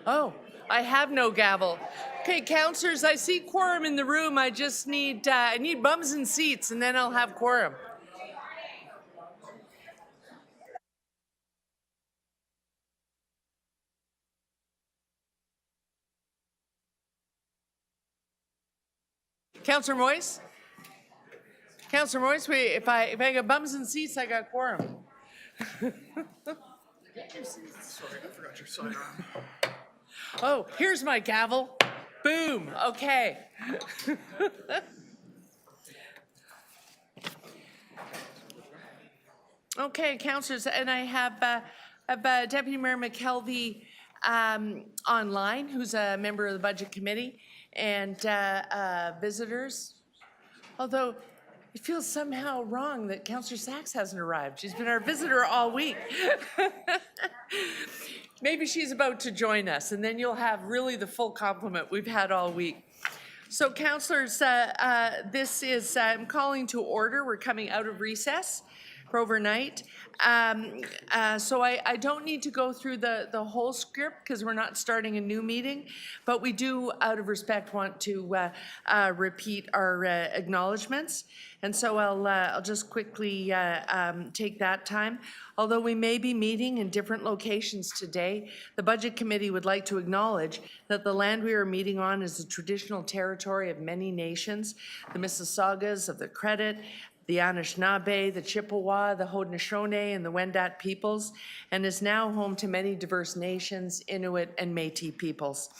Oh, I have no gavel. Okay, councillors, I see quorum in the room. I just need I need bums and seats, and then I'll have quorum. Councillor Moyes? Councillor Moyes, wait, if I got bums and seats, I got quorum. Sorry, I forgot your sidearm. Oh, here's my gavel. Boom. Okay. Okay, councillors, and I have Deputy Mayor McKelvey online, who's a member of the Budget Committee, and visitors. Although it feels somehow wrong that Councillor Sachs hasn't arrived. She's been our visitor all week. Maybe she's about to join us, and then you'll have really the full complement we've had all week. So, councillors, this is, I'm calling to order. We're coming out of recess for overnight. So I don't need to go through the whole script because we're not starting a new meeting, but we do, out of respect, want to repeat our acknowledgements. And so I'll just quickly take that time. Although we may be meeting in different locations today, the Budget Committee would like to acknowledge that the land we are meeting on is the traditional territory of many nations, the Mississaugas of the Credit, the Anishinaabe, the Chippewa, the Haudenosaunee, and the Wendat peoples, and is now home to many diverse nations, Inuit and Métis peoples.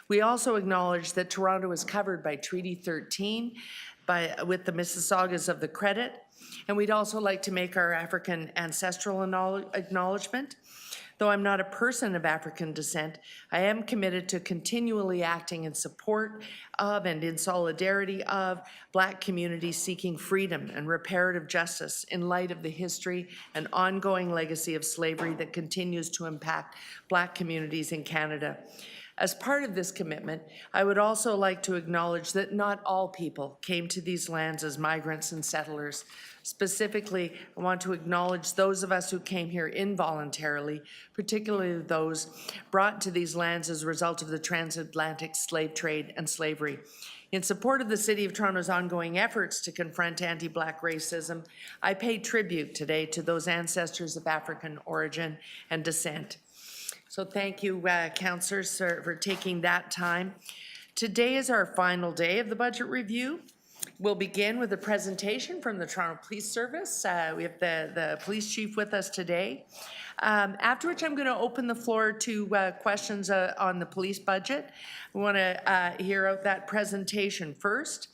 We also acknowledge that Toronto is covered by Treaty 13 with the Mississaugas of the Credit, and we'd also like to make our African ancestral acknowledgement. Though I'm not a person of African descent, I am committed to continually acting in support of and in solidarity of Black communities seeking freedom and reparative justice in light of the history and ongoing legacy of slavery that continues to impact Black communities in Canada. As part of this commitment, I would also like to acknowledge that not all people came to these lands as migrants and settlers. Specifically, I want to acknowledge those of us who came here involuntarily, particularly those brought to these lands as a result of the transatlantic slave trade and slavery. In support of the City of Toronto's ongoing efforts to confront anti-Black racism, I pay tribute today to those ancestors of African origin and descent. So thank you, councillors, for taking that time. Today is our final day of the budget review. We'll begin with a presentation from the Toronto Police Service. We have the police chief with us today. After which I'm going to open the floor to questions on the police budget. We want to hear out that presentation first.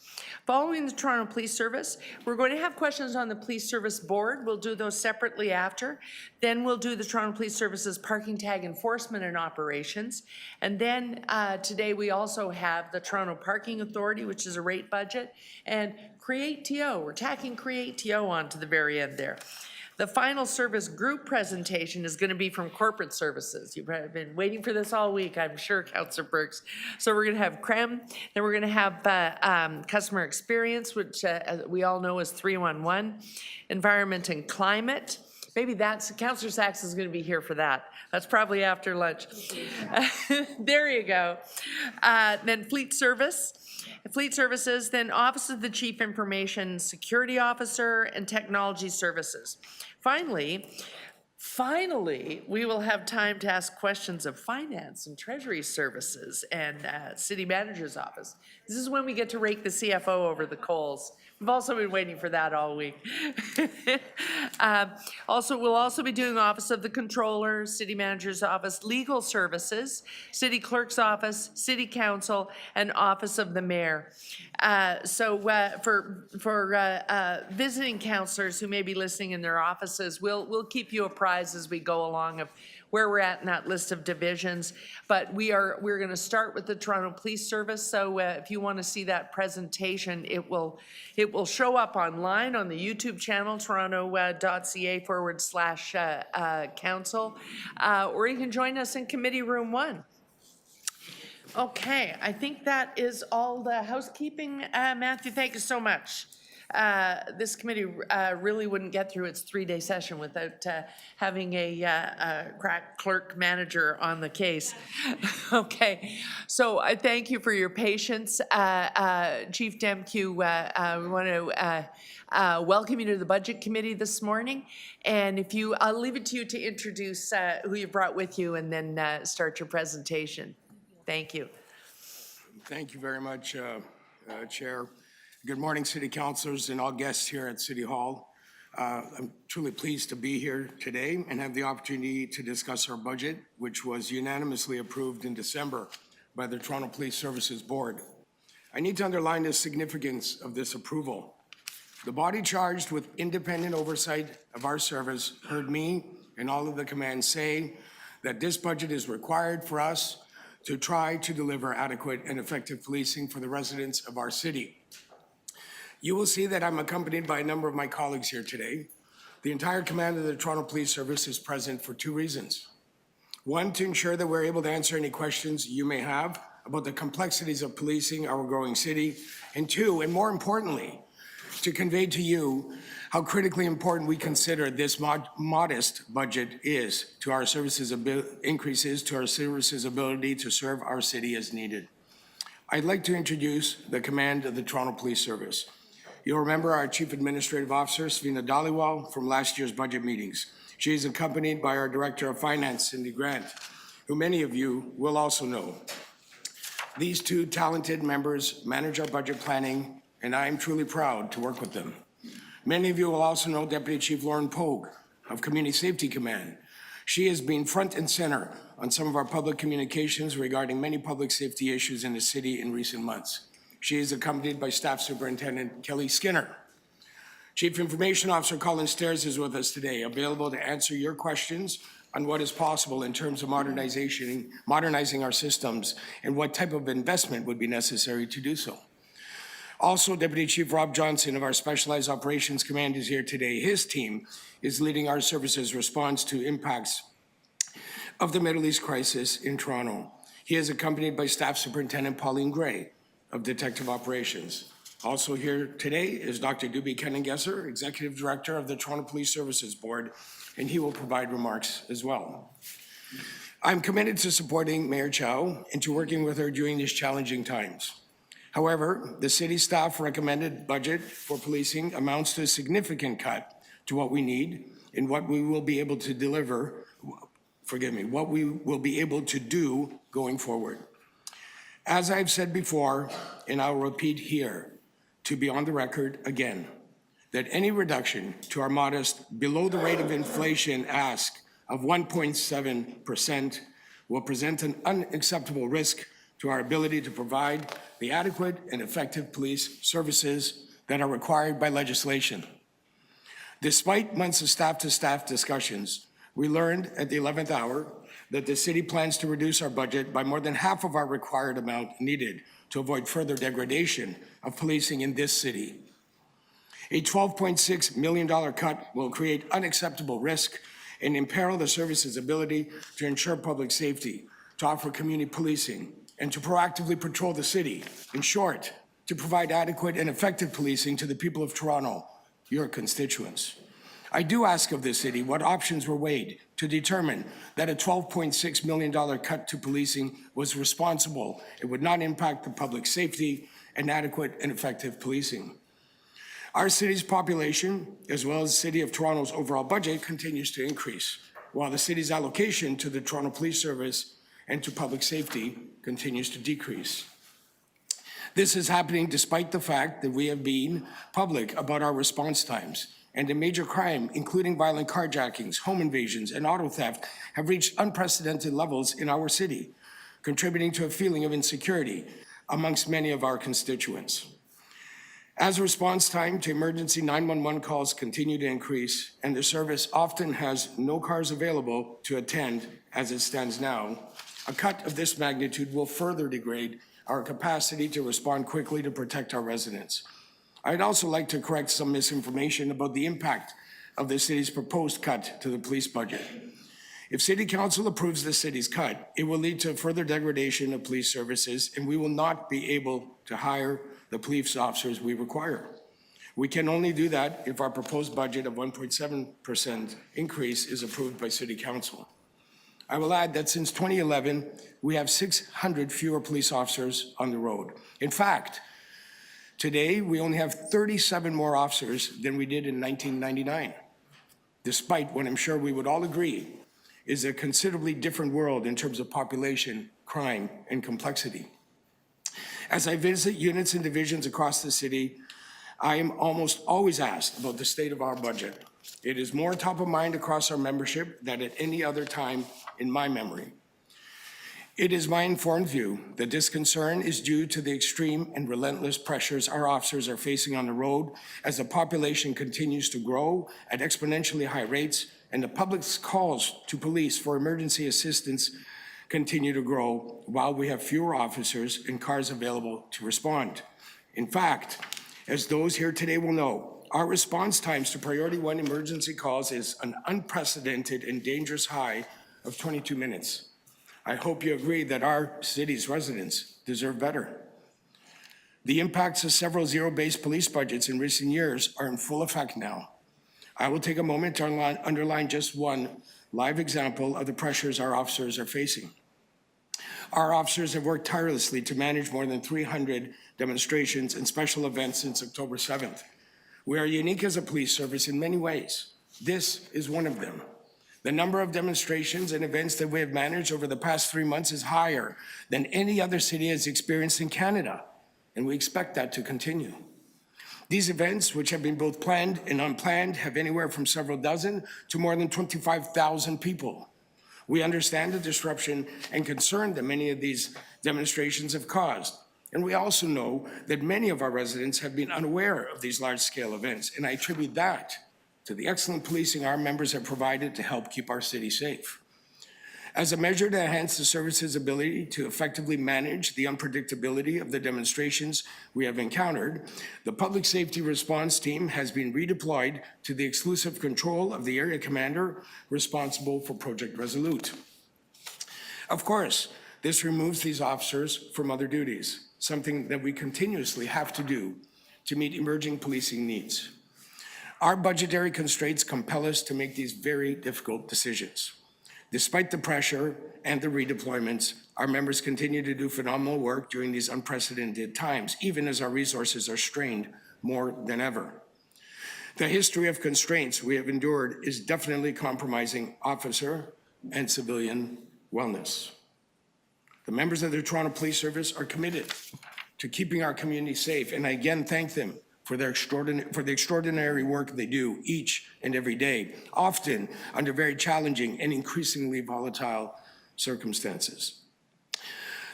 Following the Toronto Police Service, we're going to have questions on the Police Service Board. We'll do those separately after. Then we'll do the Toronto Police Service's parking tag enforcement and operations. And then today we also have the Toronto Parking Authority, which is a rate budget, and Create TO. We're tacking Create TO on to the very end there. The final service group presentation is going to be from corporate services. You've been waiting for this all week, I'm sure, Councillor Burks. So we're going to have CREM, then we're going to have customer experience, which we all know is 311, environment and climate. Maybe that's, Councillor Sachs is going to be here for that. That's probably after lunch. There you go. Then fleet services, then Office of the Chief Information Security Officer, and Technology Services. Finally, we will have time to ask questions of Finance and Treasury Services and City Manager's Office. This is when we get to rake the CFO over the coals. We've also been waiting for that all week. We'll also be doing Office of the Controller, City Manager's Office, Legal Services, City Clerk's Office, City Council, and Office of the Mayor. For visiting councillors who may be listening in their offices, we'll keep you apprised as we go along of where we're at in that list of divisions. But we're going to start with the Toronto Police Service. So if you want to see that presentation, it will show up online on the YouTube channel, toronto.ca/council, or you can join us in Committee Room 1. Okay, I think that is all the housekeeping. Matthew, thank you so much. this committee really wouldn't get through its 3-day session without having a crack clerk manager on the case. Okay, so I thank you for your patience. Chief Demke, we want to welcome you to the Budget Committee this morning. And if you, I'll leave it to you to introduce who you brought with you and then start your presentation. Thank you. Thank you very much, Chair. Good morning, City Councilors and all guests here at City Hall. I'm truly pleased to be here today and have the opportunity to discuss our budget, which was unanimously approved in December by the Toronto Police Services Board. I need to underline the significance of this approval. The body charged with independent oversight of our service heard me and all of the command say that this budget is required for us to try to deliver adequate and effective policing for the residents of our city. You will see that I'm accompanied by a number of my colleagues here today. The entire command of the Toronto Police Service is present for 2 reasons. One, to ensure that we're able to answer any questions you may have about the complexities of policing our growing city. And 2, and more importantly, to convey to you how critically important we consider this modest budget is to our services increases to our services ability to serve our city as needed. I'd like to introduce the command of the Toronto Police Service. You'll remember our Chief Administrative Officer, Savina Dhaliwal, from last year's budget meetings. She is accompanied by our Director of Finance, Cindy Grant, who many of you will also know. These 2 talented members manage our budget planning, and I am truly proud to work with them. Many of you will also know Deputy Chief Lauren Pogue of Community Safety Command. She has been front and center on some of our public communications regarding many public safety issues in the city in recent months. She is accompanied by Staff Superintendent Kelly Skinner. Chief Information Officer Colin Stairs is with us today, available to answer your questions on what is possible in terms of modernizing our systems and what type of investment would be necessary to do so. Also, Deputy Chief Rob Johnson of our Specialized Operations Command is here today. His team is leading our services response to impacts of the Middle East crisis in Toronto. He is accompanied by Staff Superintendent Pauline Gray of Detective Operations. Also here today is Dr. Duby Kenningesser, Executive Director of the Toronto Police Services Board, and he will provide remarks as well. I'm committed to supporting Mayor Chow and to working with her during these challenging times. However, the city staff recommended budget for policing amounts to a significant cut to what we need and what we will be able to deliver, what we will be able to do going forward. As I've said before, and I'll repeat here, to be on the record again, that any reduction to our modest below the rate of inflation ask of 1.7% will present an unacceptable risk to our ability to provide the adequate and effective police services that are required by legislation. Despite months of staff-to-staff discussions, we learned at the 11th hour that the city plans to reduce our budget by more than half of our required amount needed to avoid further degradation of policing in this city. A $12.6 million cut will create unacceptable risk and imperil the service's ability to ensure public safety, to offer community policing, and to proactively patrol the city. In short, to provide adequate and effective policing to the people of Toronto, your constituents. I do ask of the city what options were weighed to determine that a $12.6 million cut to policing was responsible and would not impact the public safety and adequate and effective policing. Our city's population, as well as the City of Toronto's overall budget, continues to increase, while the city's allocation to the Toronto Police Service and to public safety continues to decrease. This is happening despite the fact that we have been public about our response times, and a major crime, including violent carjackings, home invasions, and auto theft, have reached unprecedented levels in our city, contributing to a feeling of insecurity amongst many of our constituents. As response time to emergency 911 calls continue to increase, and the service often has no cars available to attend as it stands now, a cut of this magnitude will further degrade our capacity to respond quickly to protect our residents. I'd also like to correct some misinformation about the impact of the city's proposed cut to the police budget. If City Council approves the city's cut, it will lead to further degradation of police services, and we will not be able to hire the police officers we require. We can only do that if our proposed budget of 1.7% increase is approved by City Council. I will add that since 2011, we have 600 fewer police officers on the road. In fact, today we only have 37 more officers than we did in 1999, despite what I'm sure we would all agree is a considerably different world in terms of population, crime, and complexity. As I visit units and divisions across the city, I am almost always asked about the state of our budget. It is more top of mind across our membership than at any other time in my memory. It is my informed view that this concern is due to the extreme and relentless pressures our officers are facing on the road as the population continues to grow at exponentially high rates and the public's calls to police for emergency assistance continue to grow while we have fewer officers and cars available to respond. In fact, as those here today will know, our response times to Priority 1 emergency calls is an unprecedented and dangerous high of 22 minutes. I hope you agree that our city's residents deserve better. The impacts of several zero-based police budgets in recent years are in full effect now. I will take a moment to underline just one live example of the pressures our officers are facing. Our officers have worked tirelessly to manage more than 300 demonstrations and special events since October 7th. We are unique as a police service in many ways. This is one of them. The number of demonstrations and events that we have managed over the past 3 months is higher than any other city has experienced in Canada, and we expect that to continue. These events, which have been both planned and unplanned, have anywhere from several dozen to more than 25,000 people. We understand the disruption and concern that many of these demonstrations have caused. And we also know that many of our residents have been unaware of these large-scale events, and I attribute that to the excellent policing our members have provided to help keep our city safe. As a measure to enhance the service's ability to effectively manage the unpredictability of the demonstrations we have encountered, the Public Safety Response Team has been redeployed to the exclusive control of the area commander responsible for Project Resolute. Of course, this removes these officers from other duties, something that we continuously have to do to meet emerging policing needs. Our budgetary constraints compel us to make these very difficult decisions. Despite the pressure and the redeployments, our members continue to do phenomenal work during these unprecedented times, even as our resources are strained more than ever. The history of constraints we have endured is definitely compromising officer and civilian wellness. The members of the Toronto Police Service are committed to keeping our community safe, and I again thank them for the extraordinary work they do each and every day, often under very challenging and increasingly volatile circumstances.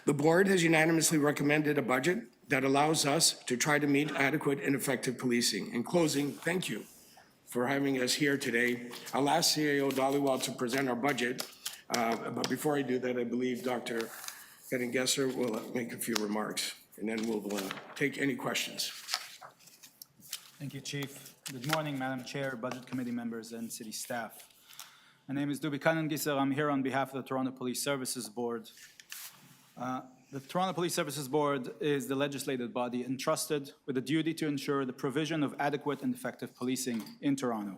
The board has unanimously recommended a budget that allows us to try to meet adequate and effective policing. In closing, thank you for having us here today. I'll ask CAO Dhaliwal to present our budget, but before I do that, I believe Dr. Getting-Gesser will make a few remarks, and then we'll take any questions. Thank you, Chief. Good morning, Madam Chair, Budget Committee members, and City staff. My name is Dubi Getting-Gesser. I'm here on behalf of the Toronto Police Services Board. The Toronto Police Services Board is the legislative body entrusted with the duty to ensure the provision of adequate and effective policing in Toronto.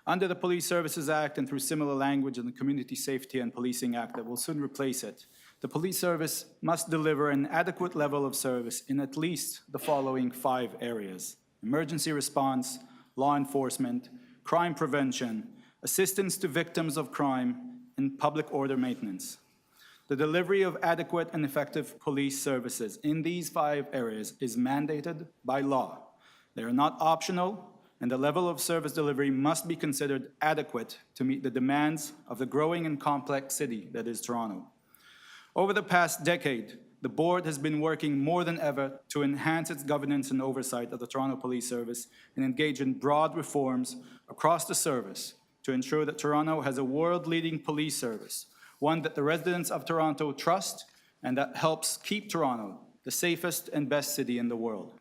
Under the Police Services Act and through similar language in the Community Safety and Policing Act that will soon replace it, the police service must deliver an adequate level of service in at least the following 5 areas: emergency response, law enforcement, crime prevention, assistance to victims of crime, and public order maintenance. The delivery of adequate and effective police services in these 5 areas is mandated by law. They are not optional, and the level of service delivery must be considered adequate to meet the demands of the growing and complex city that is Toronto. Over the past decade, the board has been working more than ever to enhance its governance and oversight of the Toronto Police Service and engage in broad reforms across the service to ensure that Toronto has a world-leading police service, one that the residents of Toronto trust and that helps keep Toronto the safest and best city in the world.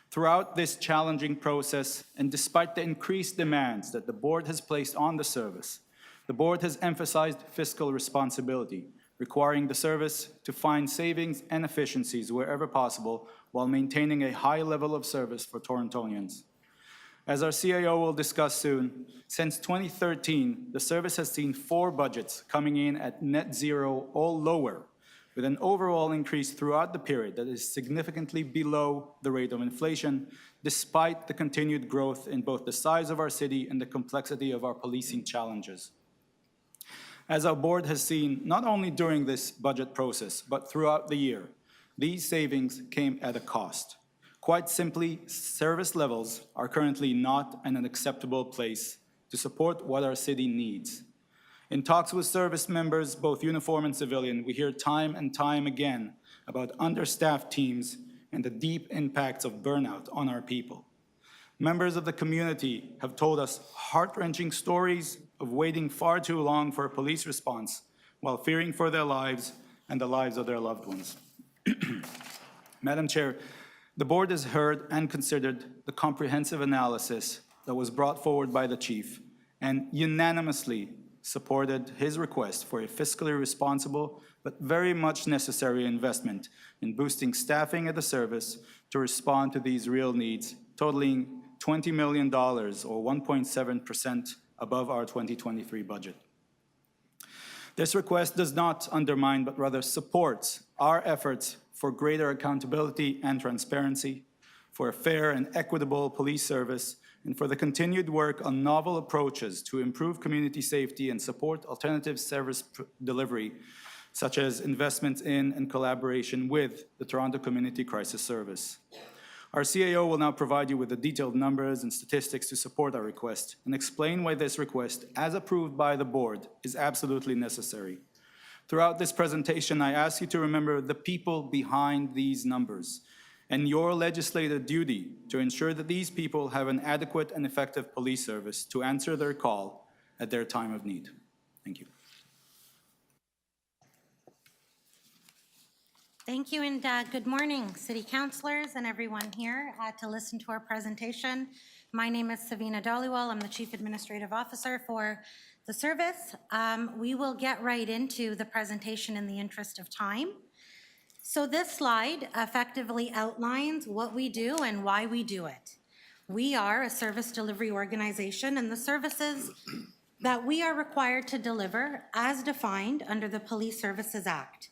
Throughout this challenging process, and despite the increased demands that the board has placed on the service, the board has emphasized fiscal responsibility, requiring the service to find savings and efficiencies wherever possible while maintaining a high level of service for Torontonians. As our CAO will discuss soon, since 2013, the service has seen 4 budgets coming in at net zero or lower, with an overall increase throughout the period that is significantly below the rate of inflation, despite the continued growth in both the size of our city and the complexity of our policing challenges. As our board has seen, not only during this budget process, but throughout the year, these savings came at a cost. Quite simply, service levels are currently not in an acceptable place to support what our city needs. In talks with service members, both uniform and civilian, we hear time and time again about understaffed teams and the deep impacts of burnout on our people. Members of the community have told us heart-wrenching stories of waiting far too long for a police response while fearing for their lives and the lives of their loved ones. Madam Chair, the board has heard and considered the comprehensive analysis that was brought forward by the chief and unanimously supported his request for a fiscally responsible but very much necessary investment in boosting staffing at the service to respond to these real needs, totaling $20 million or 1.7% above our 2023 budget. This request does not undermine but rather supports our efforts for greater accountability and transparency, for a fair and equitable police service, and for the continued work on novel approaches to improve community safety and support alternative service delivery, such as investments in and collaboration with the Toronto Community Crisis Service. Our CAO will now provide you with the detailed numbers and statistics to support our request and explain why this request, as approved by the board, is absolutely necessary. Throughout this presentation, I ask you to remember the people behind these numbers and your legislative duty to ensure that these people have an adequate and effective police service to answer their call at their time of need. Thank you. Thank you, and good morning, City Councillors and everyone here to listen to our presentation. My name is Savina Dhaliwal. I'm the Chief Administrative Officer for the service. We will get right into the presentation in the interest of time. So this slide effectively outlines what we do and why we do it. We are a service delivery organization, and the services that we are required to deliver as defined under the Police Services Act.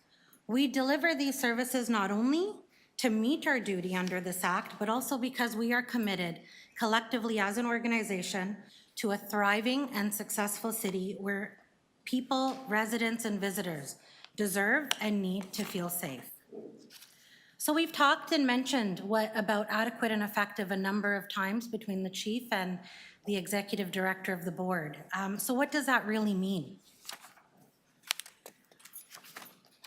We deliver these services not only to meet our duty under this act, but also because we are committed collectively as an organization to a thriving and successful city where people, residents, and visitors deserve and need to feel safe. So we've talked and mentioned about adequate and effective a number of times between the chief and the executive director of the board. So what does that really mean?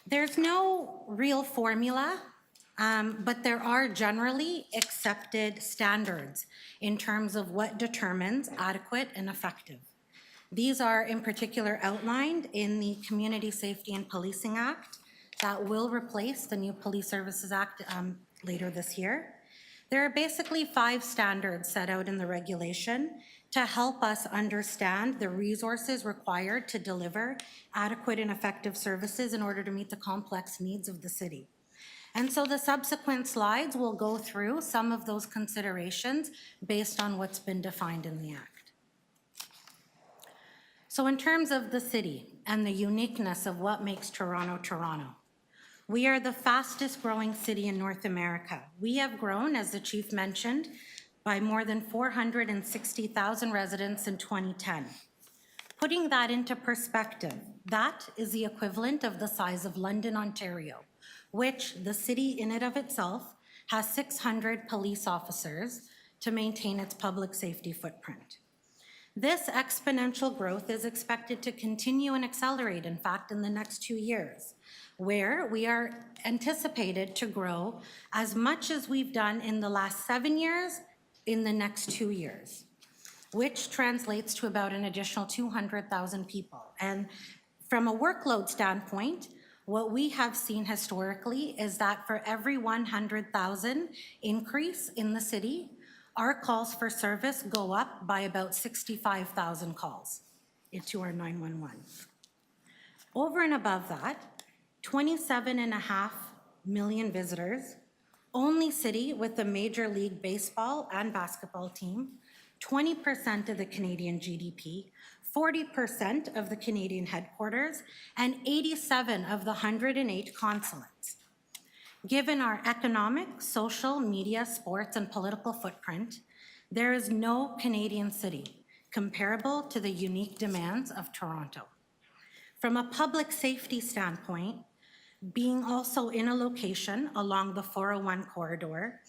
There's no real formula, but there are generally accepted standards in terms of what determines adequate and effective. These are in particular outlined in the Community Safety and Policing Act that will replace the new Police Services Act later this year. There are basically 5 standards set out in the regulation to help us understand the resources required to deliver adequate and effective services in order to meet the complex needs of the city. And so the subsequent slides will go through some of those considerations based on what's been defined in the Act. So in terms of the city and the uniqueness of what makes Toronto, Toronto, we are the fastest growing city in North America. We have grown, as the chief mentioned, by more than 460,000 residents in 2010. Putting that into perspective, that is the equivalent of the size of London, Ontario, which the city in and of itself has 600 police officers to maintain its public safety footprint. This exponential growth is expected to continue and accelerate, in fact, in the next 2 years, where we are anticipated to grow as much as we've done in the last 7 years in the next 2 years, which translates to about an additional 200,000 people. And from a workload standpoint, what we have seen historically is that for every 100,000 increase in the city, our calls for service go up by about 65,000 calls into our 911. Over and above that, 27.5 million visitors, only city with a Major League Baseball and basketball team, 20% of the Canadian GDP, 40% of the Canadian headquarters, and 87 of the 108 consulates. Given our economic, social, media, sports, and political footprint, there is no Canadian city comparable to the unique demands of Toronto. From a public safety standpoint, being also in a location along the 401 corridor,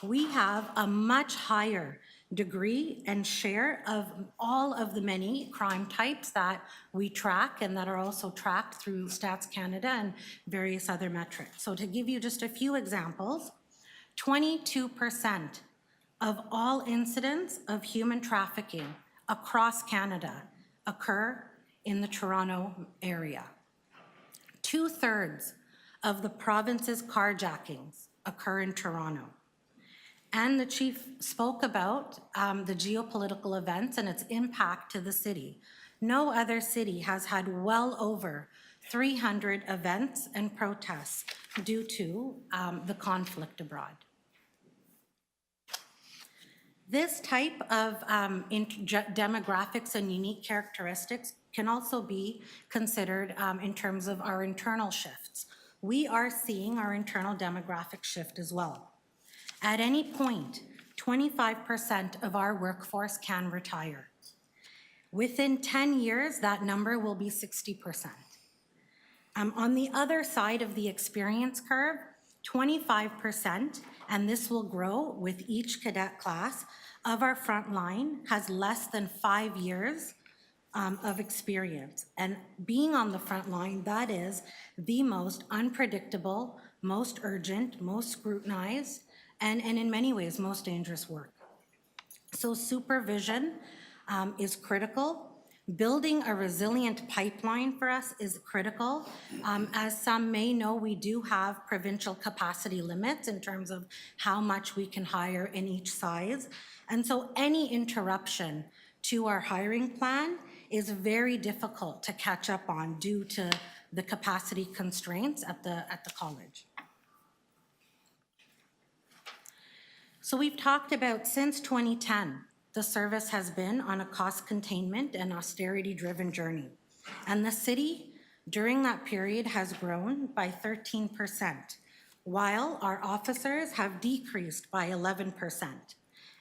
we have a much higher degree and share of all of the many crime types that we track and that are also tracked through Stats Canada and various other metrics. So to give you just a few examples, 22% of all incidents of human trafficking across Canada occur in the Toronto area. 2/3 of the province's carjackings occur in Toronto. And the chief spoke about the geopolitical events and its impact to the city. No other city has had well over 300 events and protests due to the conflict abroad. This type of demographics and unique characteristics can also be considered in terms of our internal shifts. We are seeing our internal demographic shift as well. At any point, 25% of our workforce can retire. Within 10 years, that number will be 60%. On the other side of the experience curve, 25%, and this will grow with each cadet class, of our front line has less than 5 years of experience. And being on the front line, that is the most unpredictable, most urgent, most scrutinized, and in many ways, most dangerous work. So supervision is critical. Building a resilient pipeline for us is critical. As some may know, we do have provincial capacity limits in terms of how much we can hire in each size. And so any interruption to our hiring plan is very difficult to catch up on due to the capacity constraints at the college. So we've talked about since 2010, the service has been on a cost containment and austerity-driven journey. And the city, during that period, has grown by 13%, while our officers have decreased by 11%.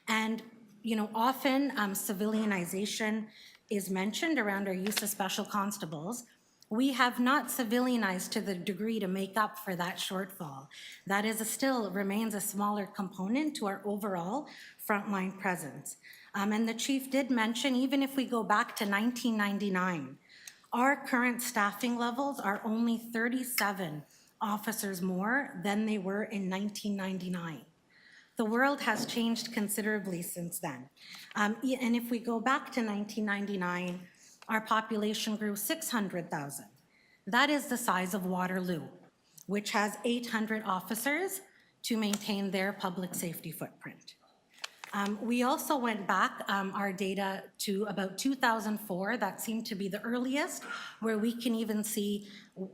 And, you know, often civilianization is mentioned around our use of special constables. We have not civilianized to the degree to make up for that shortfall. That is still remains a smaller component to our overall frontline presence. And the chief did mention, even if we go back to 1999, our current staffing levels are only 37 officers more than they were in 1999. The world has changed considerably since then. And if we go back to 1999, our population grew 600,000. That is the size of Waterloo, which has 800 officers to maintain their public safety footprint. We also went back our data to about 2004. That seemed to be the earliest, where we can even see,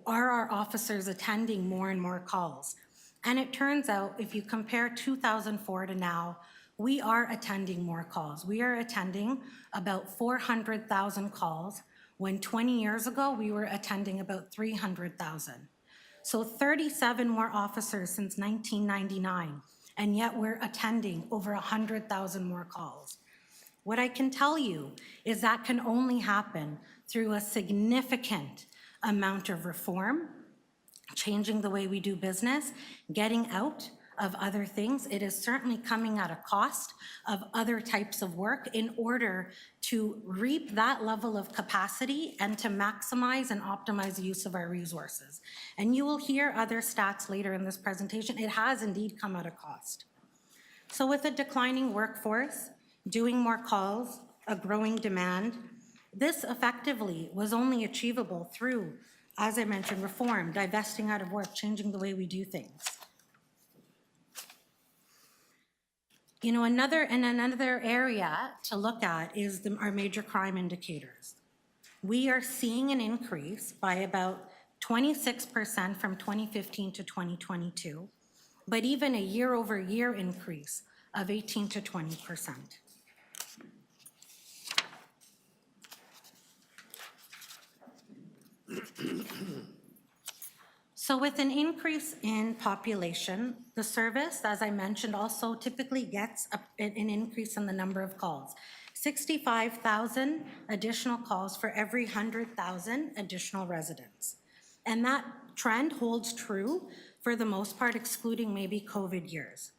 are our officers attending more and more calls? And it turns out, if you compare 2004 to now, we are attending more calls. We are attending about 400,000 calls, when 20 years ago, we were attending about 300,000. So 37 more officers since 1999, and yet we're attending over 100,000 more calls. What I can tell you is that can only happen through a significant amount of reform, changing the way we do business, getting out of other things. It is certainly coming at a cost of other types of work in order to reap that level of capacity and to maximize and optimize the use of our resources. And you will hear other stats later in this presentation. It has indeed come at a cost. So with a declining workforce, doing more calls, a growing demand, this effectively was only achievable through, as I mentioned, reform, divesting out of work, changing the way we do things. You know, another area to look at is our major crime indicators. We are seeing an increase by about 26% from 2015 to 2022, but even a year-over-year increase of 18 to 20%. So with an increase in population, the service, as I mentioned, also typically gets an increase in the number of calls. 65,000 additional calls for every 100,000 additional residents. And that trend holds true for the most part, excluding maybe COVID years.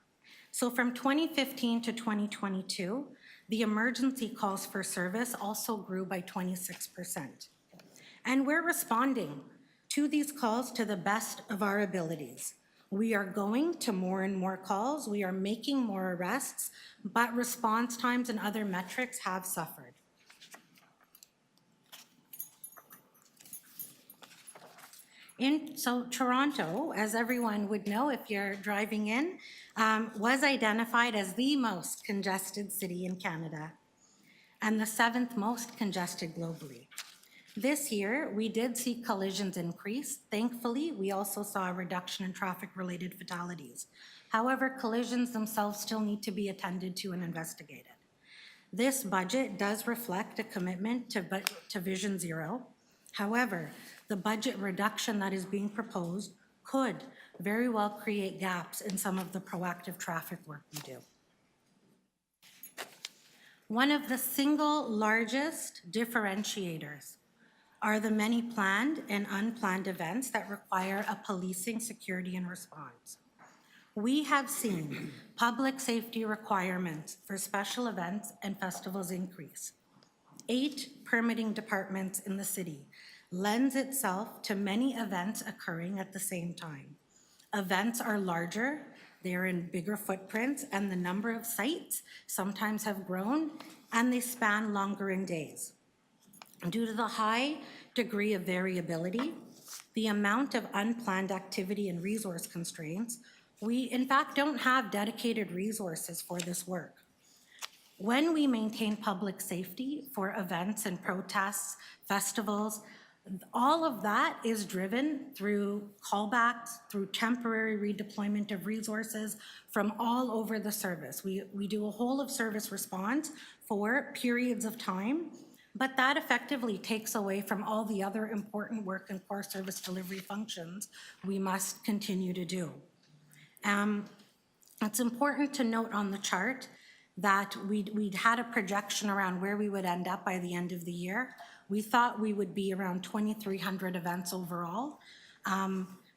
So from 2015 to 2022, the emergency calls for service also grew by 26%. And we're responding to these calls to the best of our abilities. We are going to more and more calls, we are making more arrests, but response times and other metrics have suffered. So Toronto, as everyone would know if you're driving in, was identified as the most congested city in Canada and the 7th most congested globally. This year, we did see collisions increase. Thankfully, we also saw a reduction in traffic-related fatalities. However, collisions themselves still need to be attended to and investigated. This budget does reflect a commitment to Vision Zero. However, the budget reduction that is being proposed could very well create gaps in some of the proactive traffic work we do. One of the single largest differentiators are the many planned and unplanned events that require a policing, security, and response. We have seen public safety requirements for special events and festivals increase. 8 permitting departments in the city lends itself to many events occurring at the same time. Events are larger, they're in bigger footprints, and the number of sites sometimes have grown, and they span longer in days. Due to the high degree of variability, the amount of unplanned activity and resource constraints, we in fact don't have dedicated resources for this work. When we maintain public safety for events and protests, festivals, all of that is driven through callbacks, through temporary redeployment of resources from all over the service. We do a whole of service response for periods of time, but that effectively takes away from all the other important work and core service delivery functions we must continue to do. It's important to note on the chart that we'd had a projection around where we would end up by the end of the year. We thought we would be around 2,300 events overall.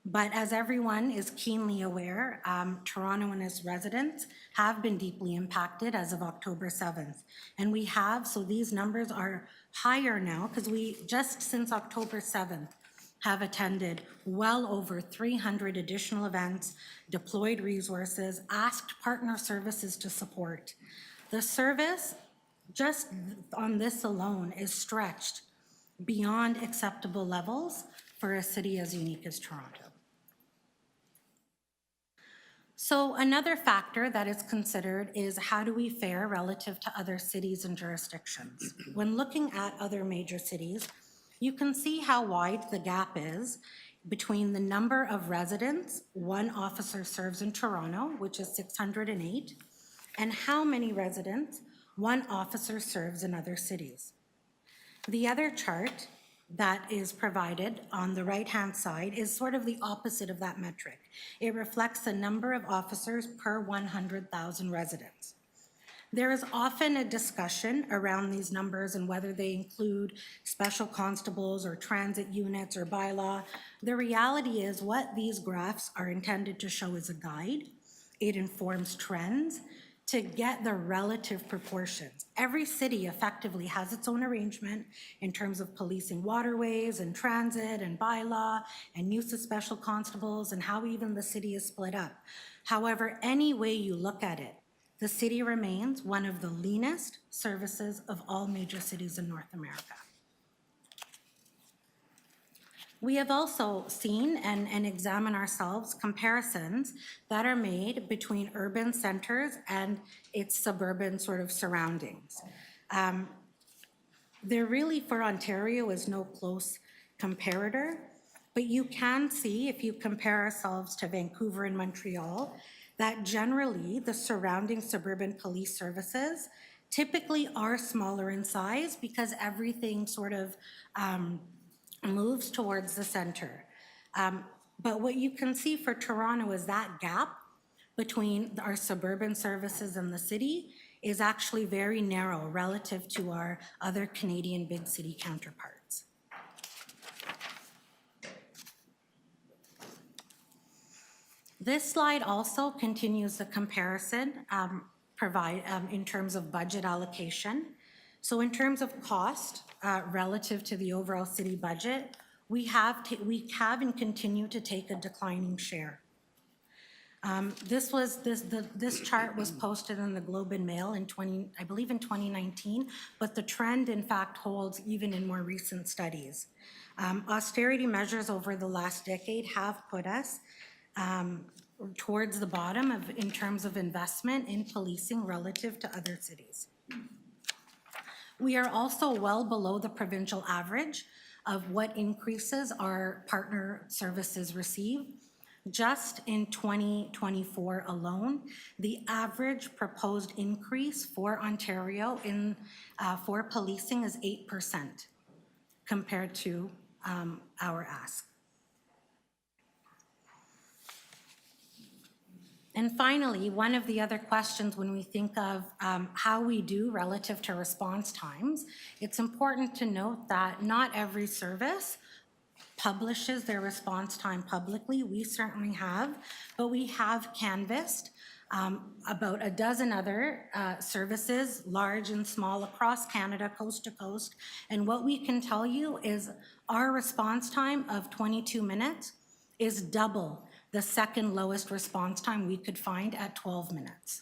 But as everyone is keenly aware, Toronto and its residents have been deeply impacted as of October 7th. And we have, so these numbers are higher now because we just since October 7th have attended well over 300 additional events, deployed resources, asked partner services to support. The service, just on this alone, is stretched beyond acceptable levels for a city as unique as Toronto. So another factor that is considered is how do we fare relative to other cities and jurisdictions? When looking at other major cities, you can see how wide the gap is between the number of residents one officer serves in Toronto, which is 608, and how many residents one officer serves in other cities. The other chart that is provided on the right-hand side is sort of the opposite of that metric. It reflects the number of officers per 100,000 residents. There is often a discussion around these numbers and whether they include special constables or transit units or bylaw. The reality is what these graphs are intended to show is a guide. It informs trends to get the relative proportions. Every city effectively has its own arrangement in terms of policing waterways and transit and bylaw and use of special constables and how even the city is split up. However, any way you look at it, the city remains one of the leanest services of all major cities in North America. We have also seen and examine ourselves comparisons that are made between urban centers and its suburban sort of surroundings. There really, for Ontario, is no close comparator, but you can see if you compare ourselves to Vancouver and Montreal, that generally the surrounding suburban police services typically are smaller in size because everything sort of moves towards the center. But what you can see for Toronto is that gap between our suburban services and the city is actually very narrow relative to our other Canadian big city counterparts. This slide also continues the comparison in terms of budget allocation. So in terms of cost relative to the overall city budget, we have and continue to take a declining share. This chart was posted in the Globe and Mail in 2019, but the trend in fact holds even in more recent studies. Austerity measures over the last decade have put us towards the bottom in terms of investment in policing relative to other cities. We are also well below the provincial average of what increases our partner services receive. Just in 2024 alone, the average proposed increase for Ontario for policing is 8% compared to our ask. And finally, one of the other questions when we think of how we do relative to response times, it's important to note that not every service publishes their response time publicly. We certainly have, but we have canvassed about a dozen other services, large and small, across Canada, coast to coast. And what we can tell you is our response time of 22 minutes is double the second lowest response time we could find at 12 minutes.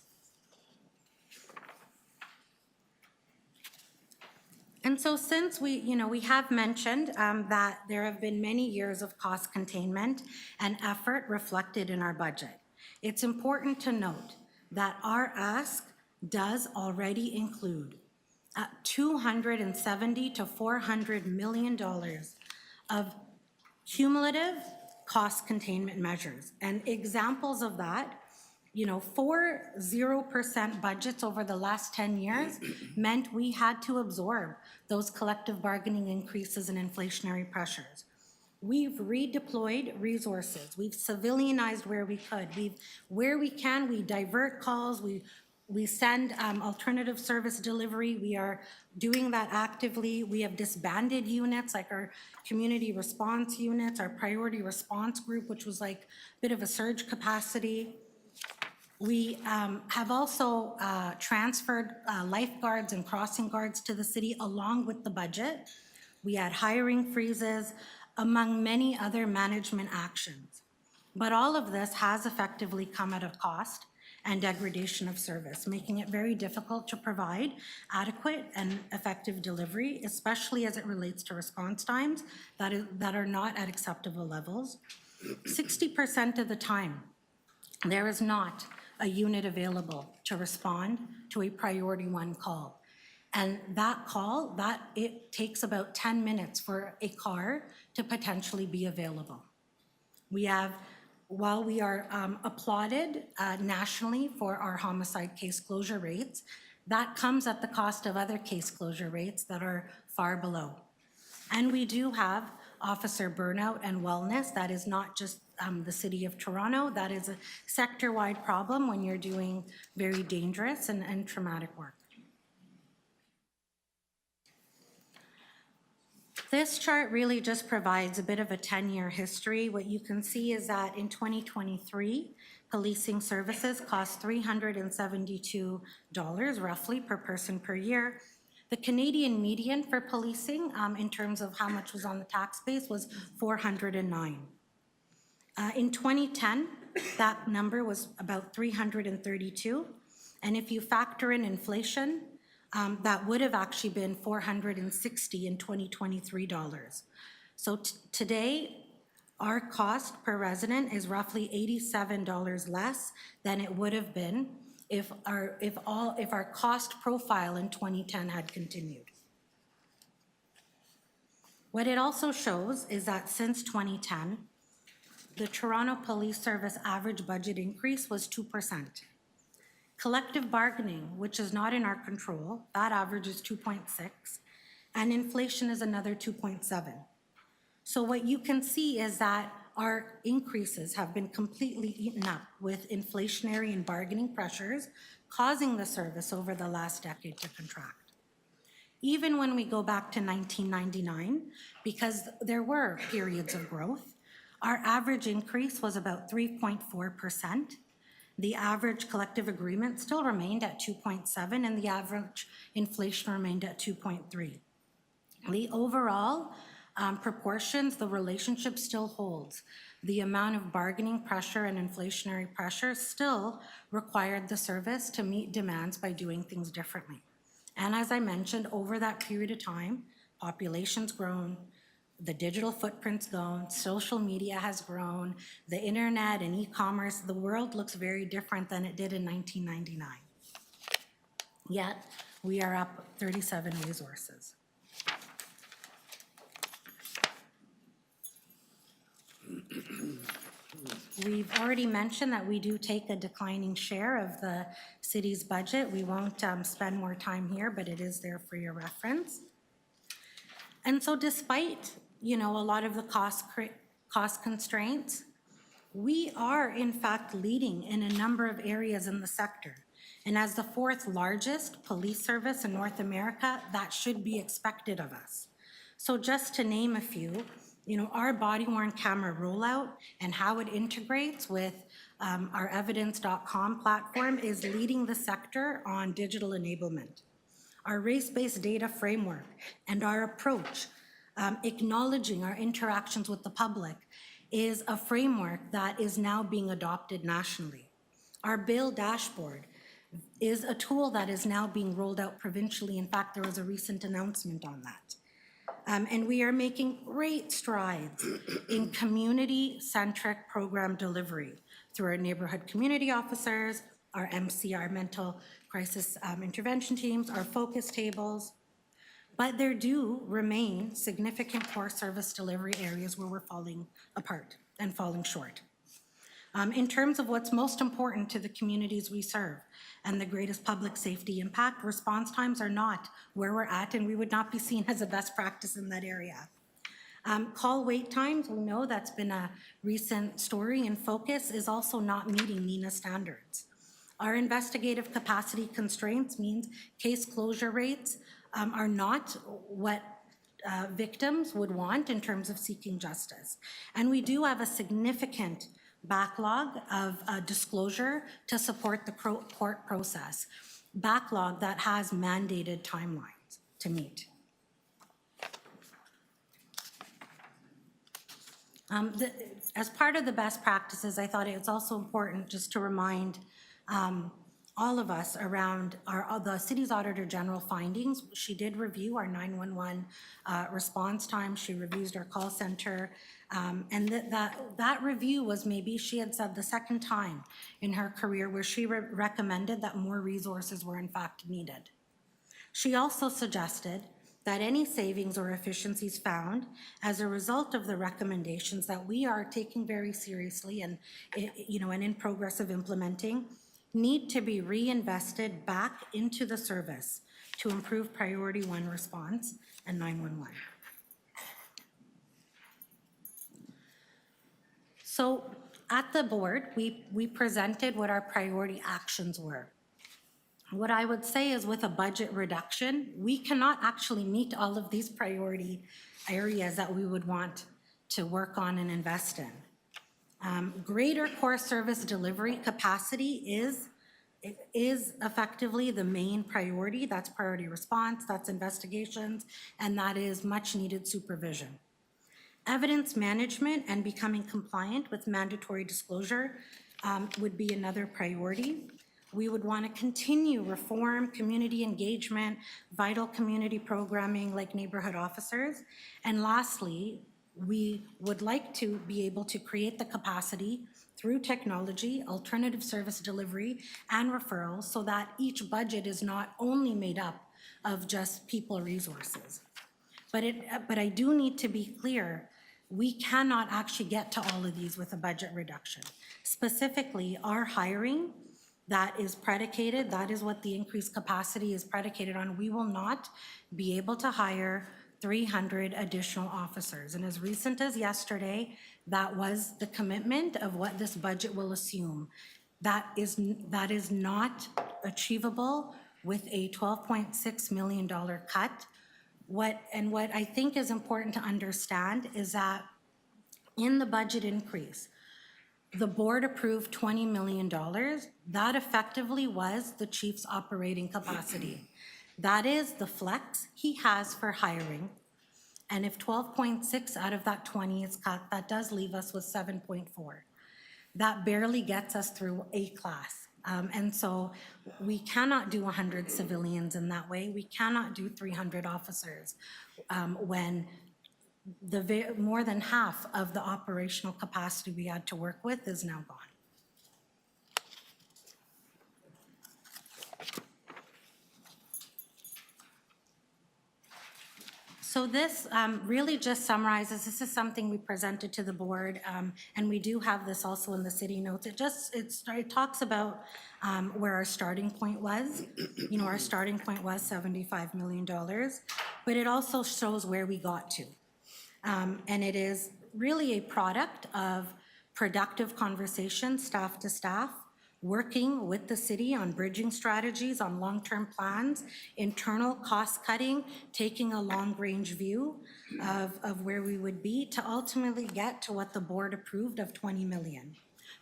And so since we have mentioned that there have been many years of cost containment and effort reflected in our budget, it's important to note that our ask does already include $270 to $400 million of cumulative cost containment measures. And examples of that, 0% budgets over the last 10 years meant we had to absorb those collective bargaining increases and inflationary pressures. We've redeployed resources. We've civilianized where we could. Where we can, we divert calls. We send alternative service delivery. We are doing that actively. We have disbanded units like our community response units, our priority response group, which was like a bit of a surge capacity. We have also transferred lifeguards and crossing guards to the city along with the budget. We had hiring freezes, among many other management actions. But all of this has effectively come at a cost and degradation of service, making it very difficult to provide adequate and effective delivery, especially as it relates to response times that are not at acceptable levels. 60% of the time, there is not a unit available to respond to a priority 1 call. And that call, it takes about 10 minutes for a car to potentially be available. While we are applauded nationally for our homicide case closure rates, that comes at the cost of other case closure rates that are far below. And we do have officer burnout and wellness. That is not just the City of Toronto. That is a sector-wide problem when you're doing very dangerous and traumatic work. This chart really just provides a bit of a 10-year history. What you can see is that in 2023, policing services cost $372 roughly per person per year. The Canadian median for policing in terms of how much was on the tax base was $409. In 2010, that number was about $332. And if you factor in inflation, that would have actually been $460 in 2023 dollars. So today, our cost per resident is roughly $87 less than it would have been if our cost profile in 2010 had continued. What it also shows is that since 2010, the Toronto Police Service average budget increase was 2%. Collective bargaining, which is not in our control, that average is 2.6, and inflation is another 2.7. So what you can see is that our increases have been completely eaten up with inflationary and bargaining pressures, causing the service over the last decade to contract. Even when we go back to 1999, because there were periods of growth, our average increase was about 3.4%. The average collective agreement still remained at 2.7, and the average inflation remained at 2.3. The overall proportions, the relationship still holds. The amount of bargaining pressure and inflationary pressure still required the service to meet demands by doing things differently. And as I mentioned, over that period of time, population's grown, the digital footprint's grown, social media has grown, the internet and e-commerce, the world looks very different than it did in 1999. Yet, we are up 37 resources. We've already mentioned that we do take a declining share of the city's budget. We won't spend more time here, but it is there for your reference. And so despite, a lot of the cost constraints, we are in fact leading in a number of areas in the sector. And as the fourth largest police service in North America, that should be expected of us. So just to name a few, our body-worn camera rollout and how it integrates with our evidence.com platform is leading the sector on digital enablement. Our race-based data framework and our approach, acknowledging our interactions with the public, is a framework that is now being adopted nationally. Our bail dashboard is a tool that is now being rolled out provincially. In fact, there was a recent announcement on that. And we are making great strides in community-centric program delivery through our neighborhood community officers, our MCR mental crisis intervention teams, our focus tables. But there do remain significant core service delivery areas where we're falling apart and falling short. In terms of what's most important to the communities we serve and the greatest public safety impact, response times are not where we're at, and we would not be seen as a best practice in that area. Call wait times, we know that's been a recent story in focus, is also not meeting NENA standards. Our investigative capacity constraints means case closure rates are not what victims would want in terms of seeking justice. And we do have a significant backlog of disclosure to support the court process, backlog that has mandated timelines to meet. As part of the best practices, I thought it was also important just to remind all of us around the city's Auditor General findings. She did review our 911 response time. She reviews our call center. And that review was, maybe she had said, the second time in her career where she recommended that more resources were in fact needed. She also suggested that any savings or efficiencies found as a result of the recommendations that we are taking very seriously and in progress of implementing need to be reinvested back into the service to improve priority 1 response and 911. So at the board, we presented what our priority actions were. What I would say is, with a budget reduction, we cannot actually meet all of these priority areas that we would want to work on and invest in. Greater core service delivery capacity is effectively the main priority. That's priority response, that's investigations, and that is much needed supervision. Evidence management and becoming compliant with mandatory disclosure would be another priority. We would want to continue reform, community engagement, vital community programming like neighborhood officers. And lastly, we would like to be able to create the capacity through technology, alternative service delivery, and referrals so that each budget is not only made up of just people resources. But I do need to be clear, we cannot actually get to all of these with a budget reduction. Specifically, our hiring that is predicated, that is what the increased capacity is predicated on. We will not be able to hire 300 additional officers. And as recent as yesterday, that was the commitment of what this budget will assume. That is not achievable with a $12.6 million cut. What I think is important to understand is that in the budget increase, the board approved $20 million. That effectively was the chief's operating capacity. That is the flex he has for hiring. And if 12.6 out of that 20 is cut, that does leave us with 7.4. That barely gets us through A class. And so we cannot do 100 civilians in that way. We cannot do 300 officers when more than half of the operational capacity we had to work with is now gone. So this really just summarizes, this is something we presented to the board, and we do have this also in the city notes. It talks about where our starting point was. You know, our starting point was $75 million, but it also shows where we got to. And it is really a product of productive conversation, staff to staff, working with the city on bridging strategies, on long-term plans, internal cost cutting, taking a long-range view of where we would be to ultimately get to what the board approved of 20 million.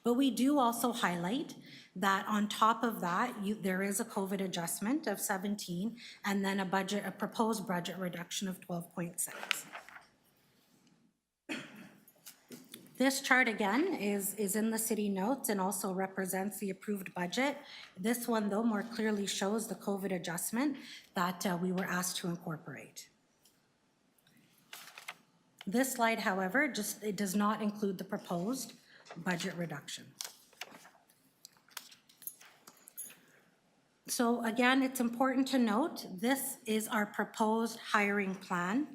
But we do also highlight that on top of that, there is a COVID adjustment of 17 and then a proposed budget reduction of 12.6. This chart again is in the city notes and also represents the approved budget. This one though more clearly shows the COVID adjustment that we were asked to incorporate. This slide, however, it does not include the proposed budget reduction. So again, it's important to note, this is our proposed hiring plan,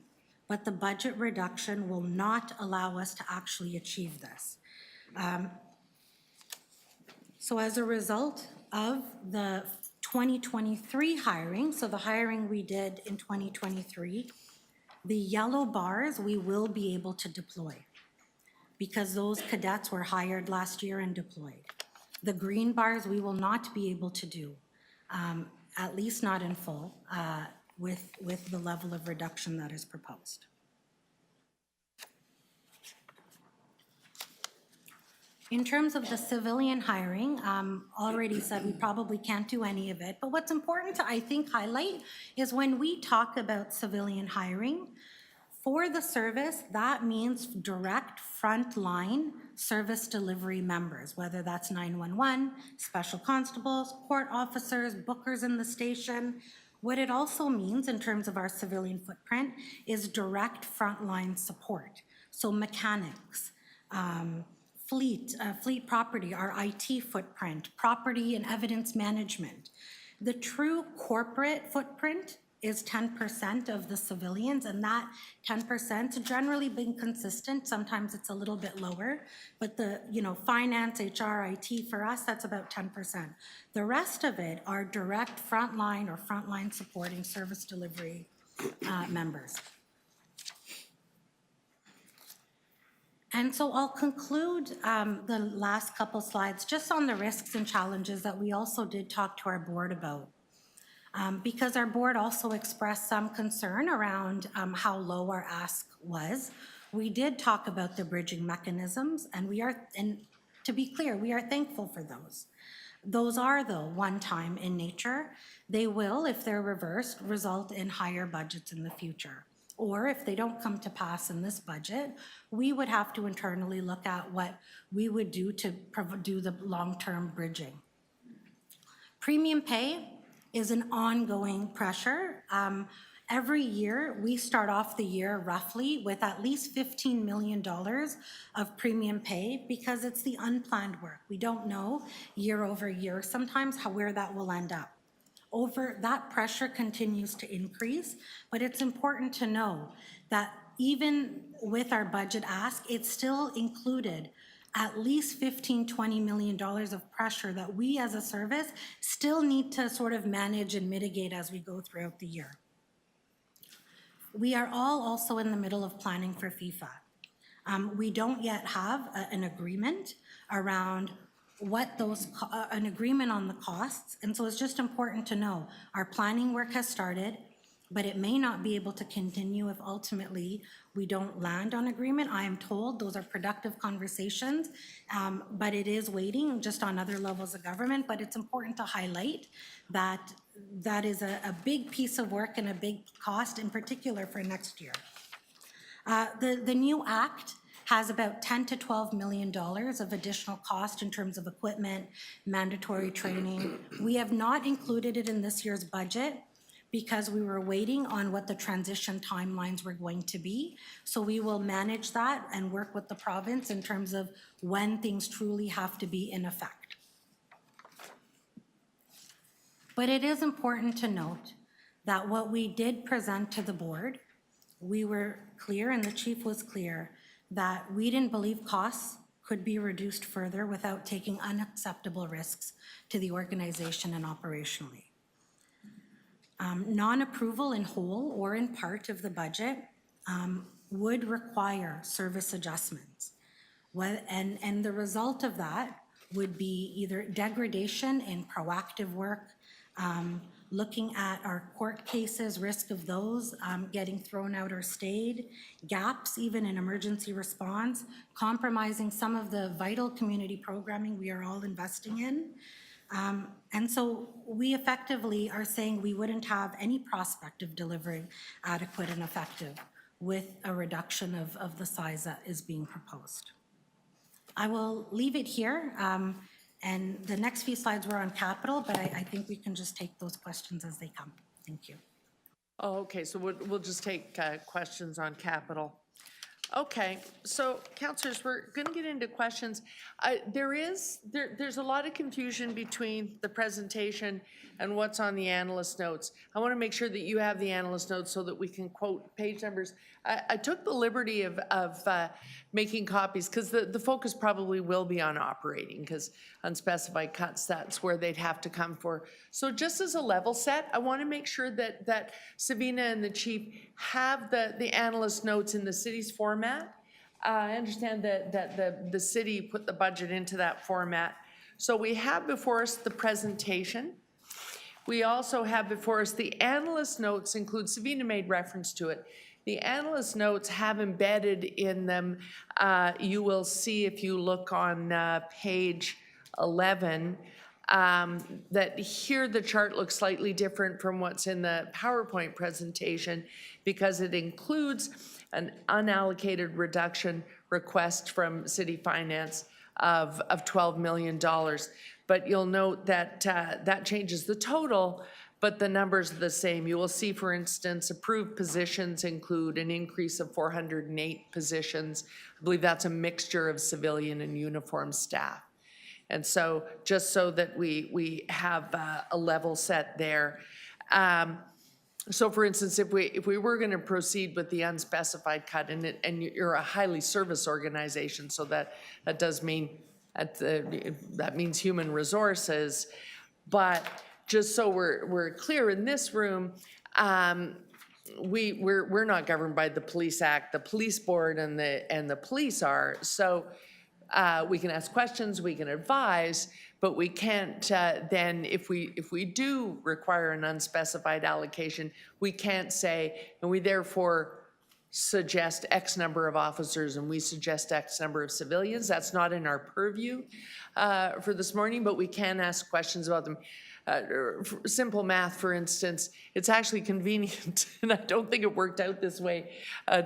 but the budget reduction will not allow us to actually achieve this. So as a result of the 2023 hiring, so the hiring we did in 2023, the yellow bars we will be able to deploy because those cadets were hired last year and deployed. The green bars we will not be able to do, at least not in full, with the level of reduction that is proposed. In terms of the civilian hiring, already said we probably can't do any of it, but what's important to, I think, highlight is when we talk about civilian hiring, for the service, that means direct frontline service delivery members, whether that's 911, special constables, court officers, bookers in the station. What it also means in terms of our civilian footprint is direct frontline support. So mechanics, fleet property, our IT footprint, property and evidence management. The true corporate footprint is 10% of the civilians, and that 10% has generally been consistent. Sometimes it's a little bit lower, but the, finance, HR, IT, for us, that's about 10%. The rest of it are direct frontline or frontline supporting service delivery members. And so I'll conclude the last couple slides just on the risks and challenges that we also did talk to our board about. Because our board also expressed some concern around how low our ask was. We did talk about the bridging mechanisms, and to be clear, we are thankful for those. Those are, though, one-time in nature. They will, if they're reversed, result in higher budgets in the future. Or if they don't come to pass in this budget, we would have to internally look at what we would do to do the long-term bridging. Premium pay is an ongoing pressure. Every year, we start off the year roughly with at least $15 million of premium pay because it's the unplanned work. We don't know year over year sometimes where that will end up. That pressure continues to increase, but it's important to know that even with our budget ask, it's still included at least $15–20 million of pressure that we as a service still need to sort of manage and mitigate as we go throughout the year. We are all also in the middle of planning for FIFA. We don't yet have an agreement around what those, an agreement on the costs. And so it's just important to know, our planning work has started, but it may not be able to continue if ultimately we don't land on agreement. I am told those are productive conversations, but it is waiting just on other levels of government. But it's important to highlight that that is a big piece of work and a big cost, in particular for next year. The new act has about $10 to $12 million of additional cost in terms of equipment, mandatory training. We have not included it in this year's budget because we were waiting on what the transition timelines were going to be. So we will manage that and work with the province in terms of when things truly have to be in effect. But it is important to note that what we did present to the board, we were clear, and the chief was clear, that we didn't believe costs could be reduced further without taking unacceptable risks to the organization and operationally. Non-approval in whole or in part of the budget would require service adjustments. And the result of that would be either degradation in proactive work, looking at our court cases, risk of those getting thrown out or stayed, gaps even in emergency response, compromising some of the vital community programming we are all investing in. And so we effectively are saying we wouldn't have any prospect of delivering adequate and effective with a reduction of the size that is being proposed. I will leave it here. And the next few slides were on capital, but I think we can just take those questions as they come. Thank you. Oh, okay, so we'll just take questions on capital. Okay, so councillors, we're going to get into questions. There's a lot of confusion between the presentation and what's on the analyst notes. I want to make sure that you have the analyst notes so that we can quote page numbers. I took the liberty of making copies because the focus probably will be on operating, because unspecified cuts, that's where they'd have to come for. So just as a level set, I want to make sure that Sabina and the chief have the analyst notes in the city's format. I understand that the city put the budget into that format. So we have before us the presentation. We also have before us the analyst notes, include, Sabina made reference to it. The analyst notes have embedded in them, you will see if you look on page 11, that here the chart looks slightly different from what's in the PowerPoint presentation because it includes an unallocated reduction request from City Finance of $12 million. But you'll note that that changes the total, but the numbers are the same. You will see, for instance, approved positions include an increase of 408 positions. I believe that's a mixture of civilian and uniform staff. And so just so that we have a level set there. So for instance, if we were going to proceed with the unspecified cut, and you're a highly service organization, so that does mean that means human resources, but just so we're clear in this room, we're not governed by the Police Act. The Police Board and the police are. So we can ask questions, we can advise, but we can't then, if we do require an unspecified allocation, we can't say, and we therefore suggest X number of officers and we suggest X number of civilians. That's not in our purview for this morning, but we can ask questions about them. Simple math, for instance, it's actually convenient, and I don't think it worked out this way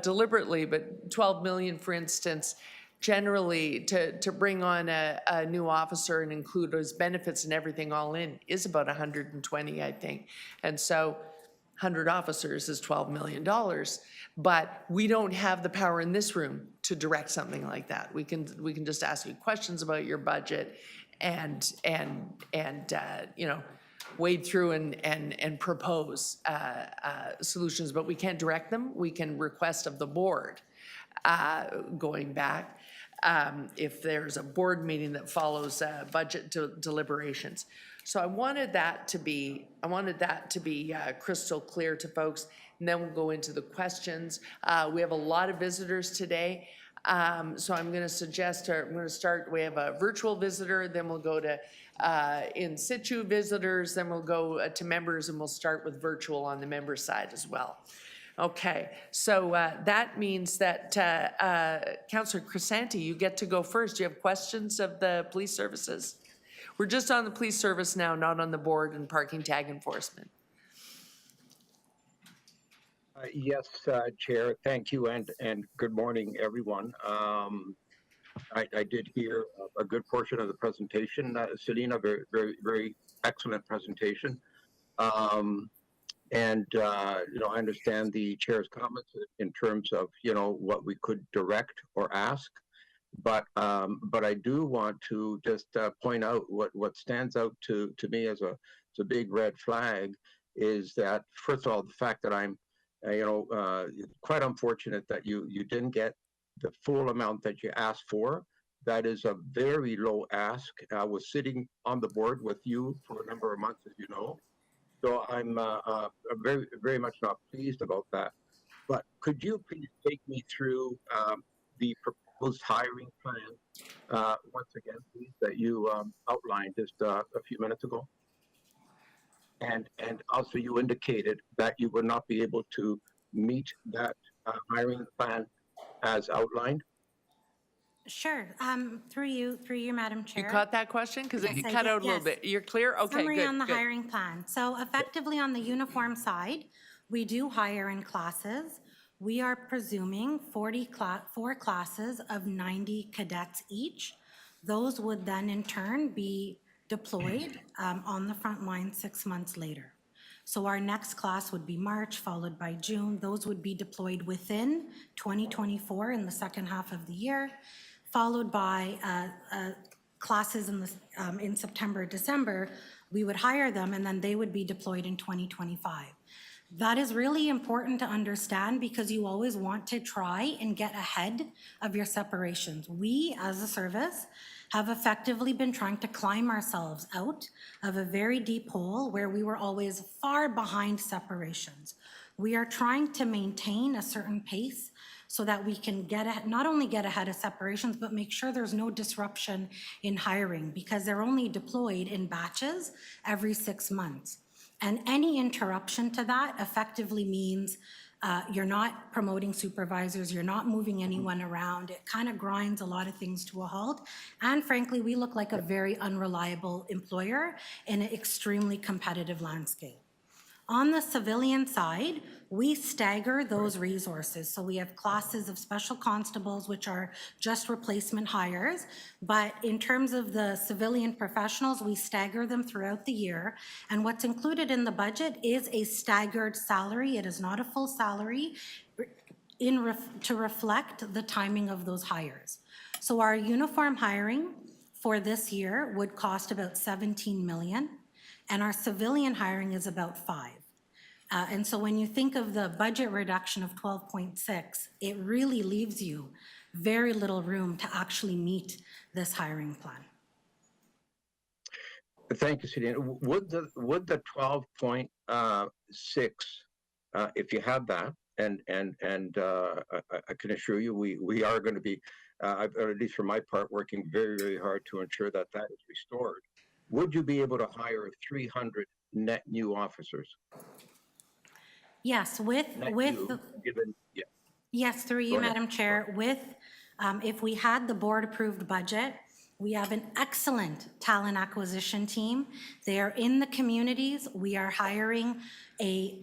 deliberately, but 12 million, for instance, generally to bring on a new officer and include his benefits and everything all in is about 120, I think. And so 100 officers is $12 million, but we don't have the power in this room to direct something like that. We can just ask you questions about your budget and you know, wade through and propose solutions, but we can't direct them. We can request of the board going back. if there's a board meeting that follows budget deliberations. So I wanted that to be crystal clear to folks, and then we'll go into the questions. We have a lot of visitors today. So I'm going to suggest, I'm going to start, we have a virtual visitor, then we'll go to in situ visitors, then we'll go to members, and we'll start with virtual on the member side as well. Okay, so that means that Councillor Crisanti, you get to go first. Do you have questions of the police services? We're just on the police service now, not on the board and parking tag enforcement. Yes, Chair, thank you, and good morning, everyone. I did hear a good portion of the presentation, Selena, very excellent presentation. I understand the Chair's comments in terms of, what we could direct or ask, but I do want to just point out what stands out to me as a big red flag is that, first of all, the fact that I'm quite unfortunate that you didn't get the full amount that you asked for. That is a very low ask. I was sitting on the board with you for a number of months, as you know. So I'm very, very much not pleased about that. But could you please take me through the proposed hiring plan once again, please, that you outlined just a few minutes ago? And also you indicated that you would not be able to meet that hiring plan as outlined. Sure. Through you, Madam Chair. You caught that question? Because Yes, it I cut did, out a little yes. bit. You're clear? Okay, Summary good, on the good. hiring plan. So effectively on the uniform side, we do hire in classes. We are presuming 4 classes of 90 cadets each. Those would then in turn be deployed on the front line 6 months later. So our next class would be March, followed by June. Those would be deployed within 2024 in the second half of the year, followed by classes in September, December. We would hire them, and then they would be deployed in 2025. That is really important to understand because you always want to try and get ahead of your separations. We, as a service, have effectively been trying to climb ourselves out of a very deep hole where we were always far behind separations. We are trying to maintain a certain pace so that we can not only get ahead of separations, but make sure there's no disruption in hiring because they're only deployed in batches every 6 months. And any interruption to that effectively means you're not promoting supervisors, you're not moving anyone around. It kind of grinds a lot of things to a halt. And frankly, we look like a very unreliable employer in an extremely competitive landscape. On the civilian side, we stagger those resources. So we have classes of special constables, which are just replacement hires. But in terms of the civilian professionals, we stagger them throughout the year. And what's included in the budget is a staggered salary. It is not a full salary to reflect the timing of those hires. So our uniform hiring for this year would cost about 17 million. And our civilian hiring is about 5. And so when you think of the budget reduction of 12.6, it really leaves you very little room to actually meet this hiring plan. Thank you, Selena. Would the 12.6, if you have that, and I can assure you we are going to be, at least for my part, working very, very hard to ensure that that is restored. Would you be able to hire 300 net new officers? Yes, yes, through you, Madam Chair, if we had the board-approved budget, we have an excellent talent acquisition team. They are in the communities. We are hiring a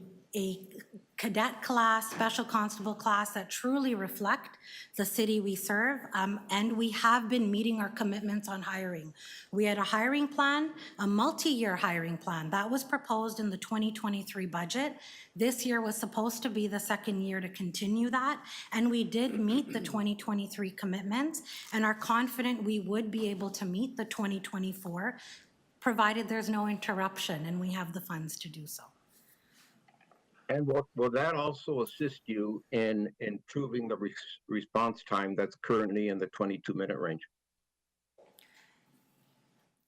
cadet class, special constable class that truly reflect the city we serve, and we have been meeting our commitments on hiring. We had a hiring plan, a multi-year hiring plan that was proposed in the 2023 budget. This year was supposed to be the second year to continue that, and we did meet the 2023 commitments and are confident we would be able to meet the 2024, provided there's no interruption and we have the funds to do so. And will that also assist you in improving the response time that's currently in the 22-minute range?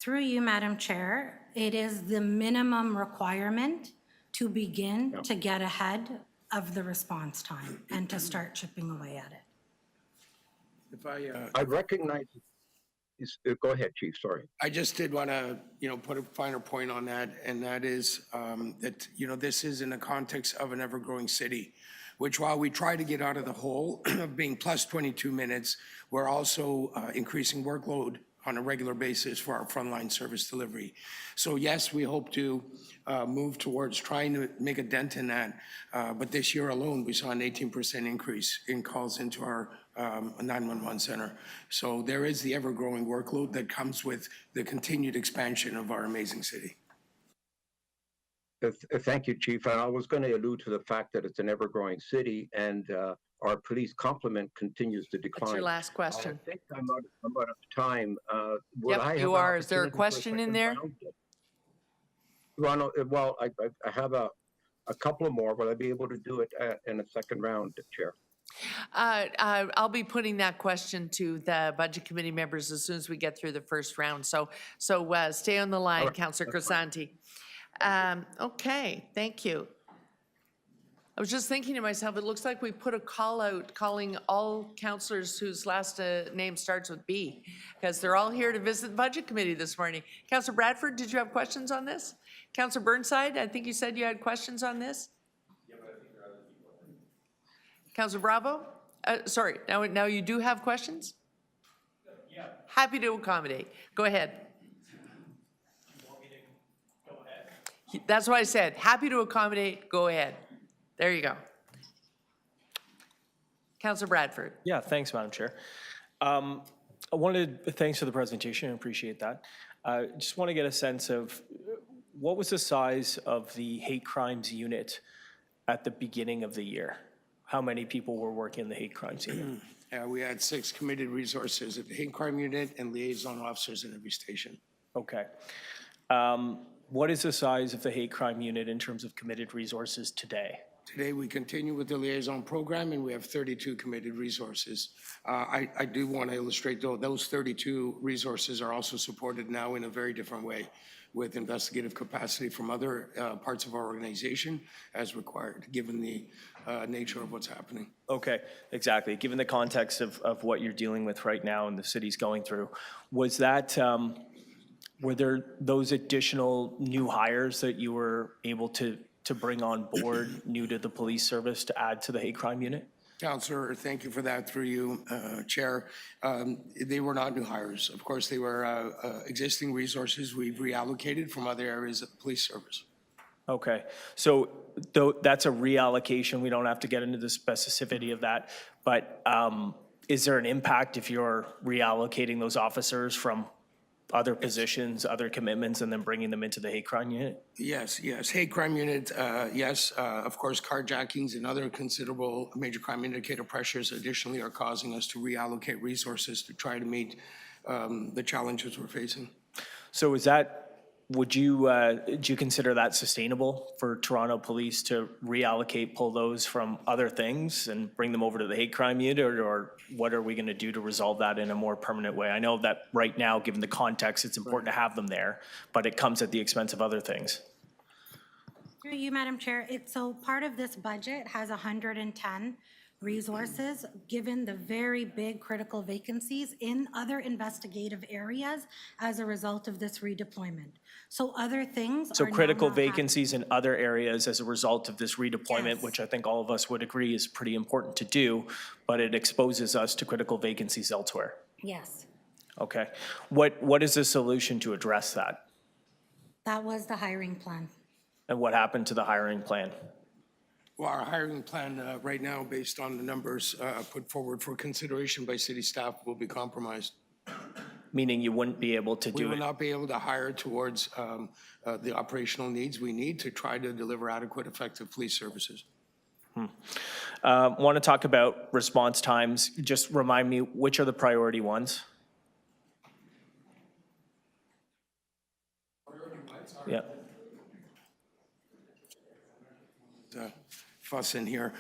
Through you, Madam Chair, it is the minimum requirement to begin to get ahead of the response time and to start chipping away at it. If I, I recognize, go ahead, Chief, sorry. I just did want to, put a finer point on that, and that is that, this is in the context of an ever-growing city, which while we try to get out of the hole of being plus 22 minutes, we're also increasing workload on a regular basis for our frontline service delivery. So yes, we hope to move towards trying to make a dent in that. But this year alone, we saw an 18% increase in calls into our 911 center. So there is the ever-growing workload that comes with the continued expansion of our amazing city. Thank you, Chief. And I was going to allude to the fact that it's an ever-growing city, and our police complement continues to decline. What's your last question? I think I'm out of time. Would Yep, I have you an are. Is there a opportunity for question in second there? round? Well, I have a couple of more. Will I be able to do it in a second round, Chair? I'll be putting that question to the Budget Committee members as soon as we get through the first round. So stay on the line, right, Councillor Crisanti. Okay, thank you. I was just thinking to myself, it looks like we put a call out calling all councillors whose last name starts with B, because they're all here to visit the Budget Committee this morning. Councillor Bradford, did you have questions on this? Councillor Burnside, I think you said you had questions on this? Yeah, but I think there are other people. Councillor Bravo? Sorry, now you do have questions? Yeah. Happy to accommodate. Go ahead. You want me to go ahead? That's what I said. Happy to accommodate. Go ahead. There you go. Councillor Bradford. Yeah, thanks, Madam Chair. Thanks for the presentation, I appreciate that. Just want to get a sense of what was the size of the hate crimes unit at the beginning of the year? How many people were working in the hate crimes unit? We had 6 committed resources at the hate crime unit and liaison officers in every station. Okay. What is the size of the hate crime unit in terms of committed resources today? Today, we continue with the liaison program, and we have 32 committed resources. I do want to illustrate, though, those 32 resources are also supported now in a very different way with investigative capacity from other parts of our organization as required, given the nature of what's happening. Okay, exactly. Given the context of what you're dealing with right now and the city's going through, was that, were there those additional new hires that you were able to bring on board new to the police service to add to the hate crime unit? Councillor, thank you for that through you, Chair. They were not new hires. Of course, they were existing resources we've reallocated from other areas of the police service. Okay, so that's a reallocation. We don't have to get into the specificity of that, but is there an impact if you're reallocating those officers from other positions, other commitments, and then bringing them into the hate crime unit? Yes. Hate crime unit, yes. Of course, carjackings and other considerable major crime indicator pressures additionally are causing us to reallocate resources to try to meet the challenges we're facing. So is that, do you consider that sustainable for Toronto Police to reallocate, pull those from other things and bring them over to the hate crime unit, or what are we going to do to resolve that in a more permanent way? I know that right now, given the context, it's important to have them there, but it comes at the expense of other things. Through you, Madam Chair, so part of this budget has 110 resources, given the very big critical vacancies in other investigative areas as a result of this redeployment. So other things So are now critical not happening. vacancies in other areas as a result of this redeployment, Yes. which I think all of us would agree is pretty important to do, but it exposes us to critical vacancies elsewhere. Yes, Okay. What is the solution to address that? that was the hiring plan. And what happened to the hiring plan? Well, our hiring plan right now, based on the numbers put forward for consideration by city staff, will be compromised. Meaning you wouldn't be able to We do will it? not be able to hire towards the operational needs we need to try to deliver adequate, effective police services. Want to talk about response times. Just remind me, which are the priority ones? Yeah. fuss in here.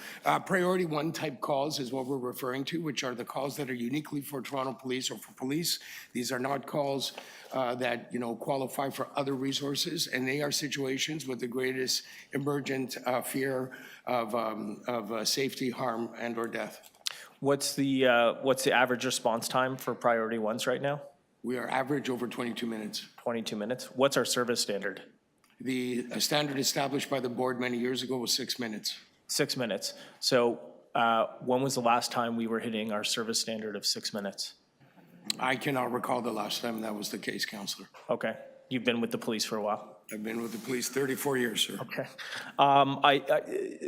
Priority 1 type calls is what we're referring to, which are the calls that are uniquely for Toronto Police or for police. These are not calls that, qualify for other resources, and they are situations with the greatest emergent fear of safety, harm, and/or death. What's the average response time for priority ones right now? We are average over 22 minutes. 22 minutes. What's our service standard? The standard established by the board many years ago was 6 minutes. 6 minutes. So when was the last time we were hitting our service standard of 6 minutes? I cannot recall the last time that was the case, Councillor. Okay. You've been with the police for a while. I've been with the police 34 years, sir. Okay.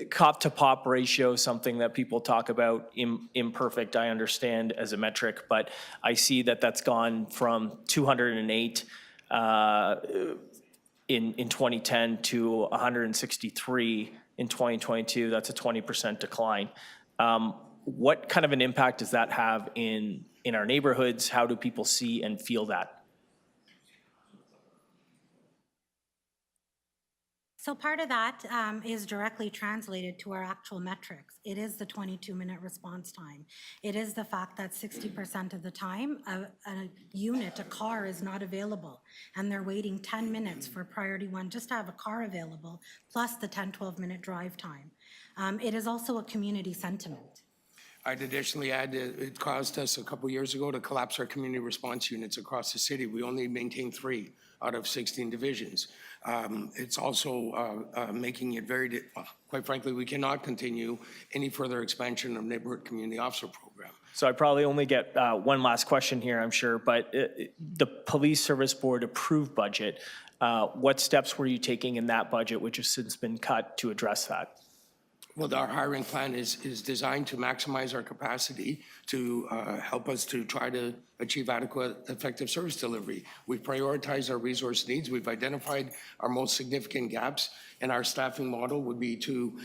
Cop to pop ratio is something that people talk about, imperfect, I understand, as a metric, but I see that that's gone from 208 in 2010 to 163 in 2022. That's a 20% decline. What kind of an impact does that have in our neighborhoods? How do people see and feel that? So part of that is directly translated to our actual metrics. It is the 22-minute response time. It is the fact that 60% of the time, a unit, a car is not available, and they're waiting 10 minutes for priority 1 just to have a car available, plus the 10, 12-minute drive time. It is also a community sentiment. I'd additionally add that it caused us a couple years ago to collapse our community response units across the city. We only maintain 3 out of 16 divisions. It's also making it very, quite frankly, we cannot continue any further expansion of neighborhood community officer program. So I probably only get one last question here, I'm sure, but the Police Service Board approved budget. What steps were you taking in that budget, which has since been cut, to address that? Well, our hiring plan is designed to maximize our capacity to help us to try to achieve adequate, effective service delivery. We've prioritized our resource needs. We've identified our most significant gaps, and our staffing model would be to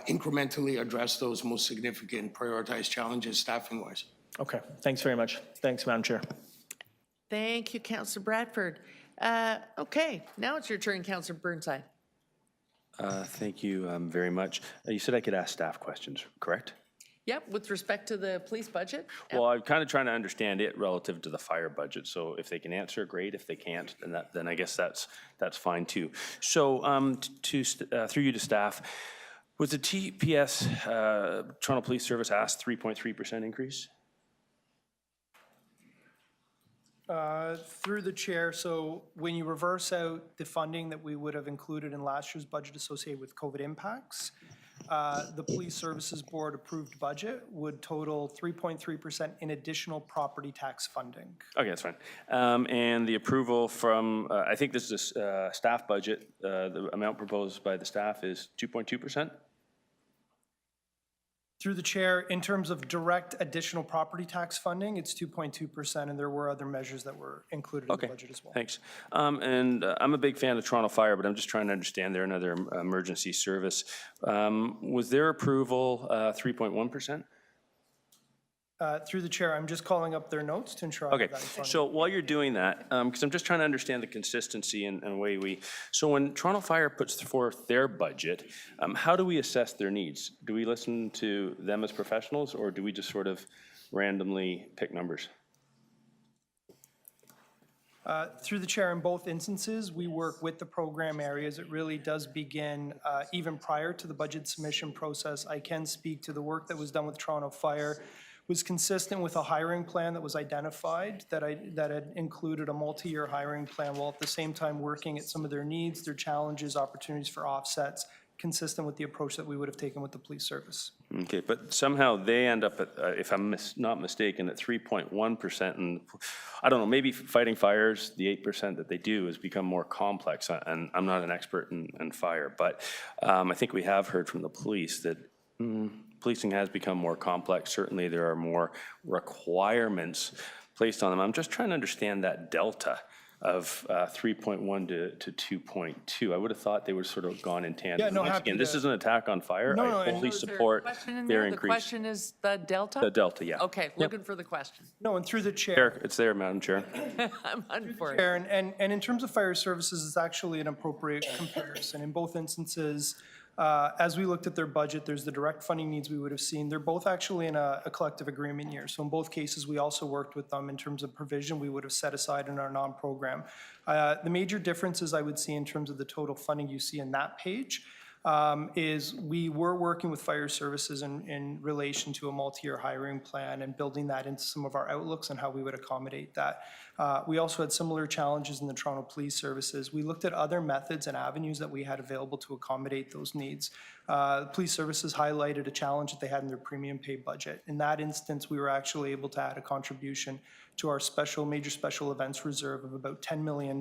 incrementally address those most significant prioritized challenges staffing-wise. Okay, thanks very much. Thanks, Madam Chair. Thank you, Councillor Bradford. Okay, now it's your turn, Councillor Burnside. Thank you very much. You said I could ask staff questions, correct? Yep, with respect to the police budget? Well, I'm kind of trying to understand it relative to the fire budget. So if they can answer, great. If they can't, then I guess that's fine too. So through you to staff, was the TPS Toronto Police Service asked 3.3% increase? Through the chair, so when you reverse out the funding that we would have included in last year's budget associated with COVID impacts, the Police Services Board approved budget would total 3.3% in additional property tax funding. Okay, that's fine. And the approval from, I think this is a staff budget, the amount proposed by the staff is 2.2%? Through the chair, in terms of direct additional property tax funding, it's 2.2%, and there were other measures that were included in the budget as well. Thanks. And I'm a big fan of Toronto Fire, but I'm just trying to understand they're another emergency service. Was their approval 3.1%? Through the chair, I'm just calling up their notes to ensure I have that in front of me. So while you're doing that, because I'm just trying to understand the consistency and way so when Toronto Fire puts forth their budget, how do we assess their needs? Do we listen to them as professionals, or do we just sort of randomly pick numbers? Through the chair, in both instances, we work with the program areas. It really does begin even prior to the budget submission process. I can speak to the work that was done with Toronto Fire was consistent with a hiring plan that was identified, that had included a multi-year hiring plan, while at the same time working at some of their needs, their challenges, opportunities for offsets, consistent with the approach that we would have taken with the police service. Okay, but somehow they end up at, if I'm not mistaken, at 3.1%, and I don't know, maybe fighting fires, the 8% that they do has become more complex, and I'm not an expert in fire, but I think we have heard from the police that policing has become more complex. Certainly there are more requirements placed on them. I'm just trying to understand that delta of 3.1 to 2.2. I would have thought they would sort of gone in tandem. Yeah, no, Once happy again, this to- isn't an attack on fire. No, I fully Is there a support question in their there? The increase. question is the delta? The delta, yeah. Okay, looking for the question. No, and through the chair. There, it's there, Madam Chair. I'm hunting for it. Chair, and in terms of fire services, it's actually an appropriate comparison. In both instances, As we looked at their budget, there's the direct funding needs we would have seen. They're both actually in a collective agreement year. So in both cases, we also worked with them in terms of provision we would have set aside in our non-program. The major differences I would see in terms of the total funding you see in that page is we were working with fire services in relation to a multi-year hiring plan and building that into some of our outlooks and how we would accommodate that. We also had similar challenges in the Toronto Police Services. We looked at other methods and avenues that we had available to accommodate those needs. Police Services highlighted a challenge that they had in their premium pay budget. In that instance, we were actually able to add a contribution to our major special events reserve of about $10 million.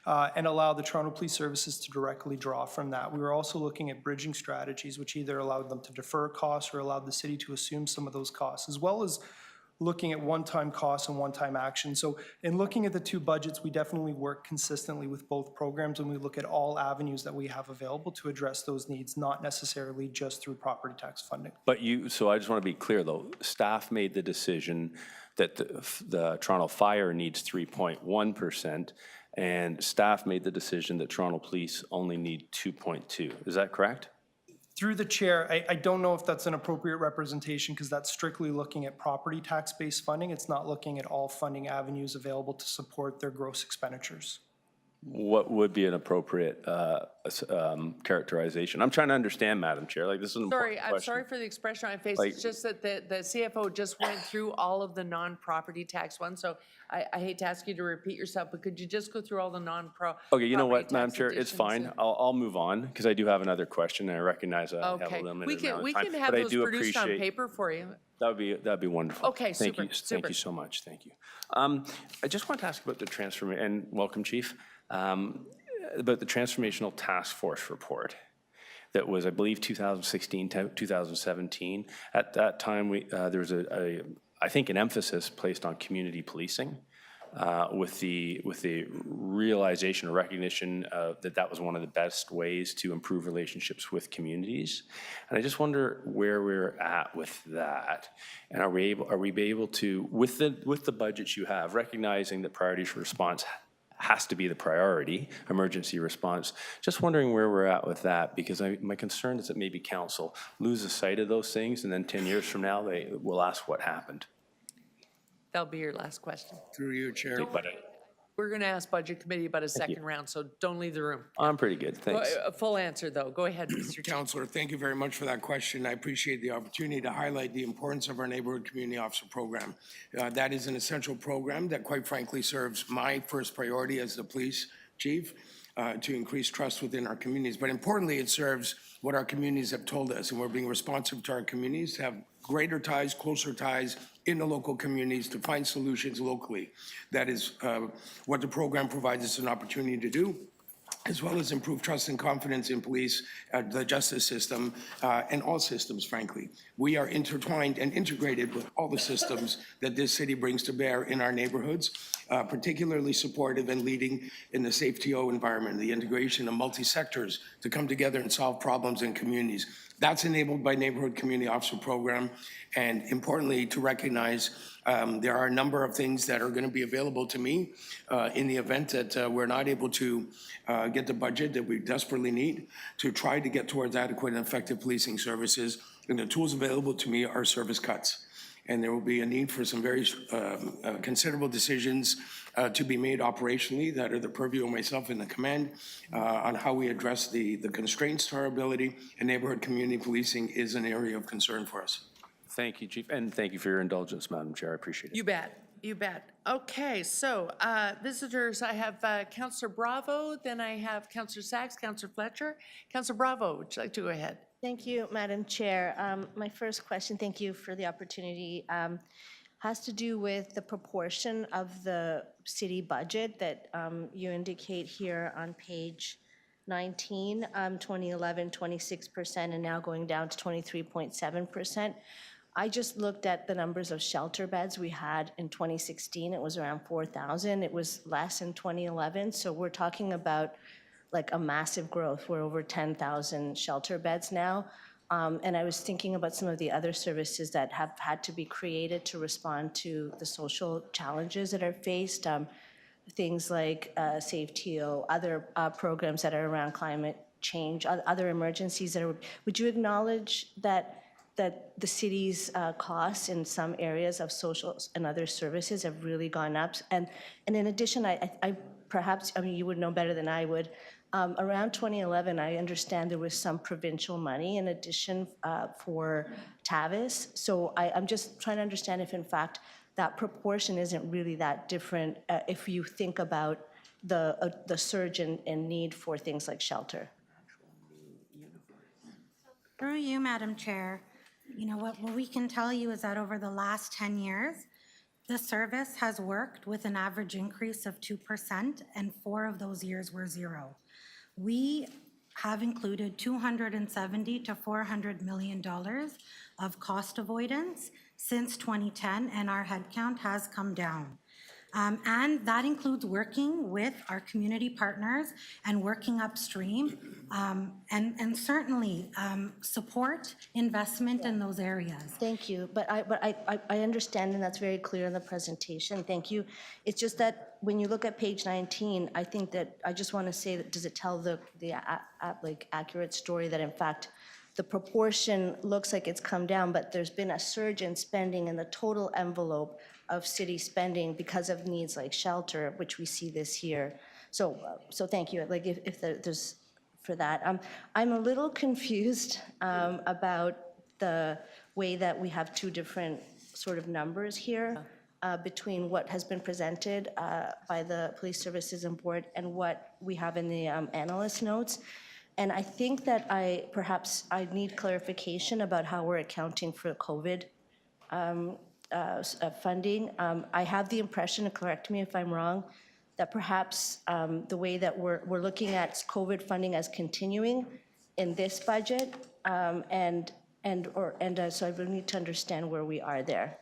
And allow the Toronto Police Services to directly draw from that. We were also looking at bridging strategies, which either allowed them to defer costs or allowed the city to assume some of those costs, as well as looking at one-time costs and one-time action. So in looking at the two budgets, we definitely work consistently with both programs, and we look at all avenues that we have available to address those needs, not necessarily just through property tax funding. But so I just want to be clear, though. Staff made the decision that the Toronto Fire needs 3.1%, and staff made the decision that Toronto Police only need 2.2. Is that correct? Through the chair, I don't know if that's an appropriate representation because that's strictly looking at property tax-based funding. It's not looking at all funding avenues available to support their gross expenditures. What would be an appropriate characterization? I'm trying to understand, Madam Chair. Like, this is an important Sorry, I'm question. sorry for the expression on my face. Like- It's just that the CFO just went through all of the non-property tax ones. So I hate to ask you to repeat yourself, but could you just go through all the Okay, you know what, property Madam tax Chair, it's additions fine. and- I'll move on because I do have another question, and I recognize I have Okay, a limited we amount of can time. have but I those do produced on appreciate- paper for you. That'd be wonderful. Okay, Thank super, you. Thank super. you so much. Thank you. I just want to ask about the transformation, and welcome, Chief, about the Transformational Task Force report that was, I believe, 2016 to 2017. At that time, there was I think, an emphasis placed on community policing. With the realization or recognition that was one of the best ways to improve relationships with communities, and I just wonder where we're at with that, and are we able to, with the budgets you have, recognizing that priorities for response has to be the priority, emergency response. Just wondering where we're at with that, because my concern is that maybe council loses sight of those things, and then 10 years from now they will ask what happened. That'll be your last question. Through you, Chair. We're going to ask Budget Committee about a second round, so don't leave the room. I'm pretty good, thanks. A full answer, though. Go ahead, Mr. Chair. Counselor, thank you very much for that question. I appreciate the opportunity to highlight the importance of our Neighborhood Community Officer Program. That is an essential program that, quite frankly, serves my first priority as the police chief, to increase trust within our communities. But importantly, it serves what our communities have told us, and we're being responsive to our communities, to have greater ties, closer ties in the local communities to find solutions locally. That is what the program provides us an opportunity to do, as well as improve trust and confidence in police, the justice system, and all systems, frankly. We are intertwined and integrated with all the systems that this city brings to bear in our neighborhoods, particularly supportive and leading in the safe TO environment, the integration of multi-sectors to come together and solve problems in communities. That's enabled by Neighborhood Community Officer Program, and importantly, to recognize there are a number of things that are going to be available to me in the event that we're not able to get the budget that we desperately need to try to get towards adequate and effective policing services. And the tools available to me are service cuts. And there will be a need for some very considerable decisions to be made operationally that are the purview of myself and the command on how we address the constraints to our ability. And neighborhood community policing is an area of concern for us. Thank you, Chief, and thank you for your indulgence, Madam Chair. I appreciate it. You bet. You bet. Okay, so visitors, I have Councillor Bravo, then I have Councillor Sachs, Councillor Fletcher. Councillor Bravo, would you like to go ahead? Thank you, Madam Chair. My first question, thank you for the opportunity, has to do with the proportion of the city budget that you indicate here on page 19, 2011, 26%, and now going down to 23.7%. I just looked at the numbers of shelter beds we had in 2016. It was around 4,000. It was less in 2011. So we're talking about like a massive growth. We're over 10,000 shelter beds now. And I was thinking about some of the other services that have had to be created to respond to the social challenges that are faced. Things like Safe TO, other programs that are around climate change, other emergencies that are, would you acknowledge that the city's costs in some areas of social and other services have really gone up? And in addition, I perhaps, I mean, you would know better than I would, around 2011, I understand there was some provincial money in addition for TAVIS. So I'm just trying to understand if in fact that proportion isn't really that different if you think about the surge in need for things like shelter. Through you, Madam Chair, you know, what we can tell you is that over the last 10 years, the service has worked with an average increase of 2%, and 4 of those years were 0. We have included $270 to $400 million of cost avoidance since 2010, and our headcount has come down. And that includes working with our community partners and working upstream, and certainly support investment in those areas. Thank you, but I understand, and that's very clear in the presentation, thank you. It's just that when you look at page 19, I think that, I just want to say that, does it tell the like accurate story that in fact the proportion looks like it's come down, but there's been a surge in spending in the total envelope of city spending because of needs like shelter, which we see this year. So thank you, like if there's, for that. I'm a little confused about the way that we have two different sort of numbers here between what has been presented by the Police Services and Board and what we have in the analyst notes. And I think that perhaps I need clarification about how we're accounting for COVID funding. I have the impression, and correct me if I'm wrong, that perhaps the way that we're looking at COVID funding as continuing in this budget, so I really need to understand where we are there.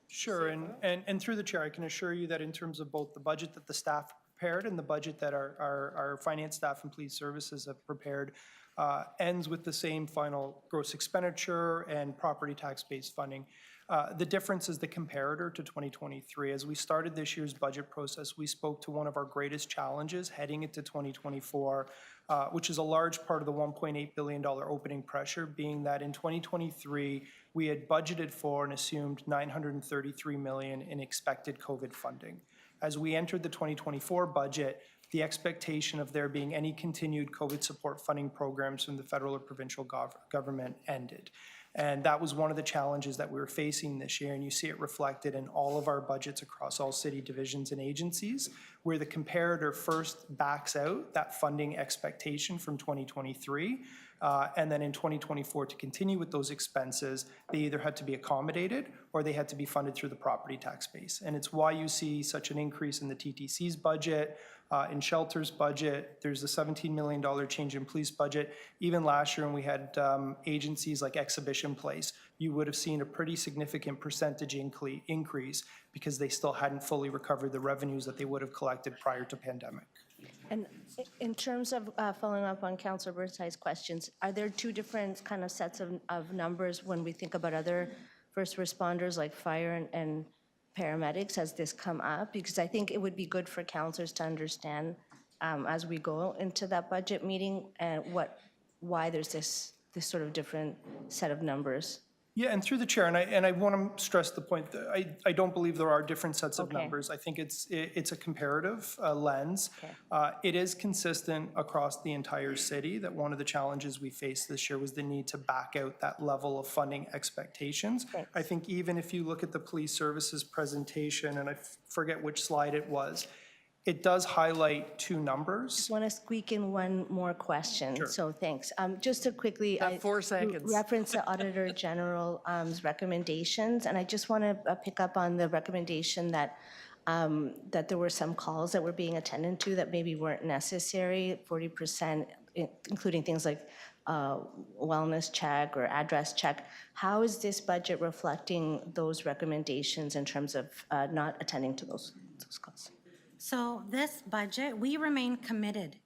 Sure, and through the chair, I can assure you that in terms of both the budget that the staff prepared and the budget that our finance staff and police services have prepared ends with the same final gross expenditure and property tax-based funding. The difference is the comparator to 2023. As we started this year's budget process, we spoke to one of our greatest challenges heading into 2024, which is a large part of the $1.8 billion opening pressure, being that in 2023, we had budgeted for and assumed $933 million in expected COVID funding. As we entered the 2024 budget, the expectation of there being any continued COVID support funding programs from the federal or provincial government ended. And that was one of the challenges that we were facing this year, and you see it reflected in all of our budgets across all city divisions and agencies, where the comparator first backs out that funding expectation from 2023, and then in 2024, to continue with those expenses, they either had to be accommodated or they had to be funded through the property tax base. And it's why you see such an increase in the TTC's budget, in shelter's budget. There's a $17 million change in police budget. Even last year when we had agencies like Exhibition Place, you would have seen a pretty significant percentage increase because they still hadn't fully recovered the revenues that they would have collected prior to pandemic. And in terms of following up on Councillor Burnside questions, are there two different kind of sets of numbers when we think about other first responders like fire and paramedics as this come up? Because I think it would be good for councillors to understand as we go into that budget meeting and why there's this sort of different set of numbers. Yeah, and through the chair, and I want to stress the point that I don't believe there are different sets of numbers. I think it's a comparative lens. It is consistent across the entire city that one of the challenges we faced this year was the need to back out that level of funding expectations. I think even if you look at the police services presentation, and I forget which slide it was, it does highlight two numbers. Just want to squeak in one more question. Sure. So thanks. Just to quickly 4 seconds. Reference the Auditor General's recommendations, and I just want to pick up on the recommendation that that there were some calls that were being attended to that maybe weren't necessary, 40%, including things like wellness check or address check. How is this budget reflecting those recommendations in terms of not attending to those calls? So this budget, we remain committed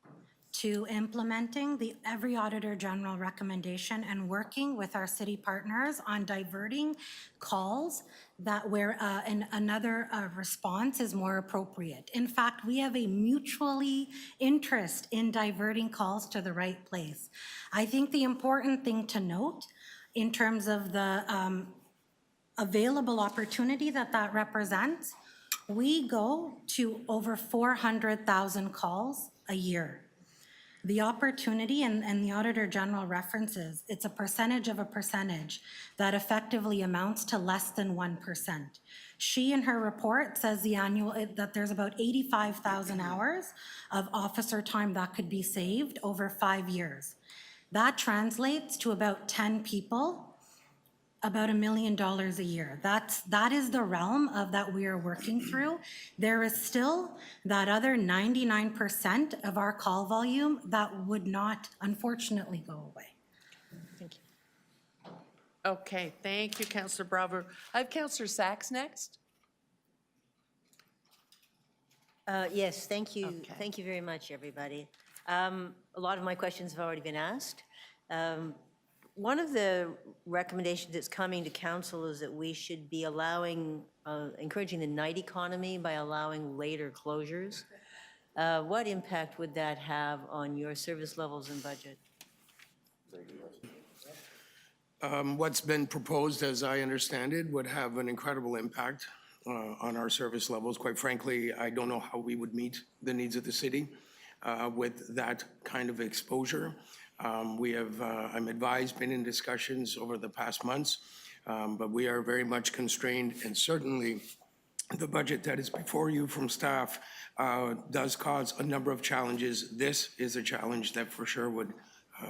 to implementing every Auditor General recommendation and working with our city partners on diverting calls that where another response is more appropriate. In fact, we have a mutually interest in diverting calls to the right place. I think the important thing to note in terms of the available opportunity that represents, we go to over 400,000 calls a year. The opportunity, and the Auditor General references, it's a percentage of a percentage that effectively amounts to less than 1%. She, in her report, says that there's about 85,000 hours of officer time that could be saved over 5 years. That translates to about 10 people, about $1 million a year. That is the realm of that we are working through. There is still that other 99% of our call volume that would not, unfortunately, go away. Thank you. Okay, thank you, Councillor Bravo. I have Councillor Sachs next. Yes, thank you. Okay. Thank you very much, everybody. A lot of my questions have already been asked. One of the recommendations that's coming to council is that we should be encouraging the night economy by allowing later closures. What impact would that have on your service levels and budget? What's been proposed, as I understand it, would have an incredible impact on our service levels. Quite frankly, I don't know how we would meet the needs of the city with that kind of exposure. We have, I'm advised, been in discussions over the past months, but we are very much constrained, and certainly the budget that is before you from staff does cause a number of challenges. This is a challenge that for sure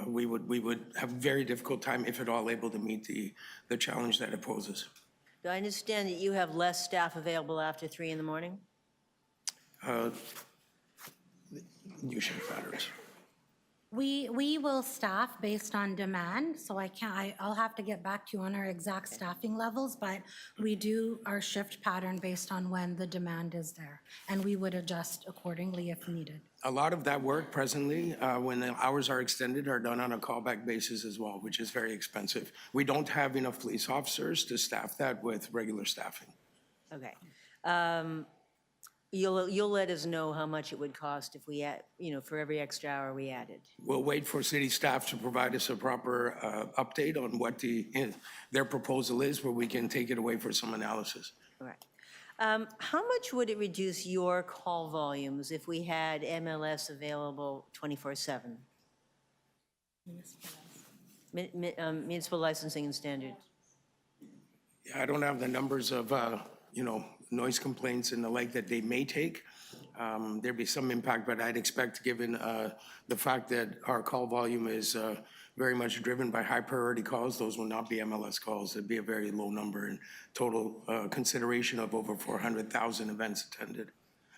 we would have a very difficult time, if at all, able to meet the challenge that it poses. Do I understand that you have less staff available after 3 in the morning? New shift patterns. We will staff based on demand, so I'll have to get back to you on our exact staffing levels, but we do our shift pattern based on when the demand is there, and we would adjust accordingly if needed. A lot of that work presently, when the hours are extended, are done on a callback basis as well, which is very expensive. We don't have enough police officers to staff that with regular staffing. Okay. You'll let us know how much it would cost if we add, for every extra hour we added. We'll wait for city staff to provide us a proper update on what their proposal is, where we can take it away for some analysis. All right. How much would it reduce your call volumes if we had MLS available 24/7? Municipal licensing and standards. I don't have the numbers of, noise complaints and the like that they may take. There'd be some impact, but I'd expect, given the fact that our call volume is very much driven by high priority calls, those will not be MLS calls. It'd be a very low number in total consideration of over 400,000 events attended.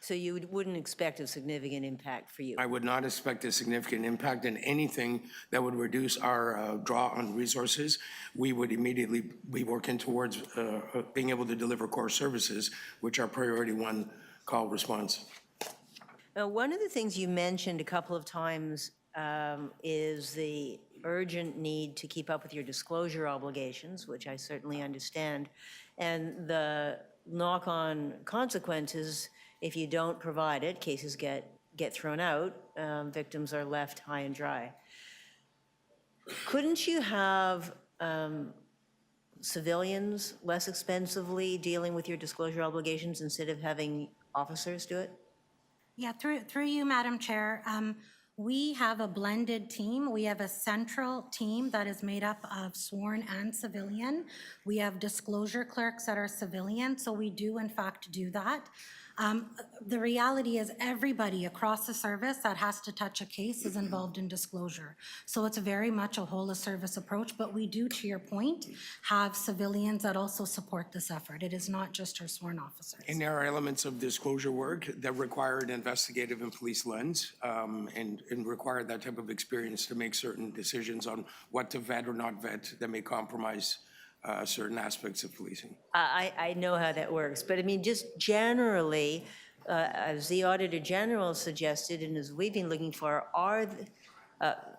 So you wouldn't expect a significant impact for you? I would not expect a significant impact in anything that would reduce our draw on resources. We would immediately be working towards being able to deliver core services, which are priority one call response. Now, one of the things you mentioned a couple of times is the urgent need to keep up with your disclosure obligations, which I certainly understand, and the knock-on consequences if you don't provide it. Cases get thrown out, victims are left high and dry. Couldn't you have civilians less expensively dealing with your disclosure obligations instead of having officers do it? Yeah, through you, Madam Chair. We have a blended team. We have a central team that is made up of sworn and civilian. We have disclosure clerks that are civilian, so we do in fact do that. The reality is everybody across the service that has to touch a case is involved in disclosure. So it's very much a whole of service approach, but we do, to your point, have civilians that also support this effort. It is not just our sworn officers. And there are elements of disclosure work that require an investigative and police lens and require that type of experience to make certain decisions on what to vet or not vet that may compromise certain aspects of policing. I know how that works, but I mean, just generally, as the Auditor General suggested and as we've been looking for,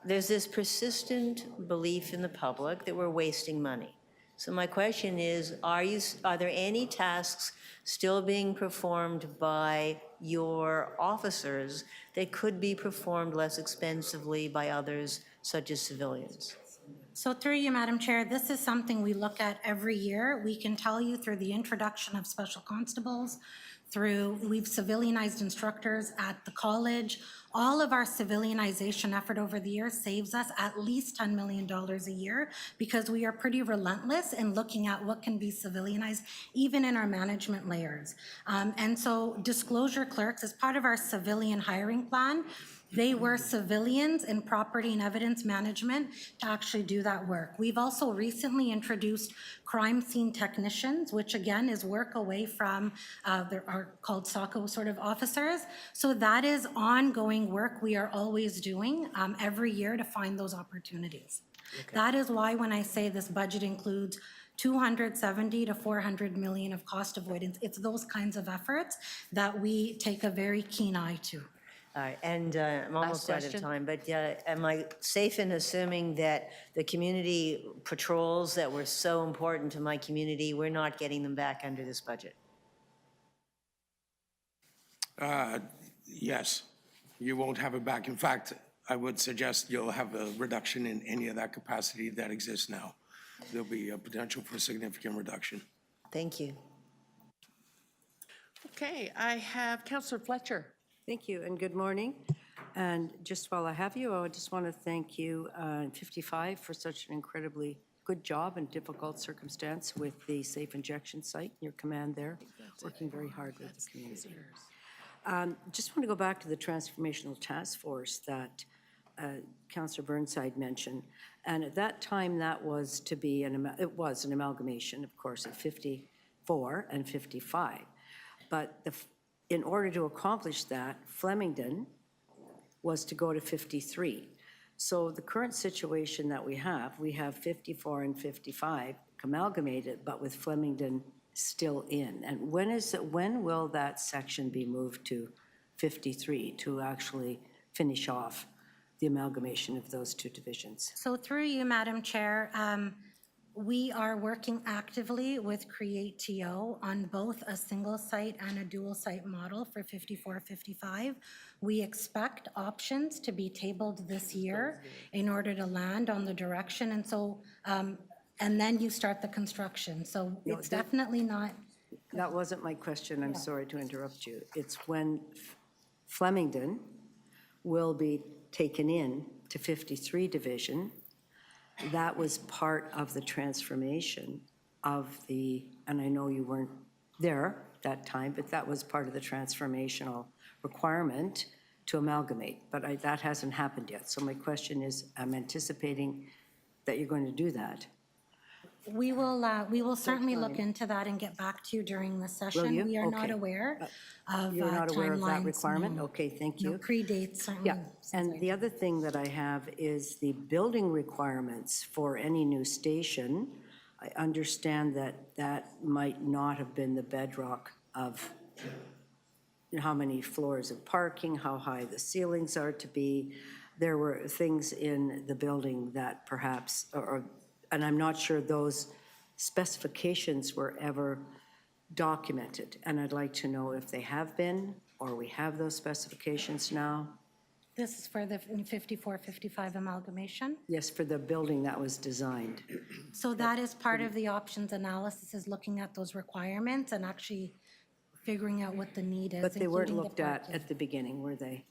there's this persistent belief in the public that we're wasting money. So my question is, are there any tasks still being performed by your officers that could be performed less expensively by others, such as civilians? So through you, Madam Chair, this is something we look at every year. We can tell you through the introduction of special constables, we've civilianized instructors at the college. All of our civilianization effort over the years saves us at least $10 million a year because we are pretty relentless in looking at what can be civilianized, even in our management layers. And so disclosure clerks, as part of our civilian hiring plan, they were civilians in property and evidence management to actually do that work. We've also recently introduced crime scene technicians, which again is work away from are called SACO sort of officers. So that is ongoing work we are always doing every year to find those opportunities. Okay. That is why when I say this budget includes 270 to 400 million of cost avoidance, it's those kinds of efforts that we take a very keen eye to. All right, and I'm almost out of time, but am I safe in assuming that the community patrols that were so important to my community, we're not getting them back under this budget? Yes, you won't have it back. In fact, I would suggest you'll have a reduction in any of that capacity that exists now. There'll be a potential for significant reduction. Thank you. Okay, I have Councillor Fletcher. Thank you, and good morning. And just while I have you, I just want to thank you, 55, for such an incredibly good job and difficult circumstance with the safe injection site, your command there, working very hard with the community. Just want to go back to the transformational task force that Councillor Burnside mentioned. And at that time, that was to be it was an amalgamation, of course, of 54 and 55. But in order to accomplish that, Flemington was to go to 53. So the current situation that we have 54 and 55 amalgamated, but with Flemington still in. And when will that section be moved to 53 to actually finish off the amalgamation of those two divisions? So through you, Madam Chair, we are working actively with Create-TO on both a single site and a dual site model for 54-55. We expect options to be tabled this year in order to land on the direction. And so, and then you start the construction. So it's definitely not. That wasn't my question. I'm sorry to interrupt you. It's when Flemington will be taken in to 53 division. That was part of the transformation of and I know you weren't there that time, but that was part of the transformational requirement to amalgamate. But that hasn't happened yet. So my question is, I'm anticipating that you're going to do that. We will certainly look into that and get back to you during the session. Will you? We are not Okay. aware of You're not aware of that timelines, requirement? no. Okay, thank you. No, predates certainly. Yeah, and the other thing that I have is the building requirements for any new station. I understand that that might not have been the bedrock of how many floors of parking, how high the ceilings are to be. There were things in the building that perhaps, and I'm not sure those specifications were ever documented. And I'd like to know if they have been, or we have those specifications now. This is for the 54-55 amalgamation. Yes, for the building that was designed. So that is part of the options analysis, is looking at those requirements and actually figuring out what the need is. But they weren't including the looked at parking. at the beginning, were they?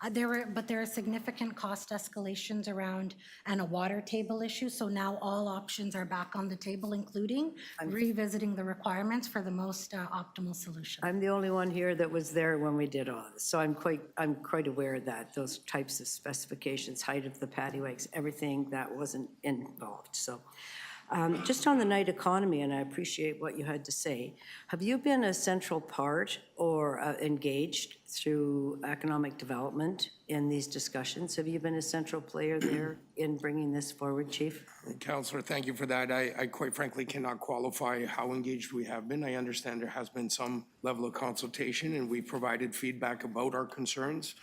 But there are significant cost escalations around and a water table issue. So now all options are back on the table, including revisiting the requirements for the most optimal solution. I'm the only one here that was there when we did all this, so I'm quite aware of that, those types of specifications, height of the patio, everything that wasn't involved. So just on the night economy, and I appreciate what you had to say, have you been a central part or engaged through economic development in these discussions? Have you been a central player there in bringing this forward, Chief? Councillor, thank you for that. I quite frankly cannot qualify how engaged we have been. I understand there has been some level of consultation, and we provided feedback about our concerns,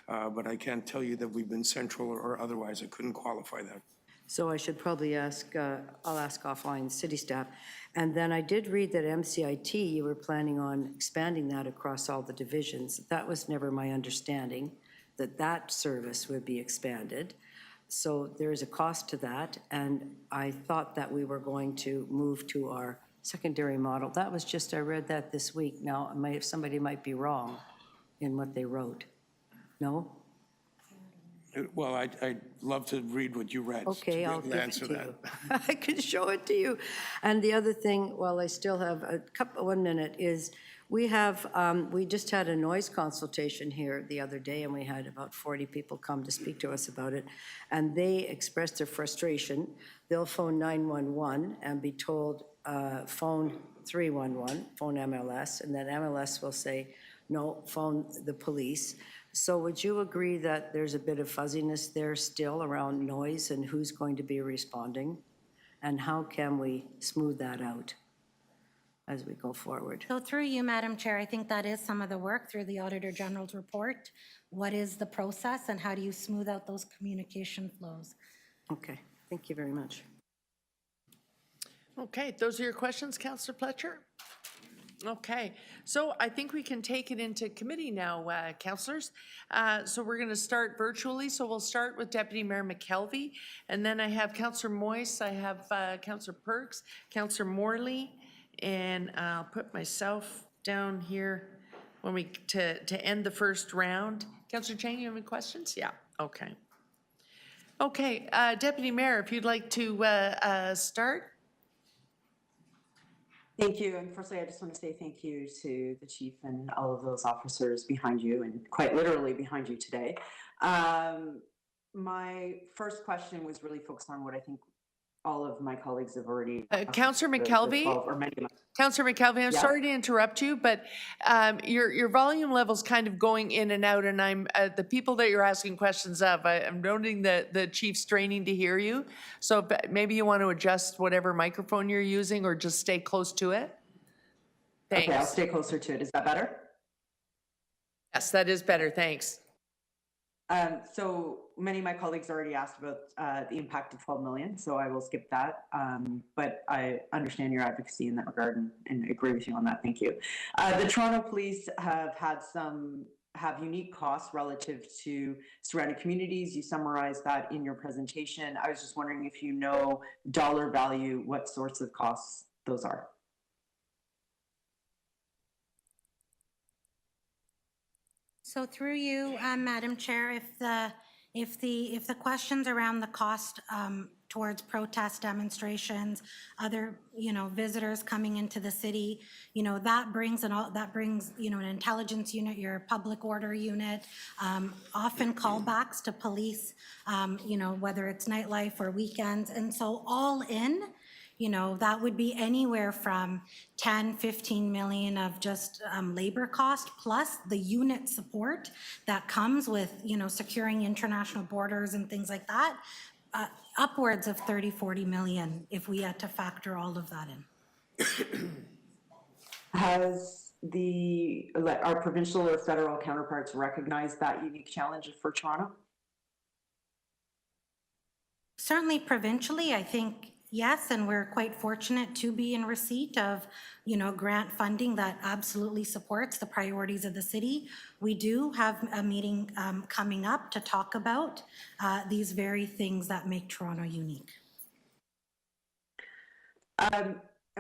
but I can't tell you that we've been central or otherwise. I couldn't qualify that. So I should probably ask, I'll ask offline city staff. And then I did read that MCIT, you were planning on expanding that across all the divisions. That was never my understanding, that that service would be expanded. So there is a cost to that, and I thought that we were going to move to our secondary model. That was just, I read that this week. Now, somebody might be wrong in what they wrote. No? Well, I'd love to read what you read. Okay, to I'll be able give it answer to that. you. I can show it to you. And the other thing, while I still have a couple, 1 minute, is we just had a noise consultation here the other day, and we had about 40 people come to speak to us about it. And they expressed their frustration. They'll phone 911 and be told, phone 311, phone MLS, and then MLS will say, no, phone the police. So would you agree that there's a bit of fuzziness there still around noise and who's going to be responding? And how can we smooth that out as we go forward? So through you, Madam Chair, I think that is some of the work through the Auditor General's report. What is the process and how do you smooth out those communication flows? Okay, thank you very much. Okay, those are your questions, Councillor Pletcher? Okay, so I think we can take it into committee now, councillors. So we're going to start virtually. So we'll start with Deputy Mayor McKelvey, and then I have Councillor Moyse, I have Councillor Perks, Councillor Morley, and I'll put myself down here when we to end the first round. Councillor Chang, you have any questions? Yeah. Okay. Okay, Deputy Mayor, if you'd like to start. Thank you. And firstly, I just want to say thank you to the chief and all of those officers behind you and quite literally behind you today. My first question was really focused on what I think all of my colleagues have already. Councillor McKelvey? Councillor McKelvey, I'm sorry to interrupt you, but your volume level's kind of going in and out, and I'm the people that you're asking questions of, I'm noting that the chief's straining to hear you. So maybe you want to adjust whatever microphone you're using or just stay close to it. Thanks. Okay, I'll stay closer to it. Is that better? Yes, that is better. Thanks. So many of my colleagues already asked about the impact of 12 million, so I will skip that. But I understand your advocacy in that regard and agree with you on that. Thank you. The Toronto Police have unique costs relative to surrounding communities. You summarized that in your presentation. I was just wondering if you know dollar value, what sorts of costs those are. So through you, Madam Chair, if the questions around the cost towards protest demonstrations, other visitors coming into the city, that brings an intelligence unit, your public order unit, often callbacks to police, whether it's nightlife or weekends, and so all in. That would be anywhere from 10, 15 million of just labor cost, plus the unit support that comes with, securing international borders and things like that, upwards of 30, 40 million if we had to factor all of that in. Has our provincial or federal counterparts recognized that unique challenge for Toronto? Certainly provincially, I think, yes, and we're quite fortunate to be in receipt of, grant funding that absolutely supports the priorities of the city. We do have a meeting coming up to talk about these very things that make Toronto unique.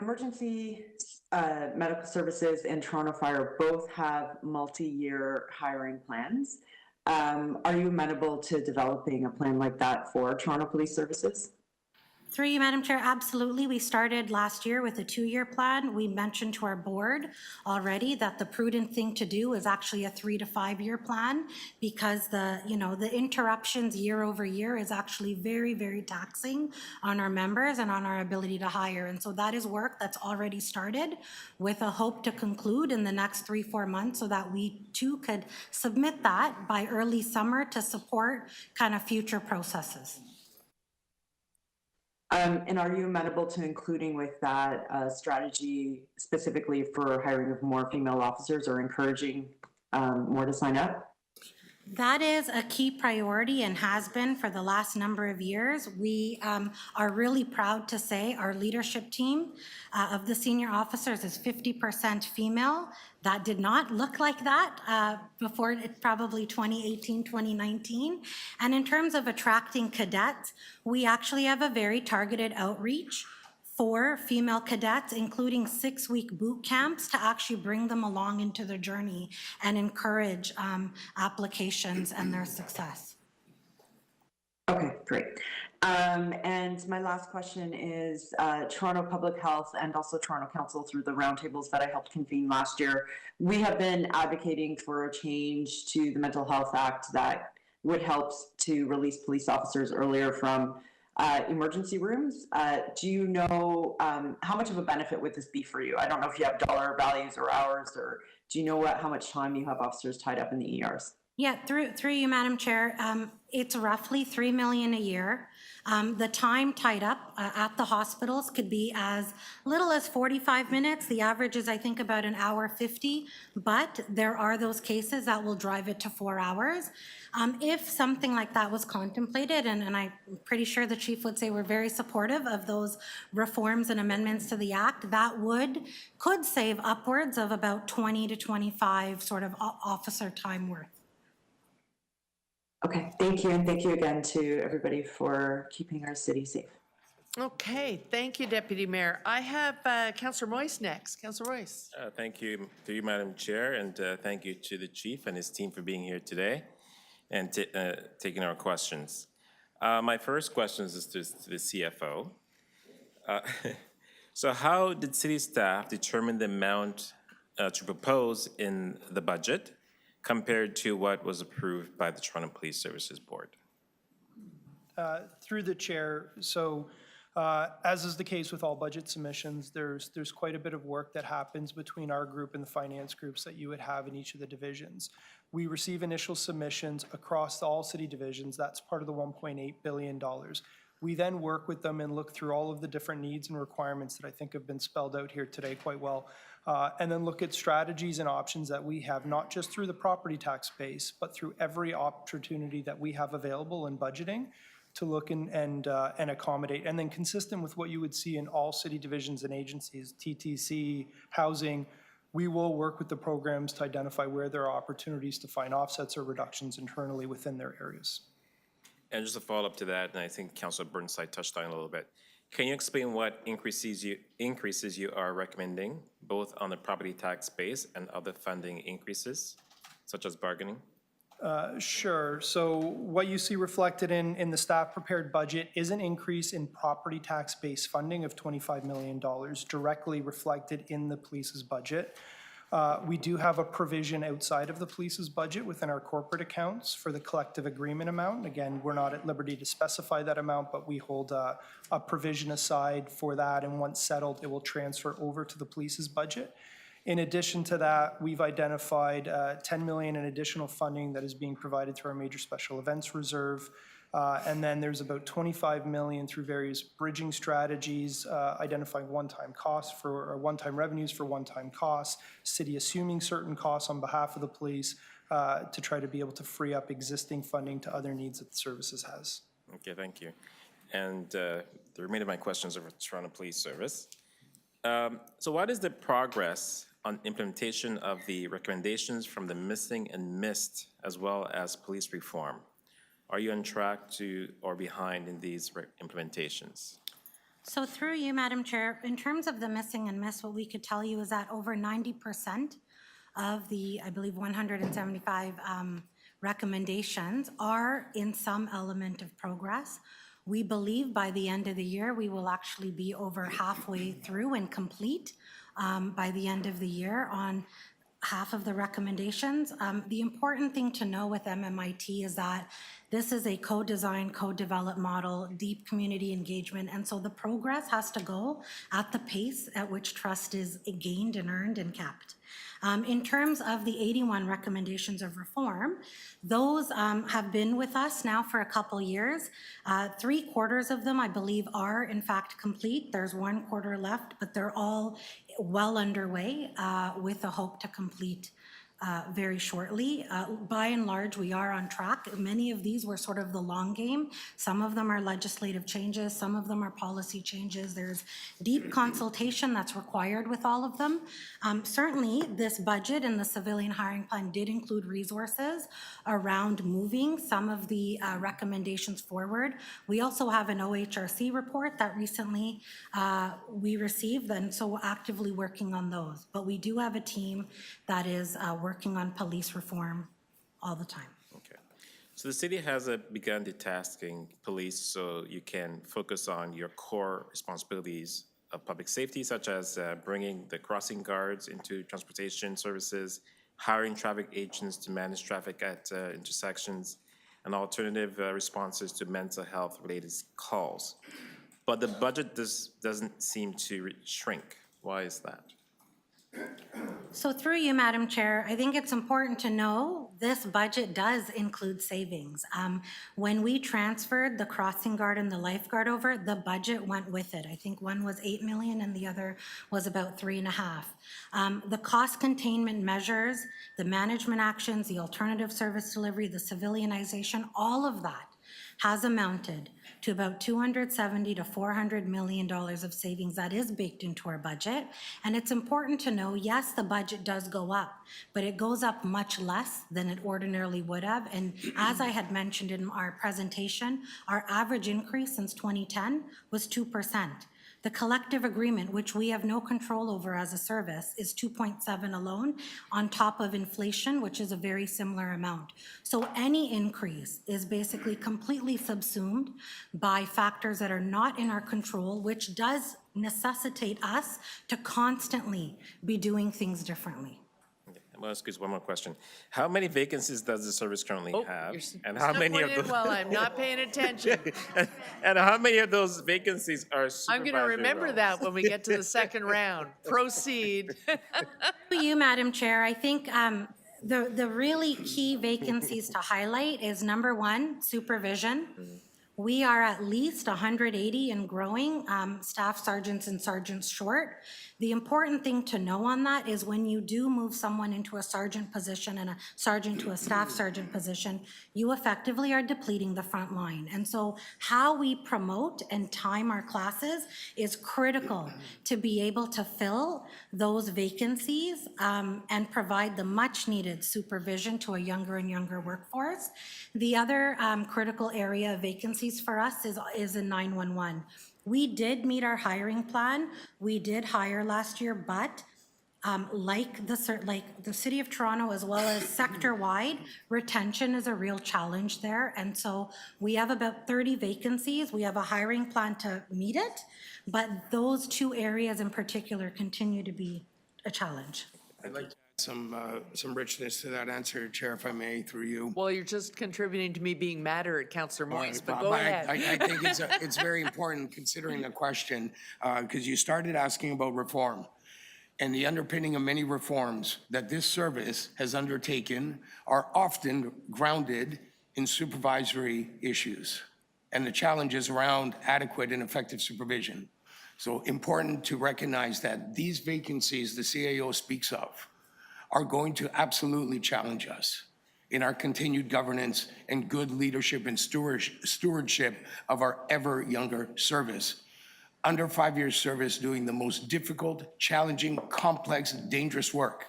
Emergency medical services and Toronto Fire both have multi-year hiring plans. Are you amenable to developing a plan like that for Toronto Police Services? Through you, Madam Chair, absolutely. We started last year with a 2-year plan. We mentioned to our board already that the prudent thing to do is actually a 3 to 5-year plan, because the interruptions year over year is actually very, very taxing on our members and on our ability to hire. And so that is work that's already started with a hope to conclude in the next 3-4 months so that we too could submit that by early summer to support kind of future processes. And are you amenable to including with that strategy specifically for hiring of more female officers or encouraging more to sign up? That is a key priority and has been for the last number of years. We are really proud to say our leadership team of the senior officers is 50% female. That did not look like that before probably 2018, 2019. And in terms of attracting cadets, we actually have a very targeted outreach for female cadets, including 6-week boot camps to actually bring them along into the journey and encourage applications and their success. Okay, great. And my last question is Toronto Public Health and also Toronto Council through the roundtables that I helped convene last year. We have been advocating for a change to the Mental Health Act that would help to release police officers earlier from emergency rooms. Do you know how much of a benefit would this be for you? I don't know if you have dollar values or hours, or do you know how much time you have officers tied up in the ERs? Yeah, through you, Madam Chair, it's roughly $3 million a year. The time tied up at the hospitals could be as little as 45 minutes. The average is, I think, about an hour 50, but there are those cases that will drive it to 4 hours. If something like that was contemplated, and I'm pretty sure the chief would say we're very supportive of those reforms and amendments to the act, that could save upwards of about 20 to 25 sort of officer time worth. Okay, thank you, and thank you again to everybody for keeping our city safe. Okay, thank you, Deputy Mayor. I have Councillor Moyse next. Councillor Moyse. Thank you to you, Madam Chair, and thank you to the chief and his team for being here today and taking our questions. My first question is to the CFO. So how did city staff determine the amount to propose in the budget compared to what was approved by the Toronto Police Services Board? Through the chair, so as is the case with all budget submissions, there's quite a bit of work that happens between our group and the finance groups that you would have in each of the divisions. We receive initial submissions across all city divisions. That's part of the $1.8 billion. We then work with them and look through all of the different needs and requirements that I think have been spelled out here today quite well, and then look at strategies and options that we have, not just through the property tax base, but through every opportunity that we have available in budgeting to look and accommodate. And then consistent with what you would see in all city divisions and agencies, TTC, housing, we will work with the programs to identify where there are opportunities to find offsets or reductions internally within their areas. And just a follow-up to that, and I think Councilor Burnside touched on it a little bit. Can you explain what increases you are recommending, both on the property tax base and other funding increases, such as bargaining? Sure. So what you see reflected in the staff-prepared budget is an increase in property tax-based funding of $25 million, directly reflected in the police's budget. We do have a provision outside of the police's budget within our corporate accounts for the collective agreement amount. Again, we're not at liberty to specify that amount, but we hold a provision aside for that, and once settled, it will transfer over to the police's budget. In addition to that, we've identified $10 million in additional funding that is being provided through our major special events reserve. And then there's about $25 million through various bridging strategies, identifying one-time costs or one-time revenues for one-time costs, city assuming certain costs on behalf of the police to try to be able to free up existing funding to other needs that the services has. Okay, thank you. And the remainder of my questions are for Toronto Police Service. So what is the progress on implementation of the recommendations from the missing and missed, as well as police reform? Are you on track to or behind in these implementations? So through you, Madam Chair, in terms of the missing and missed, what we could tell you is that over 90% of the, I believe, 175 recommendations are in some element of progress. We believe by the end of the year, we will actually be over halfway through and complete by the end of the year on half of the recommendations. The important thing to know with MMIT is that this is a co-design, co-developed model, deep community engagement, and so the progress has to go at the pace at which trust is gained and earned and kept. In terms of the 81 recommendations of reform, those have been with us now for a couple years. 3/4 of them, I believe, are in fact complete. There's 1/4 left, but they're all well underway with a hope to complete very shortly. By and large, we are on track. Many of these were sort of the long game. Some of them are legislative changes, some of them are policy changes. There's deep consultation that's required with all of them. Certainly, this budget and the civilian hiring plan did include resources around moving some of the recommendations forward. We also have an OHRC report that recently we received, and so we're actively working on those. But we do have a team that is working on police reform all the time. Okay. So the city has begun detasking police so you can focus on your core responsibilities of public safety, such as bringing the crossing guards into transportation services, hiring traffic agents to manage traffic at intersections, and alternative responses to mental health related calls. But the budget doesn't seem to shrink. Why is that? So through you, Madam Chair, I think it's important to know this budget does include savings. When we transferred the crossing guard and the lifeguard over, the budget went with it. I think one was 8 million and the other was about 3.5. The cost containment measures, the management actions, the alternative service delivery, the civilianization, all of that has amounted to about $270 to $400 million of savings that is baked into our budget. And it's important to know, yes, the budget does go up, but it goes up much less than it ordinarily would have. And as I had mentioned in our presentation, our average increase since 2010 was 2%. The collective agreement, which we have no control over as a service, is 2.7 alone, on top of inflation, which is a very similar amount. So any increase is basically completely subsumed by factors that are not in our control, which does necessitate us to constantly be doing things differently. Well, excuse one more question. How many vacancies does the service currently have? And how Snuck many one of in those? while I'm not paying attention. And how many of those vacancies are supervisory I'm going to remember roles? that when we get to the second round. Proceed. To you, Madam Chair, I think the really key vacancies to highlight is number one, supervision. We are at least 180 and growing staff sergeants and sergeants short. The important thing to know on that is when you do move someone into a sergeant position and a sergeant to a staff sergeant position, you effectively are depleting the front line. And so how we promote and time our classes is critical to be able to fill those vacancies and provide the much needed supervision to a younger and younger workforce. The other critical area of vacancies for us is in 911. We did meet our hiring plan. We did hire last year, but like the City of Toronto as well as sector-wide, retention is a real challenge there. And so we have about 30 vacancies. We have a hiring plan to meet it, but those two areas in particular continue to be a challenge. I'd like to add some richness to that answer, Chair, if I may, through you. Well, you're just contributing to me being madder at Councillor Moyes, but go ahead. I think it's very important considering the question, because you started asking about reform. And the underpinning of many reforms that this service has undertaken are often grounded in supervisory issues and the challenges around adequate and effective supervision. So important to recognize that these vacancies the CAO speaks of are going to absolutely challenge us in our continued governance and good leadership and stewardship of our ever younger service. Under 5 years service doing the most difficult, challenging, complex, dangerous work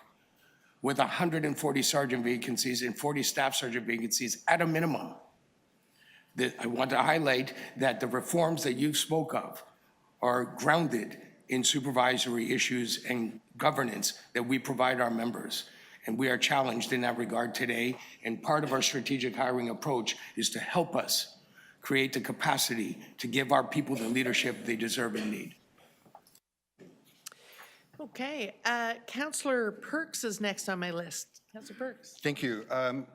with 140 sergeant vacancies and 40 staff sergeant vacancies at a minimum. I want to highlight that the reforms that you spoke of are grounded in supervisory issues and governance that we provide our members. And we are challenged in that regard today. And part of our strategic hiring approach is to help us create the capacity to give our people the leadership they deserve and need. Okay, Councillor Perks is next on my list. Councillor Perks. Thank you.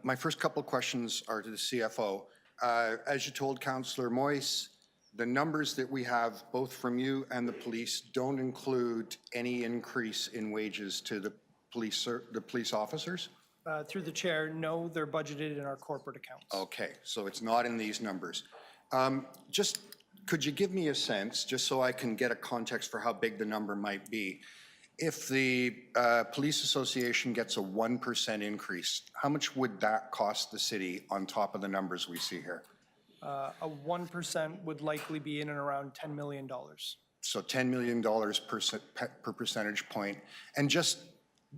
My first couple of questions are to the CFO. As you told Councillor Moyes, the numbers that we have, both from you and the police, don't include any increase in wages to the police officers? Through the chair, no, they're budgeted in our corporate accounts. Okay, so it's not in these numbers. Could you give me a sense, just so I can get a context for how big the number might be? If the Police Association gets a 1% increase, how much would that cost the city on top of the numbers we see here? A 1% would likely be in and around $10 million. So $10 million per percentage point. And just,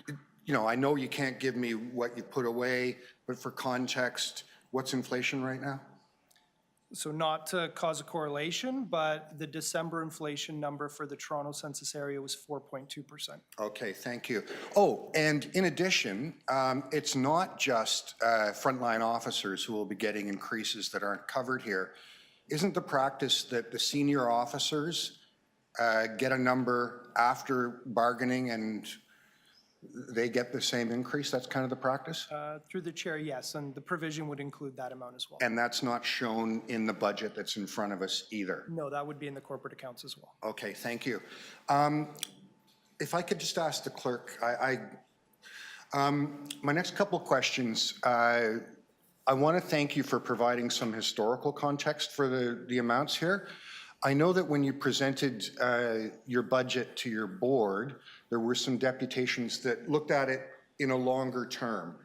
you know, I know you can't give me what you put away, but for context, what's inflation right now? So not to cause a correlation, but the December inflation number for the Toronto census area was 4.2%. Okay, thank you. Oh, and in addition, it's not just frontline officers who will be getting increases that aren't covered here. Isn't the practice that the senior officers get a number after bargaining and they get the same increase? That's kind of the practice? Through the chair, yes, and the provision would include that amount as well. And that's not shown in the budget that's in front of us either? No, that would be in the corporate accounts as well. Okay, thank you. If I could just ask the clerk, my next couple of questions, I want to thank you for providing some historical context for the amounts here. I know that when you presented your budget to your board, there were some deputations that looked at it in a longer term.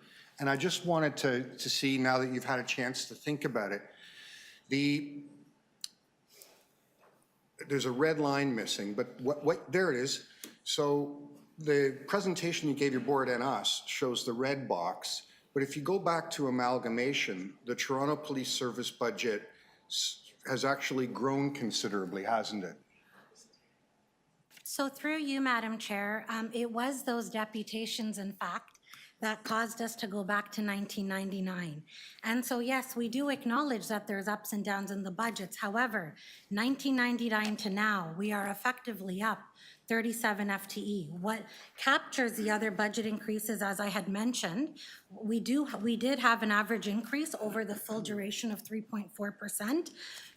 And I just wanted to see, now that you've had a chance to think about it, there's a red line missing, but there it is. So the presentation you gave your board and us shows the red box, but if you go back to amalgamation, the Toronto Police Service budget has actually grown considerably, hasn't it? So through you, Madam Chair, it was those deputations, in fact, that caused us to go back to 1999. And so, yes, we do acknowledge that there's ups and downs in the budgets. However, 1999 to now, we are effectively up 37 FTE. What captures the other budget increases, as I had mentioned, we did have an average increase over the full duration of 3.4%.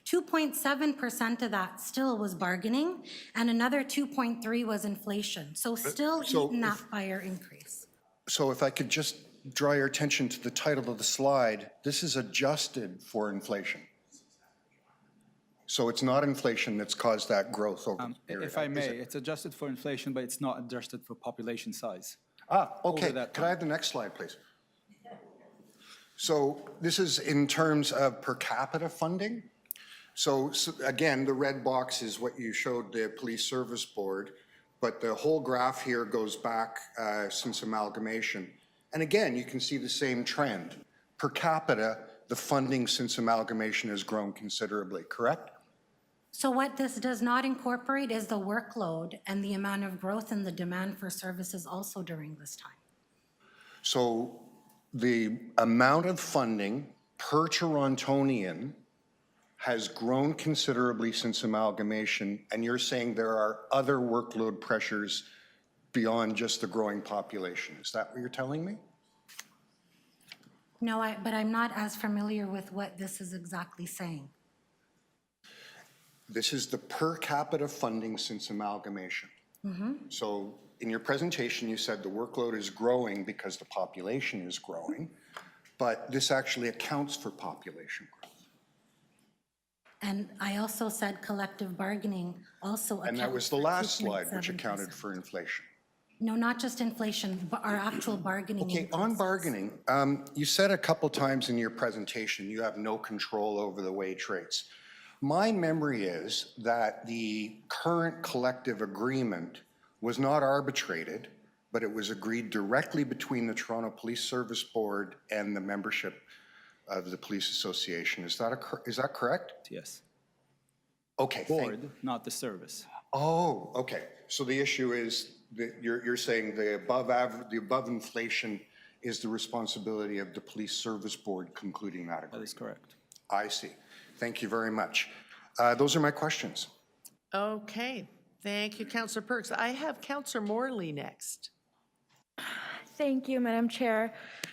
2.7% of that still was bargaining, and another 2.3 was inflation. So still eaten up by our increase. So if I could just draw your attention to the title of the slide, this is adjusted for inflation. So it's not inflation that's caused that growth over the period. If I may, it's adjusted for inflation, but it's not adjusted for population size. Okay. Could I have the next slide, please? So this is in terms of per capita funding. So again, the red box is what you showed the Police Service Board, but the whole graph here goes back since amalgamation. And again, you can see the same trend. Per capita, the funding since amalgamation has grown considerably, correct? So what this does not incorporate is the workload and the amount of growth in the demand for services also during this time. So the amount of funding per Torontonian has grown considerably since amalgamation, and you're saying there are other workload pressures beyond just the growing population. Is that what you're telling me? No, but I'm not as familiar with what this is exactly saying. This is the per capita funding since amalgamation. So in your presentation, you said the workload is growing because the population is growing, but this actually accounts for population growth. And I also said collective bargaining also accounts. And that was the last slide, which accounted for inflation. No, not just inflation, but our actual bargaining. Okay, on bargaining, you said a couple times in your presentation you have no control over the wage rates. My memory is that the current collective agreement was not arbitrated, but it was agreed directly between the Toronto Police Service Board and the membership of the Police Association. Is that correct? Yes. Okay. Board, not the service. Oh, okay. So the issue is that you're saying the above inflation is the responsibility of the Police Service Board concluding that agreement. That is correct. I see. Thank you very much. Those are my questions. Okay, thank you, Councillor Perks. I have Councillor Morley next. Thank you, Madam Chair,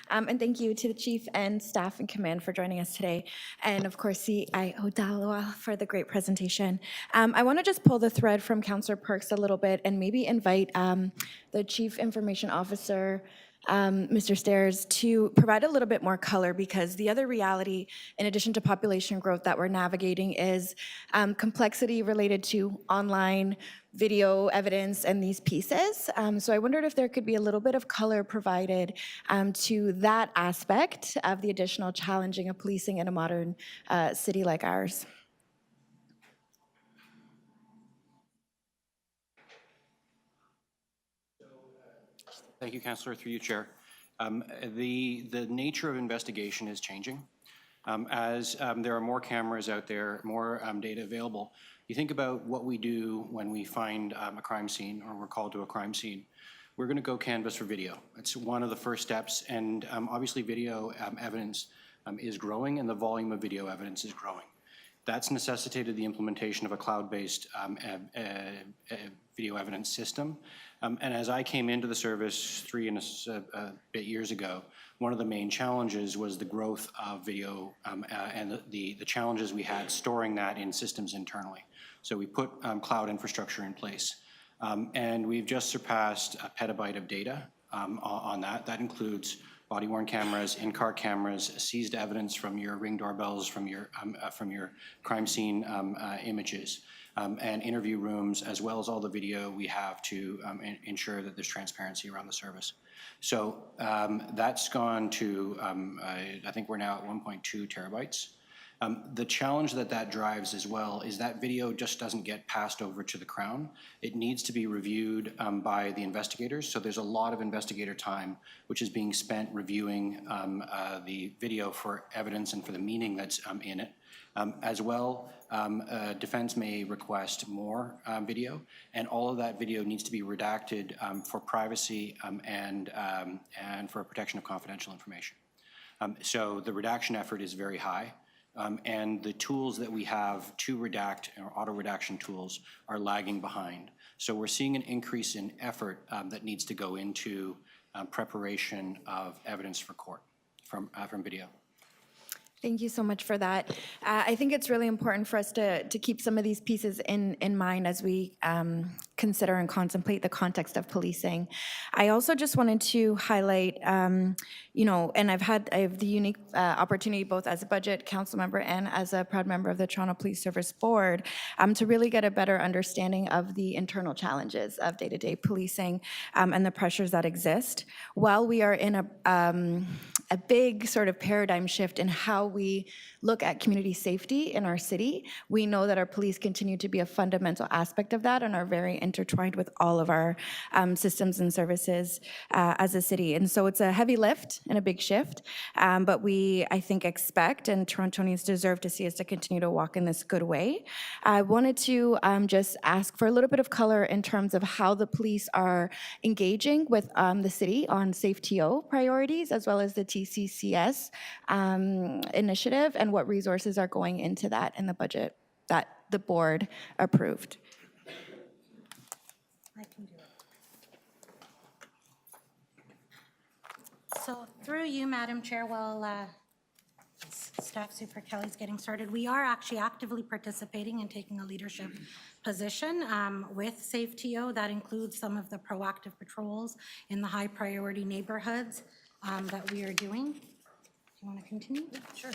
and thank you to the Chief and staff and command for joining us today, and of course CI Odalawa for the great presentation. I want to just pull the thread from Councillor Perks a little bit and maybe invite the Chief Information Officer Mr. Stairs, to provide a little bit more color, because the other reality, in addition to population growth that we're navigating, is complexity related to online video evidence and these pieces. So I wondered if there could be a little bit of color provided to that aspect of the additional challenging of policing in a modern city like ours. Thank you, Councillor, through you, Chair. The nature of investigation is changing. As there are more cameras out there, more data available, you think about what we do when we find a crime scene or we're called to a crime scene. We're going to go canvass for video. It's one of the first steps, and obviously video evidence is growing, and the volume of video evidence is growing. That's necessitated the implementation of a cloud-based video evidence system. And as I came into the service 3 and a bit years ago, one of the main challenges was the growth of video and the challenges we had storing that in systems internally. So we put cloud infrastructure in place. And we've just surpassed a petabyte of data on that. That includes body-worn cameras, in-car cameras, seized evidence from your Ring doorbells, from your crime scene images, and interview rooms, as well as all the video we have to ensure that there's transparency around the service. So that's gone to, I think we're now at 1.2 terabytes. The challenge that drives as well is that video just doesn't get passed over to the Crown. It needs to be reviewed by the investigators. So there's a lot of investigator time which is being spent reviewing the video for evidence and for the meaning that's in it. As well, defense may request more video, and all of that video needs to be redacted for privacy and for protection of confidential information. So the redaction effort is very high. And the tools that we have to redact, or auto-redaction tools, are lagging behind. So we're seeing an increase in effort that needs to go into preparation of evidence for court from video. Thank you so much for that. I think it's really important for us to keep some of these pieces in mind as we consider and contemplate the context of policing. I also just wanted to highlight, and I have the unique opportunity both as a budget council member and as a proud member of the Toronto Police Service Board to really get a better understanding of the internal challenges of day-to-day policing and the pressures that exist. While we are in a big sort of paradigm shift in how we look at community safety in our city, we know that our police continue to be a fundamental aspect of that and are very intertwined with all of our systems and services as a city. And so it's a heavy lift and a big shift, but we, I think, expect, and Torontonians deserve to see us to continue to walk in this good way. I wanted to just ask for a little bit of color in terms of how the police are engaging with the city on SafeTO priorities, as well as the TCCS initiative, and what resources are going into that in the budget that the board approved. I can do it. So through you, Madam Chair, while Staff Super Kelly's getting started, we are actually actively participating and taking a leadership position with SafeTO. That includes some of the proactive patrols in the high priority neighborhoods that we are doing. Do you want to continue? Yeah, sure.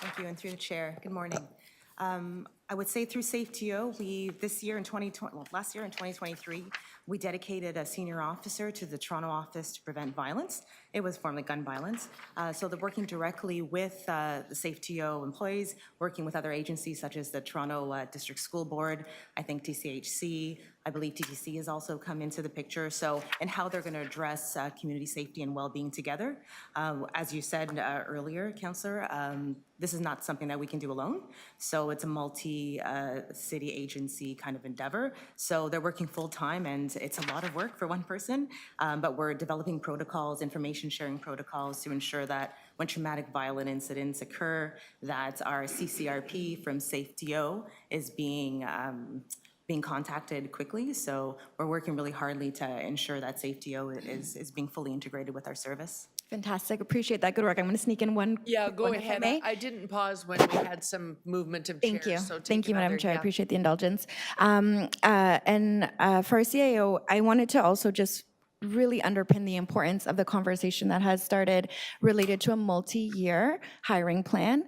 Thank you, and through the chair, good morning. I would say through SafeTO, last year in 2023, we dedicated a senior officer to the Toronto office to prevent violence. It was formerly gun violence. So they're working directly with the SafeTO employees, working with other agencies such as the Toronto District School Board, I think TCHC, I believe TTC has also come into the picture, and how they're going to address community safety and well-being together. As you said earlier, Councillor, this is not something that we can do alone, so it's a multi-city agency kind of endeavor. So they're working full-time, and it's a lot of work for one person, but we're developing protocols, information sharing protocols to ensure that when traumatic violent incidents occur, that our CCRP from SafeTO is being contacted quickly. So we're working really hardly to ensure that SafeTO is being fully integrated with our service. Fantastic. Appreciate that. Good work. I'm going to sneak in one. Yeah, go ahead. I didn't pause when we had some movement of chairs. Thank you. So Thank you, Madam Chair. I yeah. appreciate the indulgence. And for our CIO, I wanted to also just really underpin the importance of the conversation that has started related to a multi-year hiring plan.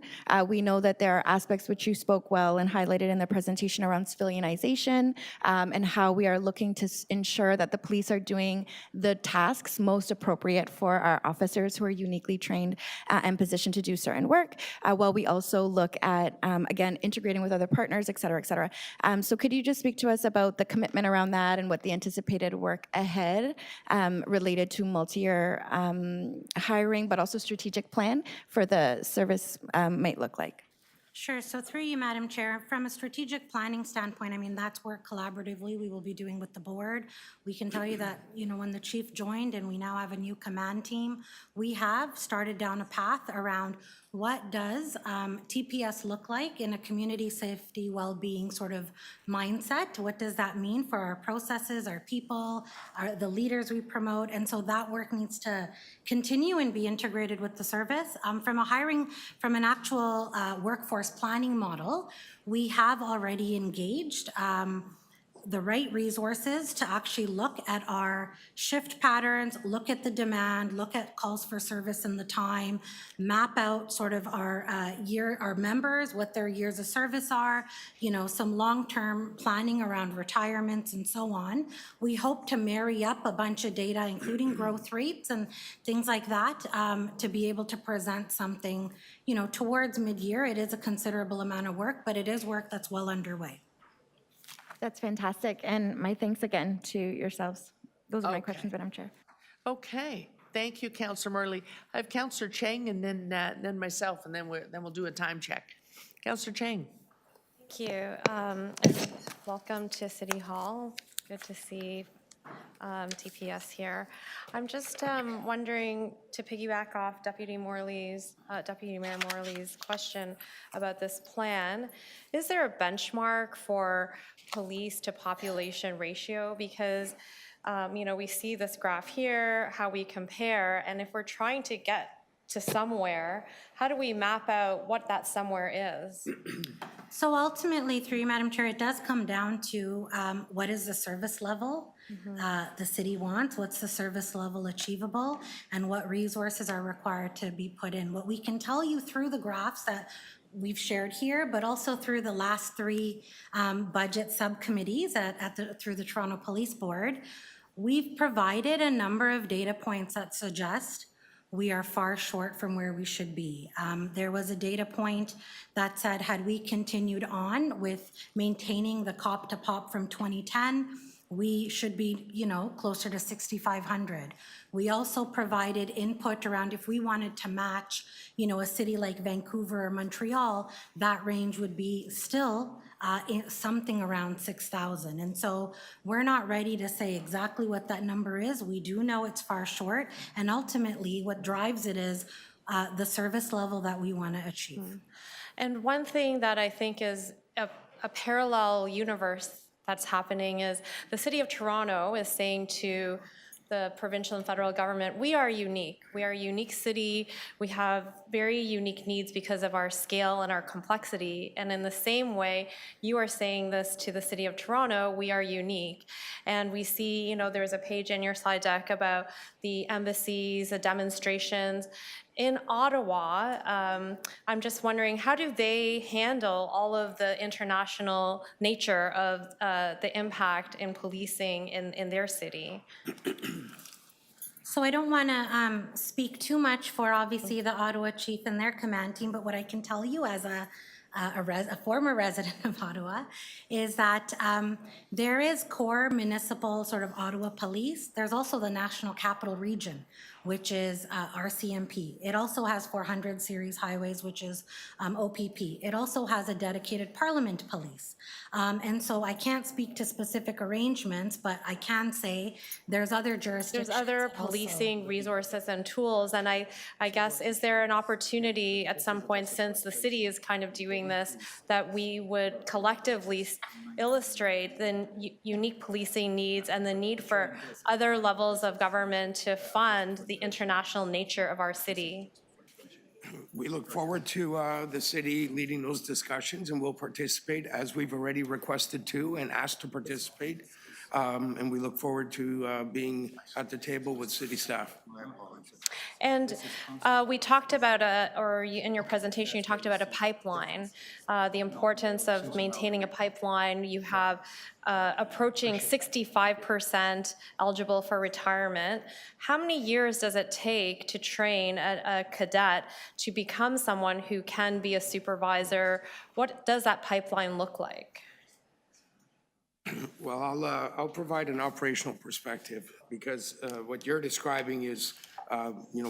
We know that there are aspects which you spoke well and highlighted in the presentation around civilianization, and how we are looking to ensure that the police are doing the tasks most appropriate for our officers who are uniquely trained and positioned to do certain work, while we also look at, again, integrating with other partners, et cetera, et cetera. So could you just speak to us about the commitment around that and what the anticipated work ahead related to multi-year hiring, but also strategic plan for the service might look like? Sure. So through you, Madam Chair, from a strategic planning standpoint, I mean, that's work collaboratively we will be doing with the board. We can tell you that, you know, when the chief joined and we now have a new command team, we have started down a path around what does TPS look like in a community safety well-being sort of mindset? What does that mean for our processes, our people, the leaders we promote? And so that work needs to continue and be integrated with the service. From an actual workforce planning model, we have already engaged the right resources to actually look at our shift patterns, look at the demand, look at calls for service and the time, map out sort of our our members, what their years of service are, you know, some long-term planning around retirements and so on. We hope to marry up a bunch of data, including growth rates and things like that, to be able to present something, you know, towards mid-year. It is a considerable amount of work, but it is work that's well underway. That's fantastic. And my thanks again to yourselves. Those are my questions, Madam Chair. Okay, thank you, Councillor Morley. I have Councillor Chang and then myself, and then we'll do a time check. Councillor Chang. Thank you. Welcome to City Hall. Good to see TPS here. I'm just wondering, to piggyback off Deputy Mayor Morley's question about this plan, is there a benchmark for police to population ratio? Because you know, we see this graph here, how we compare, and if we're trying to get to somewhere, how do we map out what that somewhere is? So ultimately, through you, Madam Chair, it does come down to what is the service level the city wants, what's the service level achievable, and what resources are required to be put in. What we can tell you through the graphs that we've shared here, but also through the last three budget subcommittees through the Toronto Police Board, we've provided a number of data points that suggest we are far short from where we should be. There was a data point that said, had we continued on with maintaining the COP to POP from 2010, we should be, you know, closer to 6,500. We also provided input around if we wanted to match, you know, a city like Vancouver or Montreal, that range would be still something around 6,000. And so we're not ready to say exactly what that number is. We do know it's far short. And ultimately, what drives it is the service level that we want to achieve. And one thing that I think is a parallel universe that's happening is the City of Toronto is saying to the provincial and federal government, we are unique. We are a unique city. We have very unique needs because of our scale and our complexity. And in the same way, you are saying this to the City of Toronto, we are unique. And we see, you know, there's a page in your slide deck about the embassies, the demonstrations. In Ottawa, I'm just wondering, how do they handle all of the international nature of the impact in policing in their city? So I don't want to speak too much for obviously the Ottawa chief and their command team, but what I can tell you as a former resident of Ottawa is that there is core municipal sort of Ottawa police. There's also the National Capital Region, which is RCMP. It also has 400 series highways, which is OPP. It also has a dedicated Parliament police. And so I can't speak to specific arrangements, but I can say there's other jurisdictions. There's other policing resources and tools. And I guess, is there an opportunity at some point, since the city is kind of doing this, that we would collectively illustrate the unique policing needs and the need for other levels of government to fund the international nature of our city? We look forward to the city leading those discussions, and we'll participate as we've already requested to and asked to participate and we look forward to being at the table with city staff. And we talked about in your presentation, you talked about a pipeline, the importance of maintaining a pipeline. You have approaching 65% eligible for retirement. How many years does it take to train a cadet to become someone who can be a supervisor? What does that pipeline look like? Well, I'll provide an operational perspective because what you're describing is,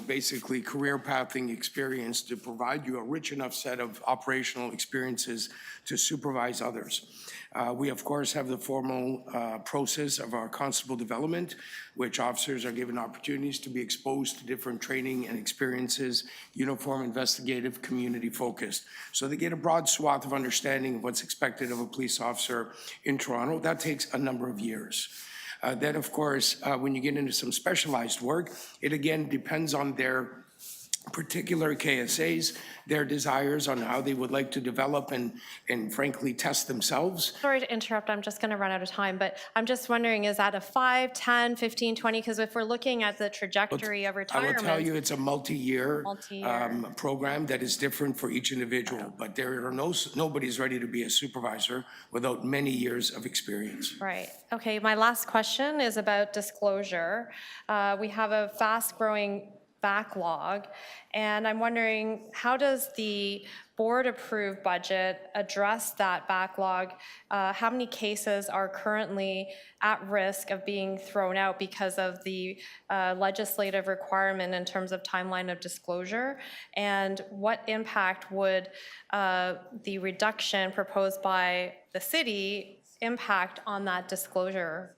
basically career pathing experience to provide you a rich enough set of operational experiences to supervise others. We, of course, have the formal process of our constable development, which officers are given opportunities to be exposed to different training and experiences, uniform, investigative, community focused. So they get a broad swath of understanding of what's expected of a police officer in Toronto. That takes a number of years. Then, of course, when you get into some specialized work, it again depends on their particular KSAs, their desires on how they would like to develop and frankly test themselves. Sorry to interrupt, I'm just going to run out of time, but I'm just wondering, is that a 5, 10, 15, 20? Because if we're looking at the trajectory of retirement. I will tell you it's a multi-year program that is different for each individual, but there are nobody's ready to be a supervisor without many years of experience. Right. Okay, my last question is about disclosure. We have a fast-growing backlog, and I'm wondering, how does the board-approved budget address that backlog? How many cases are currently at risk of being thrown out because of the legislative requirement in terms of timeline of disclosure? And what impact would the reduction proposed by the city impact on that disclosure?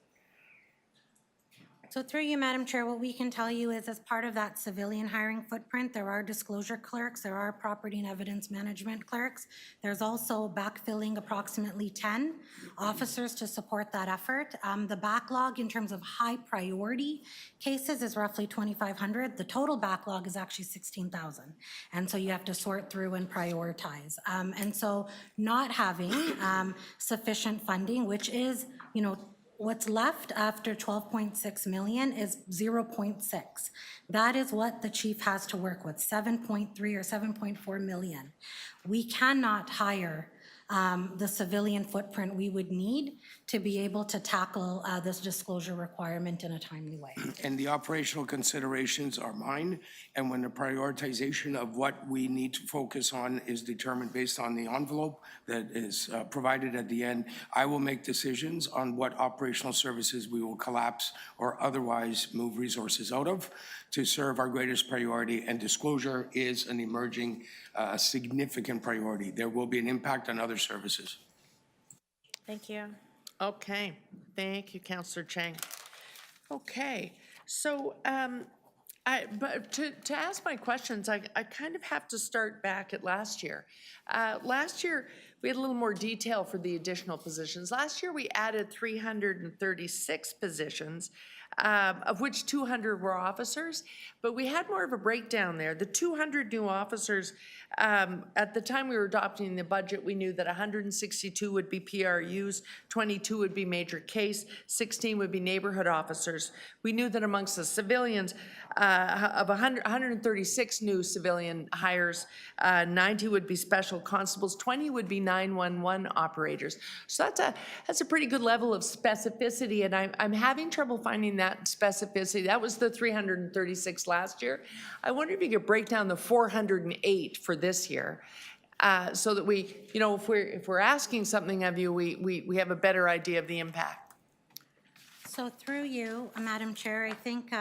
So through you, Madam Chair, what we can tell you is as part of that civilian hiring footprint, there are disclosure clerks, there are property and evidence management clerks. There's also backfilling approximately 10 officers to support that effort. The backlog in terms of high priority cases is roughly 2,500. The total backlog is actually 16,000. And so you have to sort through and prioritize. And so not having sufficient funding, which is, what's left after 12.6 million is 0.6. That is what the chief has to work with, 7.3 or 7.4 million. We cannot hire the civilian footprint we would need to be able to tackle this disclosure requirement in a timely way. And the operational considerations are mine, and when the prioritization of what we need to focus on is determined based on the envelope that is provided at the end, I will make decisions on what operational services we will collapse or otherwise move resources out of to serve our greatest priority, and disclosure is an emerging significant priority. There will be an impact on other services. Thank you. Okay, thank you, Councillor Chang. Okay, so but to ask my questions, I kind of have to start back at last year. Last year, we had a little more detail for the additional positions. Last year, we added 336 positions, of which 200 were officers, but we had more of a breakdown there. The 200 new officers, at the time we were adopting the budget, we knew that 162 would be PRUs, 22 would be major case, 16 would be neighborhood officers. We knew that amongst the civilians, of 136 new civilian hires, 90 would be special constables, 20 would be 911 operators. So that's a pretty good level of specificity, and I'm having trouble finding that specificity. That was the 336 last year. I wonder if you could break down the 408 for this year, so that we, if we're asking something of you, we have a better idea of the impact. So through you, Madam Chair, I think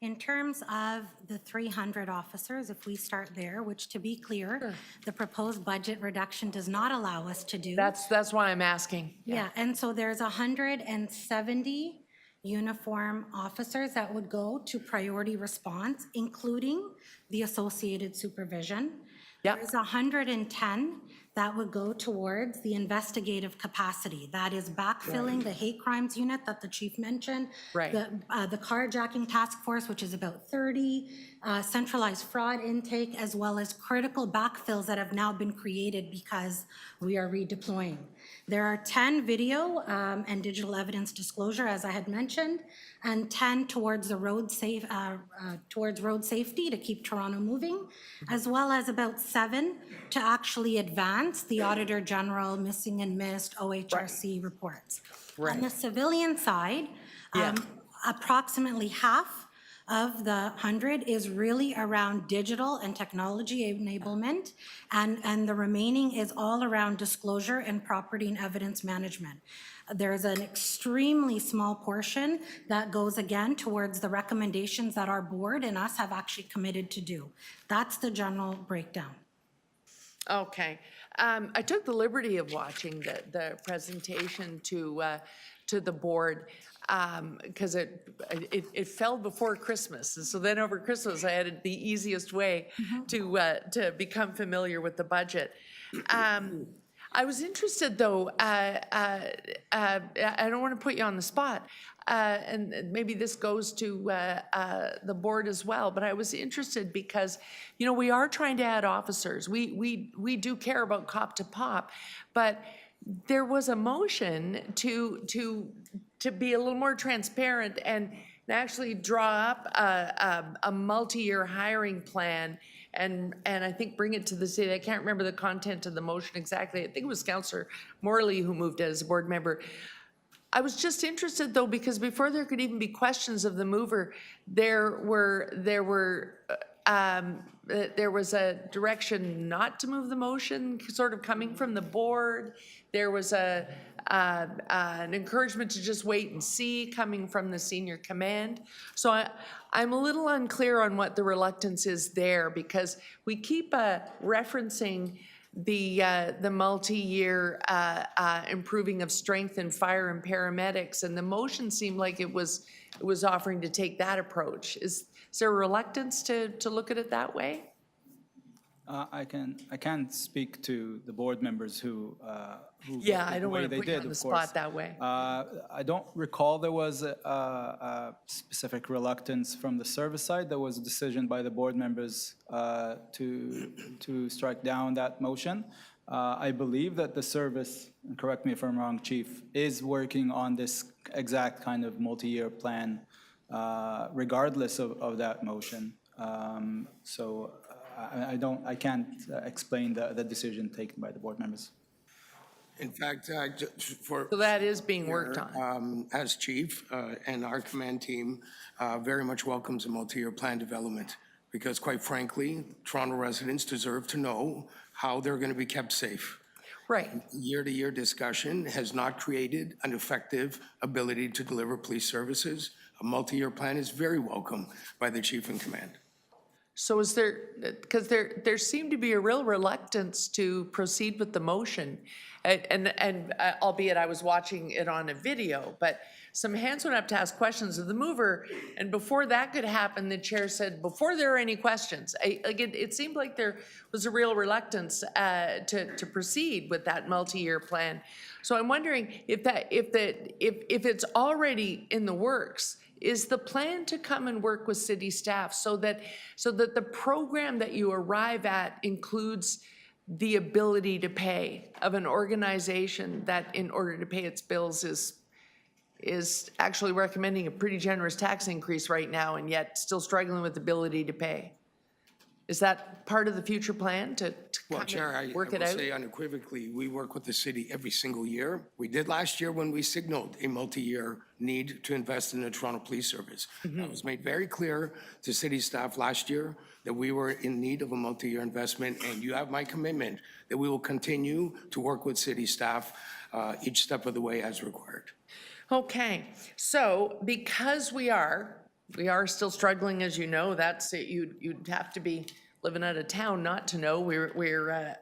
in terms of the 300 officers, if we start there, which to be clear, the proposed budget reduction does not allow us to do. That's why I'm asking. Yeah, and so there's 170 uniform officers that would go to priority response, including the associated supervision. There's 110 that would go towards the investigative capacity. That is backfilling the hate crimes unit that the chief mentioned. Right. The carjacking task force, which is about 30, centralized fraud intake, as well as critical backfills that have now been created because we are redeploying. There are 10 video and digital evidence disclosure, as I had mentioned, and 10 towards the towards road safety to keep Toronto moving, as well as about 7 to actually advance the Auditor General missing and missed OHRC reports. On the civilian side, approximately half of the 100 is really around digital and technology enablement, and the remaining is all around disclosure and property and evidence management. There's an extremely small portion that goes again towards the recommendations that our board and us have actually committed to do. That's the general breakdown. Okay. I took the liberty of watching the presentation to the board because it fell before Christmas. And so then over Christmas, I had the easiest way to become familiar with the budget. I was interested, though, I don't want to put you on the spot, and maybe this goes to the board as well, but I was interested because, you know, we are trying to add officers. We do care about cop to pop, but there was a motion to be a little more transparent and actually draw up a multi-year hiring plan and I think bring it to the city. I can't remember the content of the motion exactly. I think it was Councillor Morley who moved it as a board member. I was just interested, though, because before there could even be questions of the mover, there was a direction not to move the motion, sort of coming from the board. There was an encouragement to just wait and see coming from the senior command. So I'm a little unclear on what the reluctance is there, because we keep referencing the multi-year improving of strength in fire and paramedics, and the motion seemed like it was offering to take that approach. Is there a reluctance to look at it that way? I can't speak to the board members who Yeah, I the don't way want to they put you did, on the of course. spot that way. I don't recall there was a specific reluctance from the service side. There was a decision by the board members to strike down that motion. I believe that the service, and correct me if I'm wrong, Chief, is working on this exact kind of multi-year plan regardless of that motion. So I can't explain the decision taken by the board members. In fact, So that is being worked on. As chief and our command team very much welcomes a multi-year plan development, because quite frankly, Toronto residents deserve to know how they're going to be kept safe. Right. Year-to-year discussion has not created an effective ability to deliver police services. A multi-year plan is very welcome by the chief in command. So is there, because there seemed to be a real reluctance to proceed with the motion, and albeit I was watching it on a video, but some hands went up to ask questions of the mover, and before that could happen, the chair said, before there are any questions, it seemed like there was a real reluctance to proceed with that multi-year plan. So I'm wondering if it's already in the works, is the plan to come and work with city staff so that the program that you arrive at includes the ability to pay of an organization that, in order to pay its bills, is actually recommending a pretty generous tax increase right now and yet still struggling with the ability to pay? Is that part of the future plan to Well, come Chair, and I work it will out? say unequivocally, we work with the city every single year. We did last year when we signaled a multi-year need to invest in the Toronto Police Service. That was made very clear to city staff last year that we were in need of a multi-year investment, and you have my commitment that we will continue to work with city staff each step of the way as required. Okay, so because we are still struggling, as you know, that's it. You'd have to be living out of town not to know. We're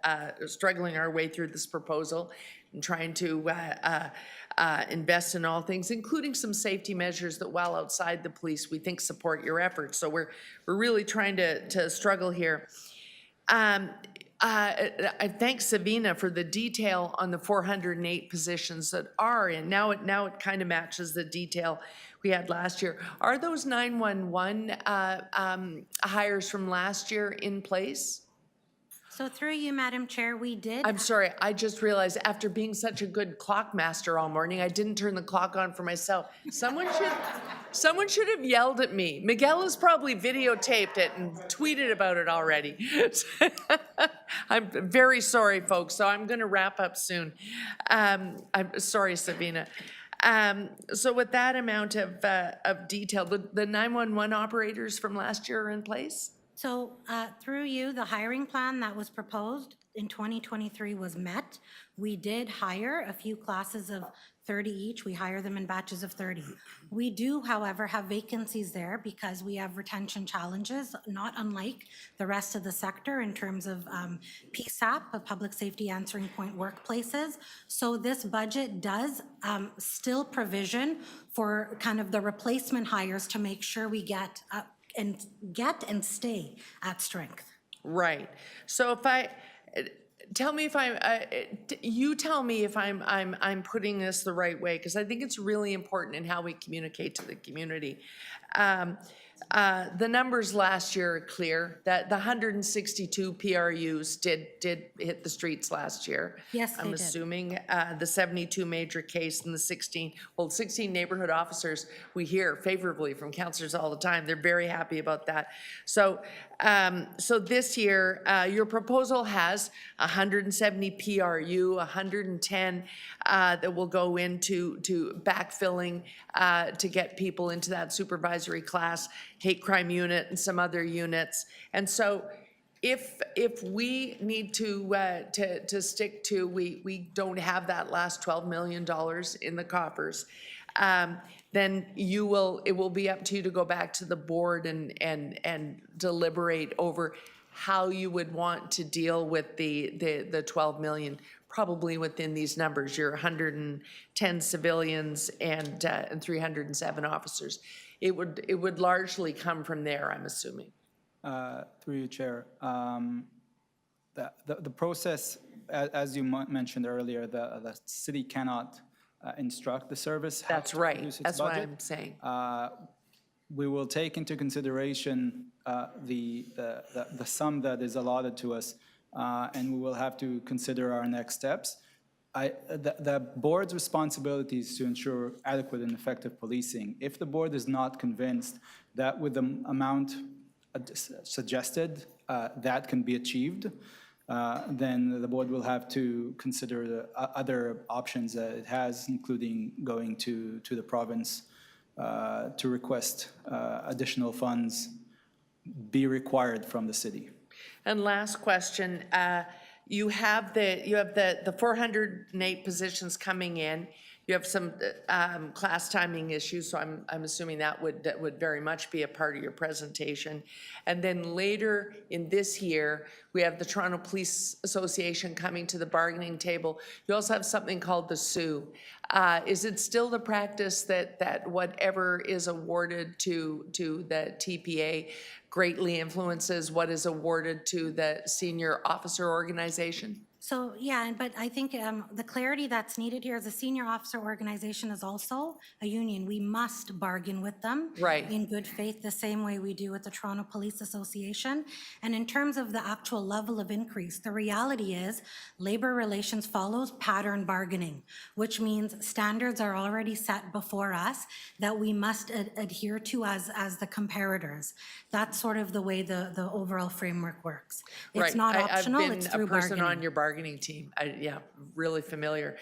struggling our way through this proposal and trying to invest in all things, including some safety measures that, while outside the police, we think support your efforts. So we're really trying to struggle here. I thank Sabina for the detail on the 408 positions that are in. Now it kind of matches the detail we had last year. Are those 911 hires from last year in place? So through you, Madam Chair, we did. I'm sorry, I just realized after being such a good clock master all morning, I didn't turn the clock on for myself. Someone should have yelled at me. Miguel has probably videotaped it and tweeted about it already. I'm very sorry, folks, so I'm gonna wrap up soon. I'm sorry, Sabina. So with that amount of detail, the 911 operators from last year are in place? So through you, the hiring plan that was proposed in 2023 was met. We did hire a few classes of 30 each. We hire them in batches of 30. We do, however, have vacancies there because we have retention challenges, not unlike the rest of the sector in terms of PSAP, Public Safety Answering Point workplaces. So this budget does still provision for kind of the replacement hires to make sure we get and stay at strength. Right. So if you tell me if I'm putting this the right way, because I think it's really important in how we communicate to the community. The numbers last year are clear, that the 162 PRUs did hit the streets last year. Yes, they I'm did. assuming the 72 major case and the 16 neighborhood officers, we hear favorably from councillors all the time. They're very happy about that. So this year, your proposal has 170 PRU, 110 that will go into backfilling to get people into that supervisory class, hate crime unit and some other units. And so if we need to stick to, we don't have that last $12 million in the coffers, then it will be up to you to go back to the board and deliberate over how you would want to deal with the 12 million, probably within these numbers, your 110 civilians and 307 officers. It would largely come from there, I'm assuming. Through you, Chair. The process, as you mentioned earlier, the city cannot instruct the service. How That's to right. reduce its That's what budget. I'm saying. We will take into consideration the sum that is allotted to us, and we will have to consider our next steps. The board's responsibility is to ensure adequate and effective policing. If the board is not convinced that with the amount suggested that can be achieved, then the board will have to consider the other options that it has, including going to the province to request additional funds be required from the city. And last question, you have the 408 positions coming in. You have some class timing issues, so I'm assuming that would very much be a part of your presentation. And then later in this year, we have the Toronto Police Association coming to the bargaining table. You also have something called the SUE. Is it still the practice that whatever is awarded to the TPA greatly influences what is awarded to the senior officer organization? So, yeah, but I think the clarity that's needed here is a senior officer organization is also a union. We must bargain with them Right. in good faith, the same way we do with the Toronto Police Association. And in terms of the actual level of increase, the reality is labor relations follows pattern bargaining, which means standards are already set before us that we must adhere to as the comparators. That's sort of the way the overall framework works. It's Right. not optional, it's I've been through a person bargaining. on your bargaining team. Yeah, really familiar.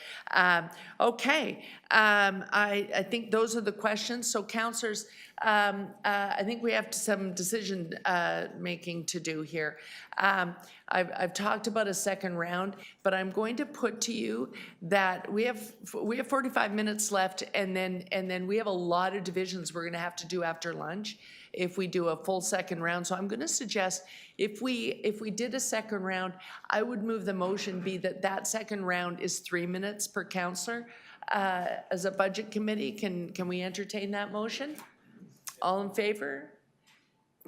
Okay, I think those are the questions. So councillors, I think we have some decision making to do here. I've talked about a second round, but I'm going to put to you that we have 45 minutes left, and then we have a lot of divisions we're going to have to do after lunch if we do a full second round. So I'm going to suggest if we did a second round, I would move the motion be that second round is 3 minutes per councillor. As a budget committee, can we entertain that motion? All in favor?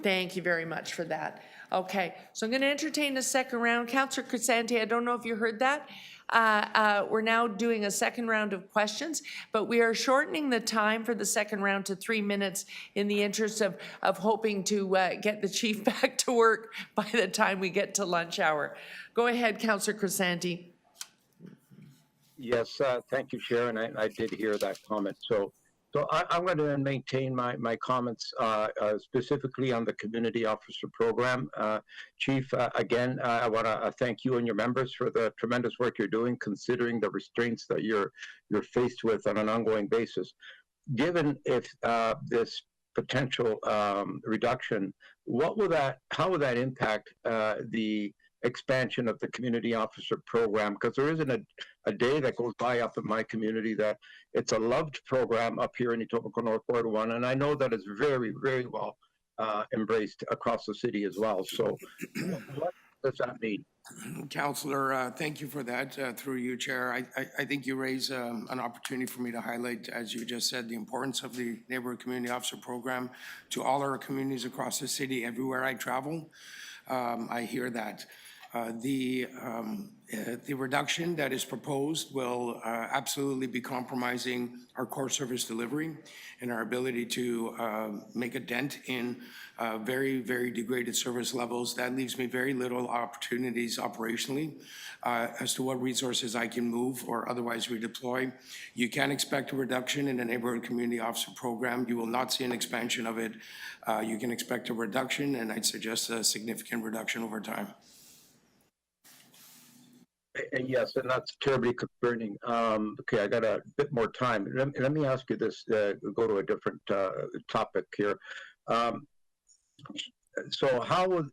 Thank you very much for that. Okay, so I'm going to entertain a second round. Councillor Crescenti, I don't know if you heard that. We're now doing a second round of questions, but we are shortening the time for the second round to 3 minutes in the interest of hoping to get the chief back to work by the time we get to lunch hour. Go ahead, Councillor Crescenti. Yes, thank you, Chair, and I did hear that comment. So I'm going to maintain my comments specifically on the community officer program. Chief, again, I want to thank you and your members for the tremendous work you're doing, considering the restraints that you're faced with on an ongoing basis. Given if this potential reduction, how will that impact the expansion of the community officer program? Because there isn't a day that goes by up in my community that it's a loved program up here in Etobicoke North Ward 1, and I know that it's very, very well embraced across the city as well. So what does that mean? Councillor, thank you for that. Through you, Chair, I think you raise an opportunity for me to highlight, as you just said, the importance of the Neighborhood Community Officer Program to all our communities across the city. Everywhere I travel, I hear that. The reduction that is proposed will absolutely be compromising our core service delivery and our ability to make a dent in very, very degraded service levels. That leaves me very little opportunities operationally as to what resources I can move or otherwise redeploy. You can expect a reduction in the Neighborhood Community Officer Program. You will not see an expansion of it. You can expect a reduction, and I'd suggest a significant reduction over time. Yes, and that's terribly concerning. Okay, I got a bit more time. Let me ask you this, go to a different topic here. So how will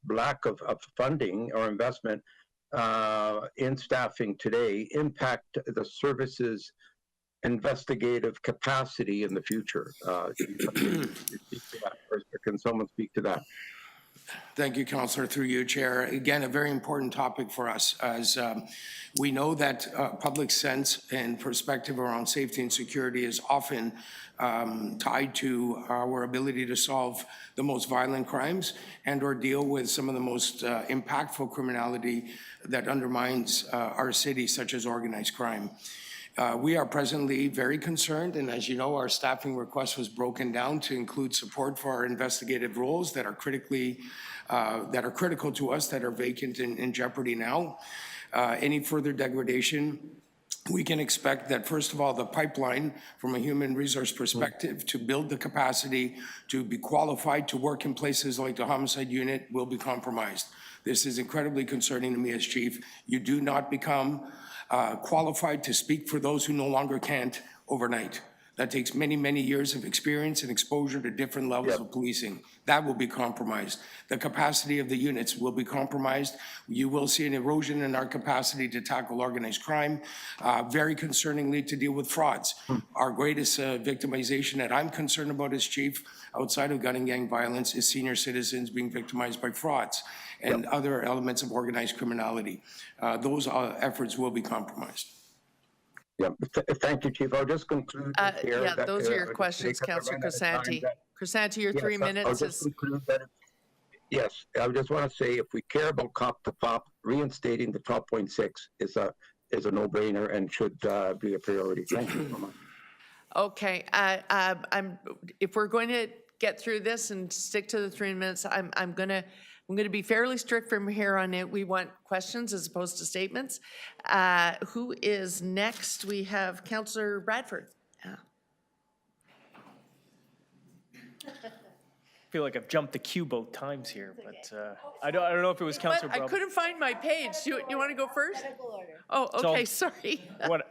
lack of funding or investment in staffing today impact the service's investigative capacity in the future? Can someone speak to that? Thank you, Councillor. Through you, Chair. Again, a very important topic for us, as we know that public sense and perspective around safety and security is often tied to our ability to solve the most violent crimes and or deal with some of the most impactful criminality that undermines our city, such as organized crime. We are presently very concerned, and as you know, our staffing request was broken down to include support for our investigative roles that are critical to us, that are vacant and in jeopardy now. Any further degradation, we can expect that, first of all, the pipeline from a human resource perspective to build the capacity to be qualified to work in places like the homicide unit will be compromised. This is incredibly concerning to me as chief. You do not become qualified to speak for those who no longer can't overnight. That takes many, many years of experience and exposure to different levels of policing. That will be compromised. The capacity of the units will be compromised. You will see an erosion in our capacity to tackle organized crime. Very concerningly, to deal with frauds. Our greatest victimization that I'm concerned about as chief, outside of gun and gang violence, is senior citizens being victimized by frauds and other elements of organized criminality. Those efforts will be compromised. Yeah, thank you, Chief. I'll just conclude here. Yeah, those are your questions, Councillor Crescenti. Crescenti, your 3 minutes I'll just conclude that. Yes, I just want to say, if we care about cop to pop, reinstating the 12.6 is a no-brainer and should be a priority. Thank you so much. Okay, if we're going to get through this and stick to the 3 minutes, I'm gonna be fairly strict from here on out. We want questions as opposed to statements. Who is next? We have Councillor Bradford. I feel like I've jumped the queue both times here, but I don't know if it was Councillor I couldn't find my page. You want to go first? Oh, okay, sorry.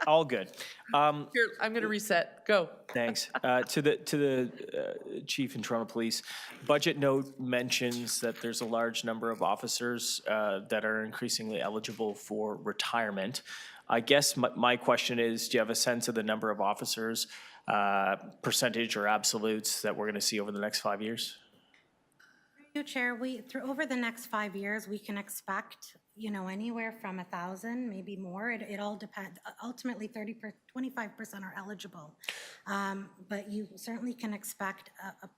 All good. Here, I'm going to reset. Go. Thanks. To the chief in Toronto Police, budget note mentions that there's a large number of officers that are increasingly eligible for retirement. I guess my question is, do you have a sense of the number of officers, percentage or absolutes, that we're going to see over the next 5 years? Chair, over the next 5 years, we can expect anywhere from 1,000, maybe more. It all depends. Ultimately, 25% are eligible. But you certainly can expect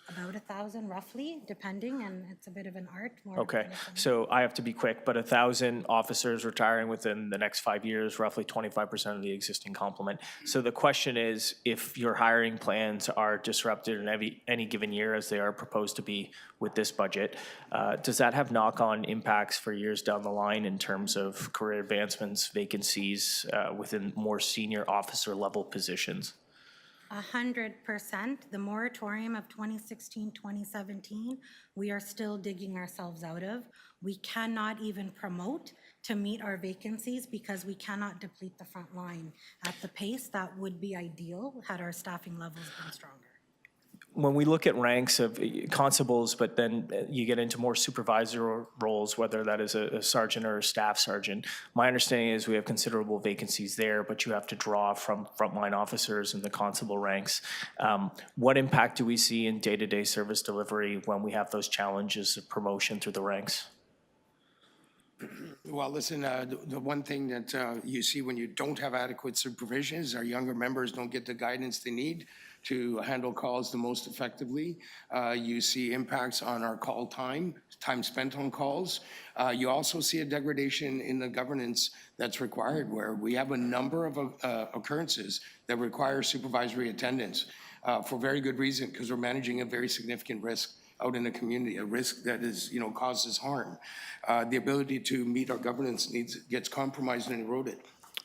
about 1,000 roughly, depending, and it's a bit of an art. Okay, so I have to be quick, but 1,000 officers retiring within the next 5 years, roughly 25% of the existing complement. So the question is, if your hiring plans are disrupted in any given year, as they are proposed to be with this budget, does that have knock-on impacts for years down the line in terms of career advancements, vacancies within more senior officer level positions? 100%. The moratorium of 2016, 2017, we are still digging ourselves out of. We cannot even promote to meet our vacancies because we cannot deplete the front line at the pace that would be ideal had our staffing levels been stronger. When we look at ranks of constables, but then you get into more supervisor roles, whether that is a sergeant or a staff sergeant, my understanding is we have considerable vacancies there, but you have to draw from frontline officers in the constable ranks. What impact do we see in day-to-day service delivery when we have those challenges of promotion through the ranks? Well, listen, the one thing that you see when you don't have adequate supervision is our younger members don't get the guidance they need to handle calls the most effectively. You see impacts on our call time spent on calls. You also see a degradation in the governance that's required, where we have a number of occurrences that require supervisory attendance for very good reason, because we're managing a very significant risk out in the community, a risk that is, causes harm. The ability to meet our governance needs gets compromised and eroded.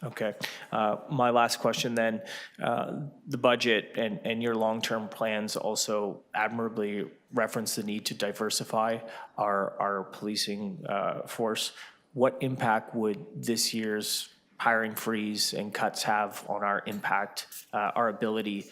Okay. My last question then, the budget and your long-term plans also admirably reference the need to diversify our policing force. What impact would this year's hiring freeze and cuts have on our impact, our ability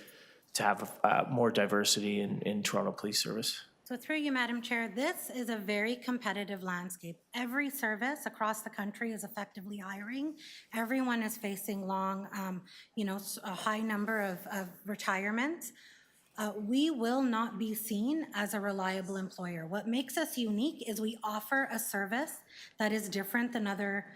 to have more diversity in Toronto Police Service? So through you, Madam Chair, this is a very competitive landscape. Every service across the country is effectively hiring. Everyone is facing long, a high number of retirements. We will not be seen as a reliable employer. What makes us unique is we offer a service that is different than other,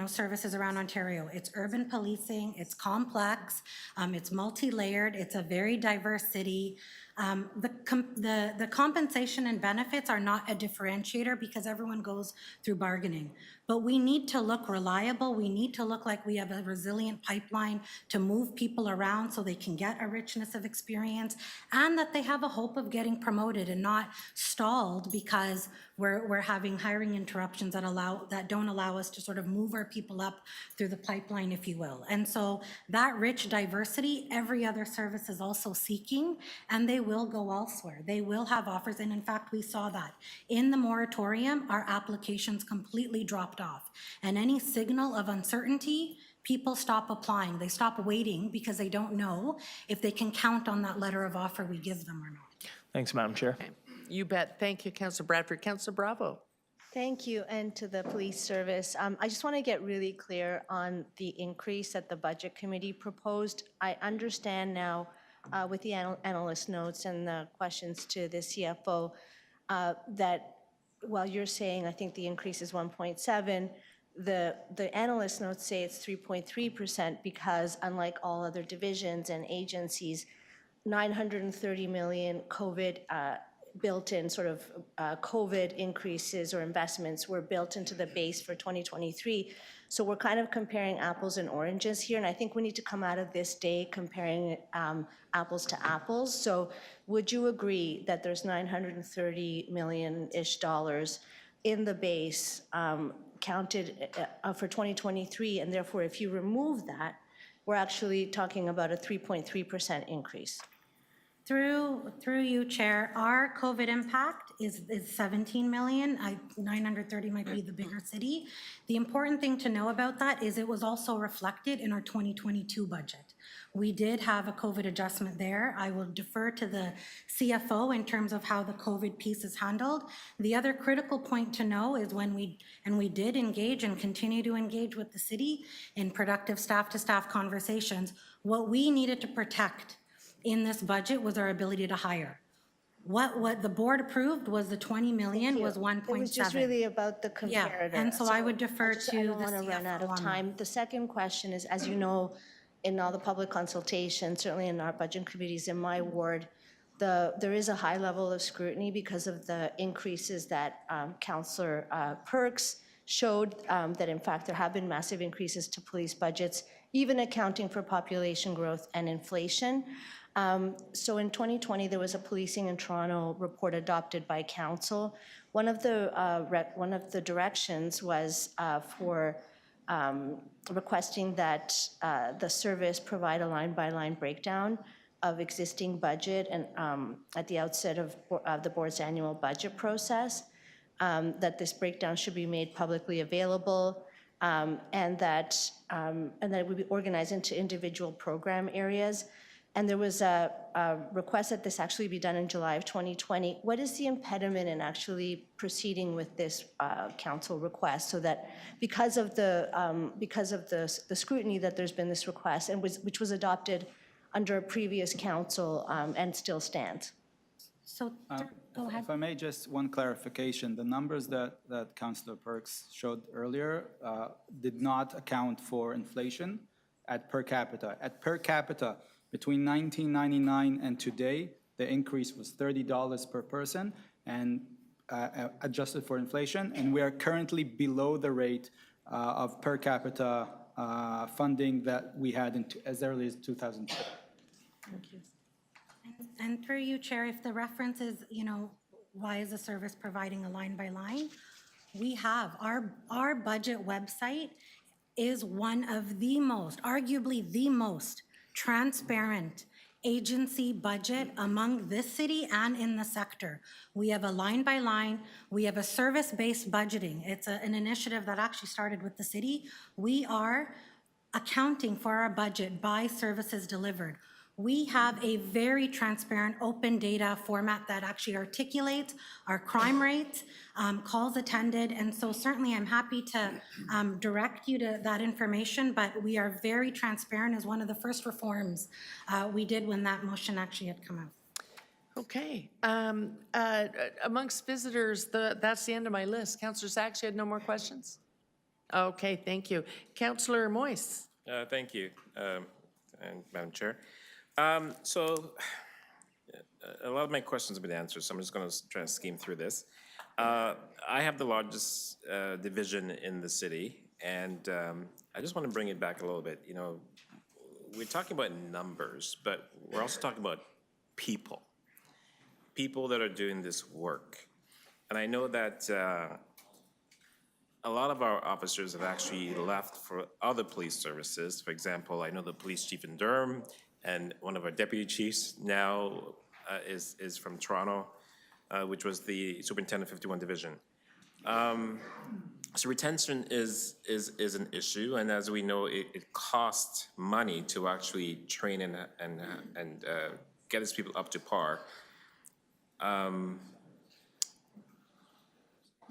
services around Ontario. It's urban policing, it's complex, it's multi-layered, it's a very diverse city. The compensation and benefits are not a differentiator because everyone goes through bargaining. But we need to look reliable. We need to look like we have a resilient pipeline to move people around so they can get a richness of experience and that they have a hope of getting promoted and not stalled because we're having hiring interruptions that don't allow us to sort of move our people up through the pipeline, if you will. And so that rich diversity, every other service is also seeking, and they will go elsewhere. They will have offers, and in fact, we saw that. In the moratorium, our applications completely dropped off. And any signal of uncertainty, people stop applying. They stop waiting because they don't know if they can count on that letter of offer we give them or not. Thanks, Madam Chair. Okay. You bet. Thank you, Councillor Bradford. Councillor Bravo. Thank you, and to the police service. I just want to get really clear on the increase that the Budget Committee proposed. I understand now with the analyst notes and the questions to the CFO that while you're saying I think the increase is 1.7, the analyst notes say it's 3.3% because unlike all other divisions and agencies, 930 million COVID built-in sort of COVID increases or investments were built into the base for 2023. So we're kind of comparing apples and oranges here, and I think we need to come out of this day comparing apples to apples. So would you agree that there's 930 million-ish dollars in the base counted for 2023, and therefore if you remove that, we're actually talking about a 3.3% increase? Through you, Chair, our COVID impact is 17 million. 930 might be the bigger city. The important thing to know about that is it was also reflected in our 2022 budget. We did have a COVID adjustment there. I will defer to the CFO in terms of how the COVID piece is handled. The other critical point to know is when we did engage and continue to engage with the city in productive staff-to-staff conversations, what we needed to protect in this budget was our ability to hire. What the board approved was the 20 million was 1.7. It was just really about the Yeah, comparator. and so I would defer I to don't the want to run out CFO of on that. time. The second question is, as you know, in all the public consultation, certainly in our budget committees in my ward, there is a high level of scrutiny because of the increases that Councillor Perks showed, that in fact there have been massive increases to police budgets, even accounting for population growth and inflation. So in 2020, there was a Policing in Toronto report adopted by council. One of the directions was for requesting that the service provide a line-by-line breakdown of existing budget and at the outset of the board's annual budget process, that this breakdown should be made publicly available, and that it would be organized into individual program areas. And there was a request that this actually be done in July of 2020. What is the impediment in actually proceeding with this council request, so that because of the scrutiny that there's been this request, and which was adopted under a previous council and still stands? So, go ahead. If I may, just one clarification. The numbers that Councillor Perks showed earlier did not account for inflation at per capita. At per capita, between 1999 and today, the increase was $30 per person and adjusted for inflation, and we are currently below the rate of per capita funding that we had as early as 2002. Thank you. And through you, Chair, if the reference is, why is the service providing a line by line? We have, our budget website is one of the most, arguably the most transparent agency budget among this city and in the sector. We have a line by line, we have a service-based budgeting. It's an initiative that actually started with the city. We are accounting for our budget by services delivered. We have a very transparent open data format that actually articulates our crime rates, calls attended, and so certainly I'm happy to direct you to that information, but we are very transparent as one of the first reforms we did when that motion actually had come out. Okay. Amongst visitors, that's the end of my list. Councillor Sachs, you had no more questions? Okay, thank you. Councillor Moise. Thank you, and Madam Chair. So a lot of my questions have been answered, so I'm just going to try and scheme through this. I have the largest division in the city, and I just want to bring it back a little bit. We're talking about numbers, but we're also talking about people that are doing this work. And I know that a lot of our officers have actually left for other police services. For example, I know the police chief in Durham, and one of our deputy chiefs now is from Toronto, which was the superintendent 51 division. So retention is an issue, and as we know, it costs money to actually train and get these people up to par.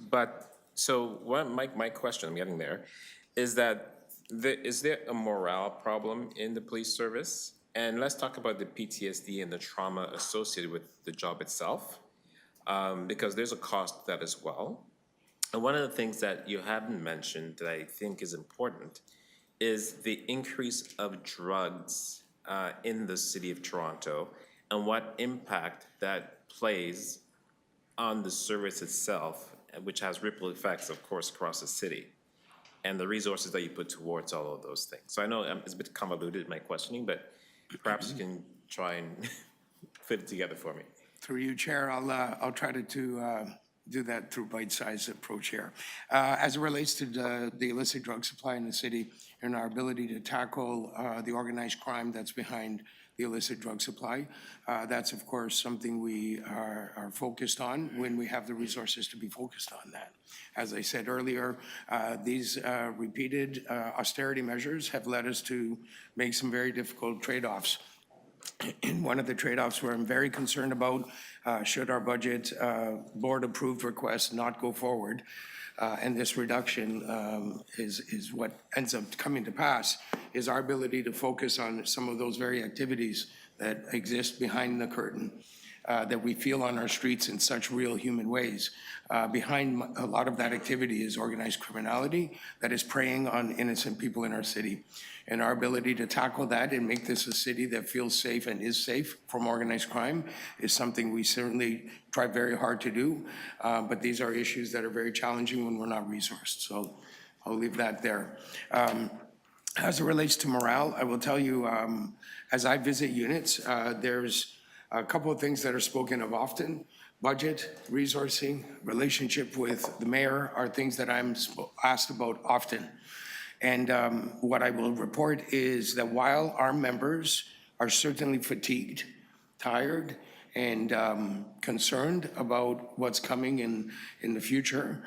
But so what my question, I'm getting there, is that is there a morale problem in the police service? And let's talk about the PTSD and the trauma associated with the job itself, because there's a cost to that as well. And one of the things that you haven't mentioned that I think is important is the increase of drugs in the city of Toronto and what impact that plays on the service itself, which has ripple effects, of course, across the city, and the resources that you put towards all of those things. So I know it's a bit convoluted in my questioning, but perhaps you can try and fit it together for me. Through you, Chair, I'll try to do that through bite-sized approach here. As it relates to the illicit drug supply in the city and our ability to tackle the organized crime that's behind the illicit drug supply, that's of course something we are focused on when we have the resources to be focused on that. As I said earlier, these repeated austerity measures have led us to make some very difficult trade-offs. And one of the trade-offs where I'm very concerned about, should our budget board-approved request not go forward, and this reduction is what ends up coming to pass, is our ability to focus on some of those very activities that exist behind the curtain. that we feel on our streets in such real human ways. Behind a lot of that activity is organized criminality that is preying on innocent people in our city. And our ability to tackle that and make this a city that feels safe and is safe from organized crime is something we certainly try very hard to do. But these are issues that are very challenging when we're not resourced. So I'll leave that there. As it relates to morale, I will tell you, as I visit units, there's a couple of things that are spoken of often. Budget, resourcing, relationship with the mayor are things that I'm asked about often. And what I will report is that while our members are certainly fatigued, tired, and concerned about what's coming in the future,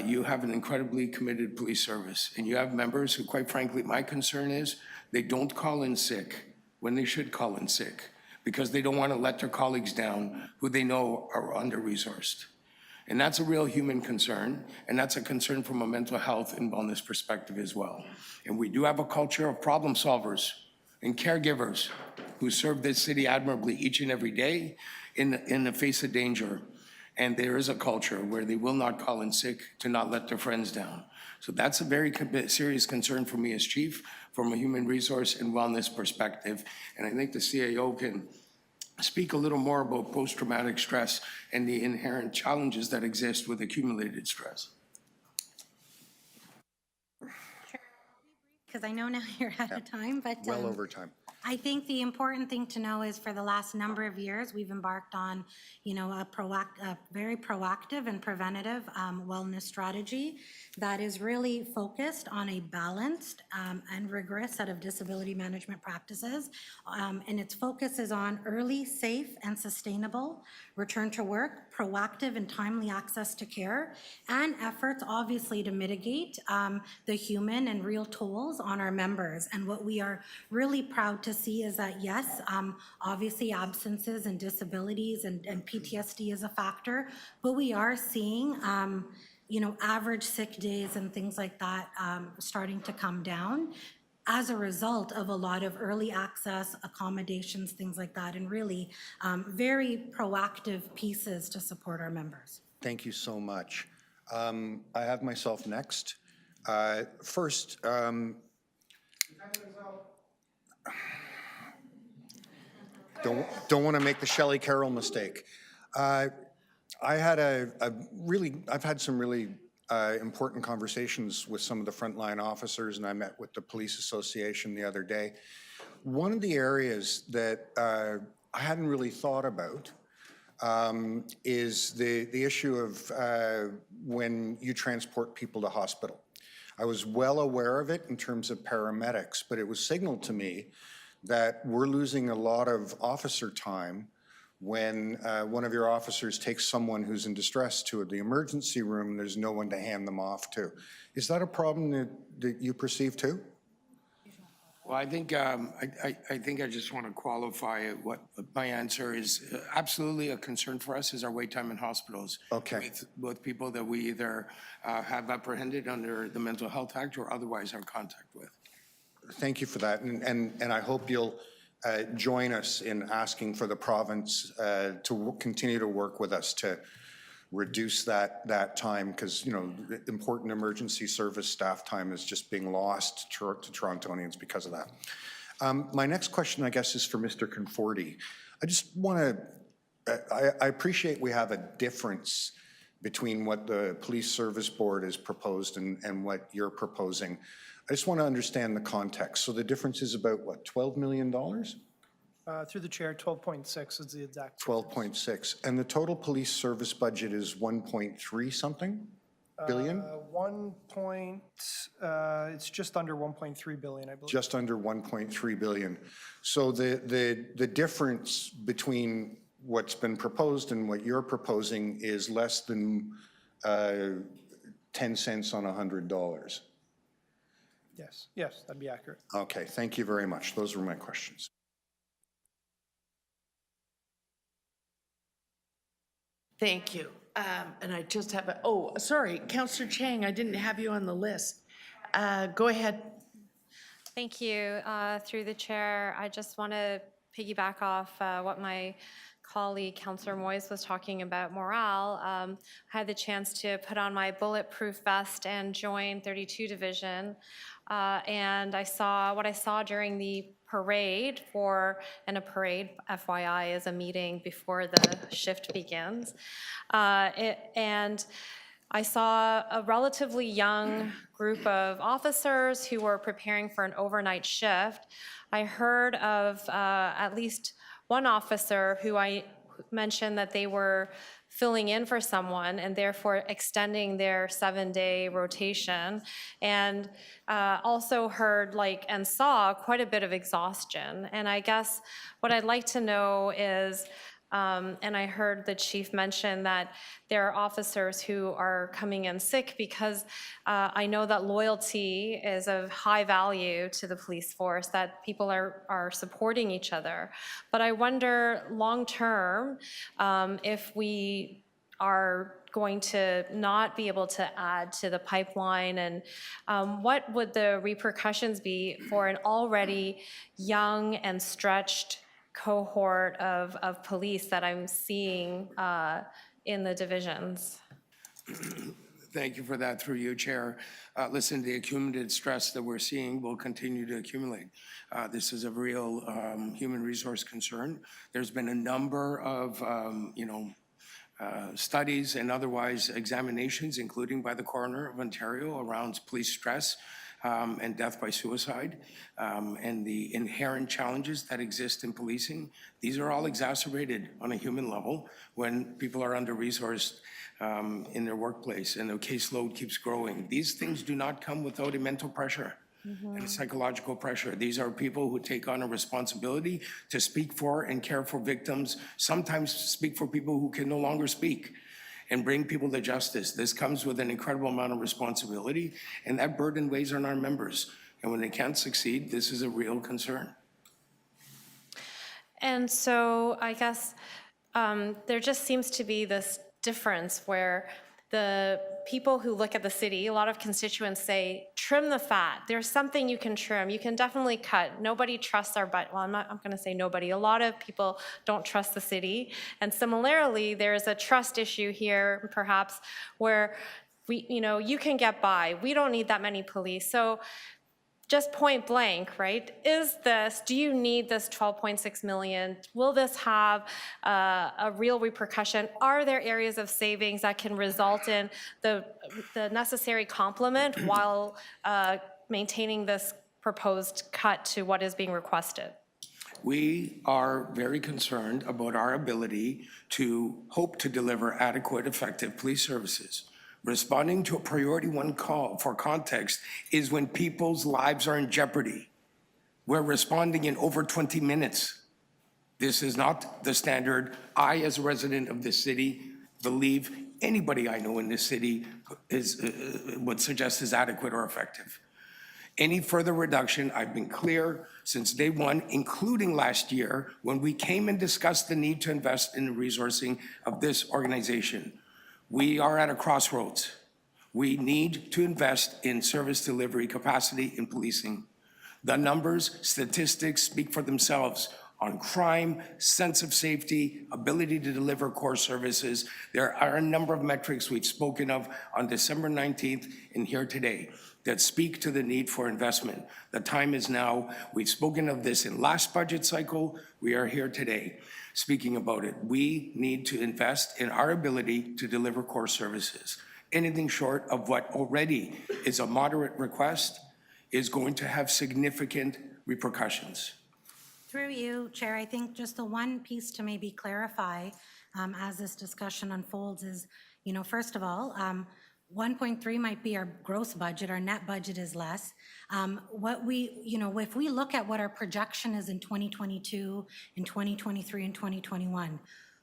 you have an incredibly committed police service. And you have members who, quite frankly, my concern is they don't call in sick when they should call in sick because they don't want to let their colleagues down who they know are under-resourced. And that's a real human concern, and that's a concern from a mental health and wellness perspective as well. And we do have a culture of problem solvers and caregivers who serve this city admirably each and every day in the face of danger. And there is a culture where they will not call in sick to not let their friends down. So that's a very serious concern for me as chief from a human resource and wellness perspective. And I think the CAO can speak a little more about post-traumatic stress and the inherent challenges that exist with accumulated stress. Because I know now you're out of time, but Well over time. I think the important thing to know is for the last number of years, we've embarked on, a very proactive and preventative wellness strategy that is really focused on a balanced and rigorous set of disability management practices. And its focus is on early, safe, and sustainable return to work, proactive and timely access to care, and efforts obviously to mitigate the human and real tolls on our members. And what we are really proud to see is that, yes, obviously absences and disabilities and PTSD is a factor, but we are seeing average sick days and things like that starting to come down as a result of a lot of early access, accommodations, things like that, and really very proactive pieces to support our members. Thank you so much. I have myself next. First, don't want to make the Shelley Carroll mistake. I've had some really important conversations with some of the frontline officers, and I met with the Police Association the other day. One of the areas that I hadn't really thought about is the issue of when you transport people to hospital. I was well aware of it in terms of paramedics, but it was signaled to me that we're losing a lot of officer time when one of your officers takes someone who's in distress to the emergency room and there's no one to hand them off to. Is that a problem that you perceive too? Well, I think I just want to qualify what my answer is. Absolutely a concern for us is our wait time in hospitals. Okay. With both people that we either have apprehended under the Mental Health Act or otherwise are in contact with. Thank you for that, and I hope you'll join us in asking for the province to continue to work with us to reduce that time, because important emergency service staff time is just being lost to Torontonians because of that. My next question, I guess, is for Mr. Conforti. I just want to, I appreciate we have a difference between what the Police Service Board has proposed and what you're proposing. I just want to understand the context. So the difference is about, what, $12 million? Through the chair, 12.6 is the exact. 12.6. And the total police service budget is 1.3 something billion? It's just under 1.3 billion, I believe. Just under 1.3 billion. So the difference between what's been proposed and what you're proposing is less than 10 cents on $100. Yes, that'd be accurate. Okay, thank you very much. Those were my questions. Thank you. And I just have sorry, Councillor Chang, I didn't have you on the list. Go ahead. Thank you. Through the chair, I just want to piggyback off what my colleague, Councillor Moyes, was talking about morale, I had the chance to put on my bulletproof vest and join 32 Division. And what I saw during the parade and a parade, FYI, is a meeting before the shift begins. And I saw a relatively young group of officers who were preparing for an overnight shift. I heard of at least one officer who I mentioned that they were filling in for someone and therefore extending their 7-day rotation, and also heard and saw quite a bit of exhaustion. And I guess what I'd like to know is, and I heard the chief mention that there are officers who are coming in sick because I know that loyalty is of high value to the police force, that people are supporting each other. But I wonder long-term if we are going to not be able to add to the pipeline, and what would the repercussions be for an already young and stretched cohort of police that I'm seeing in the divisions? Thank you for that, through you, Chair. Listen, the accumulated stress that we're seeing will continue to accumulate. This is a real human resource concern. There's been a number of, studies and otherwise examinations, including by the coroner of Ontario, around police stress and death by suicide, and the inherent challenges that exist in policing. These are all exacerbated on a human level when people are under-resourced in their workplace and their caseload keeps growing. These things do not come without a mental pressure and a psychological pressure. These are people who take on a responsibility to speak for and care for victims, sometimes speak for people who can no longer speak, and bring people to justice. This comes with an incredible amount of responsibility, and that burden weighs on our members. And when they can't succeed, this is a real concern. And so I guess there just seems to be this difference where the people who look at the city, a lot of constituents say, trim the fat. There's something you can trim. You can definitely cut. Nobody trusts our budget. Well, I'm going to say nobody. A lot of people don't trust the city. And similarly, there's a trust issue here, perhaps, where you can get by. We don't need that many police. So just point blank, right? Do you need this 12.6 million? Will this have a real repercussion? Are there areas of savings that can result in the necessary complement while maintaining this proposed cut to what is being requested? We are very concerned about our ability to hope to deliver adequate, effective police services. Responding to a priority one call, for context, is when people's lives are in jeopardy. We're responding in over 20 minutes. This is not the standard. I, as a resident of this city, believe anybody I know in this city would suggest is adequate or effective. Any further reduction, I've been clear since day one, including last year, when we came and discussed the need to invest in the resourcing of this organization. We are at a crossroads. We need to invest in service delivery capacity in policing. The numbers, statistics speak for themselves on crime, sense of safety, ability to deliver core services. There are a number of metrics we've spoken of on December 19th and here today that speak to the need for investment. The time is now. We've spoken of this in last budget cycle. We are here today speaking about it. We need to invest in our ability to deliver core services. Anything short of what already is a moderate request is going to have significant repercussions. Through you, Chair, I think just the one piece to maybe clarify as this discussion unfolds is, first of all, 1.3 might be our gross budget, our net budget is less. If we look at what our projection is in 2022, in 2023, and 2021,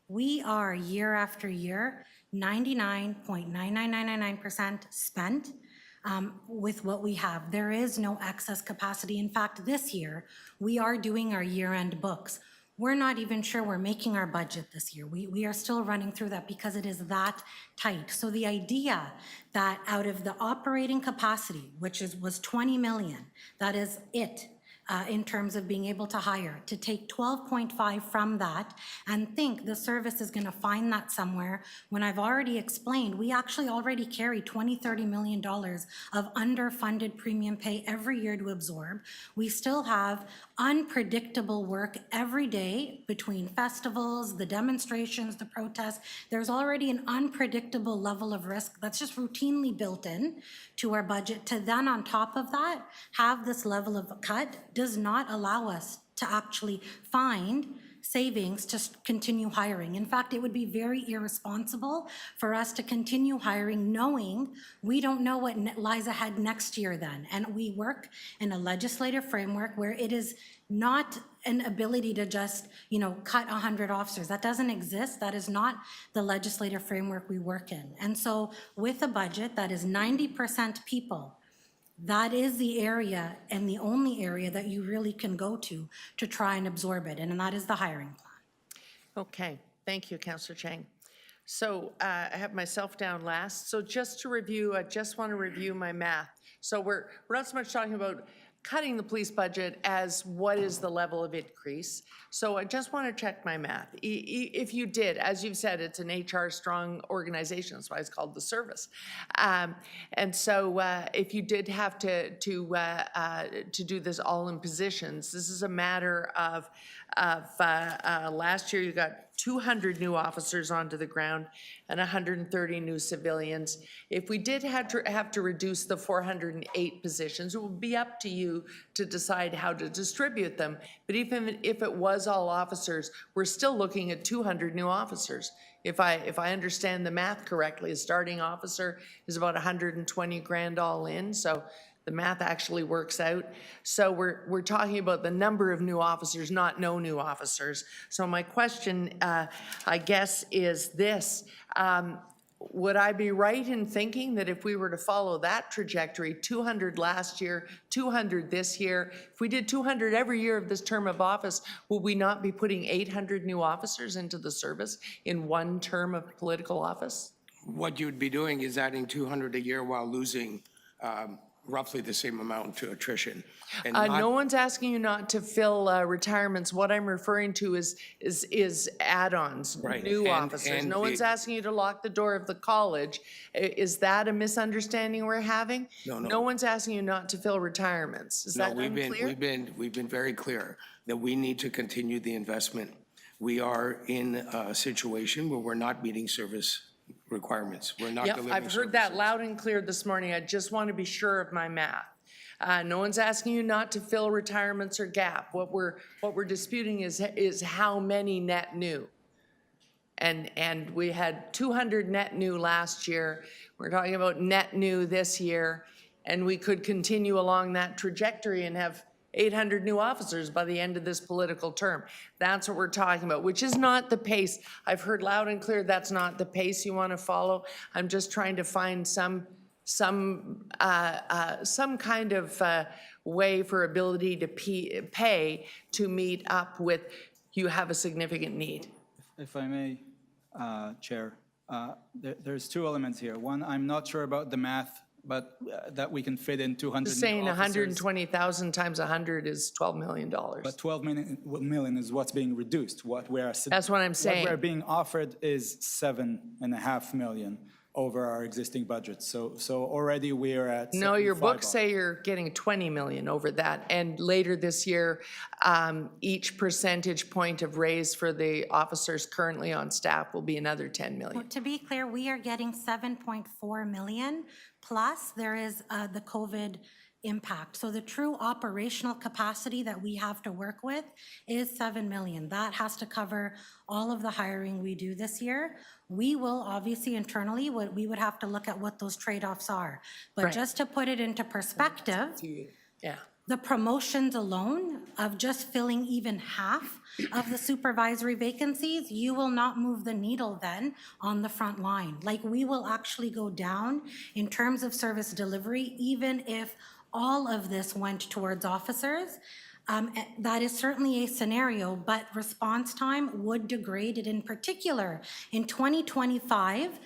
we are year after year 99.99999% spent with what we have. There is no excess capacity. In fact, this year, we are doing our year-end books. We're not even sure we're making our budget this year. We are still running through that because it is that tight. So the idea that out of the operating capacity, which was 20 million, that is it, in terms of being able to hire. To take 12.5 from that and think the service is going to find that somewhere, when I've already explained, we actually already carry $20–30 million of underfunded premium pay every year to absorb. We still have unpredictable work every day between festivals, the demonstrations, the protests. There's already an unpredictable level of risk that's just routinely built in to our budget. To then on top of that, have this level of cut does not allow us to actually find savings to continue hiring. In fact, it would be very irresponsible for us to continue hiring knowing we don't know what lies ahead next year then. And we work in a legislative framework where it is not an ability to just, cut 100 officers. That doesn't exist. That is not the legislative framework we work in. And so with a budget that is 90% people, that is the area and the only area that you really can go to try and absorb it, and that is the hiring plan. Okay, thank you, Councillor Chang. So I have myself down last. So just to review, I just want to review my math. So we're not so much talking about cutting the police budget as what is the level of increase. So I just want to check my math. If you did, as you've said, it's an HR strong organization, that's why it's called the service. And so if you did have to do this all in positions, this is a matter of last year you got 200 new officers onto the ground and 130 new civilians. If we did have to reduce the 408 positions, it would be up to you to decide how to distribute them. But even if it was all officers, we're still looking at 200 new officers. If I understand the math correctly, a starting officer is about 120 grand all in. So the math actually works out. So we're talking about the number of new officers, not no new officers. So my question, I guess, is this. Would I be right in thinking that if we were to follow that trajectory, 200 last year, 200 this year, if we did 200 every year of this term of office, will we not be putting 800 new officers into the service in one term of political office? What you'd be doing is adding 200 a year while losing roughly the same amount to attrition. And No one's asking you not to fill retirements. What I'm referring to is add-ons, Right. new And officers. No the- one's asking you to lock the door of the college. Is that a misunderstanding we're having? No, no. No one's asking you not to fill retirements. Is that No, unclear? we've been very clear that we need to continue the investment. We are in a situation where we're not meeting service requirements. We're not Yep, delivering I've heard that services. loud and clear this morning. I just want to be sure of my math. No one's asking you not to fill retirements or gap. What we're disputing is how many net new. And we had 200 net new last year. We're talking about net new this year, and we could continue along that trajectory and have 800 new officers by the end of this political term. That's what we're talking about, which is not the pace. I've heard loud and clear that's not the pace you want to follow. I'm just trying to find some kind of way for ability to pay to meet up with you have a significant need. If I may, Chair, there's two elements here. One, I'm not sure about the math, but that we can fit in 200 Just new saying officers. 120,000 times 100 is $12 million. But 12 million is what's being reduced. That's what I'm saying. What we're being offered is 7.5 million over our existing budget. So already we're at No, your 75 books off. say you're getting 20 million over that. And later this year, each percentage point of raise for the officers currently on staff will be another 10 million. To be clear, we are getting 7.4 million, plus there is the COVID impact. So the true operational capacity that we have to work with is 7 million. That has to cover all of the hiring we do this year. We will obviously internally, we would have to look at what those trade-offs are. But Right. just to put it into perspective, Yeah. the promotions alone of just filling even half of the supervisory vacancies, you will not move the needle then on the front line. Like, we will actually go down in terms of service delivery, even if all of this went towards officers. That is certainly a scenario, but response time would degrade it in particular. In 2025,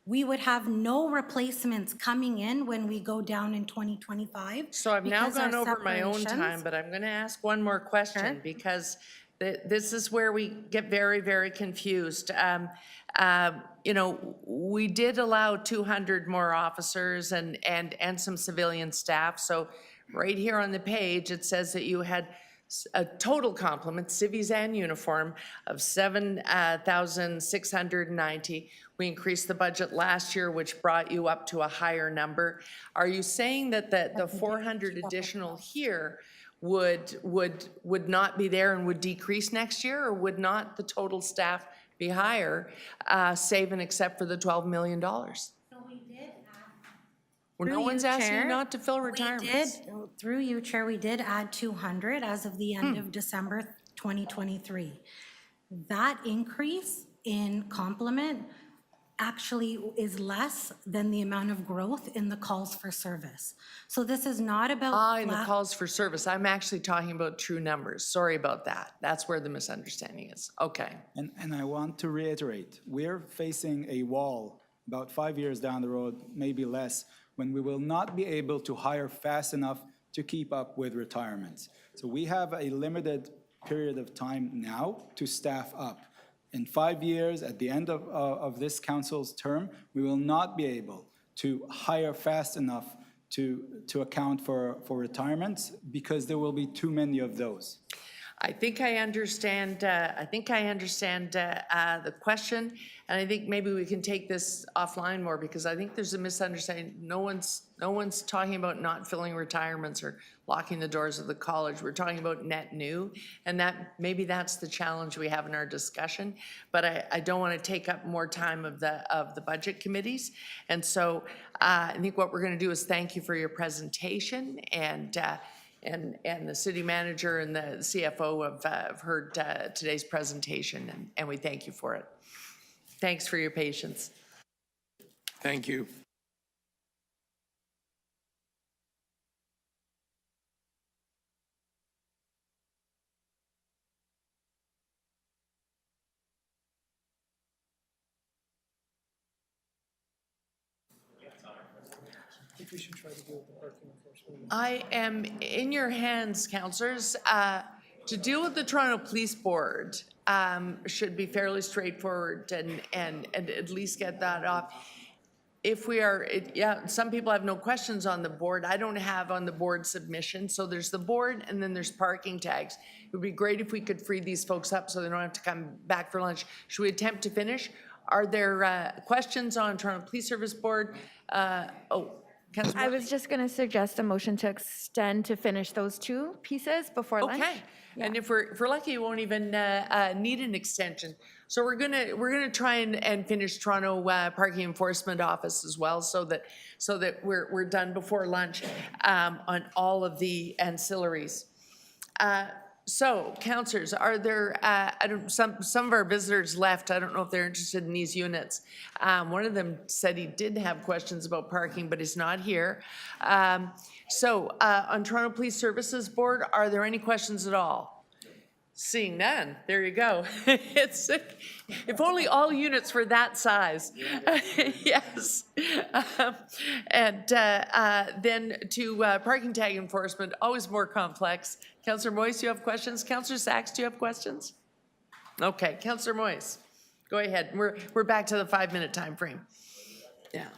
We would have no replacements coming in when we go down in 2025. So I've now because our gone over my own separations- time, but I'm going to ask one more question because this is where we get very, very confused. You know, we did allow 200 more officers and some civilian staff. So right here on the page, it says that you had a total complement, civies and uniform, of 7,690. We increased the budget last year, which brought you up to a higher number. Are you saying that the 400 additional here would not be there and would decrease next year, or would not the total staff be higher, save and except for the $12 million? Well, no one's asking you not to fill retirements. Through you, Chair, we did add 200 as of the end of December 2023. That increase in complement actually is less than the amount of growth in the calls for service. So this is not about In the calls for service, I'm actually talking about true numbers. Sorry about that. That's where the misunderstanding is. Okay. And I want to reiterate, we're facing a wall about 5 years down the road, maybe less, when we will not be able to hire fast enough to keep up with retirements. So we have a limited period of time now to staff up. In 5 years, at the end of this council's term, we will not be able to hire fast enough to account for retirements because there will be too many of those. I think I understand. The question, and I think maybe we can take this offline more because I think there's a misunderstanding. No one's talking about not filling retirements or locking the doors of the college. We're talking about net new, and maybe that's the challenge we have in our discussion. But I don't want to take up more time of the budget committees, and so I think what we're going to do is thank you for your presentation and the city manager and the CFO have heard today's presentation, and we thank you for it. Thanks for your patience. Thank you. I think we should try to deal with the parking enforcement. I am in your hands, councillors. To deal with the Toronto Police Board should be fairly straightforward and at least get that off. If we are, some people have no questions on the board. I don't have on the board submission. So there's the board and then there's parking tags. It would be great if we could free these folks up so they don't have to come back for lunch. Should we attempt to finish? Are there questions on Toronto Police Service Board? Councillor I was just going to suggest a motion to extend to finish those two pieces before lunch. Okay, and if we're lucky, you won't even need an extension. So we're gonna try and finish Toronto Parking Enforcement Office as well, so that we're done before lunch on all of the ancillaries. So, councillors, are there, some of our visitors left. I don't know if they're interested in these units. One of them said he did have questions about parking, but he's not here. On Toronto Police Services Board, are there any questions at all? Seeing none, there you go. If only all units were that size. Yes. And then to parking tag enforcement, always more complex. Councillor Moyes, you have questions? Councillor Sachs, do you have questions? Okay, Councillor Moyes, go ahead. We're back to the 5-minute time frame. Yeah.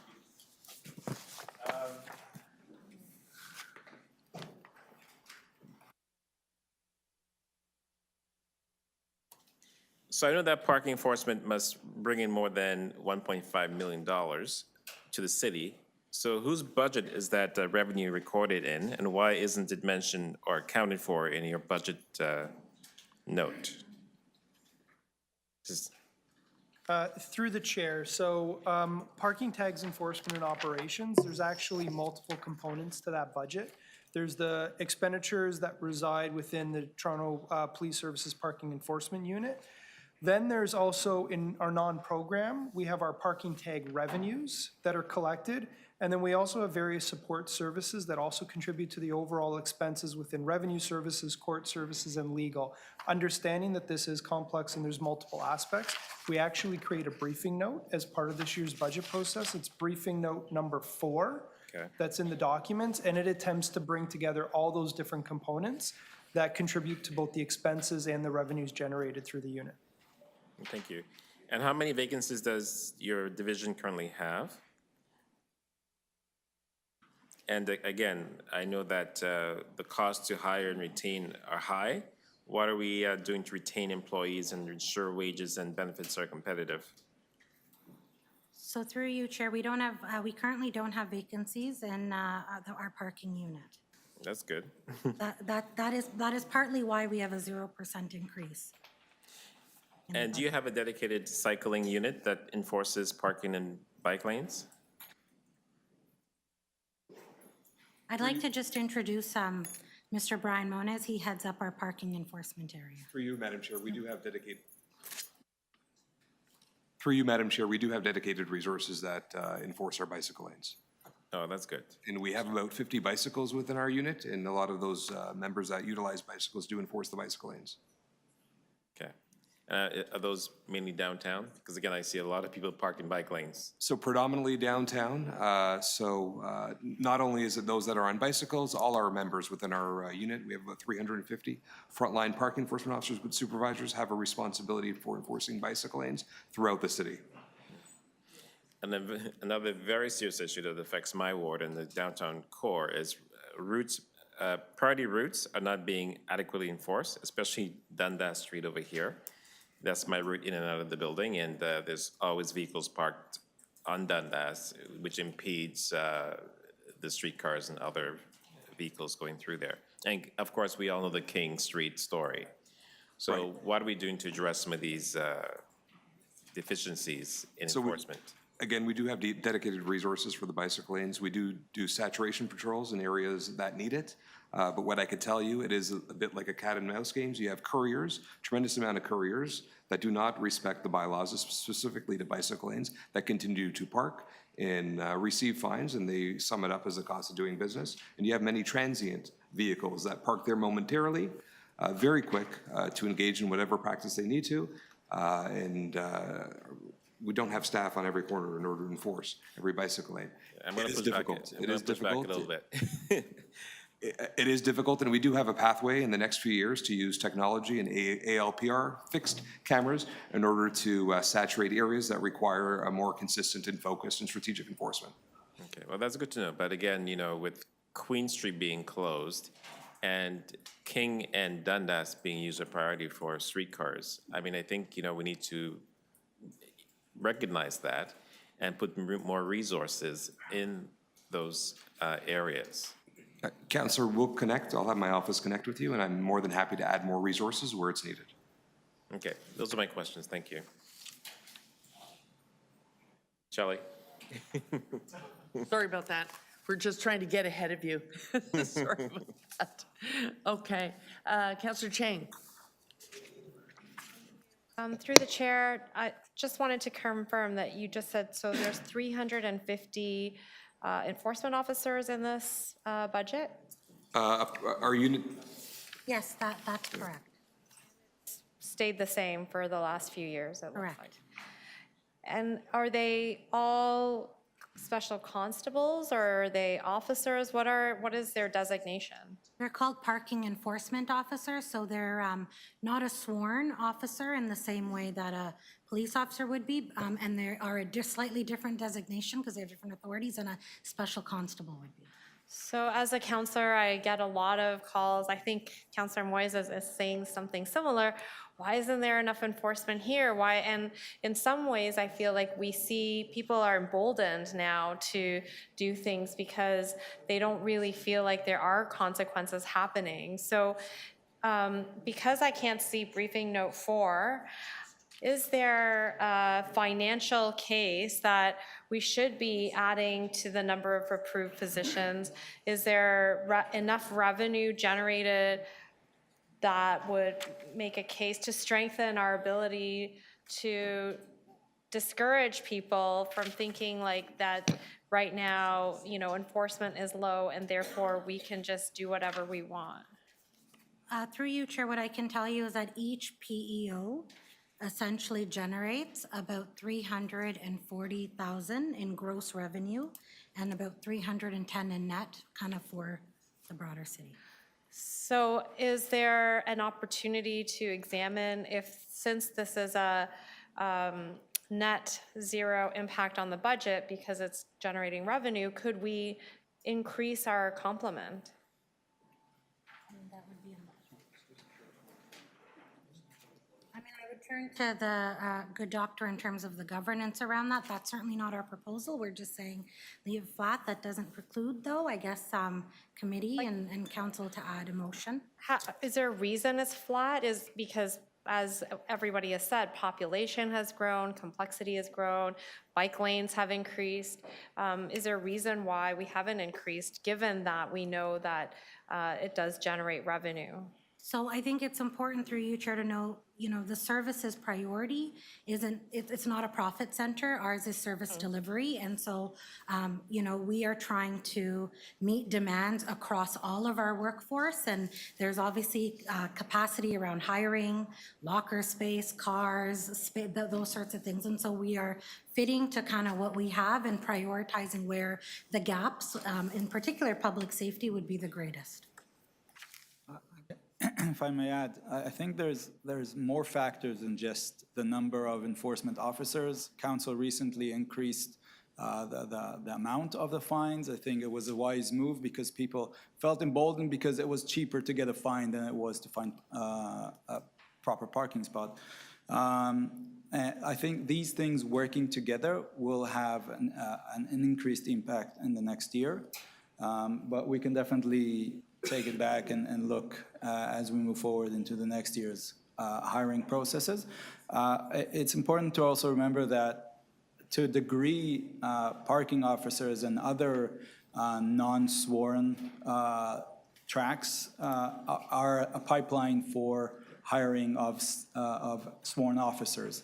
So I know that parking enforcement must bring in more than $1.5 million to the city. So whose budget is that revenue recorded in, and why isn't it mentioned or accounted for in your budget note? Through the chair, so parking tags enforcement and operations, there's actually multiple components to that budget. There's the expenditures that reside within the Toronto Police Services Parking Enforcement Unit. Then there's also in our non-program, we have our parking tag revenues that are collected, And then we also have various support services that also contribute to the overall expenses within revenue services, court services, and legal. Understanding that this is complex and there's multiple aspects, we actually create a briefing note as part of this year's budget process. It's briefing note number 4. Okay. That's in the documents, and it attempts to bring together all those different components that contribute to both the expenses and the revenues generated through the unit. Thank you. And how many vacancies does your division currently have? And again, I know that the costs to hire and retain are high. What are we doing to retain employees and ensure wages and benefits are competitive? So through you, Chair, we don't have, we currently don't have vacancies in our parking unit. That's good. That is partly why we have a 0% increase. And do you have a dedicated cycling unit that enforces parking and bike lanes? I'd like to just introduce Mr. Brian Moniz. He heads up our parking enforcement area. Through you, Madam Chair, we do have dedicated. Through you, Madam Chair, we do have dedicated resources that enforce our bicycle lanes. Oh, that's good. And we have about 50 bicycles within our unit, and a lot of those members that utilize bicycles do enforce the bicycle lanes. Okay. Are those mainly downtown? Because again, I see a lot of people parking bike lanes. So predominantly downtown. Not only is it those that are on bicycles, all our members within our unit, we have about 350 frontline parking enforcement officers with supervisors have a responsibility for enforcing bicycle lanes throughout the city. And then another very serious issue that affects my ward and the downtown core is routes. Priority routes are not being adequately enforced, especially Dundas Street over here. That's my route in and out of the building, and there's always vehicles parked on Dundas, which impedes the streetcars and other vehicles going through there. And of course, we all know the King Street story. So Right. what are we doing to address some of these deficiencies in enforcement? Again, we do have dedicated resources for the bicycle lanes. We do saturation patrols in areas that need it. But what I could tell you, it is a bit like a cat and mouse games. You have couriers, tremendous amount of couriers that do not respect the bylaws, specifically to bicycle lanes, that continue to park and receive fines, and they sum it up as the cost of doing business. And you have many transient vehicles that park there momentarily, very quick to engage in whatever practice they need to. We don't have staff on every corner in order to enforce every bicycle lane. I'm going to push back. It is difficult. A little bit. It is difficult, and we do have a pathway in the next few years to use technology and ALPR, fixed cameras, in order to saturate areas that require a more consistent and focused and strategic enforcement. Okay, well, that's good to know. But again, you know, with Queen Street being closed and King and Dundas being used as a priority for streetcars, I mean, I think, you know, we need to recognize that and put more resources in those areas. Councillor, we'll connect. I'll have my office connect with you, and I'm more than happy to add more resources where it's needed. Okay, those are my questions. Thank you. Shelley? Sorry about that. We're just trying to get ahead of you. Sorry about that. Okay. Councillor Chang. Through the chair, I just wanted to confirm that you just said, so there's 350 enforcement officers in this budget? Our unit. Yes, that's correct. Stayed the same for the last few years, it looks Correct. like. And are they all special constables, or are they officers? What is their designation? They're called parking enforcement officers, so they're not a sworn officer in the same way that a police officer would be, and they are a slightly different designation because they have different authorities than a special constable would be. So as a counselor, I get a lot of calls. I think Councillor Moises is saying something similar. Why isn't there enough enforcement here? Why? And in some ways, I feel like we see people are emboldened now to do things because they don't really feel like there are consequences happening. So because I can't see briefing note 4, is there a financial case that we should be adding to the number of approved positions? Is there enough revenue generated that would make a case to strengthen our ability to discourage people from thinking like that right now, enforcement is low and therefore we can just do whatever we want? Through you, Chair, what I can tell you is that each PEO essentially generates about 340,000 in gross revenue and about 310 in net, kind of for the broader city. So is there an opportunity to examine if, since this is a net zero impact on the budget because it's generating revenue, could we increase our complement? I would turn to the good doctor in terms of the governance around that. That's certainly not our proposal. We're just saying leave it flat. That doesn't preclude, though, I guess, committee and council to add a motion. Is there a reason it's flat? Is because, as everybody has said, population has grown, complexity has grown, bike lanes have increased. Is there a reason why we haven't increased, given that we know that it does generate revenue? So I think it's important through you, Chair, to know, the services priority it's not a profit center. Ours is service delivery. And so, we are trying to meet demands across all of our workforce. And there's obviously capacity around hiring, locker space, cars, those sorts of things. And so we are fitting to kind of what we have and prioritizing where the gaps, in particular public safety, would be the greatest. If I may add, I think there's more factors than just the number of enforcement officers. Council recently increased the amount of the fines. I think it was a wise move because people felt emboldened because it was cheaper to get a fine than it was to find a proper parking spot. And I think these things working together will have an increased impact in the next year. But we can definitely take it back and look as we move forward into the next year's hiring processes. It's important to also remember that to a degree, parking officers and other non-sworn tracks are a pipeline for hiring of sworn officers.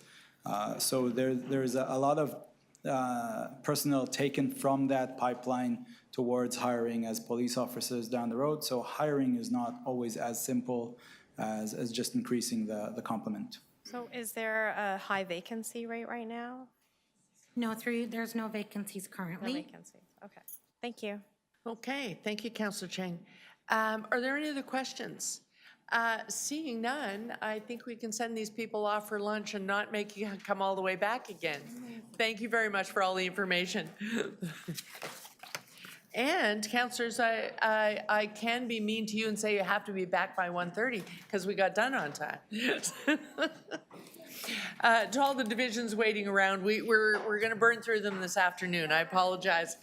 So there's a lot of personnel taken from that pipeline towards hiring as police officers down the road. So hiring is not always as simple as just increasing the complement. So is there a high vacancy rate right now? No, there's no vacancies currently. No vacancies, okay. Thank you. Okay, thank you, Councillor Chang. Are there any other questions? Seeing none, I think we can send these people off for lunch and not make you come all the way back again. Thank you very much for all the information. And councillors, I can be mean to you and say you have to be back by 1:30 because we got done on time. To all the divisions waiting around, we're going to burn through them this afternoon. I apologize.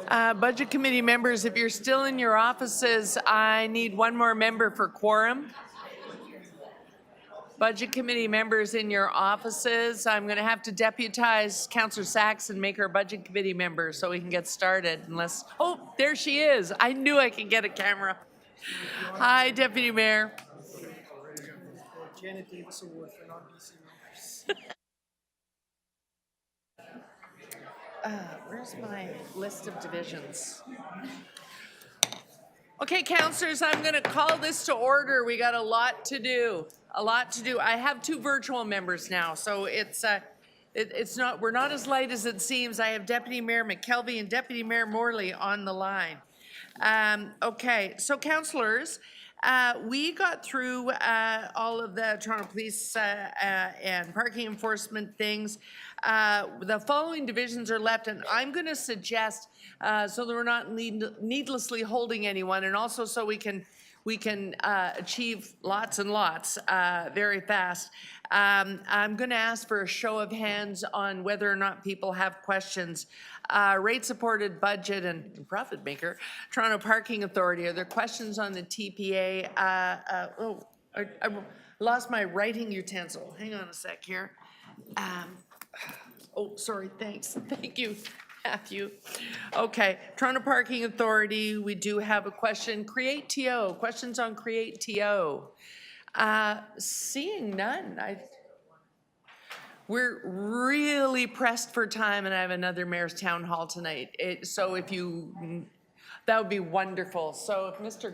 Budget Committee members, if you're still in your offices, I need one more member for quorum. Budget Committee members in your offices, I'm going to have to deputize Councillor Sachs and make her Budget Committee member so we can get started unless, oh, there she is. I knew I could get a camera. Hi, Deputy Mayor. Janet Davis Award for non-BC members. Where's my list of divisions? Okay, councillors, I'm going to call this to order. We got a lot to do. I have 2 virtual members now, so it's not, we're not as light as it seems. I have Deputy Mayor McKelvey and Deputy Mayor Morley on the line. Okay, so councillors, we got through all of the Toronto Police and parking enforcement things. The following divisions are left, and I'm going to suggest, so that we're not needlessly holding anyone, and also so we can achieve lots and lots very fast. I'm going to ask for a show of hands on whether or not people have questions. Rate-supported budget and profit maker, Toronto Parking Authority. Are there questions on the TPA? I lost my writing utensil. Hang on a sec here. Oh, sorry, thanks. Thank you, Matthew. Okay, Toronto Parking Authority, we do have a question. Create TO, questions on Create TO. Seeing none, we're really pressed for time, and I have another mayor's town hall tonight. So if you, that would be wonderful. So if Mr.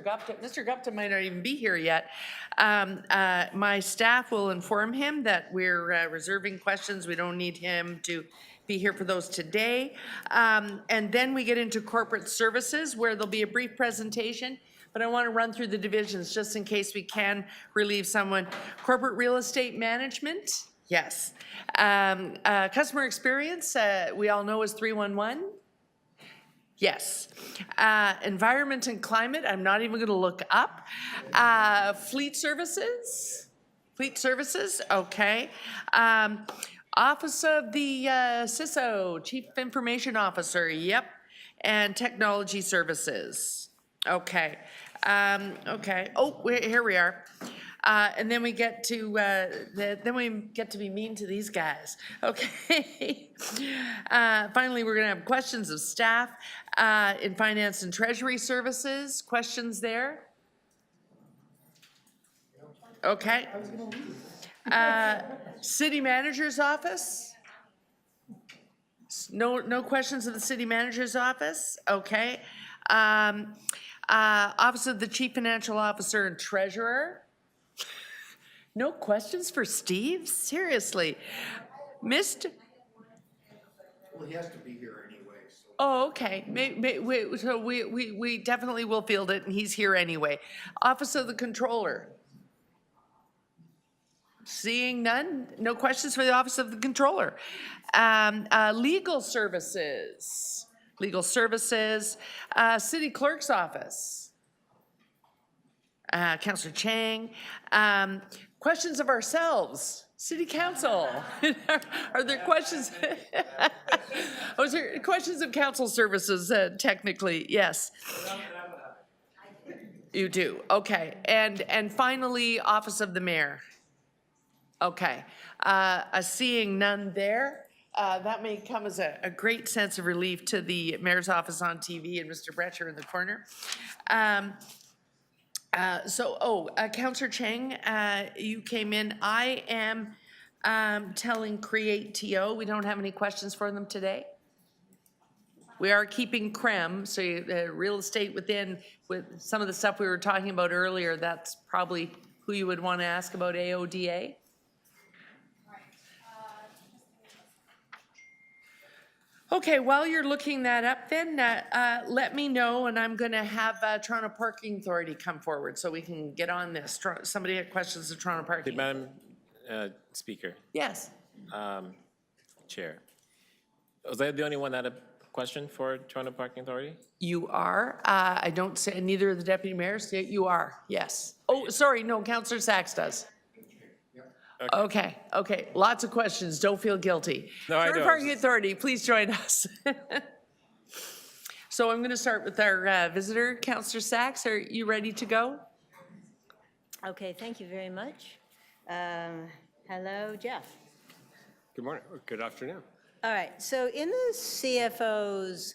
Gupta might not even be here yet. My staff will inform him that we're reserving questions. We don't need him to be here for those today. And then we get into corporate services, where there'll be a brief presentation. But I want to run through the divisions just in case we can relieve someone. Corporate real estate management. Yes. Customer experience, we all know is 311. Yes. Environment and climate, I'm not even going to look up. Fleet services, okay. Office of the CISO, Chief Information Officer, yep. And technology services, okay. Okay, oh, here we are. And then we get to be mean to these guys. Okay. Finally, we're going to have questions of staff in finance and treasury services. Questions there? Okay. City manager's office. No questions of the city manager's office. Okay. Office of the chief financial officer and treasurer. No questions for Steve? Seriously. Mr. Well, he has to be here anyway, so. Oh, okay. So we definitely will field it, and he's here anyway. Office of the Controller. Seeing none, no questions for the Office of the Controller. Legal services. City Clerk's office. Councillor Chang. Questions of ourselves. City Council. Are there questions? Oh, is there questions of council services, technically? Yes. You do, okay. And finally, Office of the Mayor. Okay. Seeing none there, that may come as a great sense of relief to the Mayor's office on TV and Mr. Bretcher in the corner. Councillor Chang, you came in. I am telling Create TO, we don't have any questions for them today. We are keeping CREM, so real estate within, with some of the stuff we were talking about earlier, that's probably who you would want to ask about AODA. Okay, while you're looking that up then, let me know, and I'm going to have Toronto Parking Authority come forward so we can get on this. Somebody had questions of Toronto Parking. Madam Speaker. Yes. Chair. Was I the only one that had a question for Toronto Parking Authority? You are. I don't say, neither of the deputy mayors, you are, yes. Oh, sorry, no, Councillor Sachs does. Okay, lots of questions, don't feel guilty. No, I Toronto don't. Parking Authority, please join us. So I'm going to start with our visitor. Councillor Sachs, are you ready to go? Okay, thank you very much. Hello, Jeff. Good morning, or good afternoon. All right, so in the CFO's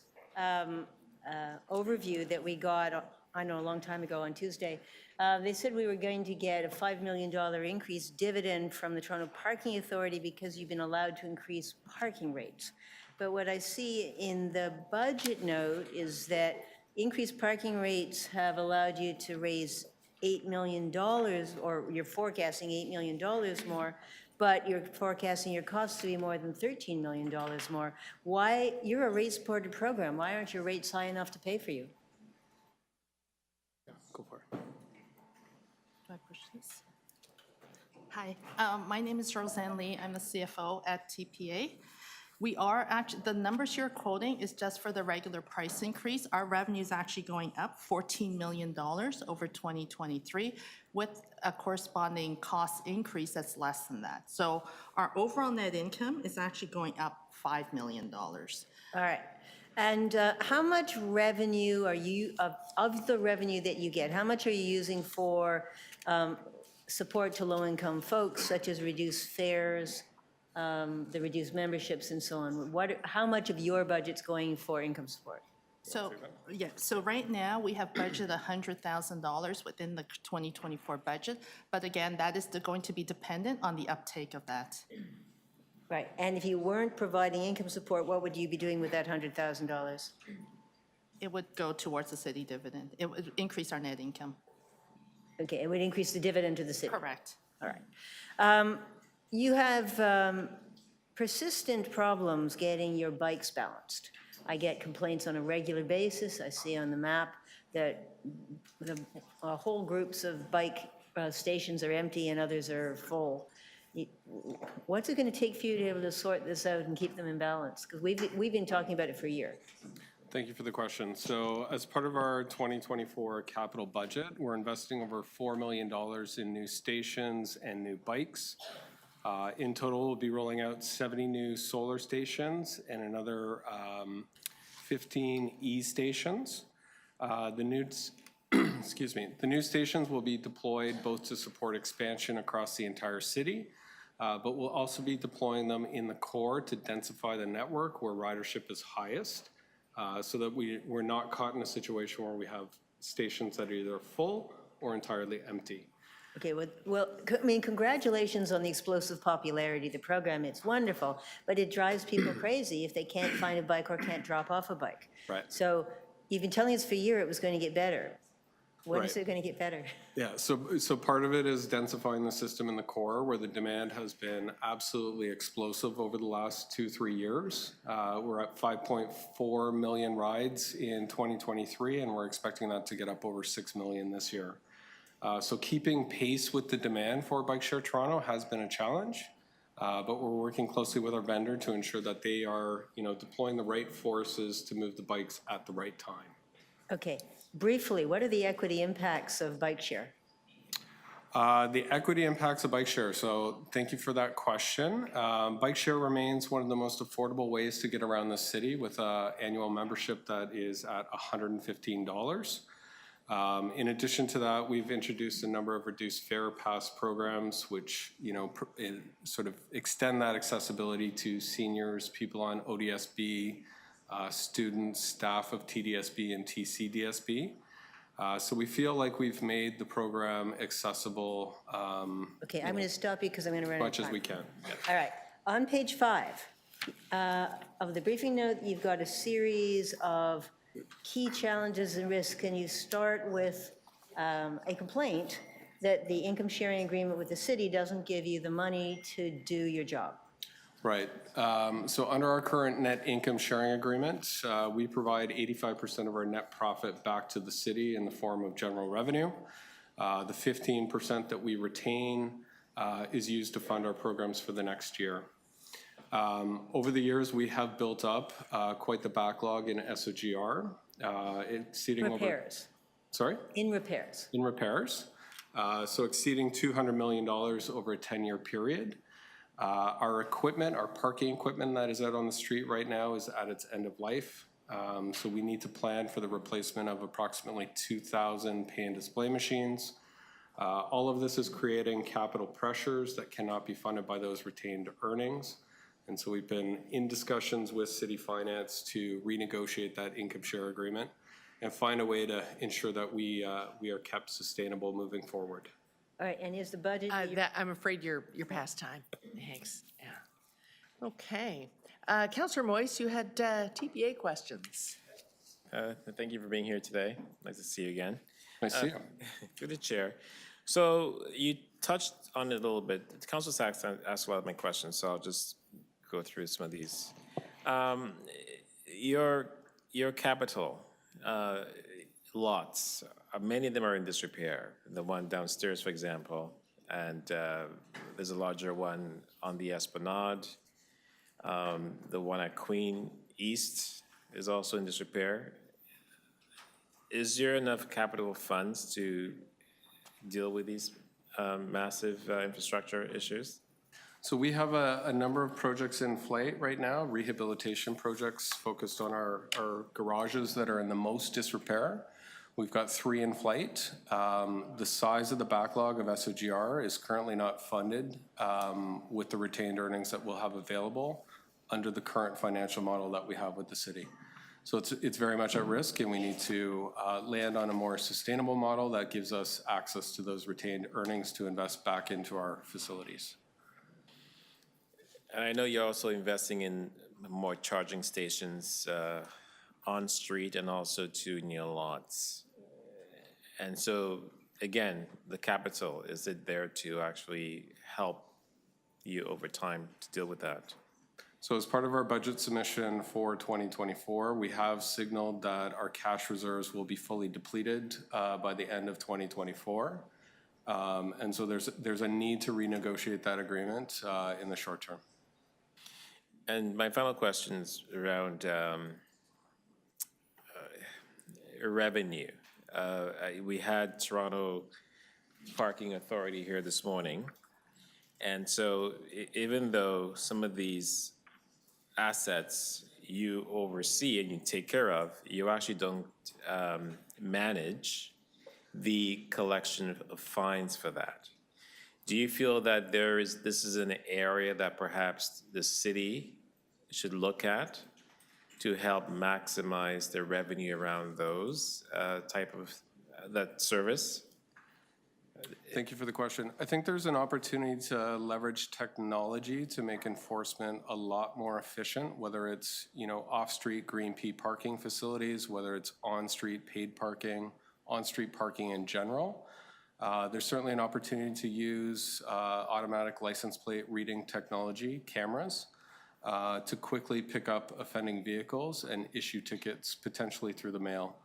overview that we got, I know a long time ago on Tuesday, they said we were going to get a $5 million increase dividend from the Toronto Parking Authority because you've been allowed to increase parking rates. But what I see in the budget note is that increased parking rates have allowed you to raise $8 million, or you're forecasting $8 million more, but you're forecasting your costs to be more than $13 million more. Why, you're a rate-supported program, why aren't your rates high enough to pay for you? Go for it. Do I push this? Hi, my name is Roseanne Lee. I'm the CFO at TPA. We are actually, the numbers you're quoting is just for the regular price increase. Our revenue is actually going up $14 million over 2023 with a corresponding cost increase that's less than that. So our overall net income is actually going up $5 million. All right. And how much revenue are you, of the revenue that you get, how much are you using for support to low-income folks, such as reduced fares, the reduced memberships and so on? How much of your budget's going for income support? So, yeah, so right now we have budgeted $100,000 within the 2024 budget. But again, that is going to be dependent on the uptake of that. Right, and if you weren't providing income support, what would you be doing with that $100,000? It would go towards the city dividend. It would increase our net income. Okay, it would increase the dividend to the city? Correct. All right. You have persistent problems getting your bikes balanced. I get complaints on a regular basis. I see on the map that the whole groups of bike stations are empty and others are full. What's it going to take for you to be able to sort this out and keep them in balance? Because we've been talking about it for a year. Thank you for the question. So as part of our 2024 capital budget, we're investing over $4 million in new stations and new bikes. In total, we'll be rolling out 70 new solar stations and another 15 e-stations. The new stations will be deployed both to support expansion across the entire city, but we'll also be deploying them in the core to densify the network where ridership is highest, so that we're not caught in a situation where we have stations that are either full or entirely empty. Okay, well, I mean, congratulations on the explosive popularity of the program. It's wonderful, but it drives people crazy if they can't find a bike or can't drop off a bike. Right. So you've been telling us for a year it was going to get better. When is Right. it going to get better? Yeah, so part of it is densifying the system in the core, where the demand has been absolutely explosive over the last 2-3 years. We're at 5.4 million rides in 2023, and we're expecting that to get up over 6 million this year. So keeping pace with the demand for Bike Share Toronto has been a challenge, but we're working closely with our vendor to ensure that they are, deploying the right forces to move the bikes at the right time. Okay, briefly, what are the equity impacts of bike share? The equity impacts of bike share. So thank you for that question. Bike share remains one of the most affordable ways to get around the city, with an annual membership that is at $115. In addition to that, we've introduced a number of reduced fare pass programs, which sort of extend that accessibility to seniors, people on ODSB, students, staff of TDSB and TCDSB. So we feel like we've made the program accessible. Okay, I'm going to stop you because I'm going to run out of time. As much as we can. Yes. All right, on page 5 of the briefing note, you've got a series of key challenges and risks. Can you start with a complaint that the income sharing agreement with the city doesn't give you the money to do your job? Right. So under our current net income sharing agreement, we provide 85% of our net profit back to the city in the form of general revenue. The 15% that we retain is used to fund our programs for the next year. Over the years, we have built up quite the backlog in SOGR, exceeding over... Repairs. Sorry? In repairs. In repairs. So exceeding $200 million over a 10-year period. Our equipment, our parking equipment that is out on the street right now is at its end of life. So we need to plan for the replacement of approximately 2,000 pay and display machines. All of this is creating capital pressures that cannot be funded by those retained earnings. And so we've been in discussions with City Finance to renegotiate that income share agreement and find a way to ensure that we are kept sustainable moving forward. All right, and is the budget? I'm afraid you're past time. Thanks. Yeah. Okay. Councillor Moise, you had TPA questions. Thank you for being here today. Nice to see you again. Nice to see you. Through the chair. So you touched on it a little bit. Councilor Sachs asked a lot of my questions, so I'll just go through some of these. Your capital lots, many of them are in disrepair. The one downstairs, for example, and there's a larger one on the Esplanade. The one at Queen East is also in disrepair. Is there enough capital funds to deal with these massive infrastructure issues? So we have a number of projects in flight right now, rehabilitation projects focused on our garages that are in the most disrepair. We've got 3 in flight. The size of the backlog of SOGR is currently not funded with the retained earnings that we'll have available under the current financial model that we have with the city. So it's very much at risk, and we need to land on a more sustainable model that gives us access to those retained earnings to invest back into our facilities. And I know you're also investing in more charging stations on street and also to near lots. And so, again, the capital, is it there to actually help you over time to deal with that? So as part of our budget submission for 2024, we have signaled that our cash reserves will be fully depleted by the end of 2024. And so there's a need to renegotiate that agreement in the short term. And my final question is around revenue. We had Toronto Parking Authority here this morning. And so even though some of these assets you oversee and you take care of, you actually don't manage the collection of fines for that. Do you feel that this is an area that perhaps the city should look at to help maximize the revenue around those type of that service? Thank you for the question. I think there's an opportunity to leverage technology to make enforcement a lot more efficient, whether it's, off-street green P parking facilities, whether it's on-street paid parking, on-street parking in general. There's certainly an opportunity to use automatic license plate reading technology, cameras, to quickly pick up offending vehicles and issue tickets potentially through the mail.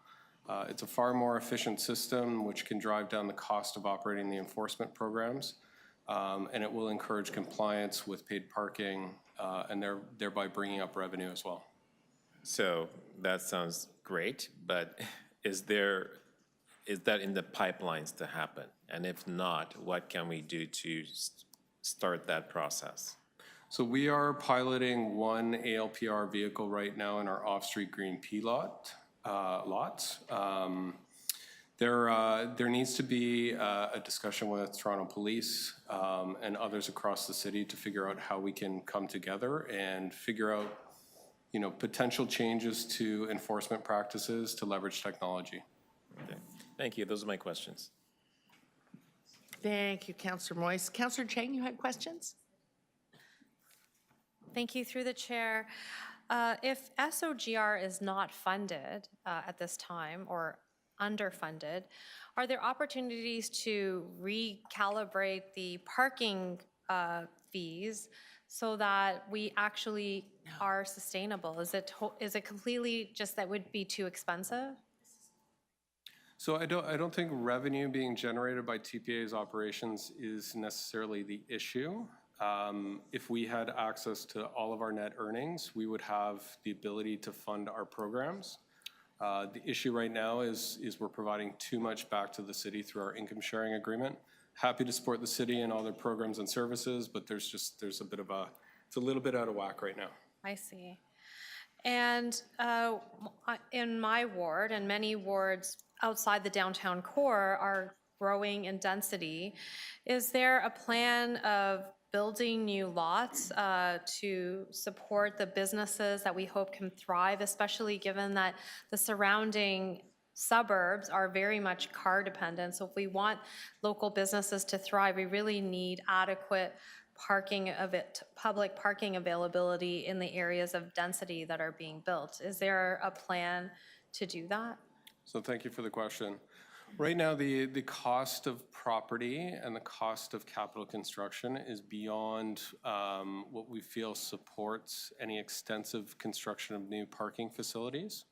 It's a far more efficient system which can drive down the cost of operating the enforcement programs, and it will encourage compliance with paid parking and thereby bringing up revenue as well. So that sounds great, but is that in the pipelines to happen? And if not, what can we do to start that process? So we are piloting one ALPR vehicle right now in our off-street green P lots. There needs to be a discussion with Toronto Police and others across the city to figure out how we can come together and figure out, potential changes to enforcement practices to leverage technology. Okay. Thank you. Those are my questions. Thank you, Councillor Moise. Councillor Chang, you had questions? Thank you. Through the chair. If SOGR is not funded at this time or underfunded, are there opportunities to recalibrate the parking fees so that we actually are sustainable? Is it completely just that would be too expensive? So I don't think revenue being generated by TPA's operations is necessarily the issue. If we had access to all of our net earnings, we would have the ability to fund our programs. The issue right now is we're providing too much back to the city through our income sharing agreement. Happy to support the city and all their programs and services, but there's a bit of it's a little bit out of whack right now. I see. And in my ward, and many wards outside the downtown core are growing in density, is there a plan of building new lots to support the businesses that we hope can thrive, especially given that the surrounding suburbs are very much car dependent? So if we want local businesses to thrive, we really need adequate public parking availability in the areas of density that are being built. Is there a plan to do that? So thank you for the question. Right now, the cost of property and the cost of capital construction is beyond what we feel supports any extensive construction of new parking facilities.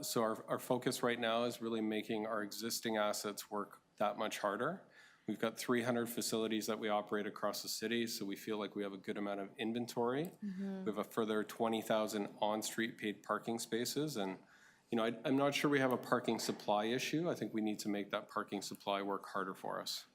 So our focus right now is really making our existing assets work that much harder. We've got 300 facilities that we operate across the city, so we feel like we have a good amount of inventory. We have a further 20,000 on-street paid parking spaces, and I'm not sure we have a parking supply issue. I think we need to make that parking supply work harder for us.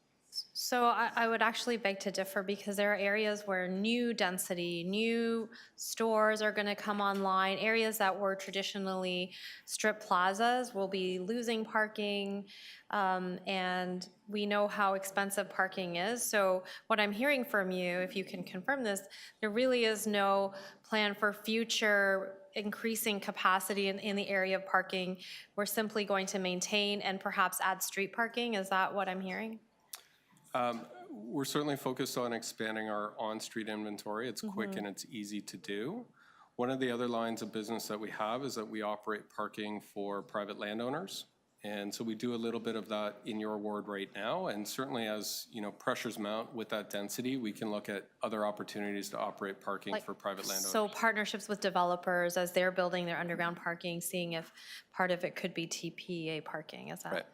So I would actually beg to differ, because there are areas where new density, new stores are going to come online. Areas that were traditionally strip plazas will be losing parking, and we know how expensive parking is. So what I'm hearing from you, if you can confirm this, there really is no plan for future increasing capacity in the area of parking. We're simply going to maintain and perhaps add street parking. Is that what I'm hearing? We're certainly focused on expanding our on-street inventory. It's quick and it's easy to do. One of the other lines of business that we have is that we operate parking for private landowners. And so we do a little bit of that in your ward right now. And certainly as pressures mount with that density, we can look at other opportunities to operate parking for private landowners. So partnerships with developers as they're building their underground parking, seeing if part of it could be TPA parking, is that? Right.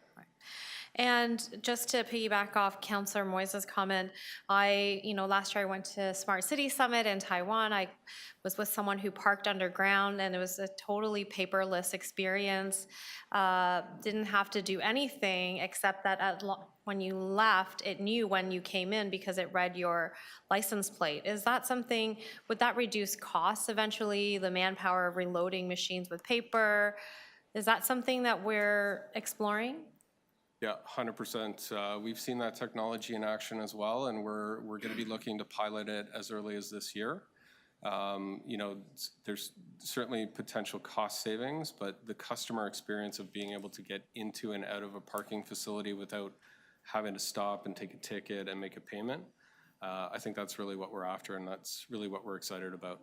And just to piggyback off Councillor Moise's comment, last year I went to Smart City Summit in Taiwan. I was with someone who parked underground, and it was a totally paperless experience. Didn't have to do anything except that when you left, it knew when you came in because it read your license plate. Is that something, would that reduce costs eventually, the manpower of reloading machines with paper? Is that something that we're exploring? Yeah, 100%. We've seen that technology in action as well, and we're going to be looking to pilot it as early as this year. There's certainly potential cost savings, but the customer experience of being able to get into and out of a parking facility without having to stop and take a ticket and make a payment, I think that's really what we're after, and that's really what we're excited about.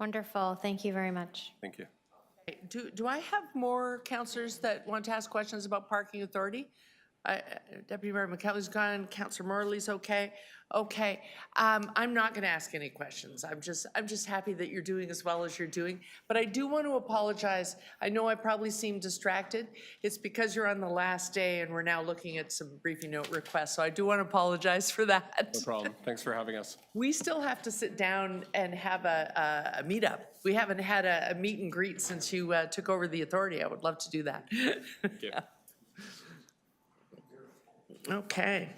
Wonderful. Thank you very much. Thank you. Do I have more councillors that want to ask questions about parking authority? Deputy Mayor McKelvey's gone, Councillor Morley's okay. Okay, I'm not going to ask any questions. I'm just happy that you're doing as well as you're doing. But I do want to apologize. I know I probably seem distracted. It's because you're on the last day and we're now looking at some briefing note requests. So I do want to apologize for that. No problem. Thanks for having us. We still have to sit down and have a meetup. We haven't had a meet and greet since you took over the authority. I would love to do that. Yeah. Okay.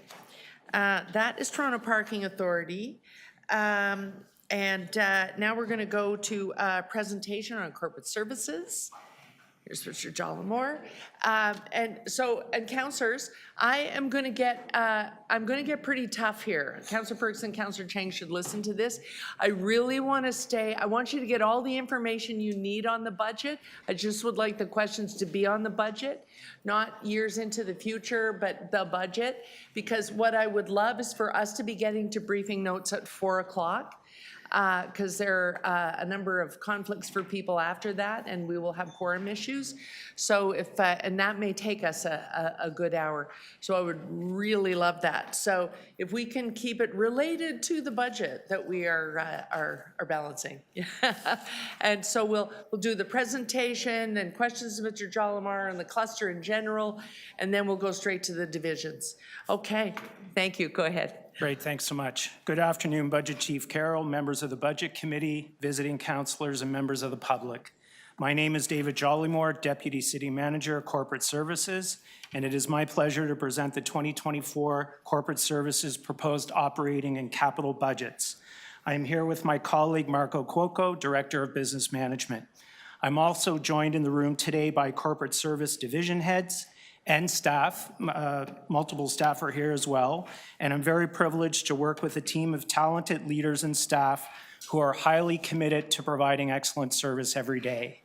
That is Toronto Parking Authority. And now we're going to go to a presentation on corporate services. Here's Mr. Jollimore. And councillors, I'm going to get pretty tough here. Councillor Ferguson, Councillor Chang should listen to this. I really want to stay. I want you to get all the information you need on the budget. I just would like the questions to be on the budget, not years into the future, but the budget. Because what I would love is for us to be getting to briefing notes at 4 o'clock. Because there are a number of conflicts for people after that, and we will have quorum issues. So and that may take us a good hour. So I would really love that. So if we can keep it related to the budget that we are balancing. And so we'll do the presentation and questions of Mr. Jollimar and the cluster in general, and then we'll go straight to the divisions. Okay, thank you. Go ahead. Great, thanks so much. Good afternoon, Budget Chief Carroll, members of the Budget Committee, visiting councilors, and members of the public. My name is David Jollymore, Deputy City Manager, Corporate Services, and it is my pleasure to present the 2024 Corporate Services Proposed Operating and Capital Budgets. I am here with my colleague Marco Cuoco, Director of Business Management. I'm also joined in the room today by Corporate Service Division Heads and staff. Multiple staff are here as well, and I'm very privileged to work with a team of talented leaders and staff who are highly committed to providing excellent service every day.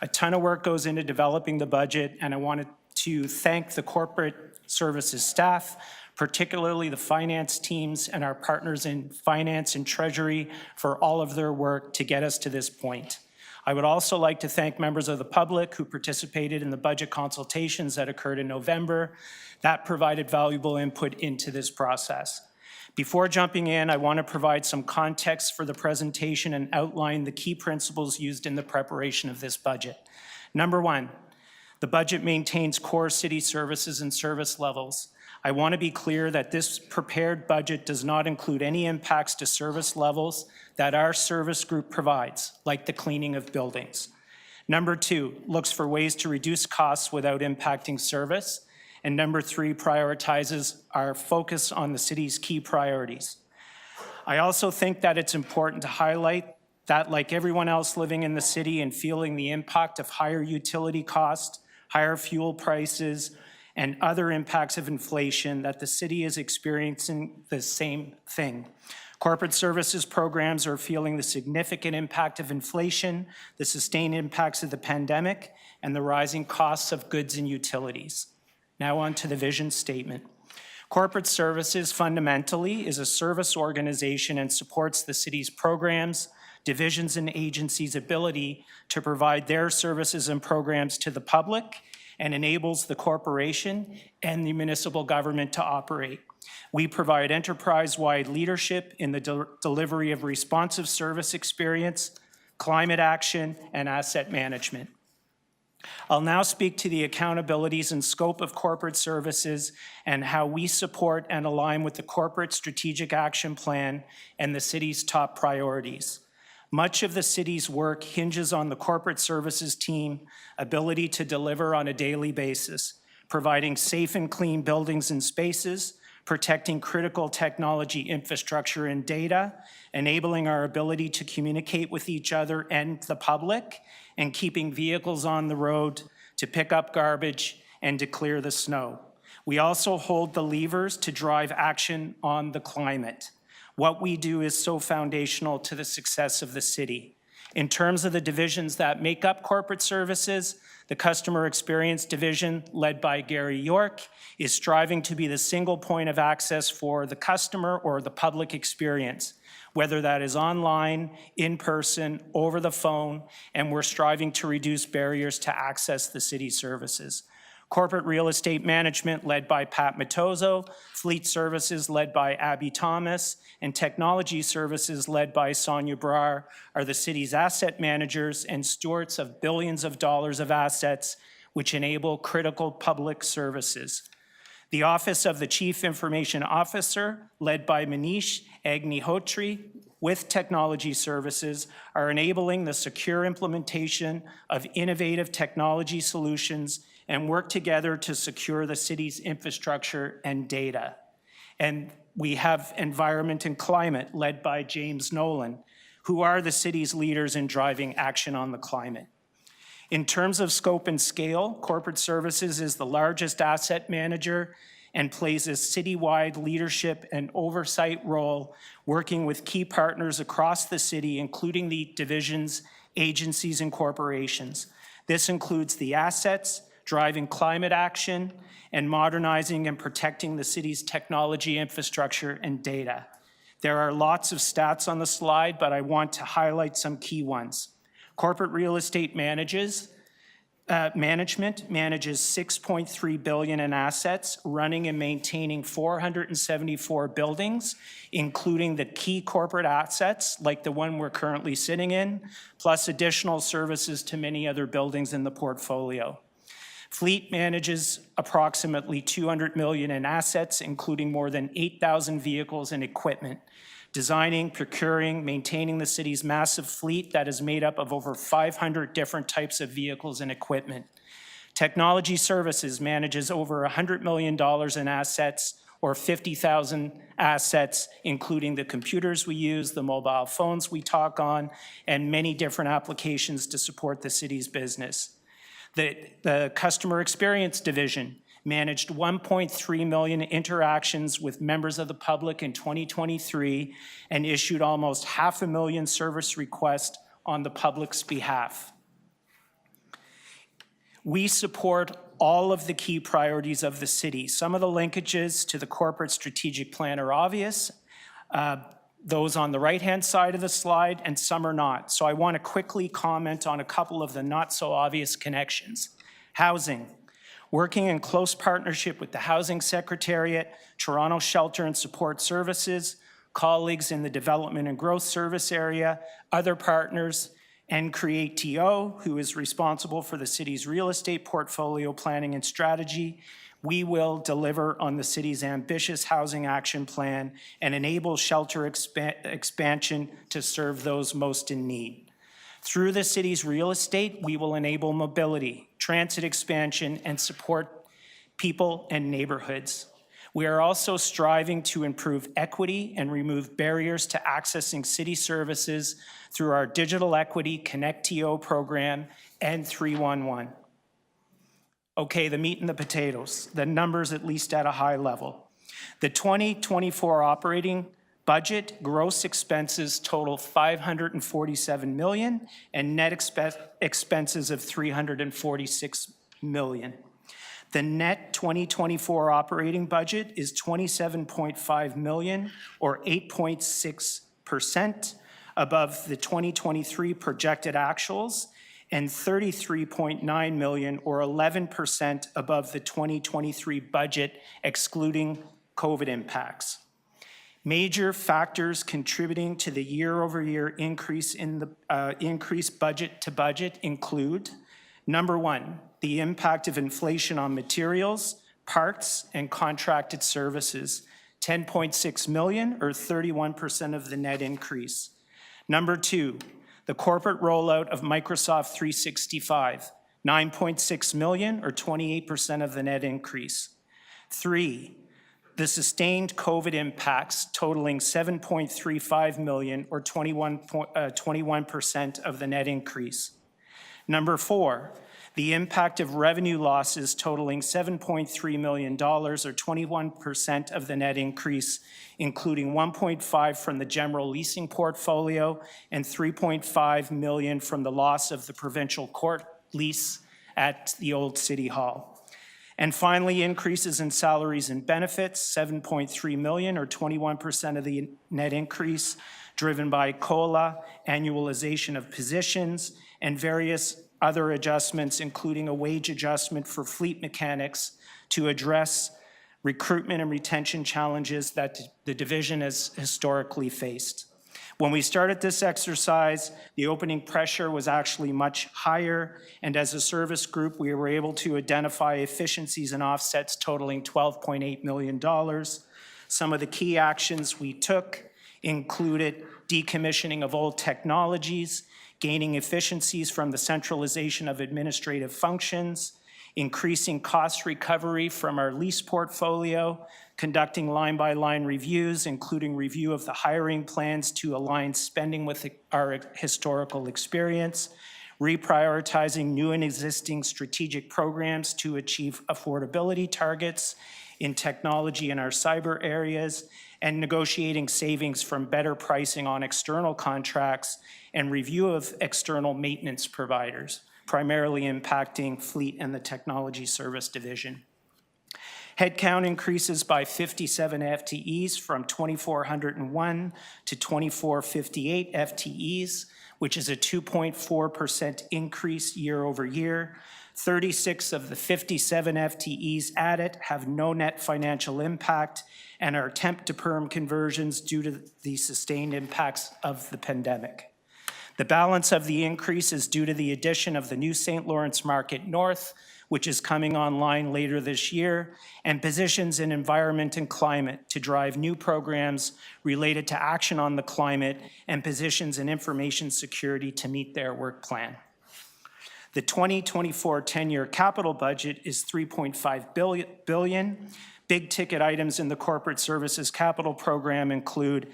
A ton of work goes into developing the budget, and I wanted to thank the corporate services staff, particularly the finance teams and our partners in finance and treasury for all of their work to get us to this point. I would also like to thank members of the public who participated in the budget consultations that occurred in November. That provided valuable input into this process. Before jumping in, I want to provide some context for the presentation and outline the key principles used in the preparation of this budget. Number one, the budget maintains core city services and service levels. I want to be clear that this prepared budget does not include any impacts to service levels that our service group provides, like the cleaning of buildings. Number two, looks for ways to reduce costs without impacting service. And number three, prioritizes our focus on the city's key priorities. I also think that it's important to highlight that, like everyone else living in the city and feeling the impact of higher utility costs, higher fuel prices, and other impacts of inflation, that the city is experiencing the same thing. Corporate services programs are feeling the significant impact of inflation, the sustained impacts of the pandemic, and the rising costs of goods and utilities. Now on to the vision statement. Corporate services fundamentally is a service organization and supports the city's programs, divisions, and agencies' ability to provide their services and programs to the public and enables the corporation and the municipal government to operate. We provide enterprise-wide leadership in the delivery of responsive service experience, climate action, and asset management. I'll now speak to the accountabilities and scope of corporate services and how we support and align with the corporate strategic action plan and the city's top priorities. Much of the city's work hinges on the corporate services team ability to deliver on a daily basis, providing safe and clean buildings and spaces, protecting critical technology infrastructure and data, enabling our ability to communicate with each other and the public, and keeping vehicles on the road to pick up garbage and to clear the snow. We also hold the levers to drive action on the climate. What we do is so foundational to the success of the city. In terms of the divisions that make up corporate services, the Customer Experience Division, led by Gary York, is striving to be the single point of access for the customer or the public experience, whether that is online, in person, over the phone, and we're striving to reduce barriers to access the city services. Corporate Real Estate Management, led by Pat Matozzo, Fleet Services, led by Abby Thomas, and Technology Services, led by Sonia Brar, are the city's asset managers and stewards of billions of dollars of assets which enable critical public services. The Office of the Chief Information Officer, led by Manish Agnihotri, with Technology Services, are enabling the secure implementation of innovative technology solutions and work together to secure the city's infrastructure and data. And we have Environment and Climate, led by James Nolan, who are the city's leaders in driving action on the climate. In terms of scope and scale, Corporate Services is the largest asset manager and plays a citywide leadership and oversight role, working with key partners across the city, including the divisions, agencies, and corporations. This includes the assets, driving climate action, and modernizing and protecting the city's technology infrastructure and data. There are lots of stats on the slide, but I want to highlight some key ones. Corporate Real Estate Management manages $6.3 billion in assets, running and maintaining 474 buildings, including the key corporate assets like the one we're currently sitting in, plus additional services to many other buildings in the portfolio. Fleet manages approximately $200 million in assets, including more than 8,000 vehicles and equipment, designing, procuring, maintaining the city's massive fleet that is made up of over 500 different types of vehicles and equipment. Technology Services manages over $100 million in assets, or 50,000 assets, including the computers we use, the mobile phones we talk on, and many different applications to support the city's business. The Customer Experience Division managed 1.3 million interactions with members of the public in 2023 and issued almost 500,000 service requests on the public's behalf. We support all of the key priorities of the city. Some of the linkages to the corporate strategic plan are obvious, those on the right-hand side of the slide, and some are not. So I want to quickly comment on a couple of the not-so-obvious connections. Housing. Working in close partnership with the Housing Secretariat, Toronto Shelter and Support Services, colleagues in the Development and Growth Service area, other partners, and Create.to, who is responsible for the city's real estate portfolio planning and strategy, we will deliver on the city's ambitious housing action plan and enable shelter expansion to serve those most in need. Through the city's real estate, we will enable mobility, transit expansion, and support people and neighborhoods. We are also striving to improve equity and remove barriers to accessing city services through our Digital Equity Connect.to program and 311. Okay, the meat and the potatoes, the numbers at least at a high level. The 2024 operating budget gross expenses total $547 million and net expenses of $346 million. The net 2024 operating budget is $27.5 million, or 8.6% above the 2023 projected actuals, and $33.9 million, or 11% above the 2023 budget, excluding COVID impacts. Major factors contributing to the year-over-year increase in the increased budget to budget include, number one, the impact of inflation on materials, parts, and contracted services, $10.6 million, or 31% of the net increase. Number two, the corporate rollout of Microsoft 365, $9.6 million, or 28% of the net increase. Three, the sustained COVID impacts totaling $7.35 million, or 21% of the net increase. Number four, the impact of revenue losses totaling $7.3 million, or 21% of the net increase, including $1.5 from the general leasing portfolio and $3.5 million from the loss of the provincial court lease at the old City Hall. And finally, increases in salaries and benefits, $7.3 million, or 21% of the net increase, driven by COLA, annualization of positions, and various other adjustments, including a wage adjustment for fleet mechanics to address recruitment and retention challenges that the division has historically faced. When we started this exercise, the opening pressure was actually much higher, and as a service group, we were able to identify efficiencies and offsets totaling $12.8 million. Some of the key actions we took included decommissioning of old technologies, gaining efficiencies from the centralization of administrative functions, increasing cost recovery from our lease portfolio, conducting line-by-line reviews, including review of the hiring plans to align spending with our historical experience, reprioritizing new and existing strategic programs to achieve affordability targets in technology in our cyber areas, and negotiating savings from better pricing on external contracts and review of external maintenance providers, primarily impacting fleet and the technology service division. Headcount increases by 57 FTEs from 2,401 to 2,458 FTEs, which is a 2.4% increase year over year. 36 of the 57 FTEs added have no net financial impact and are temp to perm conversions due to the sustained impacts of the pandemic. The balance of the increase is due to the addition of the new St. Lawrence Market North, which is coming online later this year, and positions in environment and climate to drive new programs related to action on the climate, and positions in information security to meet their work plan. The 2024 10-year capital budget is $3.5 billion. Big ticket items in the corporate services capital program include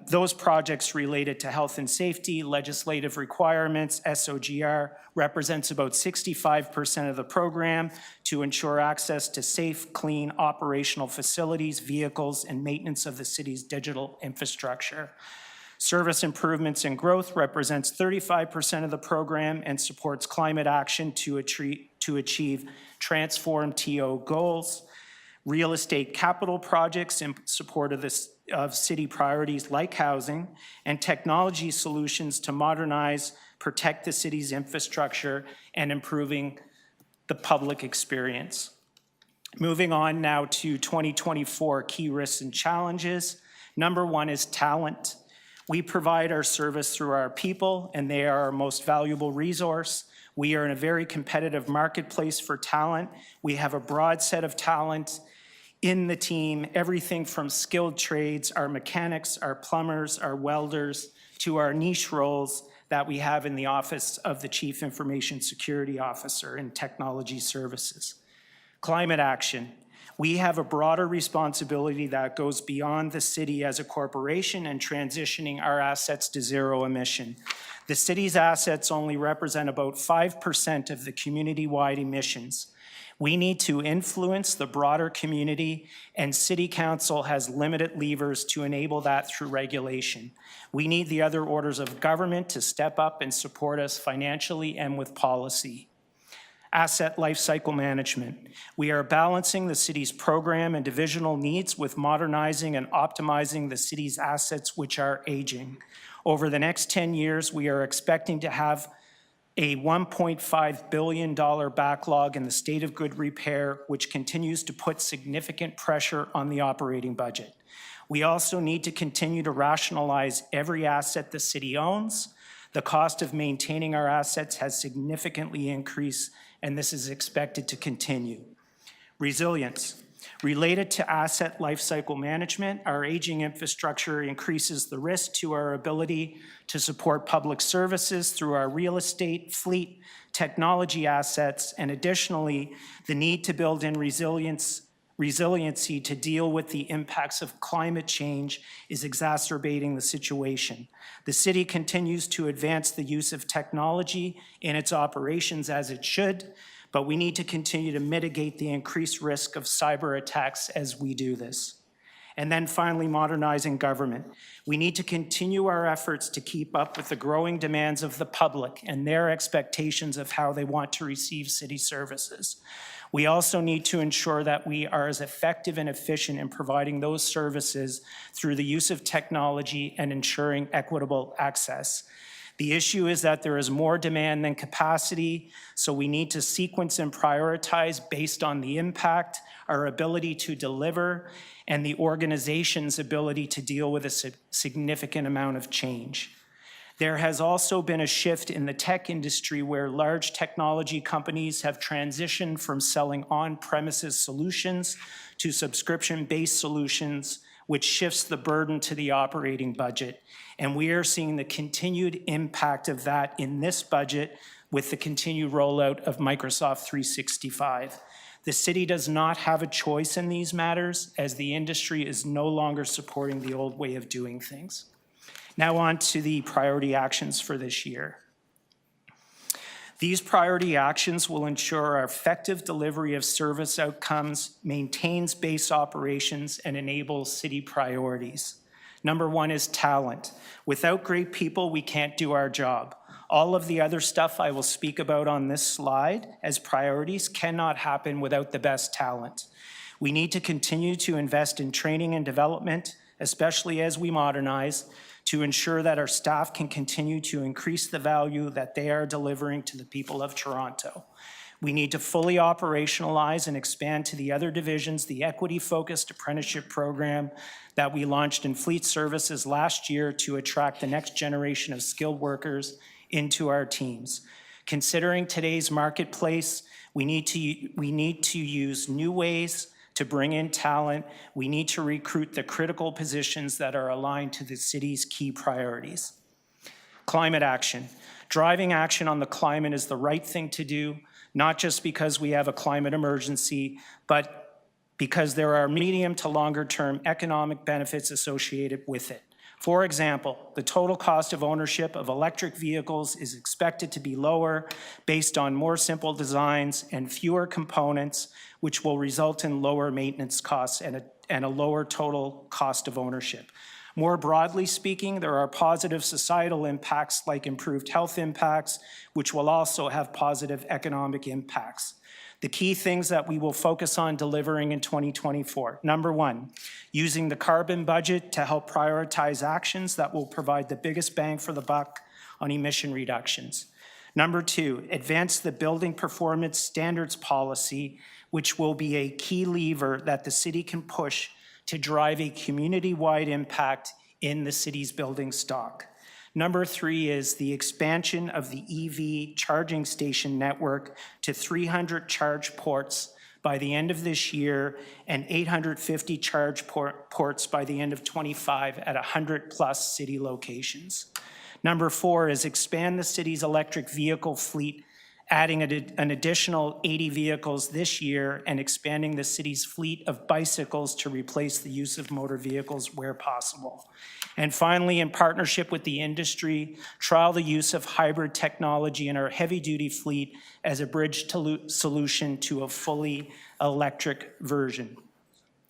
those projects related to health and safety, legislative requirements. SOGR represents about 65% of the program to ensure access to safe, clean, operational facilities, vehicles, and maintenance of the city's digital infrastructure. Service improvements and growth represents 35% of the program and supports climate action to achieve Transform TO goals. Real estate capital projects in support of city priorities like housing, and technology solutions to modernize, protect the city's infrastructure, and improving the public experience. Moving on now to 2024 key risks and challenges. Number one is talent. We provide our service through our people, and they are our most valuable resource. We are in a very competitive marketplace for talent. We have a broad set of talent in the team, everything from skilled trades, our mechanics, our plumbers, our welders, to our niche roles that we have in the Office of the Chief Information Security Officer in Technology Services. Climate action. We have a broader responsibility that goes beyond the city as a corporation and transitioning our assets to zero emission. The city's assets only represent about 5% of the community-wide emissions. We need to influence the broader community, and City Council has limited levers to enable that through regulation. We need the other orders of government to step up and support us financially and with policy. Asset lifecycle management. We are balancing the city's program and divisional needs with modernizing and optimizing the city's assets, which are aging. Over the next 10 years, we are expecting to have a $1.5 billion backlog in the state of good repair, which continues to put significant pressure on the operating budget. We also need to continue to rationalize every asset the city owns. The cost of maintaining our assets has significantly increased, and this is expected to continue. Resilience. Related to asset lifecycle management, our aging infrastructure increases the risk to our ability to support public services through our real estate, fleet, technology assets, and additionally, the need to build in resiliency to deal with the impacts of climate change is exacerbating the situation. The city continues to advance the use of technology in its operations as it should, but we need to continue to mitigate the increased risk of cyber attacks as we do this. And then finally, modernizing government. We need to continue our efforts to keep up with the growing demands of the public and their expectations of how they want to receive city services. We also need to ensure that we are as effective and efficient in providing those services through the use of technology and ensuring equitable access. The issue is that there is more demand than capacity, so we need to sequence and prioritize based on the impact, our ability to deliver, and the organization's ability to deal with a significant amount of change. There has also been a shift in the tech industry where large technology companies have transitioned from selling on-premises solutions to subscription-based solutions, which shifts the burden to the operating budget. And we are seeing the continued impact of that in this budget with the continued rollout of Microsoft 365. The city does not have a choice in these matters as the industry is no longer supporting the old way of doing things. Now on to the priority actions for this year. These priority actions will ensure our effective delivery of service outcomes, maintains base operations, and enables city priorities. Number one is talent. Without great people, we can't do our job. All of the other stuff I will speak about on this slide as priorities cannot happen without the best talent. We need to continue to invest in training and development, especially as we modernize, to ensure that our staff can continue to increase the value that they are delivering to the people of Toronto. We need to fully operationalize and expand to the other divisions the equity-focused apprenticeship program that we launched in Fleet Services last year to attract the next generation of skilled workers into our teams. Considering today's marketplace, We need to use new ways to bring in talent. We need to recruit the critical positions that are aligned to the city's key priorities. Climate action. Driving action on the climate is the right thing to do, not just because we have a climate emergency, but because there are medium to longer term economic benefits associated with it. For example, the total cost of ownership of electric vehicles is expected to be lower based on more simple designs and fewer components, which will result in lower maintenance costs and a lower total cost of ownership. More broadly speaking, there are positive societal impacts like improved health impacts, which will also have positive economic impacts. The key things that we will focus on delivering in 2024. Number one, using the carbon budget to help prioritize actions that will provide the biggest bang for the buck on emission reductions. Number two, advance the building performance standards policy, which will be a key lever that the city can push to drive a community-wide impact in the city's building stock. Number three is the expansion of the EV charging station network to 300 charge ports by the end of this year and 850 charge ports by the end of 25 at 100+ city locations. Number four is expand the city's electric vehicle fleet, adding an additional 80 vehicles this year and expanding the city's fleet of bicycles to replace the use of motor vehicles where possible. And finally, in partnership with the industry, trial the use of hybrid technology in our heavy-duty fleet as a bridge solution to a fully electric version.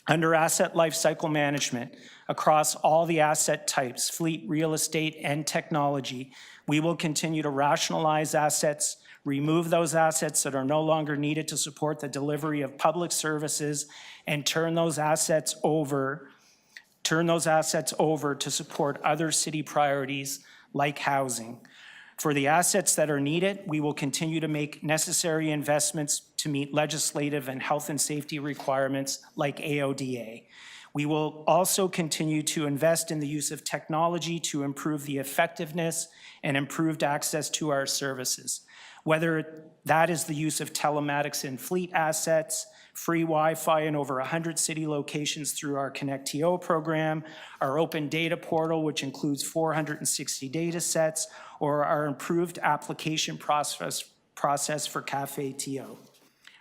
Under asset lifecycle management, across all the asset types, fleet, real estate, and technology, we will continue to rationalize assets, remove those assets that are no longer needed to support the delivery of public services, and turn those assets over to support other city priorities like housing. For the assets that are needed, we will continue to make necessary investments to meet legislative and health and safety requirements like AODA. We will also continue to invest in the use of technology to improve the effectiveness and improved access to our services, whether that is the use of telematics in fleet assets, free Wi-Fi in over 100 city locations through our ConnectTO program, our open data portal, which includes 460 data sets, or our improved application process for CAFE-TO.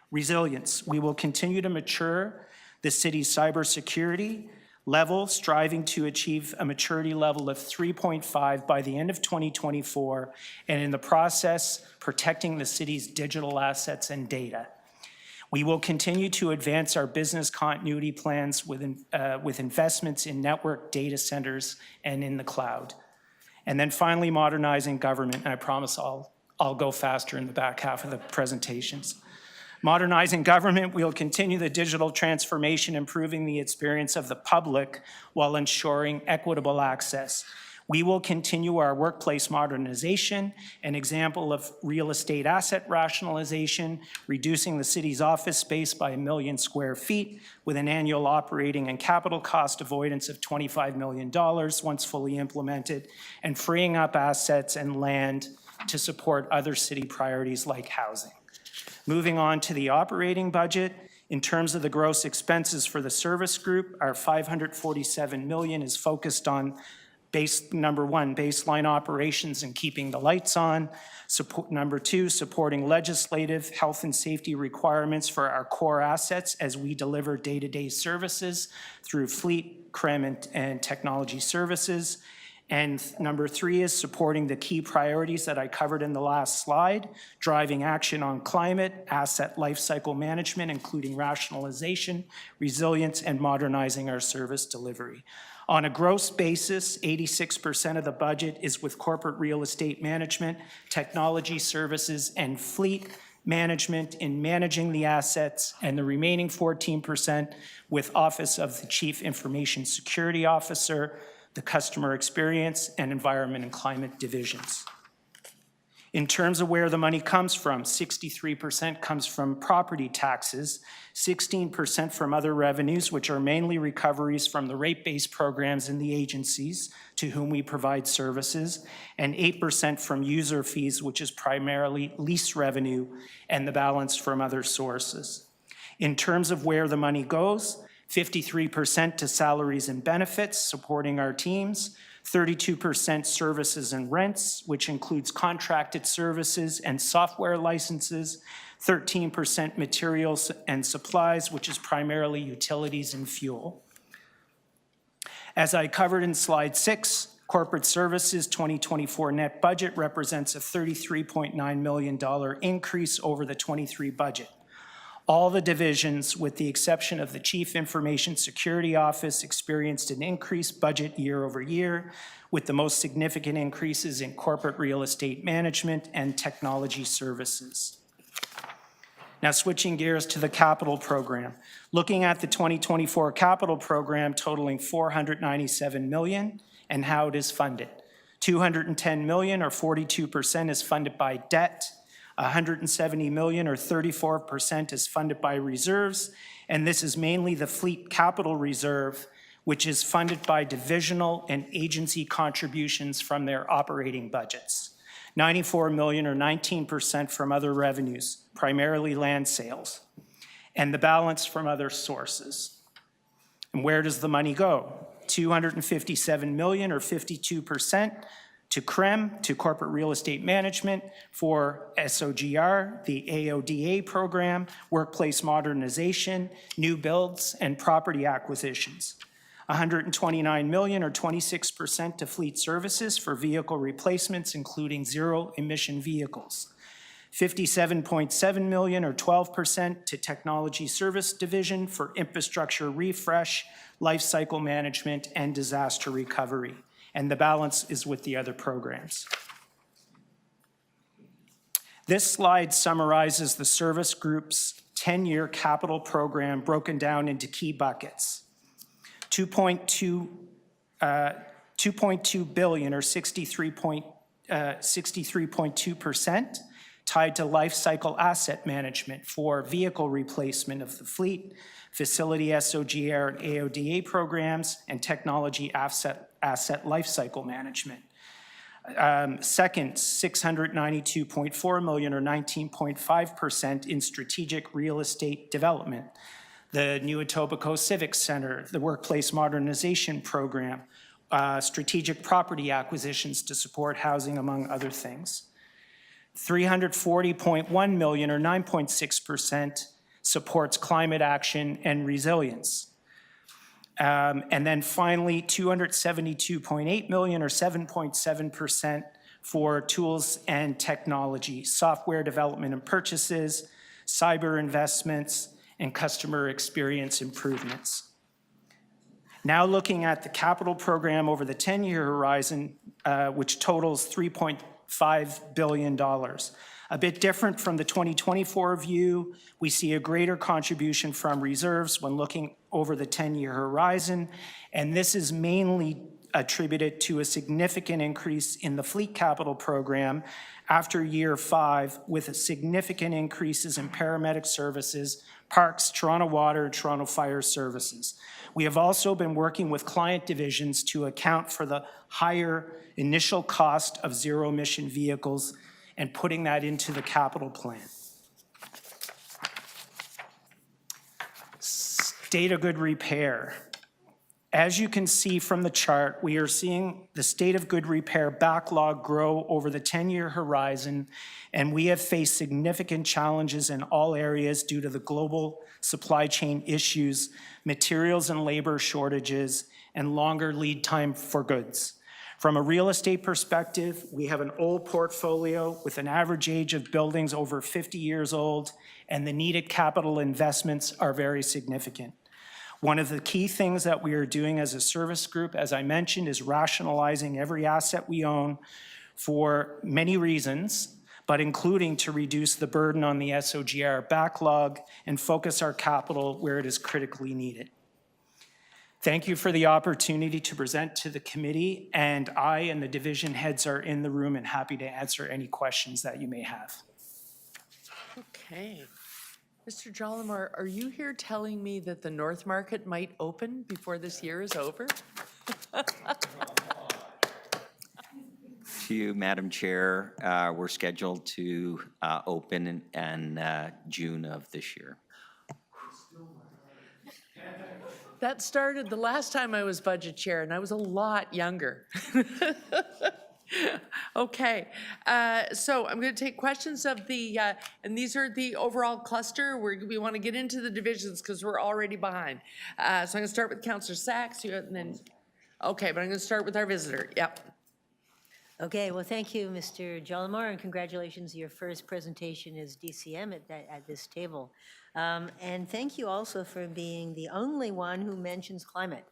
Resilience. We will continue to mature the city's cybersecurity level, striving to achieve a maturity level of 3.5 by the end of 2024, and in the process, protecting the city's digital assets and data. We will continue to advance our business continuity plans with investments in network data centers and in the cloud. And then finally, modernizing government. And I promise I'll go faster in the back half of the presentations. Modernizing government, we'll continue the digital transformation, improving the experience of the public while ensuring equitable access. We will continue our workplace modernization, an example of real estate asset rationalization, reducing the city's office space by 1 million square feet with an annual operating and capital cost avoidance of $25 million once fully implemented, and freeing up assets and land to support other city priorities like housing. Moving on to the operating budget, in terms of the gross expenses for the service group, our $547 million is focused on number one, baseline operations and keeping the lights on. Number two, supporting legislative health and safety requirements for our core assets as we deliver day-to-day services through fleet, CREM, and technology services. And number three is supporting the key priorities that I covered in the last slide, driving action on climate, asset lifecycle management, including rationalization, resilience, and modernizing our service delivery. On a gross basis, 86% of the budget is with corporate real estate management, technology services, and fleet management in managing the assets, and the remaining 14% with Office of the Chief Information Security Officer, the Customer Experience, and Environment and Climate divisions. In terms of where the money comes from, 63% comes from property taxes, 16% from other revenues, which are mainly recoveries from the rate-based programs in the agencies to whom we provide services, and 8% from user fees, which is primarily lease revenue, and the balance from other sources. In terms of where the money goes, 53% to salaries and benefits, supporting our teams, 32% services and rents, which includes contracted services and software licenses, 13% materials and supplies, which is primarily utilities and fuel. As I covered in slide 6, corporate services 2024 net budget represents a $33.9 million increase over the 23 budget. All the divisions, with the exception of the Chief Information Security Office, experienced an increased budget year over year, with the most significant increases in corporate real estate management and technology services. Now, switching gears to the capital program. Looking at the 2024 capital program totaling $497 million and how it is funded. $210 million, or 42%, is funded by debt. $170 million, or 34%, is funded by reserves, and this is mainly the Fleet Capital Reserve, which is funded by divisional and agency contributions from their operating budgets. $94 million, or 19%, from other revenues, primarily land sales, and the balance from other sources. And where does the money go? $257 million, or 52%, to CREM, to Corporate Real Estate Management, for SOGR, the AODA program, workplace modernization, new builds, and property acquisitions. $129 million, or 26%, to fleet services for vehicle replacements, including zero-emission vehicles. $57.7 million, or 12%, to Technology Service Division for infrastructure refresh, life cycle management, and disaster recovery. And the balance is with the other programs. This slide summarizes the service group's 10-year capital program broken down into key buckets. $2.2 billion, or 63.2%, tied to life cycle asset management for vehicle replacement of the fleet, facility SOGR and AODA programs, and technology asset lifecycle management. Second, $692.4 million, or 19.5%, in strategic real estate development. The new Etobicoke Civic Center, the workplace modernization program, strategic property acquisitions to support housing, among other things. $340.1 million, or 9.6%, supports climate action and resilience. And then finally, $272.8 million, or 7.7%, for tools and technology, software development and purchases, cyber investments, and customer experience improvements. Now looking at the capital program over the 10-year horizon, which totals $3.5 billion. A bit different from the 2024 view, we see a greater contribution from reserves when looking over the 10-year horizon, and this is mainly attributed to a significant increase in the fleet capital program after year 5, with significant increases in paramedic services, parks, Toronto Water, and Toronto Fire Services. We have also been working with client divisions to account for the higher initial cost of zero-emission vehicles and putting that into the capital plan. State of good repair. As you can see from the chart, we are seeing the state of good repair backlog grow over the 10-year horizon, and we have faced significant challenges in all areas due to the global supply chain issues, materials and labor shortages, and longer lead time for goods. From a real estate perspective, we have an old portfolio with an average age of buildings over 50 years old, and the needed capital investments are very significant. One of the key things that we are doing as a service group, as I mentioned, is rationalizing every asset we own for many reasons, but including to reduce the burden on the SOGR backlog and focus our capital where it is critically needed. Thank you for the opportunity to present to the committee, and I and the division heads are in the room and happy to answer any questions that you may have. Okay. Mr. Jollymore, are you here telling me that the North Market might open before this year is over? To you, Madam Chair, we're scheduled to open in June of this year. That started the last time I was budget chair, and I was a lot younger. Okay, so I'm going to take questions of the, and these are the overall cluster. We want to get into the divisions because we're already behind. So I'm going to start with Councillor Sachs, and then, okay, but I'm going to start with our visitor. Yep. Okay, well, thank you, Mr. Jollymore, and congratulations, your first presentation as DCM at this table. And thank you also for being the only one who mentions climate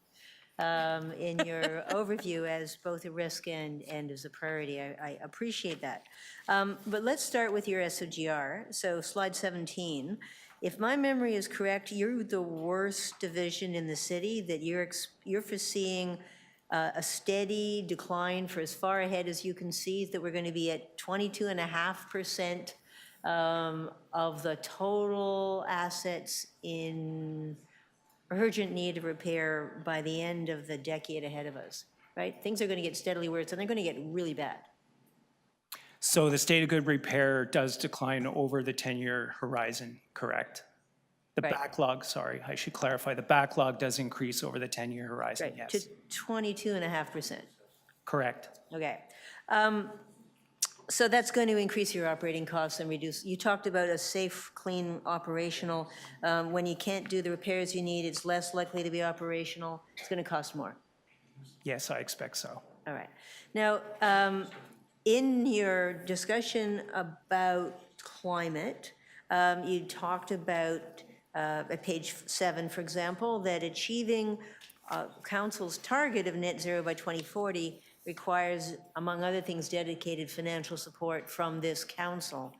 in your overview as both a risk and as a priority. I appreciate that. But let's start with your SOGR. So slide 17. If my memory is correct, you're the worst division in the city, that you're foreseeing a steady decline for as far ahead as you can see, that we're going to be at 22.5% of the total assets in urgent need of repair by the end of the decade ahead of us, right? Things are going to get steadily worse, and they're going to get really bad. So the state of good repair does decline over the 10-year horizon, correct? The backlog, sorry, I should clarify, the backlog does increase over the 10-year horizon, yes. To 22.5%. Correct. Okay. So that's going to increase your operating costs and reduce. You talked about a safe, clean, operational. When you can't do the repairs you need, it's less likely to be operational. It's going to cost more. Yes, I expect so. All right. Now, in your discussion about climate, you talked about, at page 7, for example, that achieving Council's target of net zero by 2040 requires, among other things, dedicated financial support from this council.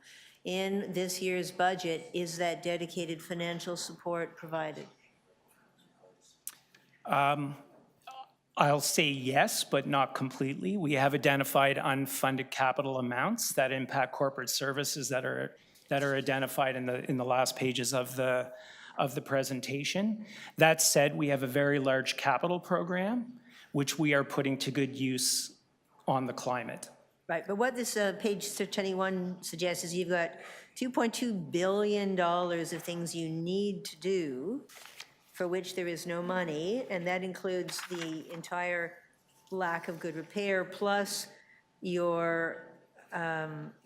In this year's budget, is that dedicated financial support provided? I'll say yes, but not completely. We have identified unfunded capital amounts that impact corporate services that are identified in the last pages of the presentation. That said, we have a very large capital program, which we are putting to good use on the climate. Right, but what this page 21 suggests is you've got $2.2 billion of things you need to do for which there is no money, and that includes the entire lack of good repair, plus your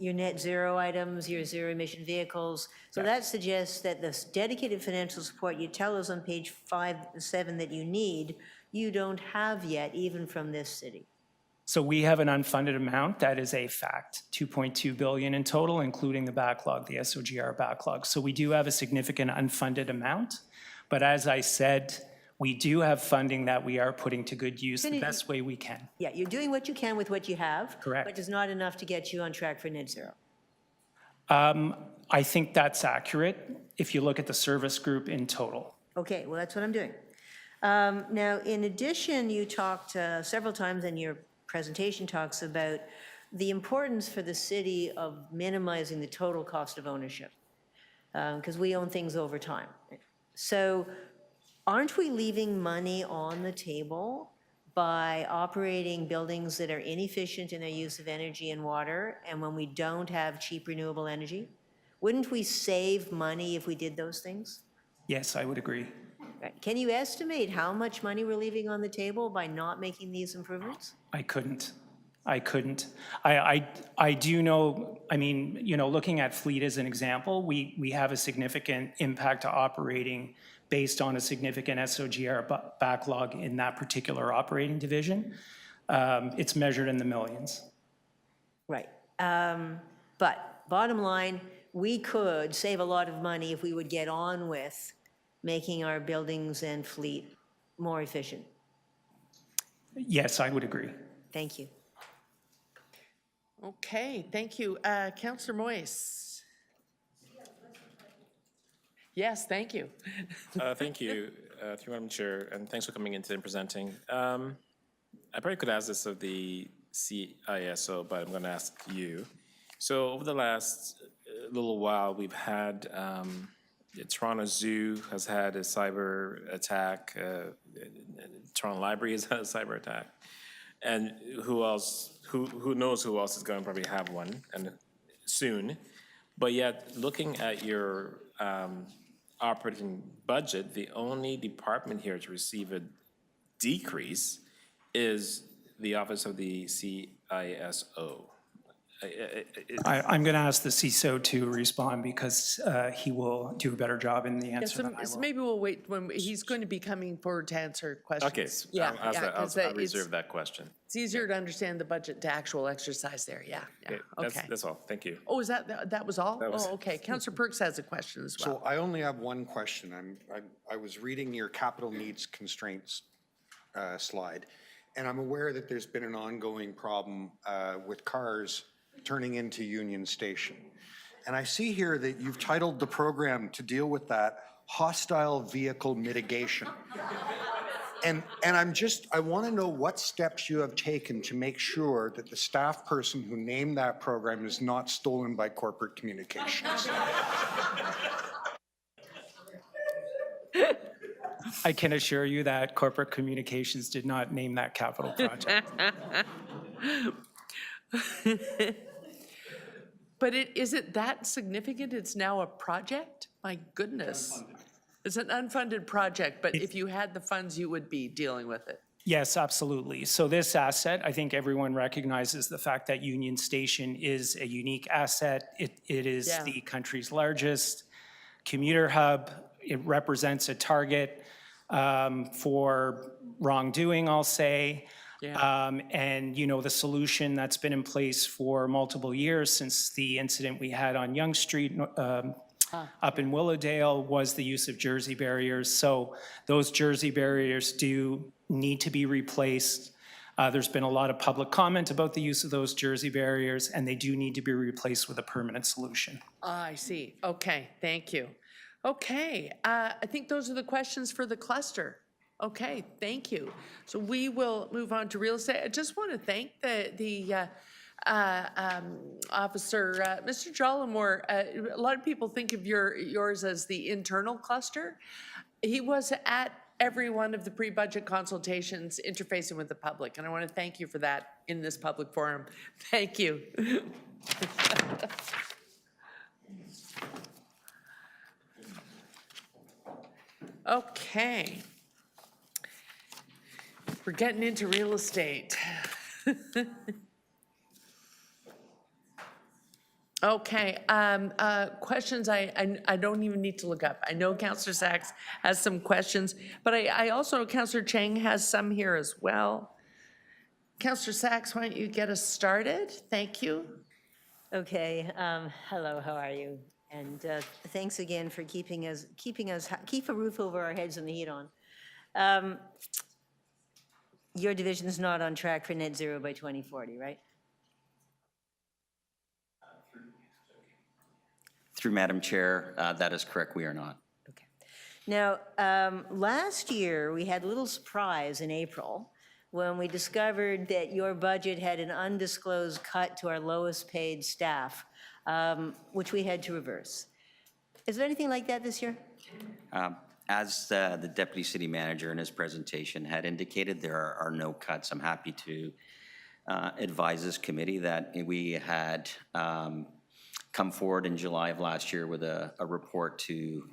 net zero items, your zero emission vehicles. So that suggests that this dedicated financial support you tell us on page 5 and 7 that you need, you don't have yet, even from this city. So we have an unfunded amount, that is a fact, $2.2 billion in total, including the backlog, the SOGR backlog. So we do have a significant unfunded amount, but as I said, we do have funding that we are putting to good use the best way we can. Yeah, you're doing what you can with what you have. Correct. But it's not enough to get you on track for net zero. I think that's accurate if you look at the service group in total. Okay, well, that's what I'm doing. Now, in addition, you talked several times in your presentation talks about the importance for the city of minimizing the total cost of ownership, because we own things over time. So aren't we leaving money on the table by operating buildings that are inefficient in their use of energy and water, and when we don't have cheap renewable energy? Wouldn't we save money if we did those things? Yes, I would agree. Right. Can you estimate how much money we're leaving on the table by not making these improvements? I couldn't. I do know, I mean, you know, looking at fleet as an example, we have a significant impact to operating based on a significant SOGR backlog in that particular operating division. It's measured in the millions. Right. But bottom line, we could save a lot of money if we would get on with making our buildings and fleet more efficient. Yes, I would agree. Thank you. Okay, thank you. Councillor Moyes. Yes, thank you. Thank you. through Madam Chair, and thanks for coming in today and presenting. I probably could ask this of the CISO, but I'm going to ask you. So over the last little while, we've had the Toronto Zoo has had a cyber attack. Toronto Library has had a cyber attack, and who else? Who knows who else is going to probably have one and soon? But yet, looking at your operating budget, the only department here to receive a decrease is the Office of the CISO. I'm going to ask the CISO to respond because he will do a better job in the Yeah, answer than I so will. maybe we'll wait when he's going to be coming forward to answer questions. Okay, Yeah, I'll reserve that question. It's easier to understand the budget to actual exercise there, yeah. Okay. That's all, thank you. Oh, is that was all? That was- Oh, okay. Councillor Perks has a question as well. So I only have one question. I was reading your capital needs constraints slide, and I'm aware that there's been an ongoing problem with cars turning into Union Station. And I see here that you've titled the program to deal with that hostile vehicle mitigation. And I want to know what steps you have taken to make sure that the staff person who named that program is not stolen by corporate communications. I can assure you that corporate communications did not name that capital project. But is it that significant? It's now a project? My goodness. It's an unfunded project, but if you had the funds, you would be dealing with it. Yes, absolutely. So this asset, I think everyone recognizes the fact that Union Station is a unique asset. It is Yeah. the country's largest commuter hub. It represents a target for wrongdoing, I'll say. Yeah. And, you know, the solution that's been in place for multiple years since the incident we had on Yonge Street up in Willowdale was the use of jersey barriers. So those jersey barriers do need to be replaced. There's been a lot of public comment about the use of those jersey barriers, and they do need to be replaced with a permanent solution. I see. Okay, thank you. Okay, I think those are the questions for the cluster. Okay, thank you. So we will move on to real estate. I just want to thank the officer, Mr. Jollimore. A lot of people think of yours as the internal cluster. He was at every one of the pre-budget consultations interfacing with the public, and I want to thank you for that in this public forum. Thank you. Okay. We're getting into real estate. Okay, questions I don't even need to look up. I know Councillor Sachs has some questions, but I also know Councillor Cheng has some here as well. Councillor Sachs, why don't you get us started? Thank you. Okay, hello, how are you? And thanks again for keep a roof over our heads and the heat on. Your division's not on track for net zero by 2040, right? Through Madam Chair, that is correct, we are not. Now, last year, we had a little surprise in April when we discovered that your budget had an undisclosed cut to our lowest paid staff, which we had to reverse. Is there anything like that this year? As the Deputy City Manager in his presentation had indicated, there are no cuts. I'm happy to advise this committee that we had come forward in July of last year with a report to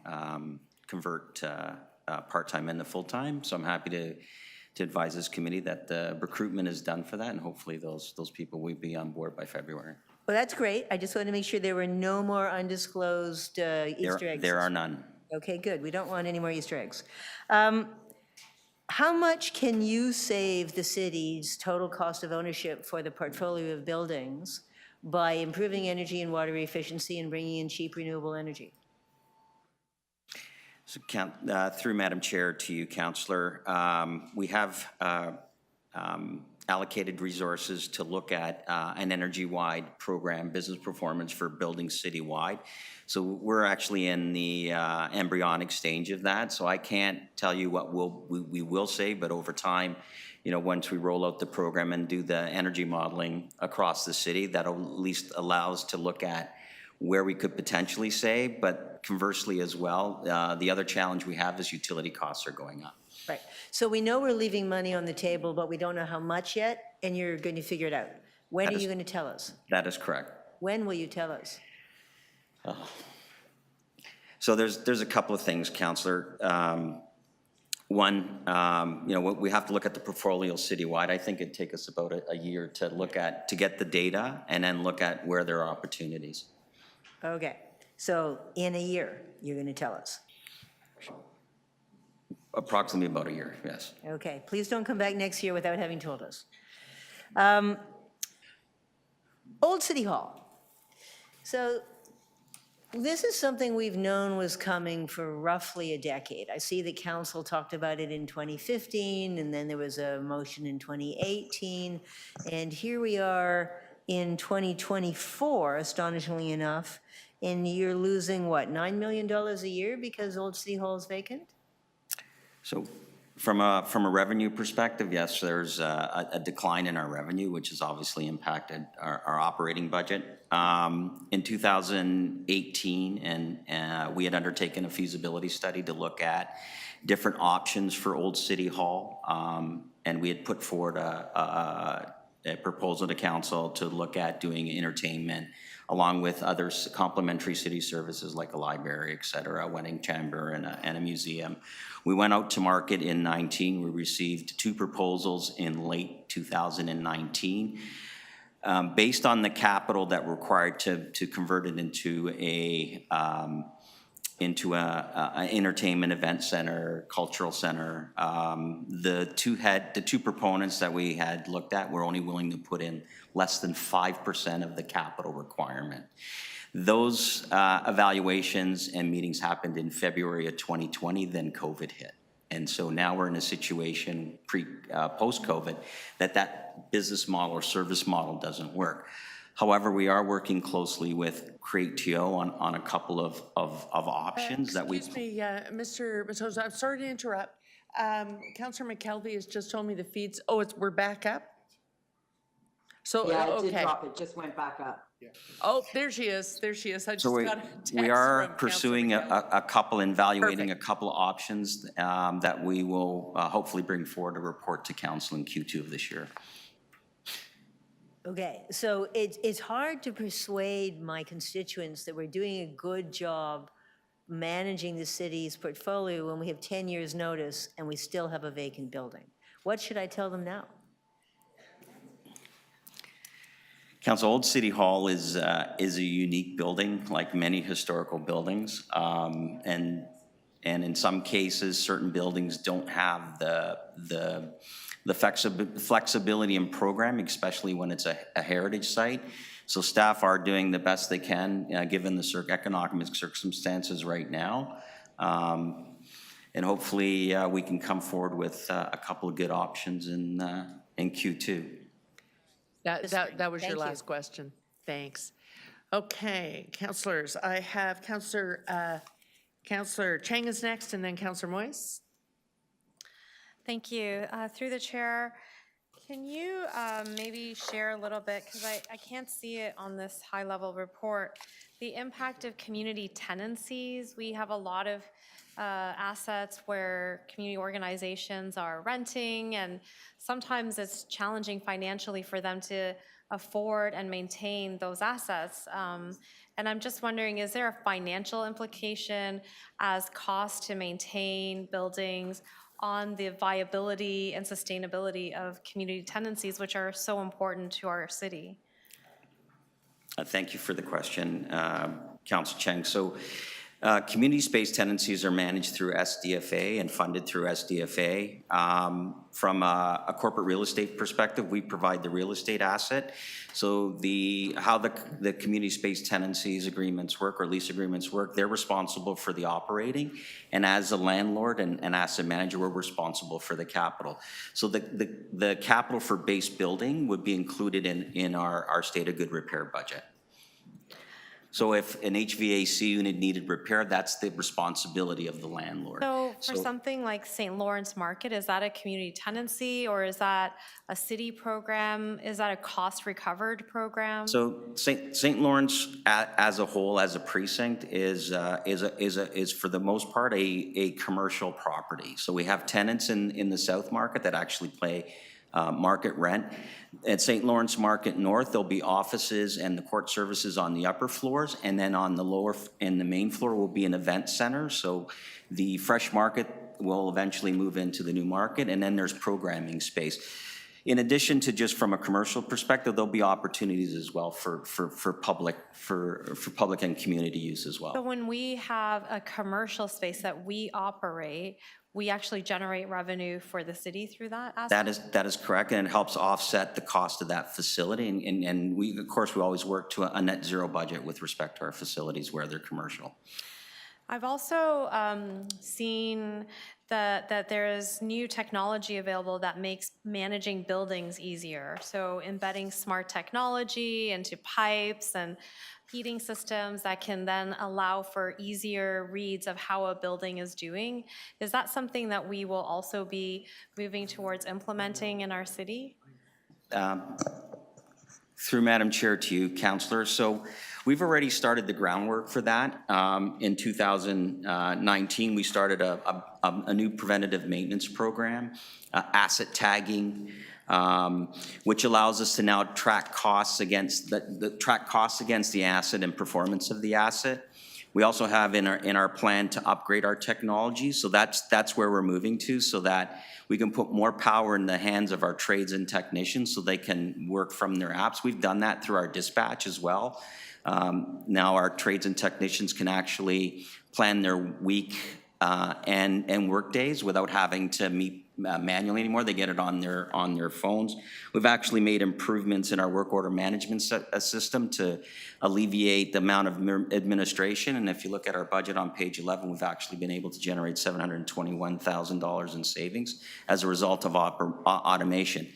convert part-time into full-time. So I'm happy to advise this committee that the recruitment is done for that, and hopefully those people will be on board by February. Well, that's great. I just wanted to make sure there were no more undisclosed Easter eggs. There are none. Okay, good. We don't want any more Easter eggs. How much can you save the city's total cost of ownership for the portfolio of buildings by improving energy and water efficiency and bringing in cheap renewable energy? So, through Madam Chair to you, Councillor, we have allocated resources to look at an energy-wide program, business performance for buildings citywide. So we're actually in the embryonic stage of that. So I can't tell you what we will say, but over time, once we roll out the program and do the energy modeling across the city, that'll at least allow us to look at where we could potentially save. But conversely as well, the other challenge we have is utility costs are going up. Right. So we know we're leaving money on the table, but we don't know how much yet, and you're going to figure it out. When are you going to tell us? That is correct. When will you tell us? So there's a couple of things, Councillor. One, we have to look at the portfolio citywide. I think it'd take us about a year to get the data and then look at where there are opportunities. Okay. So in a year, you're going to tell us? Approximately about a year, yes. Okay. Please don't come back next year without having told us. Old City Hall. So this is something we've known was coming for roughly a decade. I see the council talked about it in 2015, and then there was a motion in 2018, and here we are in 2024, astonishingly enough, and you're losing, what, $9 million a year because Old City Hall is vacant? So from a revenue perspective, yes, there's a decline in our revenue, which has obviously impacted our operating budget. In 2018, and we had undertaken a feasibility study to look at different options for Old City Hall, and we had put forward a proposal to council to look at doing entertainment along with other complementary city services like a library, et cetera, a wedding chamber and a museum. We went out to market in 19. We received 2 proposals in late 2019. Based on the capital that required to convert it into an entertainment event center, cultural center, the two proponents that we had looked at were only willing to put in less than 5% of the capital requirement. Those evaluations and meetings happened in February of 2020, then COVID hit. And so now we're in a situation post-COVID that business model or service model doesn't work. However, we are working closely with Create.to on a couple of options that we... Excuse me, Mr. Matosa, I'm sorry to interrupt. Councillor McKelvey has just told me the feeds, we're back up? So, yeah, it okay. did drop, it just went back up. Yeah. Oh, there she is, I just got a text we are from pursuing a couple, evaluating a couple of options that we will hopefully bring forward a report to council in Q2 of this year. Okay, so it's hard to persuade my constituents that we're doing a good job managing the city's portfolio when we have 10 years' notice and we still have a vacant building. What should I tell them now? Council, Old City Hall is a unique building, like many historical buildings, and in some cases, certain buildings don't have the flexibility in programming, especially when it's a heritage site. So staff are doing the best they can, given the economic circumstances right now, and hopefully we can come forward with a couple of good options in Q2. That was your last question. Thanks. Okay, councillors, I have Councillor Chang is next, and then Councillor Moise. Thank you. Through the chair, can you maybe share a little bit, because I can't see it on this high-level report, the impact of community tenancies? We have a lot of assets where community organizations are renting, and sometimes it's challenging financially for them to afford and maintain those assets. And I'm just wondering, is there a financial implication as cost to maintain buildings on the viability and sustainability of community tenancies, which are so important to our city? Thank you for the question, Councillor Cheng. So Community space tenancies are managed through SDFA and funded through SDFA. From a corporate real estate perspective, we provide the real estate asset. So how the community space tenancies agreements work, or lease agreements work, they're responsible for the operating. And as a landlord and asset manager, we're responsible for the capital. So the capital for base building would be included in our state of good repair budget. So if an HVAC unit needed repair, that's the responsibility of the landlord. So for something like St. Lawrence Market, is that a community tenancy, or is that a city program? Is that a cost recovered program? So St. Lawrence as a whole, as a precinct, is for the most part a commercial property. So we have tenants in the South Market that actually pay market rent. At St. Lawrence Market North, there'll be offices and the court services on the upper floors, and then on the lower, in the main floor will be an event center. So the Fresh Market will eventually move into the new market, and then there's programming space. In addition to just from a commercial perspective, there'll be opportunities as well for public and community use as well. So when we have a commercial space that we operate, we actually generate revenue for the city through that aspect? That is correct, and it helps offset the cost of that facility. And we, of course, we always work to a net zero budget with respect to our facilities where they're commercial. I've also seen that there is new technology available that makes managing buildings easier. So embedding smart technology into pipes and heating systems that can then allow for easier reads of how a building is doing. Is that something that we will also be moving towards implementing in our city? Through Madam Chair to you, Councillor. So we've already started the groundwork for that. In 2019, we started a new preventative maintenance program, asset tagging, which allows us to now track costs against the asset and performance of the asset. We also have in our plan to upgrade our technology. So that's where we're moving to, so that we can put more power in the hands of our trades and technicians so they can work from their apps. We've done that through our dispatch as well. Now our trades and technicians can actually plan their week and work days without having to meet manually anymore. They get it on their phones. We've actually made improvements in our work order management system to alleviate the amount of administration. And if you look at our budget on page 11, we've actually been able to generate $721,000 in savings as a result of automation.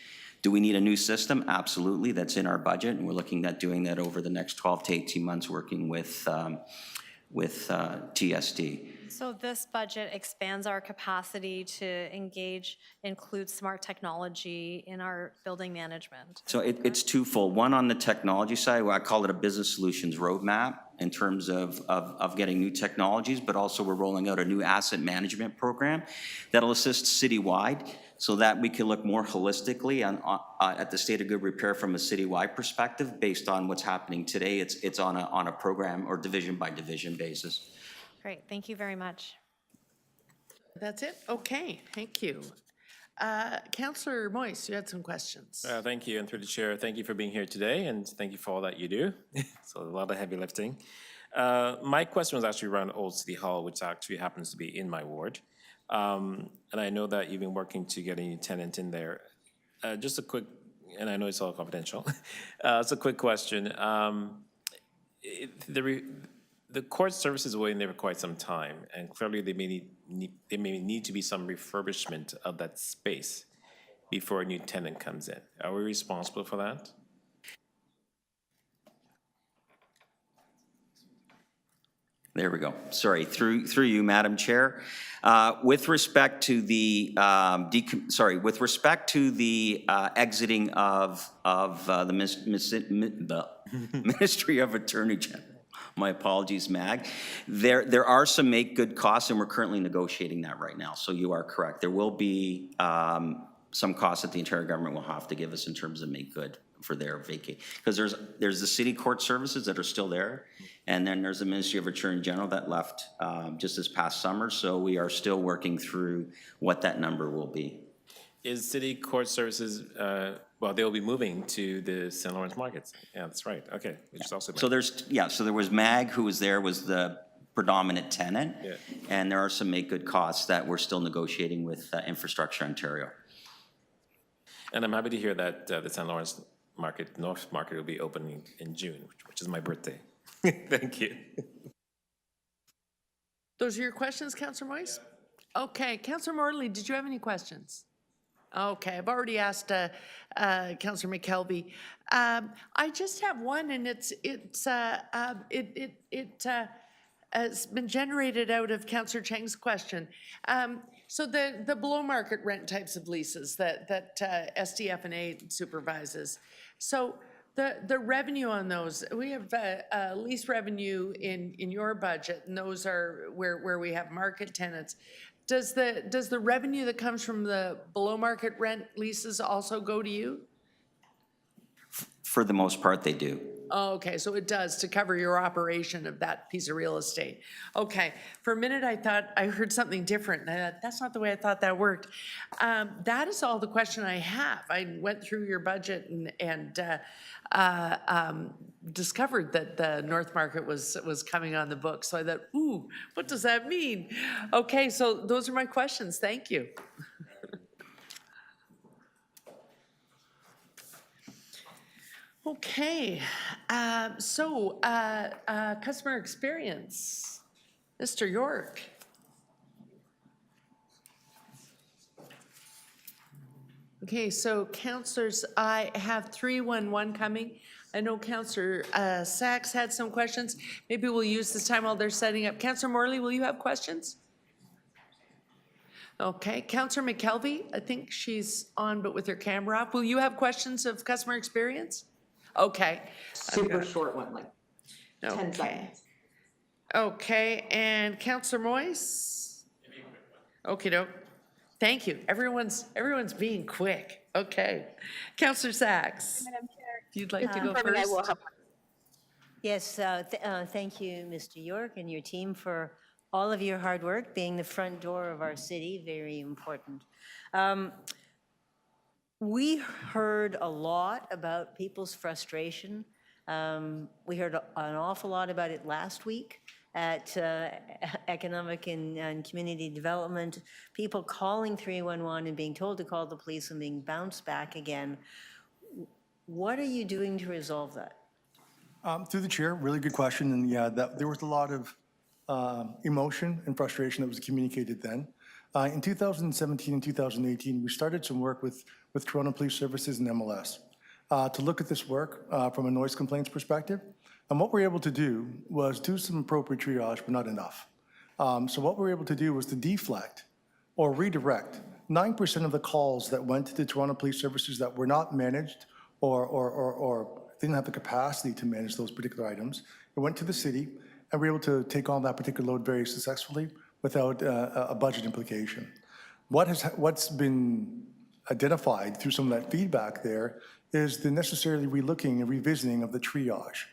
Do we need a new system? Absolutely. That's in our budget, and we're looking at doing that over the next 12 to 18 months, working with TSD. So this budget expands our capacity to include smart technology in our building management. So it's twofold. One, on the technology side, I call it a business solutions roadmap in terms of getting new technologies, but also we're rolling out a new asset management program that'll assist citywide so that we can look more holistically at the state of good repair from a citywide perspective based on what's happening today. It's on a program or division by division basis. Great, thank you very much. That's it? Okay, thank you. Councillor Moise, you had some questions. Thank you, and through the chair, thank you for being here today, and thank you for all that you do. So a lot of heavy lifting. My question was actually around Old City Hall, which actually happens to be in my ward. And I know that you've been working to get a new tenant in there. Just a quick, and I know it's all confidential. It's a quick question. The court services were in there for quite some time, and clearly there may need to be some refurbishment of that space before a new tenant comes in. Are we responsible for that? There we go. Sorry, through you, Madam Chair. With respect to the exiting of the Ministry of Attorney General. My apologies, MAG. There are some make good costs, and we're currently negotiating that right now. So you are correct. There will be some costs that the Ontario government will have to give us in terms of make good for their vacate. Because there's the city court services that are still there, and then there's the Ministry of Attorney General that left just this past summer. So we are still working through what that number will be. Is city court services, well, they'll be moving to the St. Lawrence markets. Yeah, that's right. Okay. Which is also so there was MAG, who was there, was the predominant tenant. Yeah. And there are some make good costs that we're still negotiating with Infrastructure Ontario. And I'm happy to hear that the St. Lawrence Market, North Market will be opening in June, which is my birthday. Thank you. Those are your questions, Councillor Moise? Okay, Councillor Morley, did you have any questions? Okay, I've already asked Councillor McKelvey. I just have one, and has been generated out of Councillor Cheng's question. So the below market rent types of leases that SDF&A supervises. So the revenue on those, we have lease revenue in your budget, and those are where we have market tenants. Does the revenue that comes from the below market rent leases also go to you? For the most part, they do. Oh, okay, so it does, to cover your operation of that piece of real estate. Okay, for a minute I thought I heard something different, and I thought, that's not the way I thought that worked. That is all the question I have. I went through your budget and discovered that the North Market was coming on the book, so I thought, ooh, what does that mean? Okay, so those are my questions, thank you. Okay, customer experience, Mr. York. Okay, so councillors, I have 311 coming. I know Councillor Sachs had some questions. Maybe we'll use this time while they're setting up. Councillor Morley, will you have questions? Okay, Councillor McKelvey, I think she's on, but with her camera off. Will you have questions of customer experience? Okay. Super short one, like 10 seconds. Okay, and Councillor Moise? Okay, doke. Thank you. Everyone's being quick. Okay. Councillor Sachs? Madam Chair. If you'd like to go first. Yes, thank you, Mr. York, and your team for all of your hard work, being the front door of our city, very important. We heard a lot about people's frustration. We heard an awful lot about it last week at Economic and Community Development, people calling 311 and being told to call the police and being bounced back again. What are you doing to resolve that? Through the chair, really good question. And yeah, there was a lot of emotion and frustration that was communicated then. In 2017 and 2018, we started some work with Toronto Police Services and MLS to look at this work from a noise complaints perspective. And what we were able to do was do some appropriate triage, but not enough. So what we were able to do was to deflect or redirect 9% of the calls that went to the Toronto Police Services that were not managed or didn't have the capacity to manage those particular items. It went to the city, and we were able to take on that particular load very successfully without a budget implication. What's been identified through some of that feedback there is the necessarily relooking and revisiting of the triage.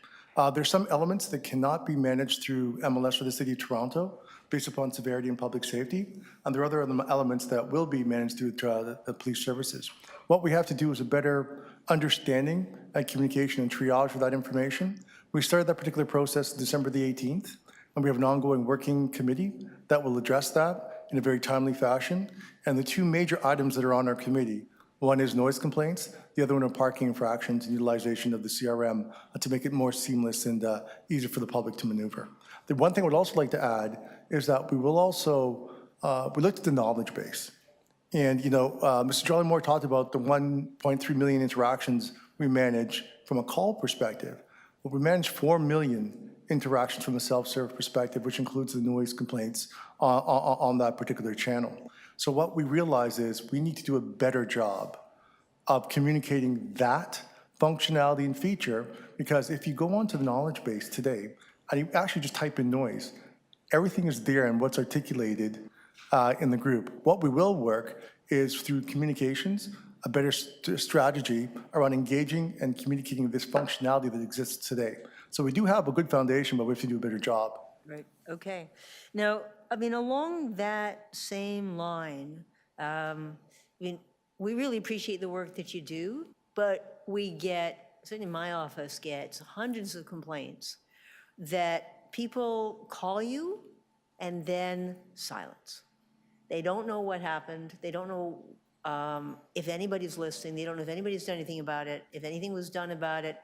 There's some elements that cannot be managed through MLS or the City of Toronto based upon severity and public safety, and there are other elements that will be managed through the police services. What we have to do is a better understanding and communication and triage of that information. We started that particular process December the 18th, and we have an ongoing working committee that will address that in a very timely fashion. And the two major items that are on our committee, one is noise complaints, the other one are parking infractions and utilization of the CRM to make it more seamless and easier for the public to maneuver. The one thing I would also like to add is that we will also, we looked at the knowledge base. And, you know, Mr. Jollymore talked about the 1.3 million interactions we manage from a call perspective. Well, we manage 4 million interactions from a self-serve perspective, which includes the noise complaints on that particular channel. So what we realize is we need to do a better job of communicating that functionality and feature, because if you go onto the knowledge base today and you actually just type in noise, everything is there and what's articulated in the group. What we will work is through communications, a better strategy around engaging and communicating this functionality that exists today. So we do have a good foundation, but we have to do a better job. Right, okay. Now, I mean, along that same line, I mean, we really appreciate the work that you do, but we get, certainly my office gets hundreds of complaints that people call you and then silence. They don't know what happened. They don't know if anybody's listening. They don't know if anybody's done anything about it. If anything was done about it,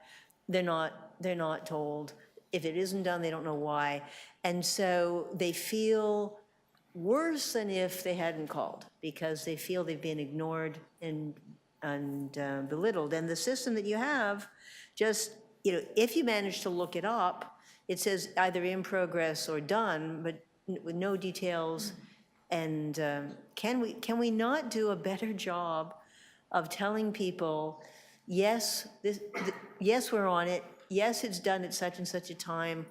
they're not told. If it isn't done, they don't know why. And so they feel worse than if they hadn't called, because they feel they've been ignored and belittled. And the system that you have, just, if you manage to look it up, it says either in progress or done, but with no details. And can we not do a better job of telling people, yes, yes, we're on it, yes, it's done at such and such a time?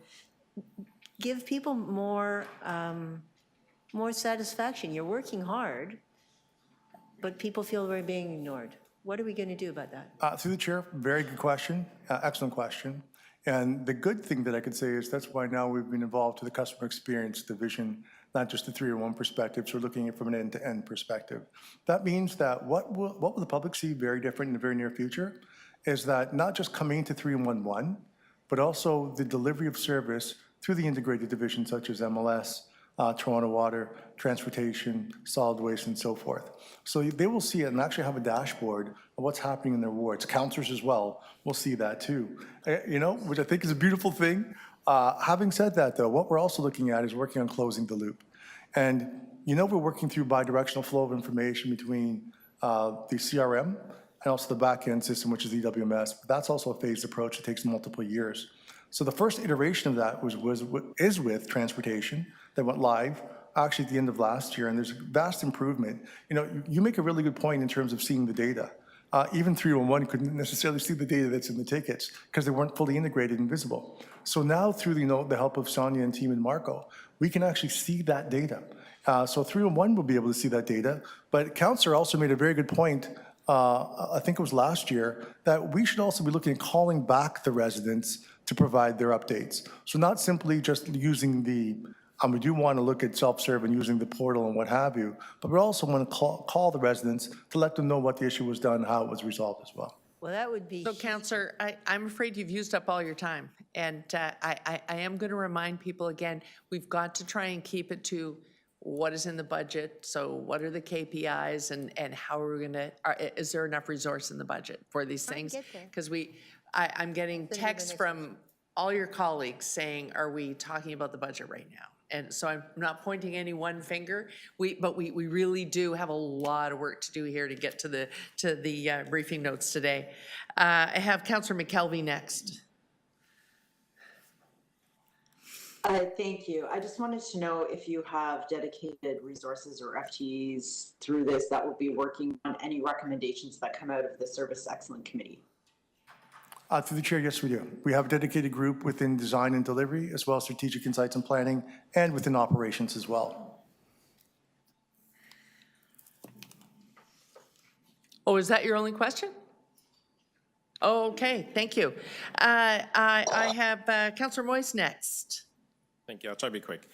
Give people more satisfaction. You're working hard, but people feel they're being ignored. What are we going to do about that? Through the chair, very good question, excellent question. And the good thing that I could say is that's why now we've been involved to the customer experience division, not just the 301 perspective, so we're looking at it from an end-to-end perspective. That means that what will the public see very different in the very near future is that not just coming to 311, but also the delivery of service through the integrated division such as MLS, Toronto Water, Transportation, Solid Waste, and so forth. So they will see it and actually have a dashboard of what's happening in their wards. Councillors as well will see that too, which I think is a beautiful thing. Having said that, though, what we're also looking at is working on closing the loop. And we're working through bi-directional flow of information between the CRM and also the back-end system, which is EWMS. But that's also a phased approach that takes multiple years. So the first iteration of that is with Transportation that went live actually at the end of last year, and there's a vast improvement. You make a really good point in terms of seeing the data. Even 311 couldn't necessarily see the data that's in the tickets because they weren't fully integrated and visible. So now through the help of Sonia and team and Marco, we can actually see that data. So 311 will be able to see that data, but Councillor also made a very good point, I think it was last year, that we should also be looking at calling back the residents to provide their updates. So not simply just using we do want to look at self-serve and using the portal and what have you, but we also want to call the residents to let them know what the issue was done, how it was resolved as well. Well, that would be. So, Councillor, I'm afraid you've used up all your time. And I am going to remind people again, we've got to try and keep it to what is in the budget. So what are the KPIs and how are we going to, is there enough resource in the budget for these things? Because I'm getting texts from all your colleagues saying, are we talking about the budget right now? And so I'm not pointing any one finger, but we really do have a lot of work to do here to get to the briefing notes today. I have Councillor McKelvey next. Thank you. I just wanted to know if you have dedicated resources or FTEs through this that will be working on any recommendations that come out of the Service Excellence Committee. Through the chair, yes, we do. We have a dedicated group within design and delivery, as well as strategic insights and planning, and within operations as well. Oh, is that your only question? Okay, thank you. I have Councillor Moise next. Thank you. I'll try to be quick.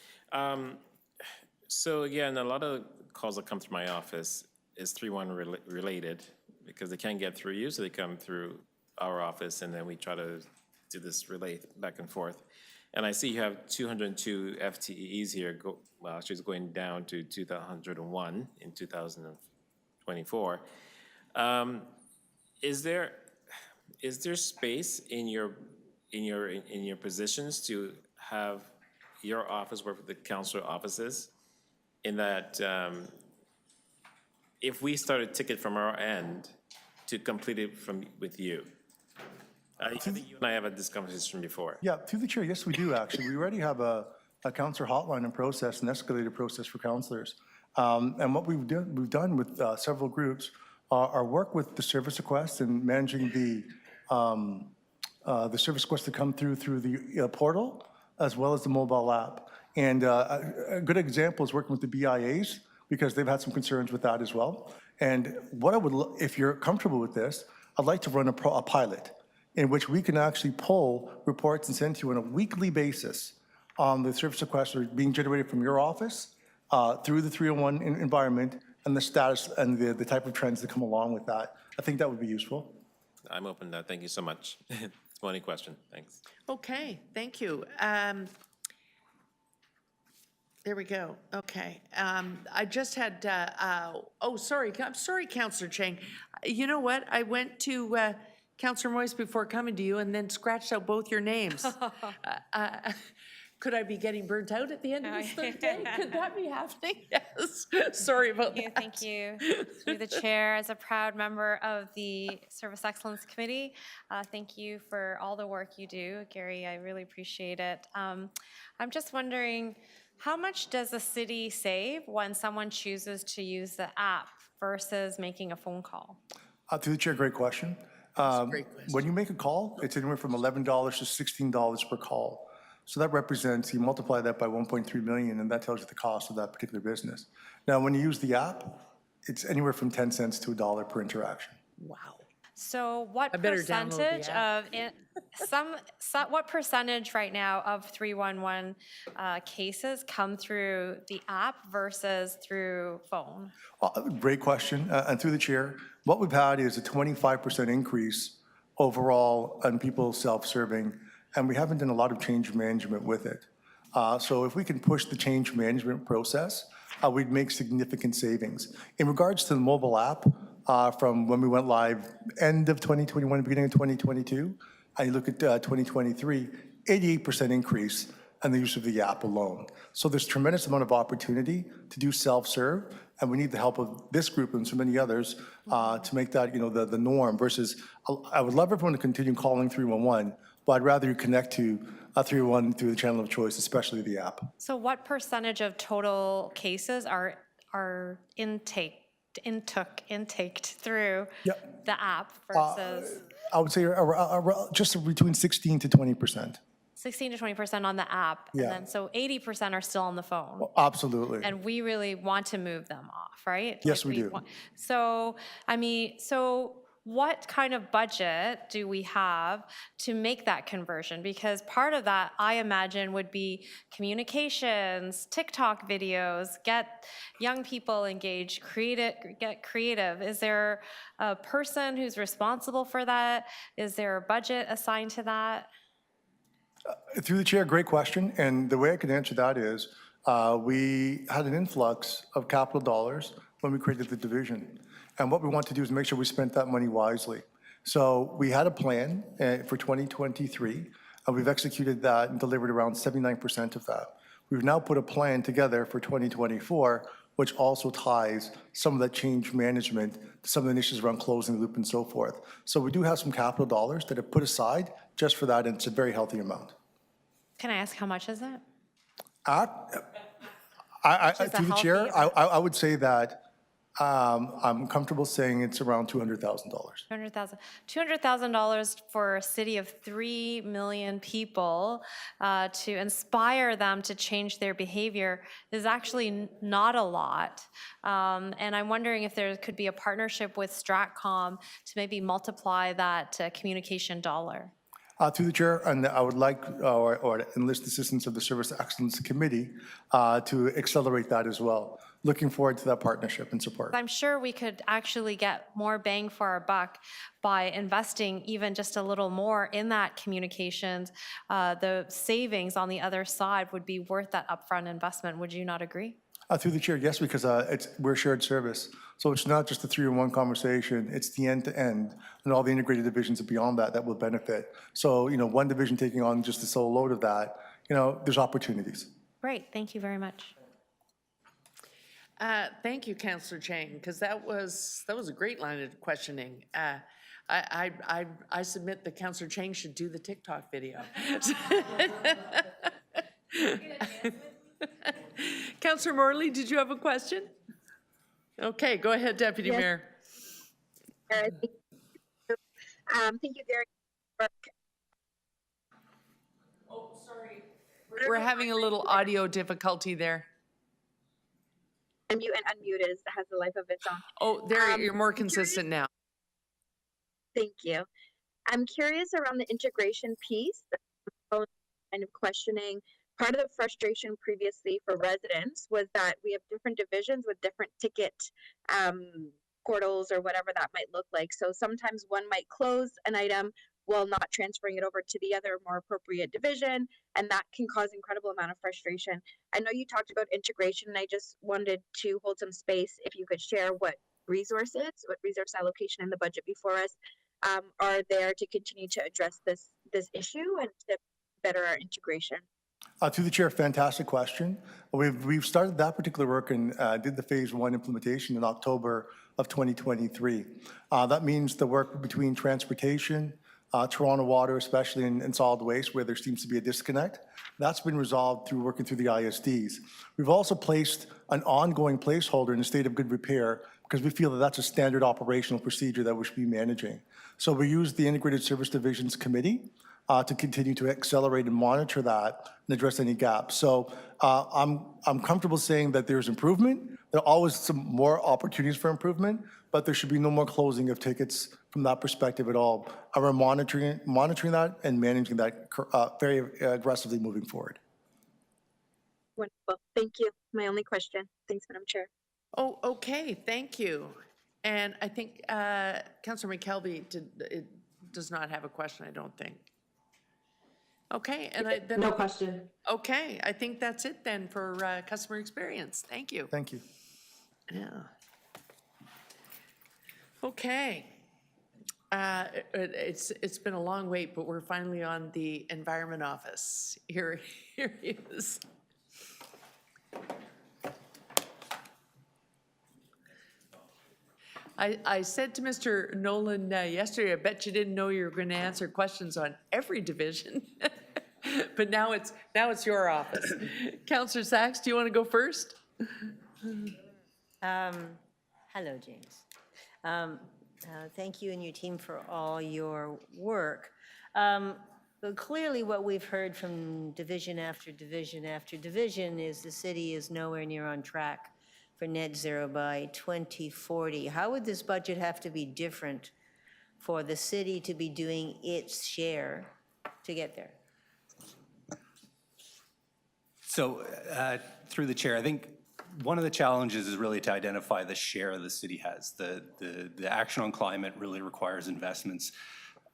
So again, a lot of calls that come through my office is 3-1 related because they can't get through you, so they come through our office, and then we try to do this relay back and forth. And I see you have 202 FTEs here. Well, actually, it's going down to 201 in 2024. Is there space in your positions to have your office work with the councillor offices, in that if we start a ticket from our end to complete it with you? I think you and I have had this conversation before. Yeah, through the chair, yes, we do actually. We already have a councillor hotline in process, an escalated process for councillors. And what we've done with several groups are work with the service requests and managing the service requests that come through the portal, as well as the mobile app. And a good example is working with the BIAs, because they've had some concerns with that as well. And what I would, if you're comfortable with this, I'd like to run a pilot in which we can actually pull reports and send to you on a weekly basis on the service requests that are being generated from your office through the 301 environment, and the status and the type of trends that come along with that. I think that would be useful. I'm open to that. Thank you so much. It's my only question. Thanks. Okay, thank you. There we go. Okay. I just had, I'm sorry, Counselor Chang. You know what? I went to Counselor Moise before coming to you and then scratched out both your names. Could I be getting burnt out at the end of this third day? Could that be happening? Yes. Sorry about that. Thank you. Through the chair, as a proud member of the Service Excellence Committee, thank you for all the work you do. Gary, I really appreciate it. I'm just wondering, how much does the city save when someone chooses to use the app versus making a phone call? Through the chair, great question. When you make a call, it's anywhere from $11 to $16 per call. So that represents, you multiply that by 1.3 million, and that tells you the cost of that particular business. Now, when you use the app, it's anywhere from 10 cents to $1 per interaction. Wow. So what better download the percentage of it, what percentage right now of 311 cases come through the app versus through phone? Great question. And through the chair, what we've had is a 25% increase overall on people self-serving, and we haven't done a lot of change management with it. So if we can push the change management process, we'd make significant savings. In regards to the mobile app, from when we went live end of 2021, beginning of 2022, and you look at 2023, 88% increase in the use of the app alone. So there's tremendous amount of opportunity to do self-serve, and we need the help of this group and so many others to make that, the norm versus, I would love everyone to continue calling 311, but I'd rather you connect to 311 through the channel of choice, especially the app. So what percentage of total cases are intaked through the app versus? I would say just between 16 to 20%. 16 to 20% on the app, and then so 80% are still on the phone. Absolutely. And we really want to move them off, right? Yes, we do. So, so what kind of budget do we have to make that conversion? Because part of that, I imagine, would be communications, TikTok videos, get young people engaged, get creative. Is there a person who's responsible for that? Is there a budget assigned to that? Through the chair, great question. And the way I can answer that is we had an influx of capital dollars when we created the division. And what we want to do is make sure we spent that money wisely. So we had a plan for 2023, and we've executed that and delivered around 79% of that. We've now put a plan together for 2024, which also ties some of that change management to some of the initiatives around closing the loop and so forth. So we do have some capital dollars that are put aside just for that, and it's a very healthy amount. Can I ask how much is it? Through the chair, I would say that I'm comfortable saying it's around $200,000. $200,000 for a city of 3 million people to inspire them to change their behavior is actually not a lot. And I'm wondering if there could be a partnership with Stratcom to maybe multiply that communication dollar. Through the chair, and I would like or enlist assistance of the Service Excellence Committee to accelerate that as well. Looking forward to that partnership and support. I'm sure we could actually get more bang for our buck by investing even just a little more in that communications. The savings on the other side would be worth that upfront investment. Would you not agree? Through the chair, yes, because we're shared service. So it's not just a 3-in-1 conversation, it's the end-to-end and all the integrated divisions beyond that will benefit. So, one division taking on just the sole load of that, there's opportunities. Great, thank you very much. Thank you, Councillor Chang, because that was a great line of questioning. I submit that Councillor Chang should do the TikTok video. Councillor Morley, did you have a question? Okay, go ahead, Deputy Mayor. Thank you, Gary. Oh, sorry. We're having a little audio difficulty there. Unmute and unmute has a life of its own. Oh, there, you're more consistent now. Thank you. I'm curious around the integration piece, kind of questioning. Part of the frustration previously for residents was that we have different divisions with different ticket portals or whatever that might look like. So sometimes one might close an item while not transferring it over to the other more appropriate division, and that can cause incredible amount of frustration. I know you talked about integration, and I just wanted to hold some space if you could share what resource allocation in the budget before us are there to continue to address this issue and to better our integration. Through the chair, fantastic question. We've started that particular work and did the phase 1 implementation in October of 2023. That means the work between transportation, Toronto Water, especially in solid waste, where there seems to be a disconnect, that's been resolved through working through the ISDs. We've also placed an ongoing placeholder in a state of good repair because we feel that that's a standard operational procedure that we should be managing. So we use the Integrated Service Divisions Committee to continue to accelerate and monitor that and address any gaps. So I'm comfortable saying that there's improvement. There are always some more opportunities for improvement, but there should be no more closing of tickets from that perspective at all. We're monitoring that and managing that very aggressively moving forward. Wonderful. Thank you. My only question. Thanks, Madam Chair. Oh, okay, thank you. And I think Councillor McKelvey does not have a question, I don't think. Okay, and then No question. Okay, I think that's it then for customer experience. Thank you. Thank you. Yeah. Okay. It's been a long wait, but we're finally on the Environment Office. Here he is. I said to Mr. Nolan yesterday, I bet you didn't know you were going to answer questions on every division. But now it's your office. Councillor Sachs, do you want to go first? Hello, James. Thank you and your team for all your work. But clearly what we've heard from division after division after division is the city is nowhere near on track for net zero by 2040. How would this budget have to be different for the city to be doing its share to get there? So through the chair, I think one of the challenges is really to identify the share the city has. The action on climate really requires investments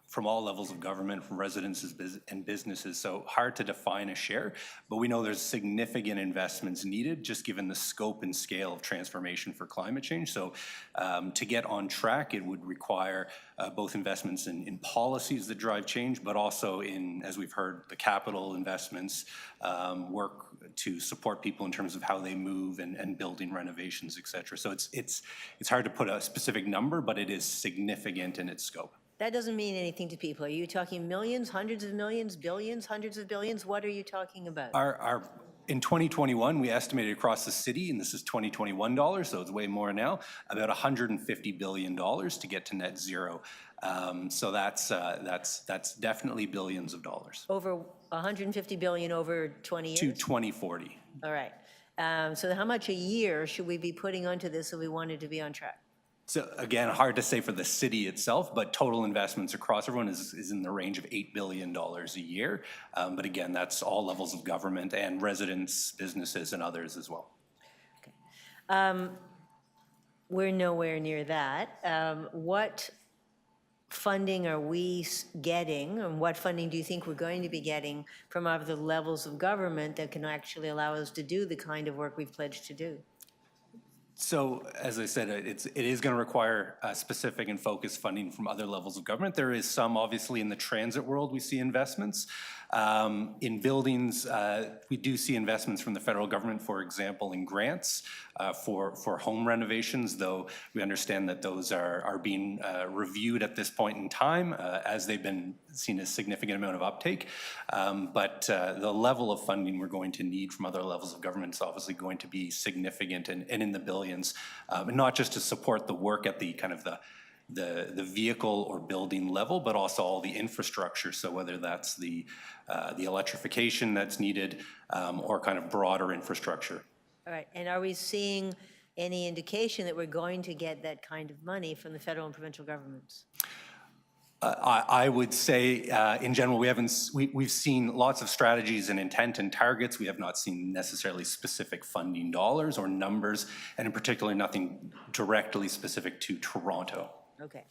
from all levels of government, from residents and businesses, so hard to define a share, but we know there's significant investments needed just given the scope and scale of transformation for climate change. So to get on track, it would require both investments in policies that drive change, but also in, as we've heard, the capital investments, work to support people in terms of how they move and building renovations, et cetera. So it's hard to put a specific number, but it is significant in its scope. That doesn't mean anything to people. Are you talking millions, hundreds of millions, billions, hundreds of billions? What are you talking about? In 2021, we estimated across the city, and this is 2021 dollars, so it's way more now, about $150 billion to get to net zero. So that's definitely billions of dollars. Over 150 billion over 20 years? To 2040. All right. So how much a year should we be putting onto this if we wanted to be on track? So again, hard to say for the city itself, but total investments across everyone is in the range of $8 billion a year. But again, that's all levels of government and residents, businesses, and others as well. Okay. We're nowhere near that. What funding are we getting, and what funding do you think we're going to be getting from other levels of government that can actually allow us to do the kind of work we've pledged to do? So, as I said, it is going to require specific and focused funding from other levels of government. There is some, obviously, in the transit world we see investments. In buildings, we do see investments from the federal government, for example, in grants for home renovations, though we understand that those are being reviewed at this point in time as they've been seen a significant amount of uptake. But the level of funding we're going to need from other levels of government is obviously going to be significant and in the billions, and not just to support the work at the kind of the vehicle or building level, but also all the infrastructure. So whether that's the electrification that's needed or kind of broader infrastructure. All right, and are we seeing any indication that we're going to get that kind of money from the federal and provincial governments? I would say, in general, we've seen lots of strategies and intent and targets. We have not seen necessarily specific funding dollars or numbers, and in particular, nothing directly specific to Toronto. Okay.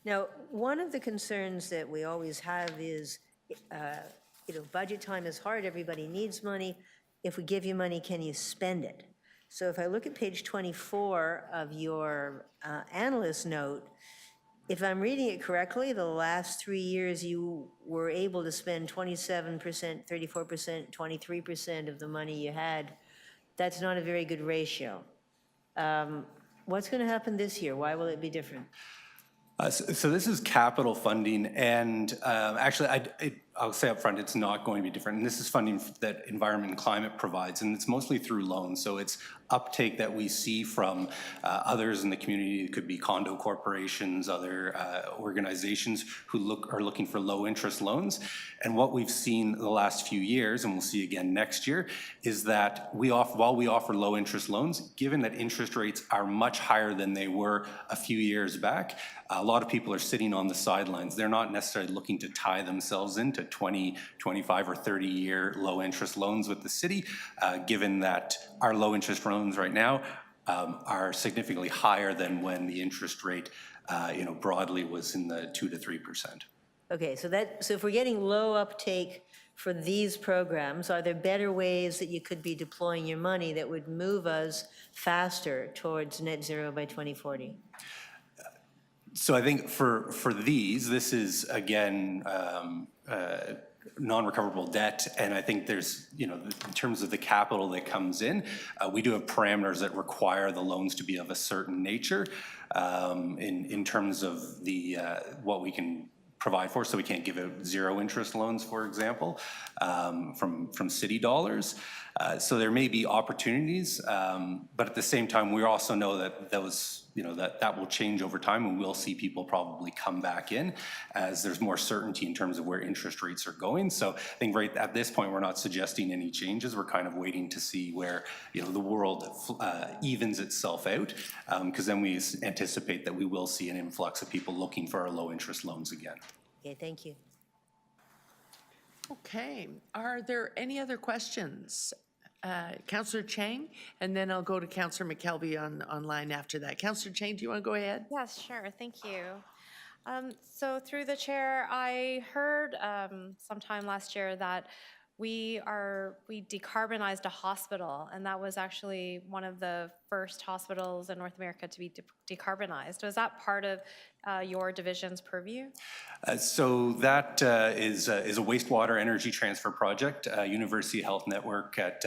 Now, one of the concerns that we always have is, budget time is hard, everybody needs money. If we give you money, can you spend it? So if I look at page 24 of your analyst note, if I'm reading it correctly, the last 3 years you were able to spend 27%, 34%, 23% of the money you had. That's not a very good ratio. What's going to happen this year? Why will it be different? So this is capital funding, and actually, I'll say up front, it's not going to be different. And this is funding that Environment and Climate provides, and it's mostly through loans. So it's uptake that we see from others in the community. It could be condo corporations, other organizations who are looking for low interest loans. And what we've seen the last few years, and we'll see again next year, is that while we offer low interest loans, given that interest rates are much higher than they were a few years back, a lot of people are sitting on the sidelines. They're not necessarily looking to tie themselves into 20, 25, or 30-year low-interest loans with the city, given that our low-interest loans right now are significantly higher than when the interest rate, broadly was in the 2 to 3%. Okay, so if we're getting low uptake for these programs, are there better ways that you could be deploying your money that would move us faster towards net zero by 2040? So I think for these, this is, again, non-recoverable debt, and I think there's, in terms of the capital that comes in, we do have parameters that require the loans to be of a certain nature in terms of the what we can provide for, so we can't give out zero interest loans, for example, from city dollars. So there may be opportunities, but at the same time, we also know that those, that will change over time, and we'll see people probably come back in as there's more certainty in terms of where interest rates are going. So I think right at this point, we're not suggesting any changes. We're kind of waiting to see where, the world evens itself out, because then we anticipate that we will see an influx of people looking for our low interest loans again. Okay, thank you. Okay, are there any other questions? Councillor Chang, and then I'll go to Councillor McKelvey online after that. Councillor Chang, do you want to go ahead? Yes, sure. Thank you. So through the chair, I heard sometime last year that we decarbonized a hospital, and that was actually one of the first hospitals in North America to be decarbonized. Was that part of your division's purview? So that is a wastewater energy transfer project, University Health Network at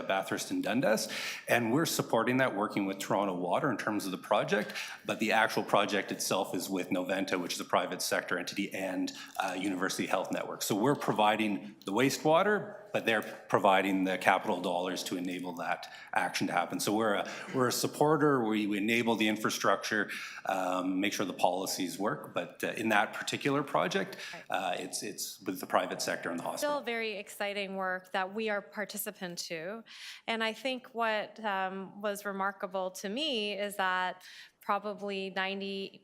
Bathurst and Dundas, and we're supporting that, working with Toronto Water in terms of the project, but the actual project itself is with Noventa, which is a private sector entity, and University Health Network. So we're providing the wastewater, but they're providing the capital dollars to enable that action to happen. So we're a supporter. We enable the infrastructure, make sure the policies work. But in that particular project, it's with the private sector and the hospital. Still very exciting work that we are participant to. And I think what was remarkable to me is that probably 98%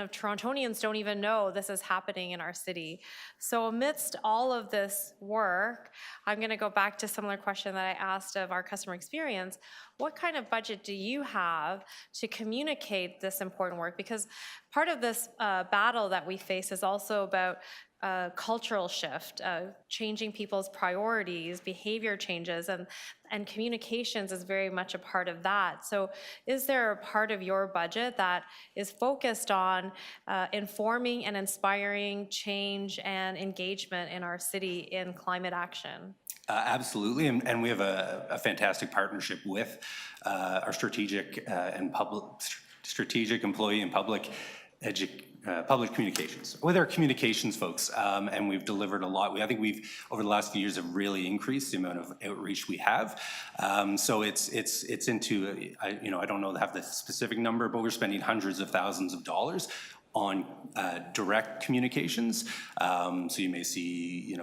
of Torontonians don't even know this is happening in our city. So amidst all of this work, I'm going to go back to a similar question that I asked of our customer experience. What kind of budget do you have to communicate this important work? Because part of this battle that we face is also about cultural shift, changing people's priorities, behavior changes, and communications is very much a part of that. So is there a part of your budget that is focused on informing and inspiring change and engagement in our city in climate action? Absolutely, and we have a fantastic partnership with our strategic employee and public communications, with our communications folks, and we've delivered a lot. I think we've, over the last few years, have really increased the amount of outreach we have. So it's into, I don't know, have the specific number, but we're spending hundreds of thousands of dollars on direct communications. So you may see,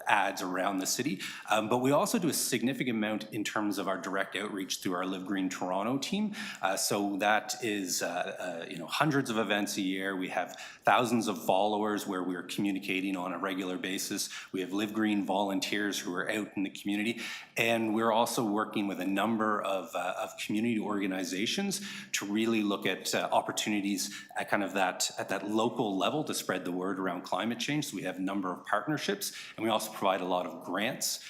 ads around the city. But we also do a significant amount in terms of our direct outreach through our Live Green Toronto team. So that is, hundreds of events a year. We have thousands of followers where we're communicating on a regular basis. We have Live Green volunteers who are out in the community. And we're also working with a number of community organizations to really look at opportunities at kind of that that local level to spread the word around climate change. So we have a number of partnerships, and we also provide a lot of grants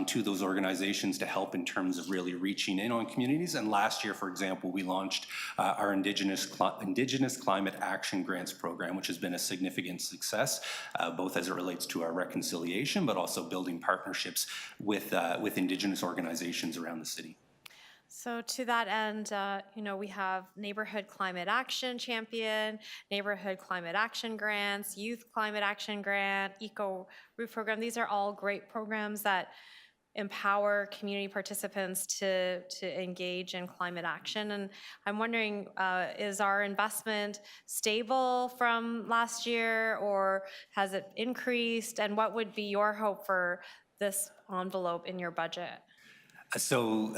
to those organizations to help in terms of really reaching in on communities. And last year, for example, we launched our Indigenous Climate Action Grants program, which has been a significant success, both as it relates to our reconciliation, but also building partnerships with Indigenous organizations around the city. So to that end, we have Neighborhood Climate Action Champion, Neighborhood Climate Action Grants, Youth Climate Action Grant, Eco Roof Program. These are all great programs that empower community participants to engage in climate action. And I'm wondering, is our investment stable from last year, or has it increased? And what would be your hope for this envelope in your budget? So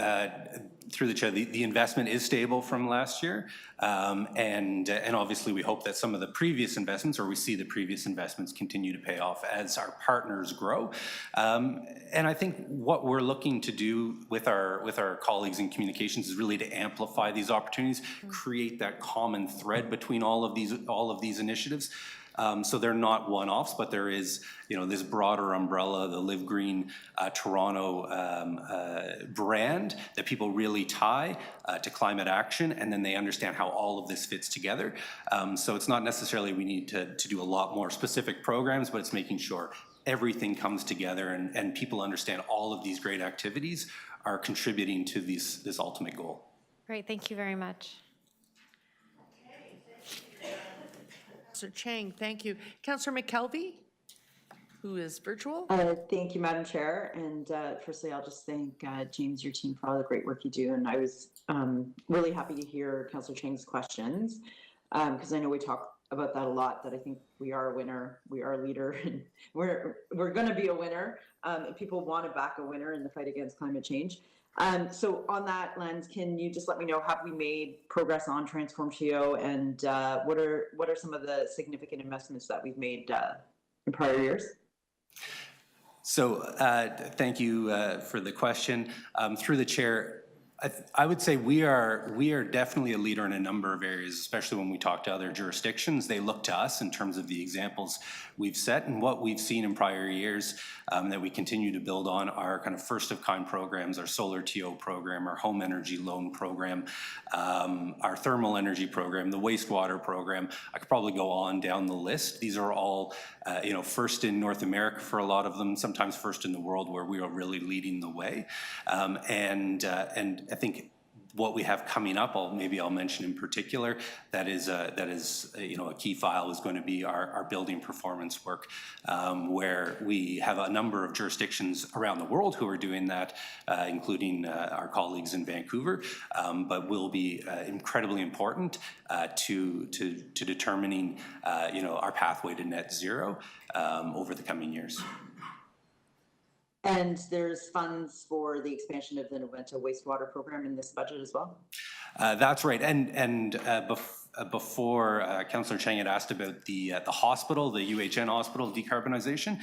through the chair, the investment is stable from last year, and obviously we hope that some of the previous investments, or we see the previous investments, continue to pay off as our partners grow. And I think what we're looking to do with our colleagues in communications is really to amplify these opportunities, create that common thread between all of these initiatives. So they're not one-offs, but there is, this broader umbrella, the Live Green Toronto brand that people really tie to climate action, and then they understand how all of this fits together. So it's not necessarily we need to do a lot more specific programs, but it's making sure everything comes together and people understand all of these great activities are contributing to this ultimate goal. Great, thank you very much. Councillor Chang, thank you. Councillor McKelvey, who is virtual. Thank you, Madam Chair. And firstly, I'll just thank James, your team, for all the great work you do. And I was really happy to hear Councillor Chang's questions, because I know we talk about that a lot, that I think we are a winner, we are a leader, and we're going to be a winner. And people want to back a winner in the fight against climate change. So on that lens, can you just let me know, have we made progress on Transform TO, and what are some of the significant investments that we've made in prior years? So thank you for the question. Through the chair, I would say we are definitely a leader in a number of areas, especially when we talk to other jurisdictions. They look to us in terms of the examples we've set, and what we've seen in prior years that we continue to build on our kind of first-of-kind programs, our solar TO program, our home energy loan program, our thermal energy program, the wastewater program. I could probably go on down the list. These are all first in North America for a lot of them, sometimes first in the world, where we are really leading the way. And I think what we have coming up, I'll mention in particular, that is a key file is going to be our building performance work, where we have a number of jurisdictions around the world who are doing that, including our colleagues in Vancouver, but will be incredibly important to determining our pathway to net zero over the coming years. And there's funds for the expansion of the Noventa wastewater program in this budget as well? That's right. And before Councillor Chang had asked about the hospital, the UHN hospital decarbonization,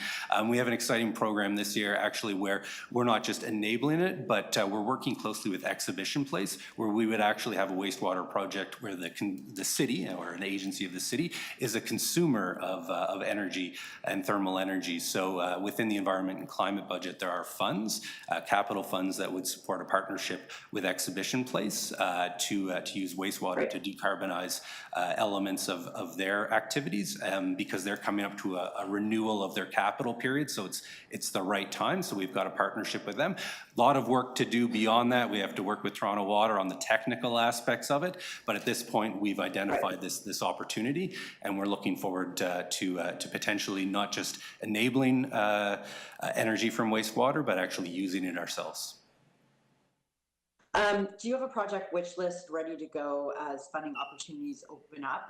we have an exciting program this year, actually, where we're not just enabling it, but we're working closely with Exhibition Place, where we would actually have a wastewater project where the city, or an agency of the city, is a consumer of energy and thermal energy. So within the environment and climate budget, there are funds, capital funds that would support a partnership with Exhibition Place to use wastewater to decarbonize elements of their activities, because they're coming up to a renewal of their capital period, so it's the right time. So we've got a partnership with them. A lot of work to do beyond that. We have to work with Toronto Water on the technical aspects of it, but at this point we've identified this opportunity, and we're looking forward to potentially not just enabling energy from wastewater, but actually using it ourselves. Do you have a project wish list ready to go as funding opportunities open up?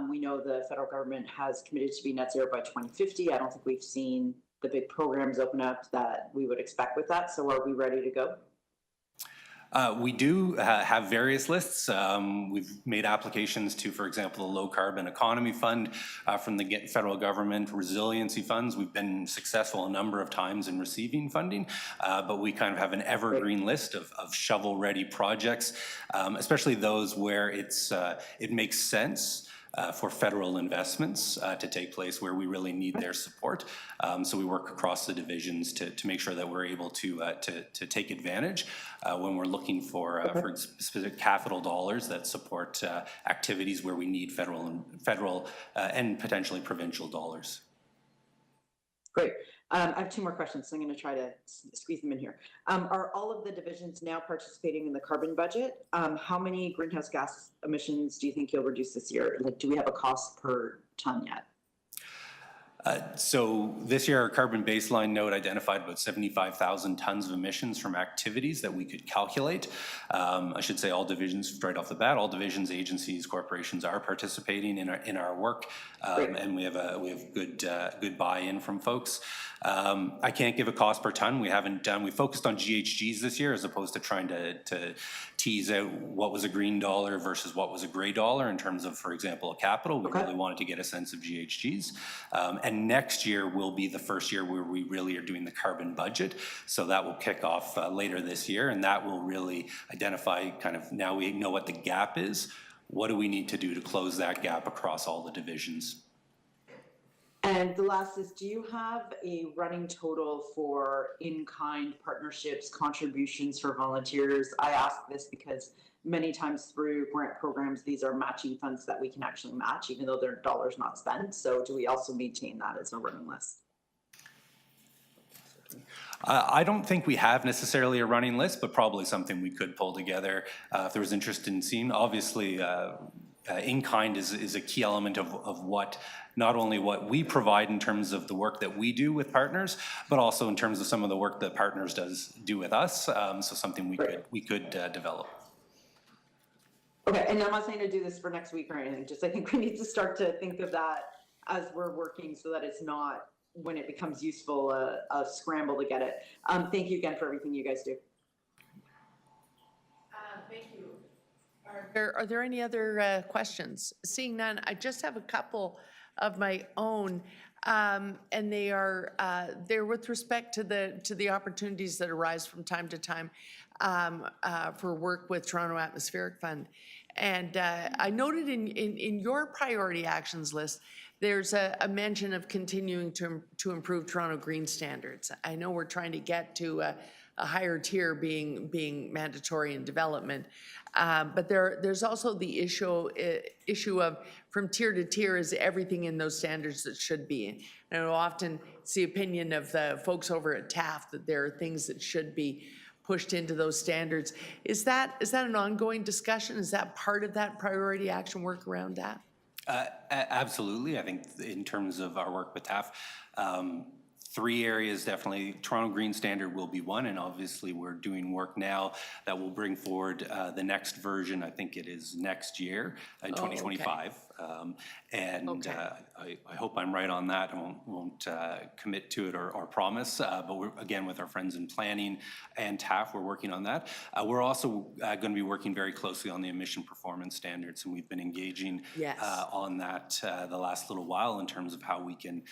We know the federal government has committed to be net zero by 2050. I don't think we've seen the big programs open up that we would expect with that. So are we ready to go? We do have various lists. We've made applications to, for example, the Low Carbon Economy Fund from the federal government, resiliency funds. We've been successful a number of times in receiving funding, but we kind of have an evergreen list of shovel-ready projects, especially those where it makes sense for federal investments to take place where we really need their support. So we work across the divisions to make sure that we're able to take advantage when we're looking for specific capital dollars that support activities where we need federal and potentially provincial dollars. Great. I have two more questions, so I'm going to try to squeeze them in here. Are all of the divisions now participating in the carbon budget? How many greenhouse gas emissions do you think you'll reduce this year? Like, do we have a cost per ton yet? So this year, our carbon baseline note identified about 75,000 tons of emissions from activities that we could calculate. I should say all divisions, right off the bat, all divisions, agencies, corporations are participating in our work, and we have good buy-in from folks. I can't give a cost per ton. We focused on GHGs this year as opposed to trying to tease out what was a green dollar versus what was a gray dollar in terms of, for example, a capital. We really wanted to get a sense of GHGs. And next year will be the first year where we really are doing the carbon budget. So that will kick off later this year, and that will really identify kind of, now we know what the gap is. What do we need to do to close that gap across all the divisions? And the last is, do you have a running total for in-kind partnerships, contributions for volunteers? I ask this because many times through grant programs, these are matching funds that we can actually match, even though they're dollars not spent. So do we also maintain that as a running list? I don't think we have necessarily a running list, but probably something we could pull together if there was interest in seeing. Obviously, in-kind is a key element of what, not only what we provide in terms of the work that we do with partners, but also in terms of some of the work that partners do with us. So something we could develop. Okay, and I'm not saying to do this for next week or anything, just I think we need to start to think of that as we're working so that it's not, when it becomes useful, a scramble to get it. Thank you again for everything you guys do. Thank you. Are there any other questions? Seeing none, I just have a couple of my own, and they're with respect to the opportunities that arise from time to time for work with Toronto Atmospheric Fund. And I noted in your priority actions list, there's a mention of continuing to improve Toronto green standards. I know we're trying to get to a higher tier being mandatory in development, but there's also the issue of from tier to tier is everything in those standards that should be. And I often see opinion of the folks over at TAF that there are things that should be pushed into those standards. Is that an ongoing discussion? Is that part of that priority action work around that? Absolutely. I think in terms of our work with TAF, 3 areas definitely. Toronto Green Standard will be one, and obviously we're doing work now that will bring forward the next version. I think it is next year in 2025. I hope I'm right on that. I won't commit to it or promise, but we're, again, with our friends in planning and TAF, we're working on that. We're also going to be working very closely on the emission performance standards, and we've been engaging on that the last little while in terms of how we can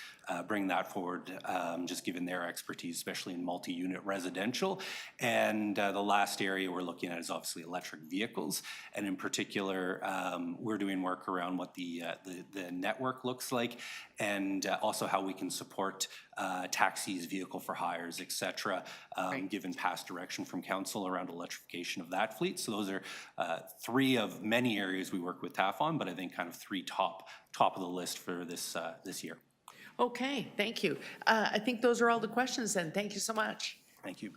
bring that forward, just given their expertise, especially in multi-unit residential. And the last area we're looking at is obviously electric vehicles, and in particular, we're doing work around what the network looks like, and also how we can support taxis, vehicle for hires, et cetera, given past direction from council around electrification of that fleet. So those are 3 of many areas we work with TAF on, but I think kind of 3 top of the list for this year. Okay, thank you. I think those are all the questions then. Thank you so much. Thank you.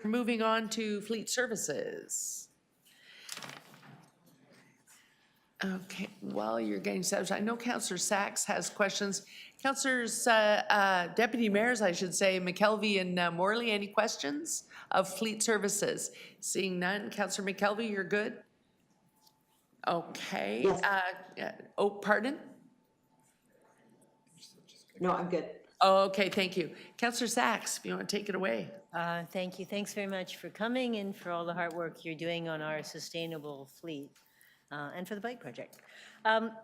We're moving on to fleet services. Okay, while you're getting set, I know Councillor Sachs has questions. Councillors, Deputy Mayors, I should say, McKelvey and Morley, any questions of fleet services? Seeing none, Councillor McKelvey, you're good? Okay. Yes. Oh, pardon? No, I'm good. Oh, okay, thank you. Councillor Sachs, if you want to take it away. Thank you. Thanks very much for coming and for all the hard work you're doing on our sustainable fleet and for the bike project.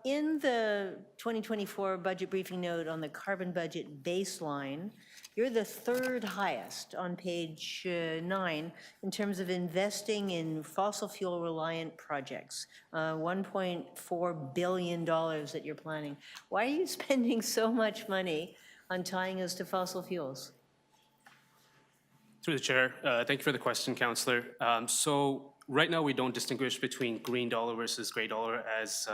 In the 2024 budget briefing note on the carbon budget baseline, You're the third highest on page 9 in terms of investing in fossil fuel reliant projects, $1.4 billion that you're planning. Why are you spending so much money on tying us to fossil fuels? Through the chair, thank you for the question, Councillor. So right now, we don't distinguish between green dollar versus gray dollar as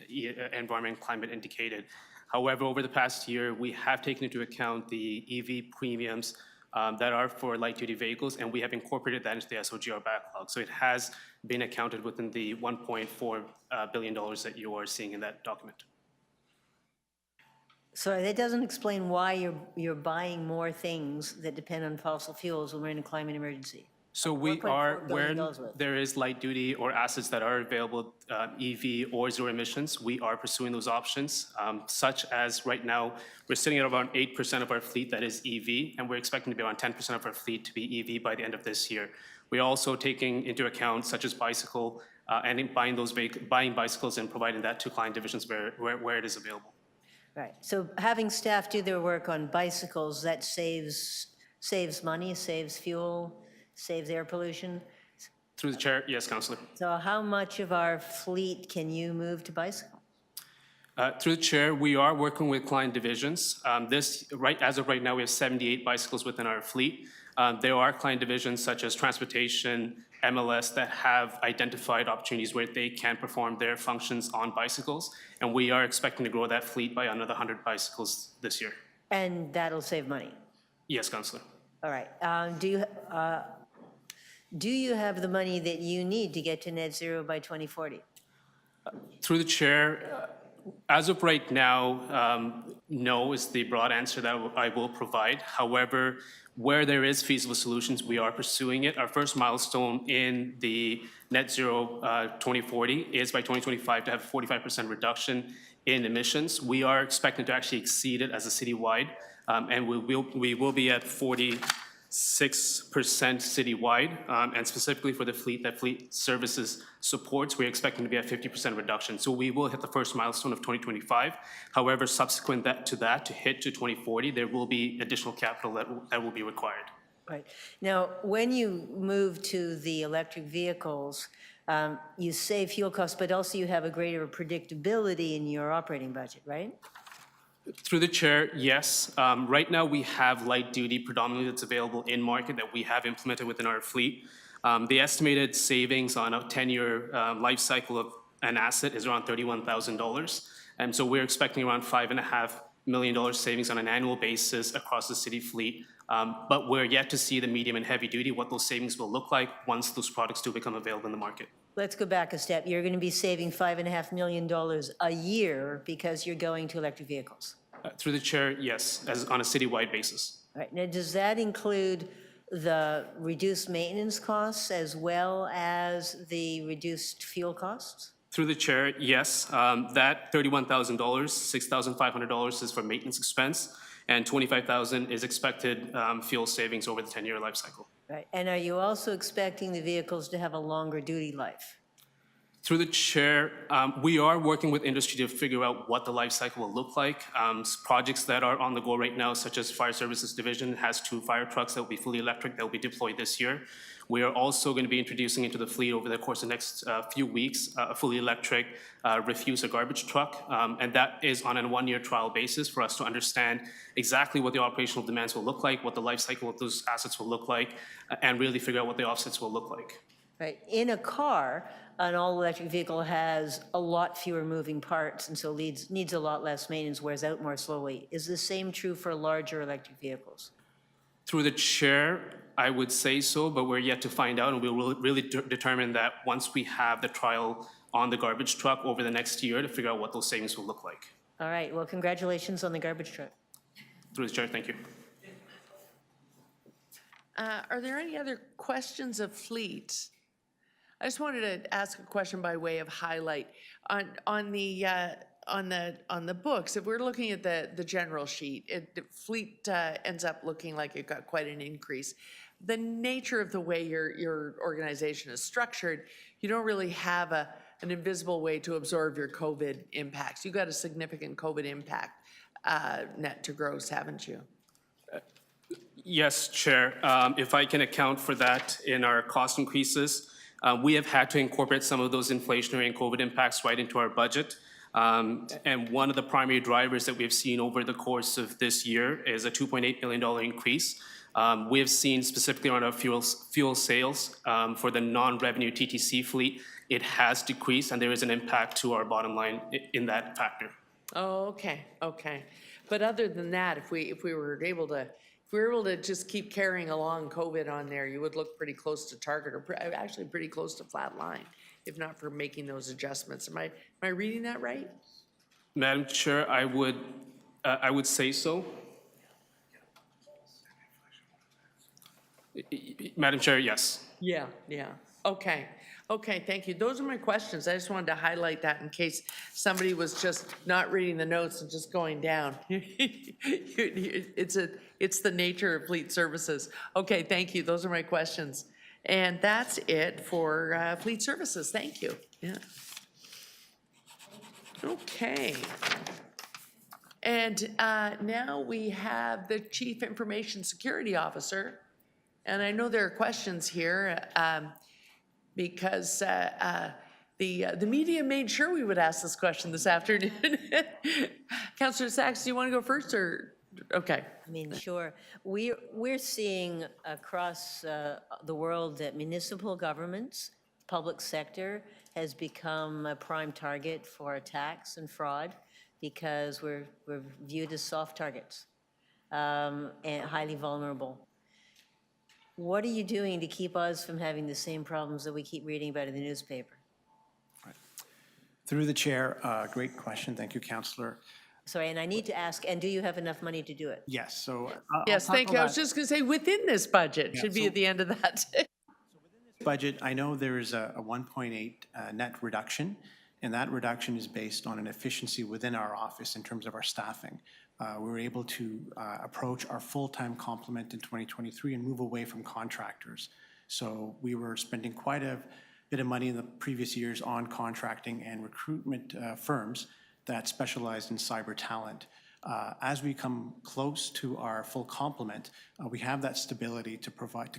environment and climate indicated. However, over the past year, we have taken into account the EV premiums that are for light-duty vehicles, and we have incorporated that into the SOGR backlog. So it has been accounted within the $1.4 billion that you are seeing in that document. So that doesn't explain why you're buying more things that depend on fossil fuels when we're in a climate emergency. So we are, billion where worth. there is light duty or assets that are available, EV or zero emissions, we are pursuing those options, such as right now, we're sitting at around 8% of our fleet that is EV, and we're expecting to be around 10% of our fleet to be EV by the end of this year. We're also taking into account such as bicycle and in buying bicycles and providing that to client divisions where it is available. Right, so having staff do their work on bicycles, that saves money, saves fuel, saves air pollution. Through the chair, yes, Councillor. So how much of our fleet can you move to bicycle? Through the chair, we are working with client divisions. As of right now, we have 78 bicycles within our fleet. There are client divisions such as transportation, MLS that have identified opportunities where they can perform their functions on bicycles, and we are expecting to grow that fleet by another 100 bicycles this year. And that'll save money? Yes, Councillor. All right. Do you have the money that you need to get to net zero by 2040? Through the chair, as of right now, no is the broad answer that I will provide. However, where there is feasible solutions, we are pursuing it. Our first milestone in the net zero 2040 is by 2025 to have 45% reduction in emissions. We are expecting to actually exceed it as a citywide, and we will be at 46% citywide, and specifically for the fleet that fleet services supports, we're expecting to be at 50% reduction. So we will hit the first milestone of 2025. However, subsequent to that, to hit to 2040, there will be additional capital that will be required. Right. Now, when you move to the electric vehicles, you save fuel costs, but also you have a greater predictability in your operating budget, right? Through the chair, yes. Right now, we have light duty predominantly that's available in market that we have implemented within our fleet. The estimated savings on a 10-year life cycle of an asset is around $31,000. And so we're expecting around $5.5 million savings on an annual basis across the city fleet. But we're yet to see the medium and heavy duty, what those savings will look like once those products do become available in the market. Let's go back a step. You're going to be saving $5.5 million a year because you're going to electric vehicles. Through the chair, yes, as on a citywide basis. All right. Now, does that include the reduced maintenance costs as well as the reduced fuel costs? Through the chair, yes. That $31,000, $6,500 is for maintenance expense, and $25,000 is expected fuel savings over the 10-year life cycle. Right. And are you also expecting the vehicles to have a longer duty life? Through the chair, we are working with industry to figure out what the life cycle will look like. Projects that are on the go right now, such as Fire Services Division, has 2 fire trucks that will be fully electric that will be deployed this year. We are also going to be introducing into the fleet over the course of the next few weeks a fully electric refuse or garbage truck, and that is on a 1-year trial basis for us to understand exactly what the operational demands will look like, what the life cycle of those assets will look like, and really figure out what the offsets will look like. Right. In a car, an all-electric vehicle has a lot fewer moving parts and so needs a lot less maintenance, wears out more slowly. Is the same true for larger electric vehicles? Through the chair, I would say so, but we're yet to find out, and we will really determine that once we have the trial on the garbage truck over the next year to figure out what those savings will look like. All right. Well, congratulations on the garbage truck. Through the chair, thank you. Are there any other questions of fleet? I just wanted to ask a question by way of highlight on the books. If we're looking at the general sheet, the fleet ends up looking like it got quite an increase. The nature of the way your organization is structured, you don't really have an invisible way to absorb your COVID impacts. You got a significant COVID impact net to gross, haven't you? Yes, Chair. If I can account for that in our cost increases, we have had to incorporate some of those inflationary and COVID impacts right into our budget. And one of the primary drivers that we've seen over the course of this year is a $2.8 million increase. We have seen specifically on our fuel sales for the non-revenue TTC fleet, it has decreased, and there is an impact to our bottom line in that factor. Oh, okay, okay. But other than that, if we were able to just keep carrying along COVID on there, you would look pretty close to target, or actually pretty close to flat line, if not for making those adjustments. Am I reading that right? Madam Chair, I would say so. Madam Chair, yes. Yeah, yeah. Okay. Okay, thank you. Those are my questions. I just wanted to highlight that in case somebody was just not reading the notes and just going down. It's the nature of fleet services. Okay, thank you. Those are my questions. And that's it for fleet services. Thank you. Yeah. Okay. And now we have the Chief Information Security Officer. And I know there are questions here because the media made sure we would ask this question this afternoon. Councillor Sachs, do you want to go first, or, okay. I mean, sure. We're seeing across the world that municipal governments, public sector, has become a prime target for attacks and fraud because we're viewed as soft targets and highly vulnerable. What are you doing to keep us from having the same problems that we keep reading about in the newspaper? Through the chair, great question. Thank you, Councillor. Sorry, and I need to ask, and do you have enough money to do it? Yes, so. Yes, thank you. I was just going to say, within this budget, should be at the end of that. Budget, I know there is a 1.8 net reduction, and that reduction is based on an efficiency within our office in terms of our staffing. We were able to approach our full-time complement in 2023 and move away from contractors. So we were spending quite a bit of money in the previous years on contracting and recruitment firms that specialized in cyber talent. As we come close to our full complement, we have that stability to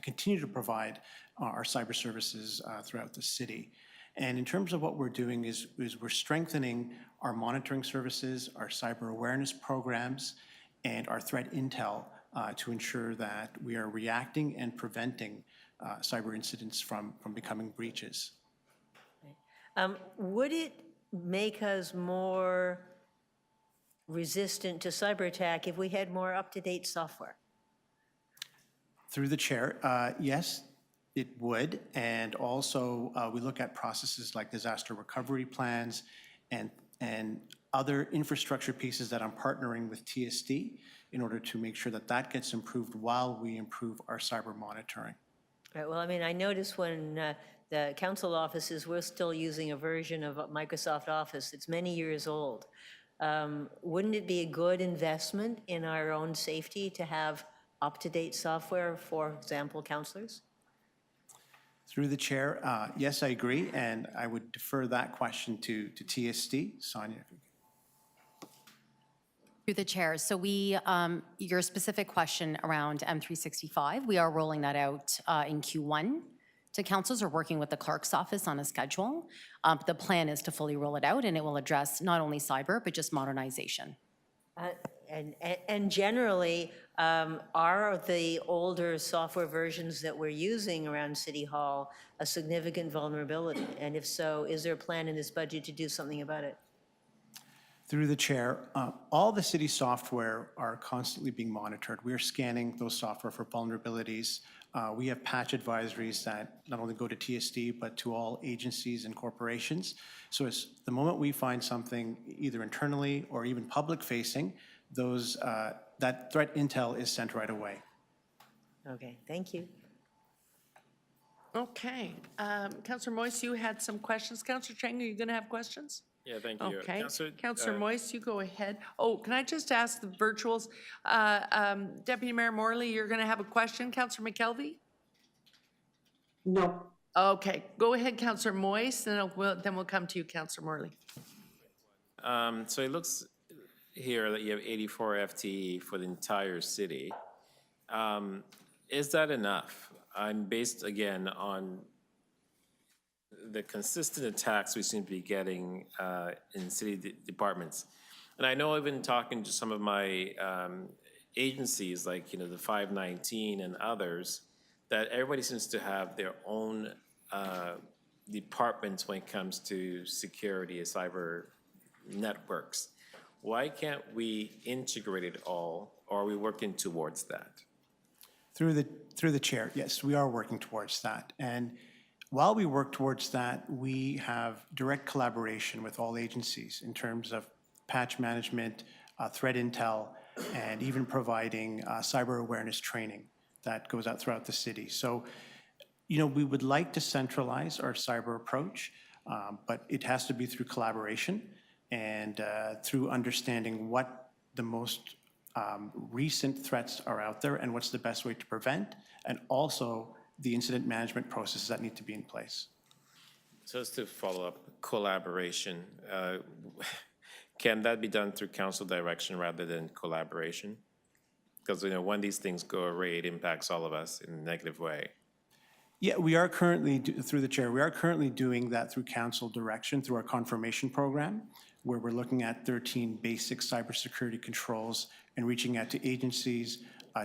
continue to provide our cyber services throughout the city. And in terms of what we're doing is we're strengthening our monitoring services, our cyber awareness programs, and our threat intel to ensure that we are reacting and preventing cyber incidents from becoming breaches. Would it make us more resistant to cyber attack if we had more up-to-date software? Through the chair, yes, it would. And also we look at processes like disaster recovery plans and other infrastructure pieces that I'm partnering with TSD in order to make sure that that gets improved while we improve our cyber monitoring. Right, well, I mean, I noticed when the council offices were still using a version of Microsoft Office that's many years old. Wouldn't it be a good investment in our own safety to have up-to-date software, for example, councillors? Through the chair, yes, I agree, and I would defer that question to TSD. Sonia. Through the chair, so your specific question around M365, we are rolling that out in Q1 to councils. We're working with the clerk's office on a schedule. The plan is to fully roll it out, and it will address not only cyber, but just modernization. And generally, are the older software versions that we're using around City Hall a significant vulnerability? And if so, is there a plan in this budget to do something about it? Through the chair, all the city software are constantly being monitored. We are scanning those software for vulnerabilities. We have patch advisories that not only go to TSD, but to all agencies and corporations. So as the moment we find something either internally or even public facing, that threat intel is sent right away. Okay, thank you. Okay, Councillor Moise, you had some questions. Councillor Chang, are you going to have questions? Yeah, thank you. Okay, Councillor Moise, you go ahead. Oh, can I just ask the virtuals? Deputy Mayor Morley, you're going to have a question. Councillor McKelvey? No. Okay, go ahead, Councillor Moise, then we'll come to you, Councillor Morley. So it looks here that you have 84 FTE for the entire city. Is that enough? I'm based, again, on the consistent attacks we seem to be getting in city departments. And I know I've been talking to some of my agencies, like, the 519 and others, that everybody seems to have their own departments when it comes to security and cyber networks. Why can't we integrate it all, or are we working towards that? Through the chair, yes, we are working towards that. And while we work towards that, we have direct collaboration with all agencies in terms of patch management, threat intel, and even providing cyber awareness training that goes out throughout the city. So, we would like to centralize our cyber approach, but it has to be through collaboration and through understanding what the most recent threats are out there and what's the best way to prevent, and also the incident management processes that need to be in place. So just to follow up, collaboration, can that be done through council direction rather than collaboration? Because, when these things go awry, it impacts all of us in a negative way. Yeah, we are currently, through the chair, we are currently doing that through council direction, through our confirmation program, where we're looking at 13 basic cybersecurity controls and reaching out to agencies,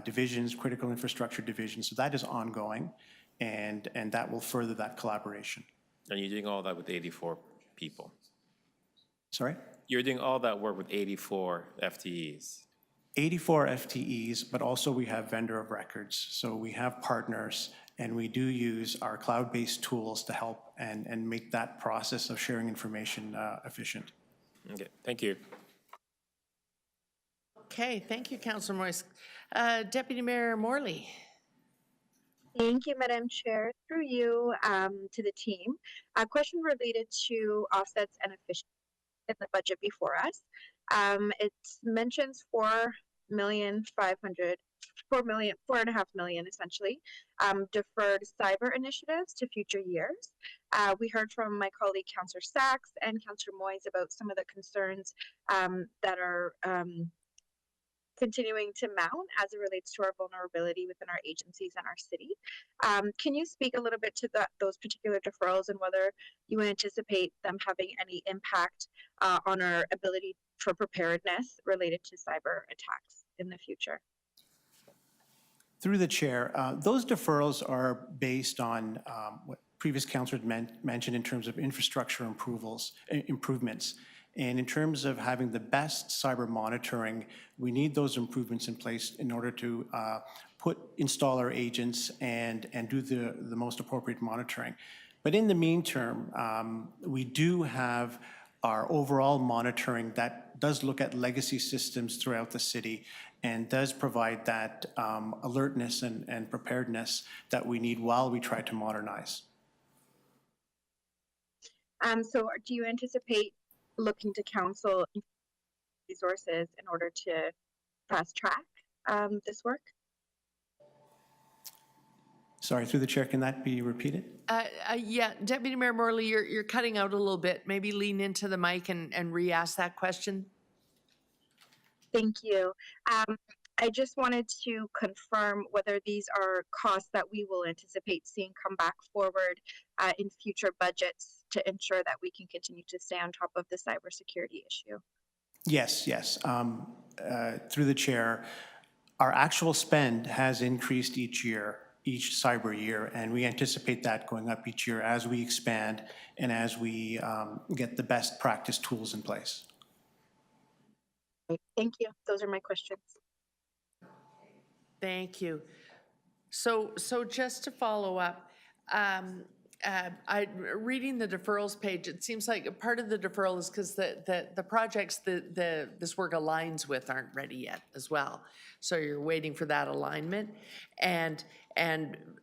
divisions, critical infrastructure divisions. So that is ongoing, and that will further that collaboration. And you're doing all that with 84 people? Sorry? You're doing all that work with 84 FTEs? 84 FTEs, but also we have vendor of records. So we have partners, and we do use our cloud-based tools to help and make that process of sharing information efficient. Okay, thank you. Okay, thank you, Councillor Moise. Deputy Mayor Morley. Thank you, Madam Chair. Through you to the team. A question related to offsets and efficiency in the budget before us. It mentions $4.5 million essentially, deferred cyber initiatives to future years. We heard from my colleague Councillor Sachs and Councillor Moise about some of the concerns that are continuing to mount as it relates to our vulnerability within our agencies and our city. Can you speak a little bit to those particular deferrals and whether you anticipate them having any impact on our ability for preparedness related to cyber attacks in the future? Through the chair, those deferrals are based on what previous councillors mentioned in terms of infrastructure improvements. And in terms of having the best cyber monitoring, we need those improvements in place in order to install our agents and do the most appropriate monitoring. But in the meantime, we do have our overall monitoring that does look at legacy systems throughout the city and does provide that alertness and preparedness that we need while we try to modernize. So do you anticipate looking to council resources in order to fast track this work? Sorry, through the chair, can that be repeated? Yeah, Deputy Mayor Morley, you're cutting out a little bit. Maybe lean into the mic and re-ask that question. Thank you. I just wanted to confirm whether these are costs that we will anticipate seeing come back forward in future budgets to ensure that we can continue to stay on top of the cybersecurity issue. Yes. Through the chair, our actual spend has increased each cyber year, and we anticipate that going up each year as we expand and as we get the best practice tools in place. Thank you. Those are my questions. Thank you. So just to follow up, reading the deferrals page, it seems like part of the deferral is because the projects this work aligns with aren't ready yet as well. So you're waiting for that alignment, and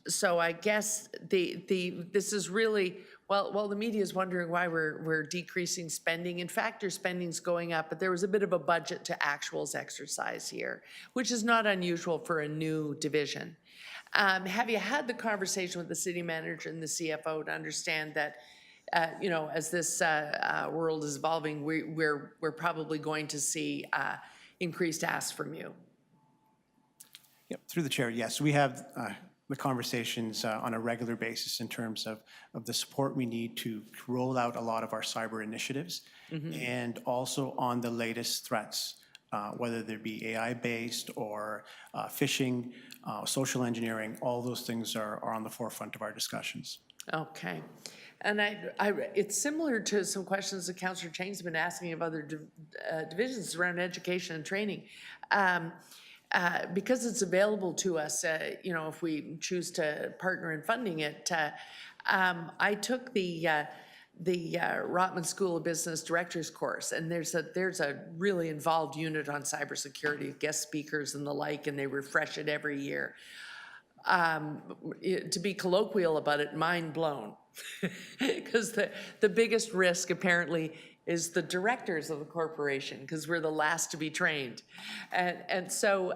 so I guess this is really, well, the media is wondering why we're decreasing spending. In fact, your spending's going up, but there was a bit of a budget to actuals exercise here, which is not unusual for a new division. Have you had the conversation with the city manager and the CFO to understand that, as this world is evolving, we're probably going to see increased asks from you? Yep, through the chair, yes, we have the conversations on a regular basis in terms of the support we need to roll out a lot of our cyber initiatives, and also on the latest threats, whether they be AI-based or phishing, social engineering, all those things are on the forefront of our discussions. Okay. And it's similar to some questions that Councillor Chang's been asking of other divisions around education and training. Because it's available to us, you know, if we choose to partner in funding it, I took the Rotman School of Business Directors course, and there's a really involved unit on cybersecurity, guest speakers and the like, and they refresh it every year. To be colloquial about it, mind blown. Because the biggest risk apparently is the directors of the corporation, because we're the last to be trained. And so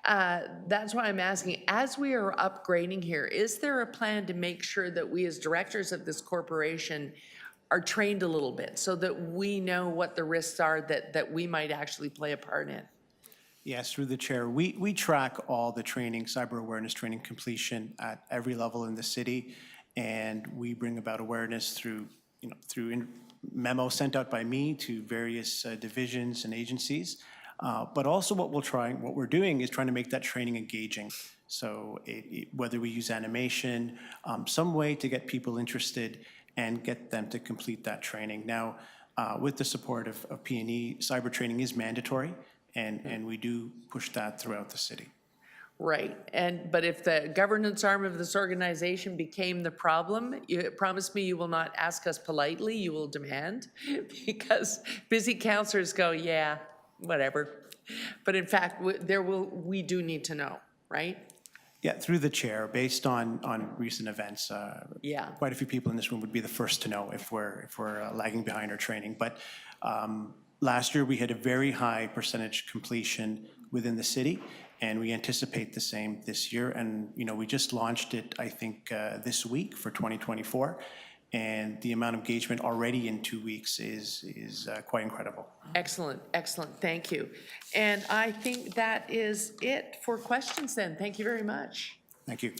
that's why I'm asking, as we are upgrading here, is there a plan to make sure that we as directors of this corporation are trained a little bit so that we know what the risks are that we might actually play a part in? Yes, through the chair, we track all the training, cyber awareness training completion at every level in the city, and we bring about awareness through memos sent out by me to various divisions and agencies. But also what we're doing is trying to make that training engaging. So whether we use animation, some way to get people interested and get them to complete that training. Now, with the support of P&E, cyber training is mandatory, and we do push that throughout the city. Right, but if the governance arm of this organization became the problem, you promise me you will not ask us politely, you will demand? Because busy councillors go, yeah, whatever. But in fact, we do need to know, right? Yeah, through the chair, based on recent events, yeah, quite a few people in this room would be the first to know if we're lagging behind our training. But last year we had a very high percentage completion within the city, and we anticipate the same this year. And we just launched it, I think, this week for 2024, and the amount of engagement already in 2 weeks is quite incredible. Excellent, excellent, thank you. And I think that is it for questions then. Thank you very much. Thank you.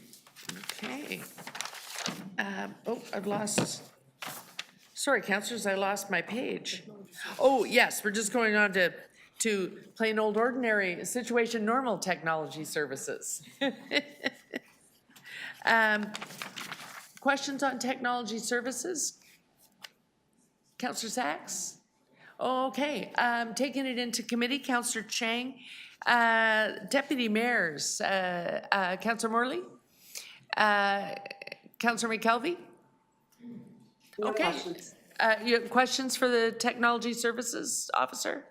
Okay. I've lost, sorry, councillors, I lost my page. Oh, yes, we're just going on to plain old ordinary situation normal technology services. Questions on technology services? Councillor Sachs? Okay, taking it into committee, Councillor Chang. Deputy Mayors, Councillor Morley? Councillor McKelvey? Okay. Questions. You have questions for the technology services officer?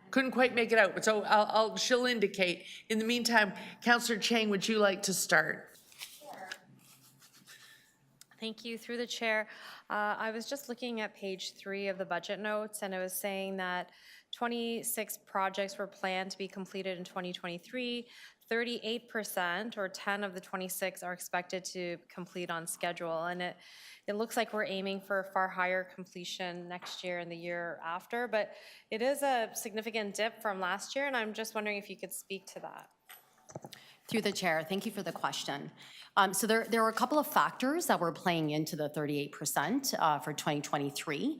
Couldn't quite make it out, so she'll indicate. In the meantime, Councillor Chang, would you like to start? Thank you. Through the chair, I was just looking at page 3 of the budget notes, and it was saying that 26 projects were planned to be completed in 2023. 38% or 10 of the 26 are expected to complete on schedule, and it looks like we're aiming for far higher completion next year and the year after, but it is a significant dip from last year, and I'm just wondering if you could speak to that. Through the chair, thank you for the question. So there are a couple of factors that were playing into the 38% for 2023.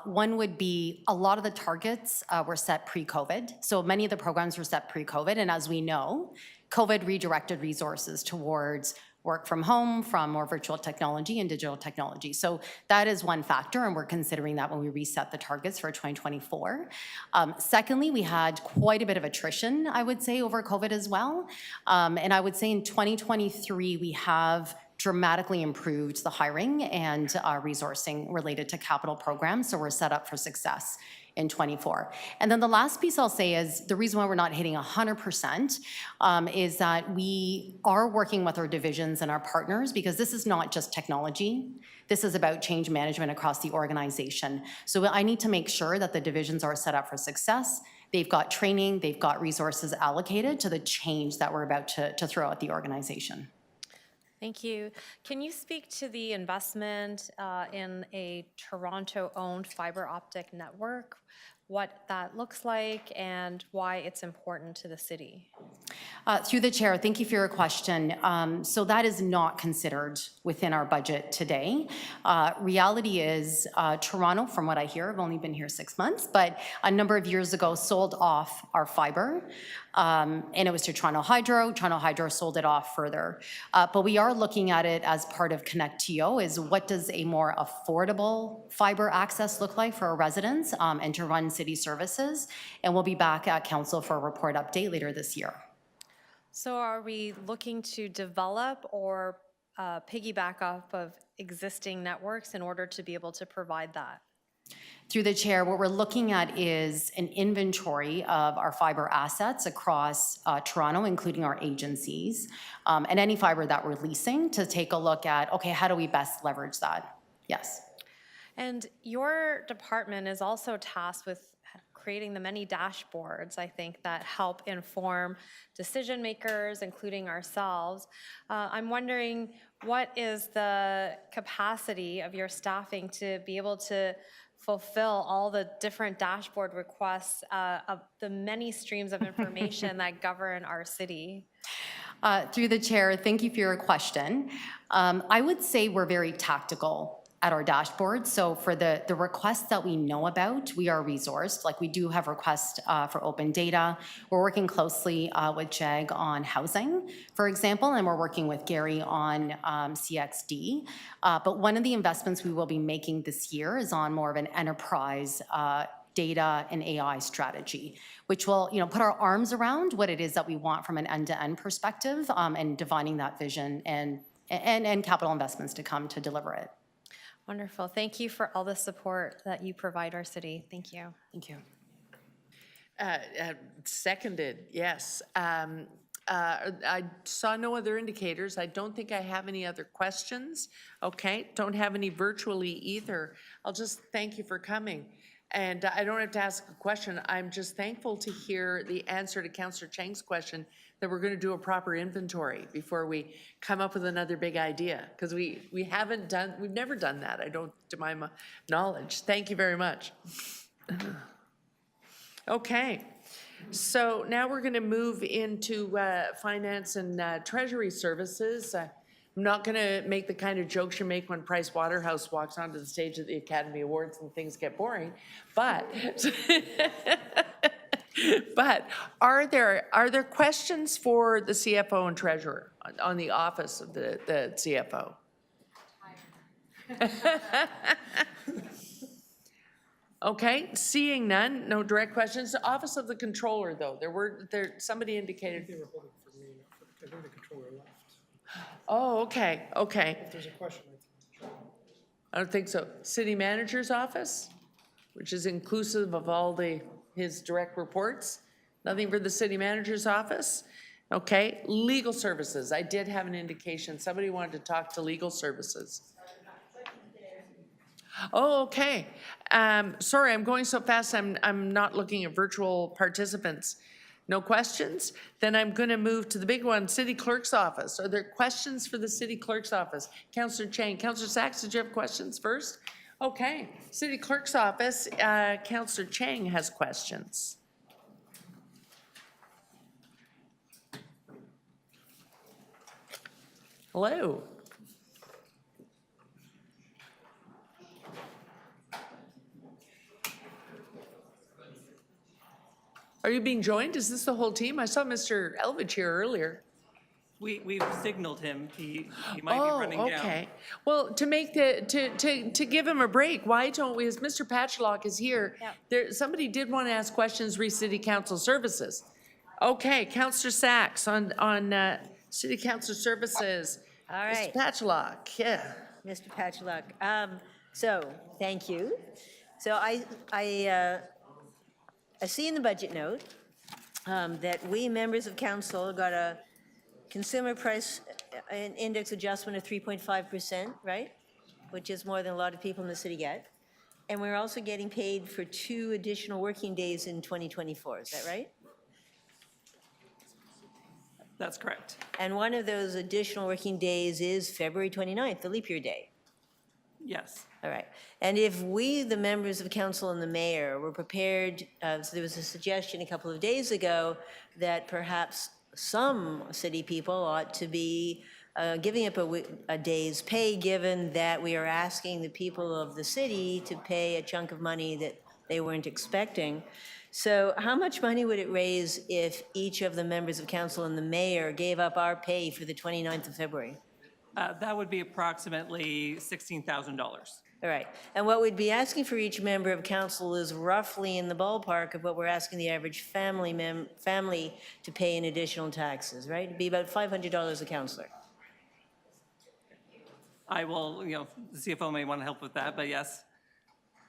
One would be a lot of the targets were set pre-COVID. So many of the programs were set pre-COVID, and as we know, COVID redirected resources towards work from home, from more virtual technology and digital technology. So that is one factor, and we're considering that when we reset the targets for 2024. Secondly, we had quite a bit of attrition, I would say, over COVID as well. And I would say in 2023, we have dramatically improved the hiring and resourcing related to capital programs, so we're set up for success in 24. And then the last piece I'll say is the reason why we're not hitting 100% is that we are working with our divisions and our partners, because this is not just technology. This is about change management across the organization. So I need to make sure that the divisions are set up for success. They've got training, they've got resources allocated to the change that we're about to throw at the organization. Thank you. Can you speak to the investment in a Toronto-owned fiber optic network? what that looks like and why it's important to the city? Through the chair, thank you for your question. So that is not considered within our budget today. Reality is Toronto, from what I hear, I've only been here 6 months, but a number of years ago sold off our fiber. And it was to Toronto Hydro. Toronto Hydro sold it off further. But we are looking at it as part of ConnectTO, is what does a more affordable fiber access look like for our residents and to run city services? And we'll be back at council for a report update later this year. So are we looking to develop or piggyback off of existing networks in order to be able to provide that? Through the chair, what we're looking at is an inventory of our fiber assets across Toronto, including our agencies, and any fiber that we're leasing to take a look at, okay, how do we best leverage that? Yes. And your department is also tasked with creating the many dashboards, I think, that help inform decision makers, including ourselves. I'm wondering, what is the capacity of your staffing to be able to fulfill all the different dashboard requests of the many streams of information that govern our city? Through the chair, thank you for your question. I would say we're very tactical at our dashboard. So for the requests that we know about, we are resourced. Like, we do have requests for open data. We're working closely with JAG on housing, for example, and we're working with Gary on CXD. But one of the investments we will be making this year is on more of an enterprise data and AI strategy, which will, put our arms around what it is that we want from an end-to-end perspective, and defining that vision and capital investments to come to deliver it. Wonderful. Thank you for all the support that you provide our city. Thank you. Thank you. Seconded, yes. I saw no other indicators. I don't think I have any other questions. Okay, don't have any virtually either. I'll just thank you for coming. And I don't have to ask a question. I'm just thankful to hear the answer to Councillor Chang's question that we're going to do a proper inventory before we come up with another big idea, because we've never done that, to my knowledge. Thank you very much. Okay, so now we're going to move into finance and treasury services. I'm not going to make the kind of jokes you make when Price Waterhouse walks onto the stage at the Academy Awards and things get boring, but but are there questions for the CFO and treasurer on the office of the CFO? Okay, seeing none, no direct questions. The office of the controller, though, somebody indicated. They were holding for me. I think the controller left. Oh, okay. If there's a question, I don't think so. City manager's office, which is inclusive of all his direct reports. Nothing for the city manager's office. Okay, legal services. I did have an indication. Somebody wanted to talk to legal services. Oh, okay. Sorry, I'm going so fast. I'm not looking at virtual participants. No questions? Then I'm going to move to the big one, city clerk's office. Are there questions for the city clerk's office? Councillor Chang. Councillor Sachs, did you have questions first? Okay. City clerk's office, Councillor Chang has questions. Hello. Are you being joined? Is this the whole team? I saw Mr. Elvidge here earlier. We've signaled him. He might be running down. Okay. Well, to give him a break, why don't we, as Mr. Patchlock is here, somebody did want to ask questions re City Council Services. Okay, Councillor Sachs on City Council Services. All right. Mr. Patchlock, yeah. Mr. Patchlock. So, thank you. So I see in the budget note that we members of council got a consumer price index adjustment of 3.5%, right? Which is more than a lot of people in the city get. And we're also getting paid for 2 additional working days in 2024, is that right? That's correct. And one of those additional working days is February 29th, the leap year day. Yes. All right. And if we, the members of council and the mayor, were prepared, so there was a suggestion a couple of days ago that perhaps some city people ought to be giving up a day's pay, given that we are asking the people of the city to pay a chunk of money that they weren't expecting. So how much money would it raise if each of the members of council and the mayor gave up our pay for the 29th of February? That would be approximately $16,000. All right. And what we'd be asking for each member of council is roughly in the ballpark of what we're asking the average family to pay in additional taxes, right? It'd be about $500 a councillor. I will, the CFO may want to help with that, but yes,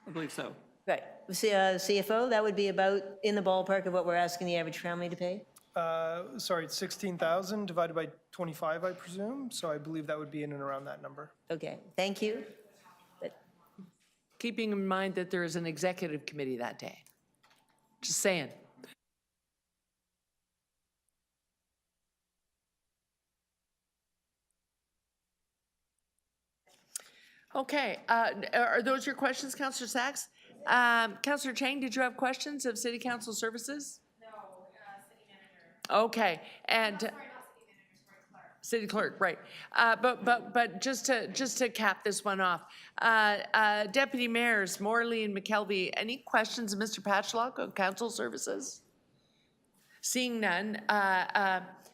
I believe so. Right. CFO, that would be about in the ballpark of what we're asking the average family to pay? Sorry, it's 16,000 divided by 25, I presume. So I believe that would be in and around that number. Okay, thank you. Keeping in mind that there is an executive committee that day. Just saying. Okay, are those your questions, Councillor Sachs? Councillor Chang, did you have questions of City Council Services? No, City Manager. Okay, and. City Clerk, right. But just to cap this one off, Deputy Mayors Morley and McKelvey, any questions of Mr. Patchlock on Council Services? Seeing none,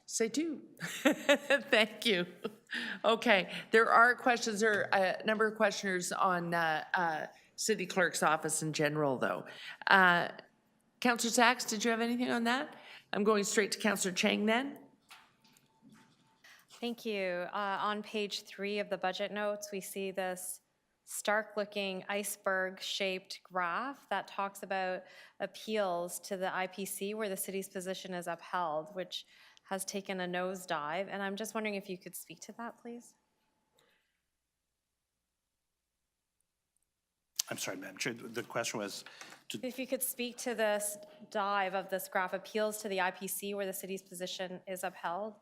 say two. Thank you. Okay, there are questions, there are a number of questioners on City Clerk's office in general, though. Councillor Sachs, did you have anything on that? I'm going straight to Councillor Chang then. Thank you. On page 3 of the budget notes, we see this stark-looking iceberg-shaped graph that talks about appeals to the IPC where the city's position is upheld, which has taken a nosedive. And I'm just wondering if you could speak to that, please. I'm sorry, Madam Chair, the question was... If you could speak to this dive of this graph, appeals to the IPC where the city's position is upheld.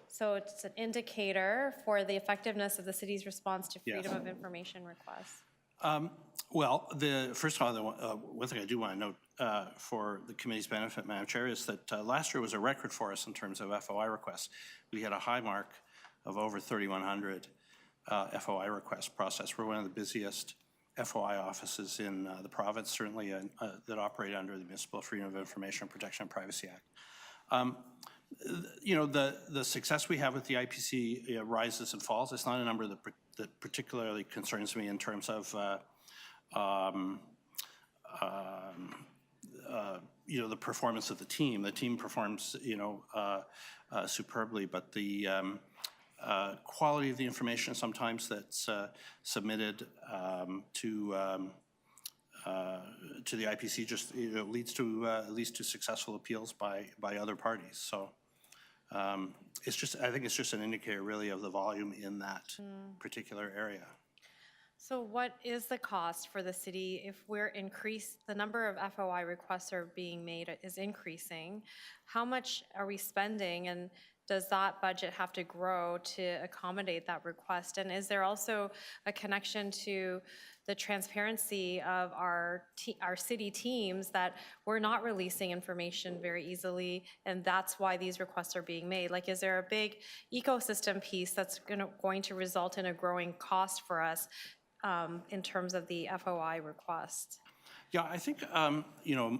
So it's an indicator for the effectiveness of the city's response to freedom of information requests. Well, first of all, one thing I do want to note for the committee's benefit, Madam Chair, is that last year was a record for us in terms of FOI requests. We had a high mark of over 3,100 FOI requests processed. We're one of the busiest FOI offices in the province, certainly that operate under the Municipal Freedom of Information Protection and Privacy Act. You know, the success we have with the IPC rises and falls. It's not a number that particularly concerns me in terms of, you know, the performance of the team. The team performs, you know, superbly, but the quality of the information sometimes that's submitted to the IPC just leads to successful appeals by other parties. So it's just, I think it's just an indicator really of the volume in that particular area. So what is the cost for the city if the number of FOI requests are being made is increasing? How much are we spending, and does that budget have to grow to accommodate that request? And is there also a connection to the transparency of our city teams that we're not releasing information very easily, and that's why these requests are being made? Like, is there a big ecosystem piece that's going to result in a growing cost for us in terms of the FOI request? Yeah, I think, you know,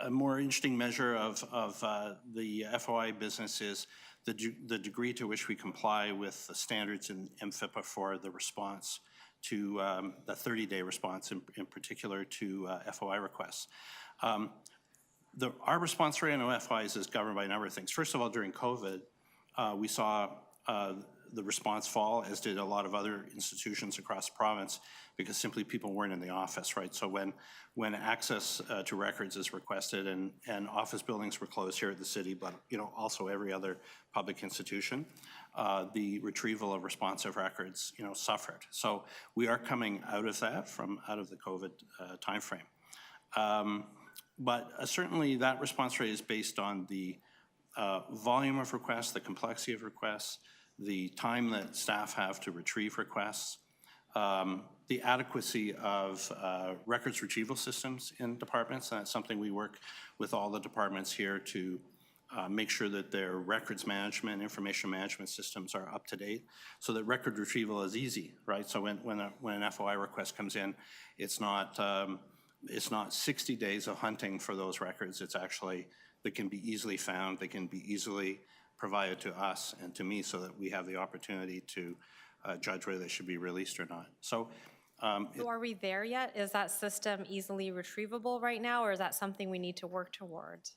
a more interesting measure of the FOI business is the degree to which we comply with the standards in MFIPA for the response to the 30-day response, in particular to FOI requests. Our response rate on FOIs is governed by a number of things. First of all, during COVID, we saw the response fall, as did a lot of other institutions across the province, because simply people weren't in the office, right? So when access to records is requested and office buildings were closed here at the city, but you know also every other public institution, the retrieval of responsive records, you know, suffered. So we are coming out of that out of the COVID timeframe. But certainly that response rate is based on the volume of requests, the complexity of requests, the time that staff have to retrieve requests, the adequacy of records retrieval systems in departments. And that's something we work with all the departments here to make sure that their records management, information management systems are up to date, so that record retrieval is easy, right? So when an FOI request comes in, it's not 60 days of hunting for those records. It's actually, they can be easily found, they can be easily provided to us and to me, so that we have the opportunity to judge whether they should be released or not. So So are we there yet? Is that system easily retrievable right now, or is that something we need to work towards?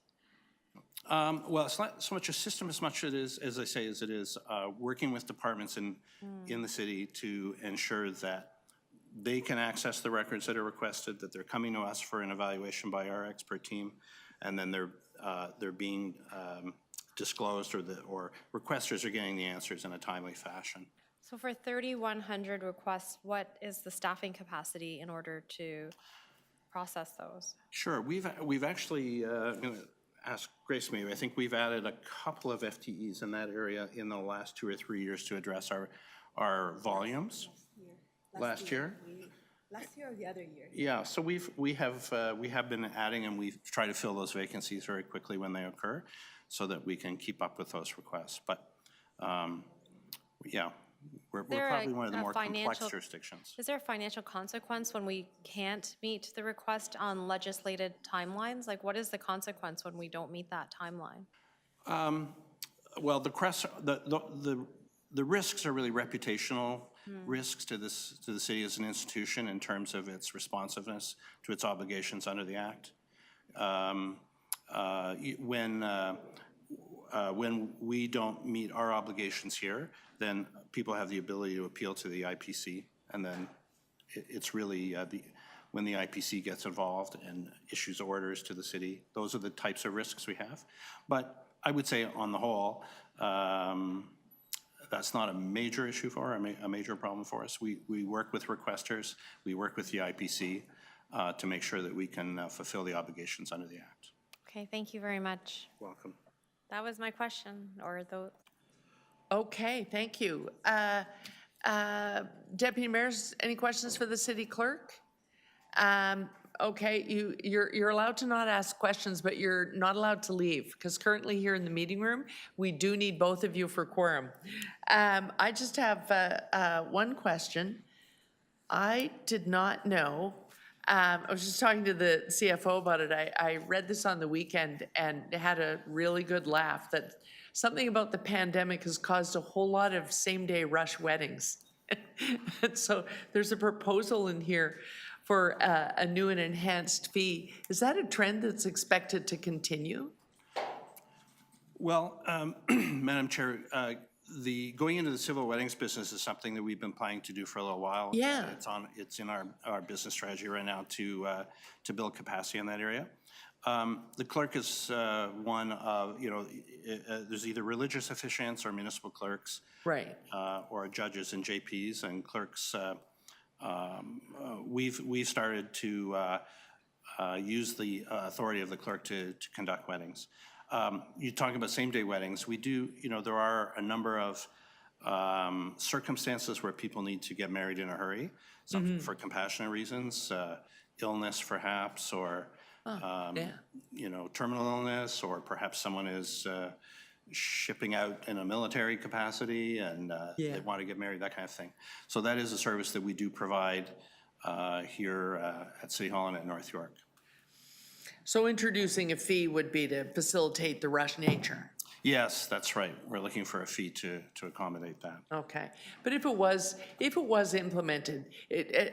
well, it's not so much a system as much as I say, as it is working with departments in the city to ensure that they can access the records that are requested, that they're coming to us for an evaluation by our expert team, and then they're being disclosed, or requesters are getting the answers in a timely fashion. So for 3,100 requests, what is the staffing capacity in order to process those? Sure, we've actually, I'm going to ask Grace maybe, I think we've added a couple of FTEs in that area in the last 2 or 3 years to address our volumes. Last year? Last year or the other year? Yeah, so we have been adding, and we try to fill those vacancies very quickly when they occur, so that we can keep up with those requests. But yeah, we're probably one of the more complex jurisdictions. Is there a financial consequence when we can't meet the request on legislated timelines? Like, what is the consequence when we don't meet that timeline? Well, the risks are really reputational risks to the city as an institution in terms of its responsiveness to its obligations under the Act. When we don't meet our obligations here, then people have the ability to appeal to the IPC, and then it's really when the IPC gets involved and issues orders to the city, those are the types of risks we have. But I would say on the whole, that's not a major issue for a major problem for us. We work with requesters, we work with the IPC to make sure that we can fulfill the obligations under the Act. Okay, thank you very much. Welcome. That was my question, or the. Okay, thank you. Deputy Mayors, any questions for the city clerk? Okay, you're allowed to not ask questions, but you're not allowed to leave, because currently here in the meeting room, we do need both of you for quorum. I just have one question. I did not know, I was just talking to the CFO about it. I read this on the weekend and had a really good laugh that something about the pandemic has caused a whole lot of same-day rush weddings. And so there's a proposal in here for a new and enhanced fee. Is that a trend that's expected to continue? Well, Madam Chair, going into the civil weddings business is something that we've been planning to do for a little while. Yeah. It's in our business strategy right now to build capacity in that area. The clerk is one of, there's either religious officiants or municipal clerks. Right. Or judges and JPs and clerks. We've started to use the authority of the clerk to conduct weddings. You talk about same-day weddings. We do, there are a number of circumstances where people need to get married in a hurry, some for compassionate reasons, illness perhaps, or terminal illness, or perhaps someone is shipping out in a military capacity and they want to get married, that kind of thing. So that is a service that we do provide here at City Hall and at North York. So introducing a fee would be to facilitate the rush nature? Yes, that's right. We're looking for a fee to accommodate that. Okay, but if it was implemented,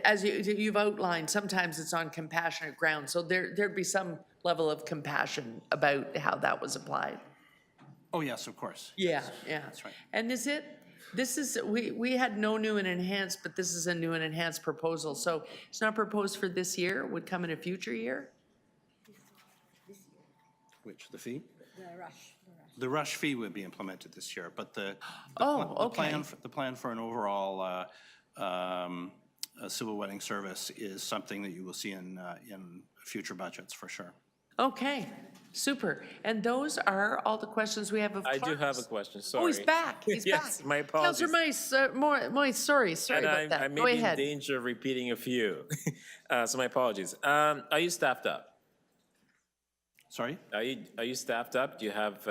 as you've outlined, sometimes it's on compassionate grounds, so there'd be some level of compassion about how that was applied. Oh, yes, of course. Yeah, yeah. That's right. And we had no new and enhanced, but this is a new and enhanced proposal, so it's not proposed for this year, would come in a future year? Which, the fee? The rush. The rush fee would be implemented this year, but the plan for an overall civil wedding service is something that you will see in future budgets for sure. Okay, super. And those are all the questions we have of I clerks. do have a question, sorry. Oh, he's back, he's back. Yes, my apologies. Councillor Moise, sorry And about I that. may Go be in ahead. danger of repeating a few, so my apologies. Are you staffed up? Sorry? Are you staffed up? Do you have,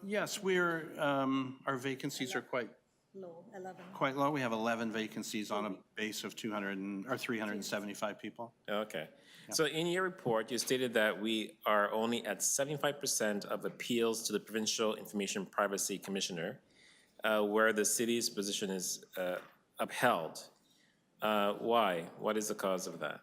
Yes, our vacancies are quite Low, 11. quite low. We have 11 vacancies on a base of 375 people. okay. So in your report, you stated that we are only at 75% of appeals to the Provincial Information Privacy Commissioner, where the city's position is upheld. Why? What is the cause of that?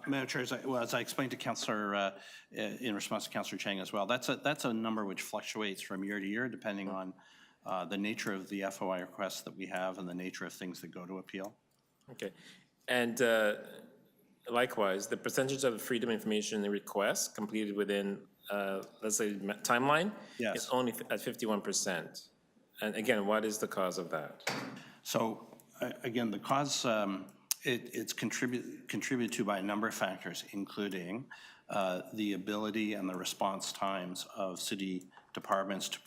Madam Chair, as I explained to Councillor, in response to Councillor Chang as well, that's a number which fluctuates from year to year depending on the nature of the FOI requests that we have and the nature of things that go to appeal. Okay. And likewise, the percentage of freedom information requests completed within, let's say, timeline is only at 51%. And again, what is the cause of that? So again, the cause, it's contributed to by a number of factors, including the ability and the response times of city departments to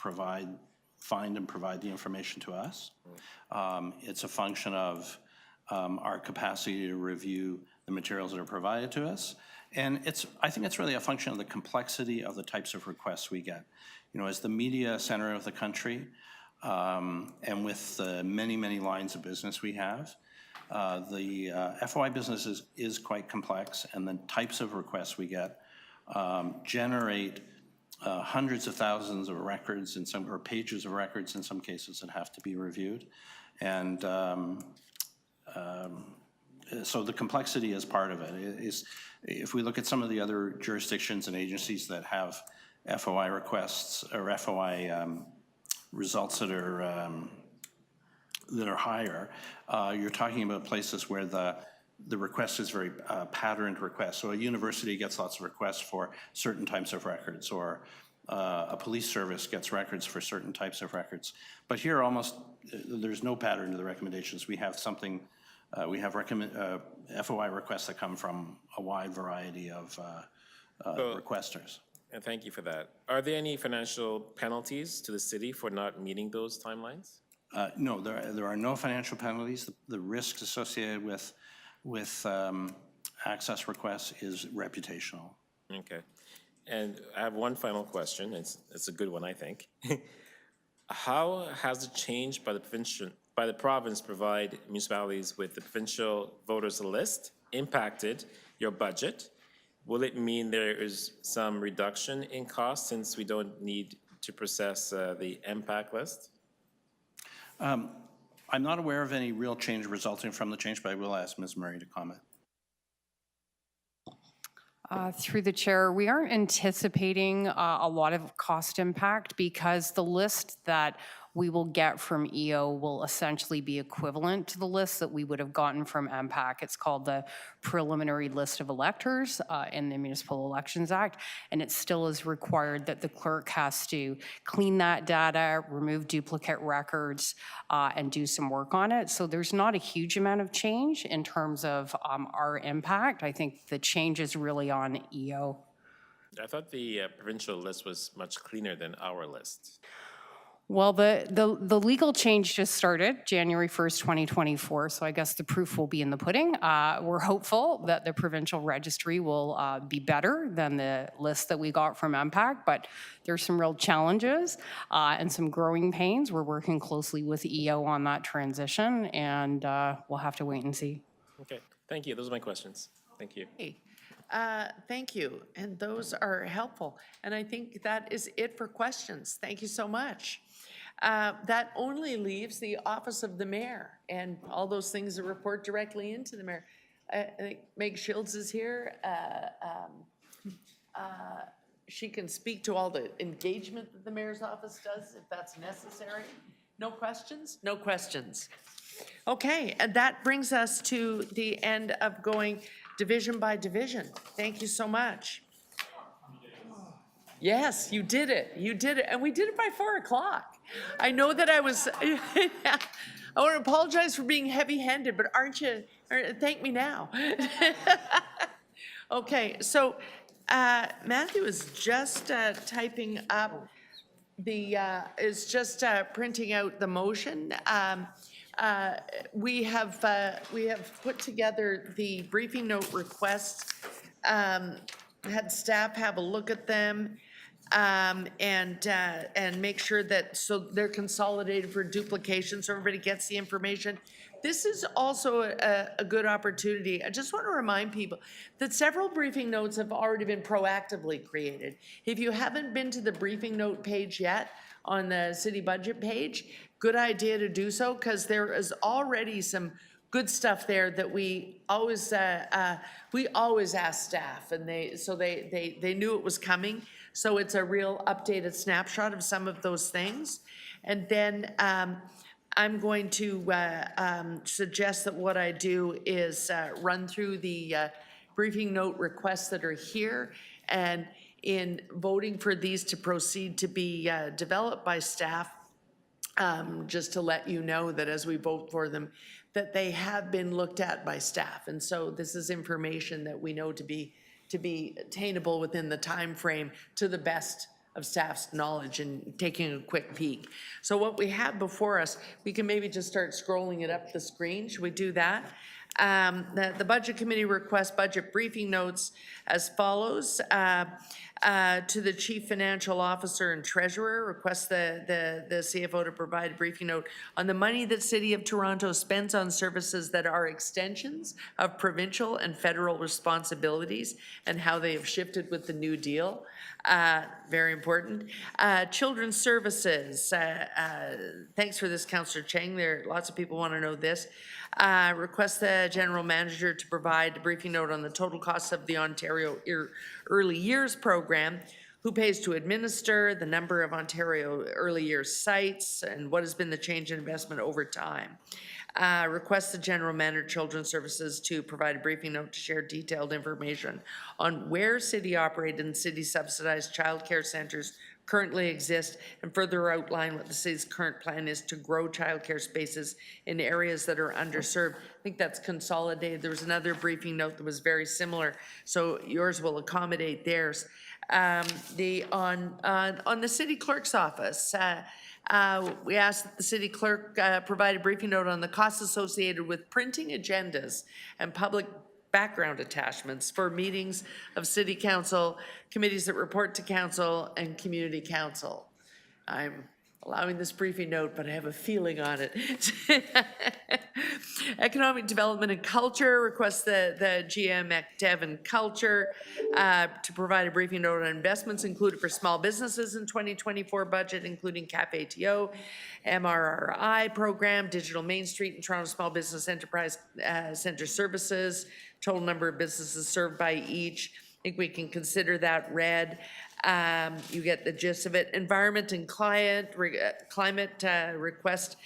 find and provide the information to us. It's a function of our capacity to review the materials that are provided to us. And I think it's really a function of the complexity of the types of requests we get. You know, as the media center of the country, and with the many, many lines of business we have, the FOI business is quite complex, and the types of requests we get generate hundreds of thousands of records or pages of records in some cases that have to be reviewed. And so the complexity is part of it. If we look at some of the other jurisdictions and agencies that have FOI requests or FOI results that are higher, you're talking about places where the request is very patterned request. So a university gets lots of requests for certain types of records, or a police service gets records for certain types of records. But here there's no pattern to the recommendations. We have something, we have FOI requests that come from a wide variety of requesters. And thank you for that. Are there any financial penalties to the city for not meeting those timelines? No, there are no financial penalties. The risks associated with access requests is reputational. Okay. And I have one final question. It's a good one, I think. How has the change by the province provide municipalities with the provincial voters list impacted your budget? Will it mean there is some reduction in cost since we don't need to process the MPAC list? I'm not aware of any real change resulting from the change, but I will ask Ms. Murray to comment. Through the chair, we aren't anticipating a lot of cost impact because the list that we will get from EO will essentially be equivalent to the list that we would have gotten from MPAC. It's called the Preliminary List of Electors in the Municipal Elections Act, and it still is required that the clerk has to clean that data, remove duplicate records, and do some work on it. So there's not a huge amount of change in terms of our impact. I think the change is really on EO. I thought the provincial list was much cleaner than our list. Well, the legal change just started January 1st, 2024, so I guess the proof will be in the pudding. We're hopeful that the provincial registry will be better than the list that we got from MPAC, but there's some real challenges and some growing pains. We're working closely with EO on that transition, and we'll have to wait and see. Okay, thank you. Those are my questions. Thank you. Hey, thank you, and those are helpful. And I think that is it for questions. Thank you so much. That only leaves the office of the mayor and all those things that report directly into the mayor. I think Meg Shields is here. She can speak to all the engagement that the mayor's office does if that's necessary. No questions? No questions. Okay, and that brings us to the end of going division by division. Thank you so much. Yes, you did it. You did it. And we did it by 4 o'clock. I know that I want to apologize for being heavy-handed, but aren't you, thank me now. Okay, so Matthew is just typing up printing out the motion. We have put together the briefing note requests, had staff have a look at them, and make sure that, so they're consolidated for duplication, so everybody gets the information. This is also a good opportunity. I just want to remind people that several briefing notes have already been proactively created. If you haven't been to the briefing note page yet on the city budget page, good idea to do so, because there is already some good stuff there that we always ask staff, and they knew it was coming. So it's a real updated snapshot of some of those things. And then I'm going to suggest that what I do is run through the briefing note requests that are here, and in voting for these to proceed to be developed by staff, just to let you know that as we vote for them, that they have been looked at by staff. And so this is information that we know to be attainable within the time frame to the best of staff's knowledge and taking a quick peek. So what we have before us, we can maybe just start scrolling it up the screen. Should we do that? The Budget Committee requests budget briefing notes as follows. To the Chief Financial Officer and Treasurer, request the CFO to provide a briefing note on the money that City of Toronto spends on services that are extensions of provincial and federal responsibilities and how they have shifted with the New Deal. Very important. Children's Services, thanks for this, Councillor Cheng. Lots of people want to know this. Request the General Manager to provide a briefing note on the total costs of the Ontario Early Years Program, who pays to administer, the number of Ontario Early Years sites, and what has been the change in investment over time. Request the General Manager Children's Services to provide a briefing note to share detailed information on where city-operated and city-subsidized childcare centres currently exist, and further outline what the city's current plan is to grow childcare spaces in areas that are underserved. I think that's consolidated. There was another briefing note that was very similar, so yours will accommodate theirs. On the city clerk's office, we asked that the city clerk provide a briefing note on the costs associated with printing agendas and public background attachments for meetings of city council, committees that report to council, and community council. I'm allowing this briefing note, but I have a feeling on it. Economic Development and Culture requests the GM Dev and Culture to provide a briefing note on investments included for small businesses in 2024 budget, including CAP-ATO, MRRI program, Digital Main Street, and Toronto Small Business Enterprise Center Services, total number of businesses served by each. I think we can consider that read. You get the gist of it. Environment and climate request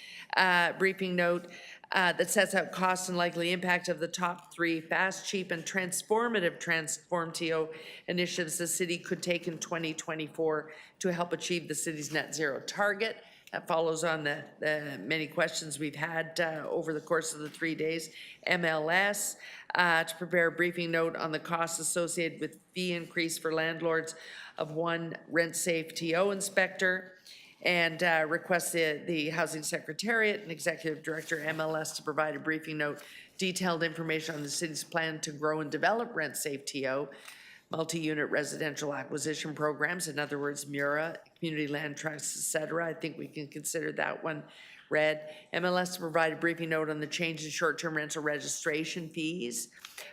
briefing note that sets out costs and likely impact of the top 3 fast, cheap, and transformative Transform TO initiatives the city could take in 2024 to help achieve the city's net zero target. That follows on the many questions we've had over the course of the 3 days. MLS, to prepare a briefing note on the costs associated with fee increase for landlords of 1 rent-safe TO inspector, and request the Housing Secretariat and Executive Director MLS to provide a briefing note, detailed information on the city's plan to grow and develop rent-safe TO, multi-unit residential acquisition programs, in other words, MURA, community land trusts, et cetera. I think we can consider that one read. MLS to provide a briefing note on the change in short-term rental registration fees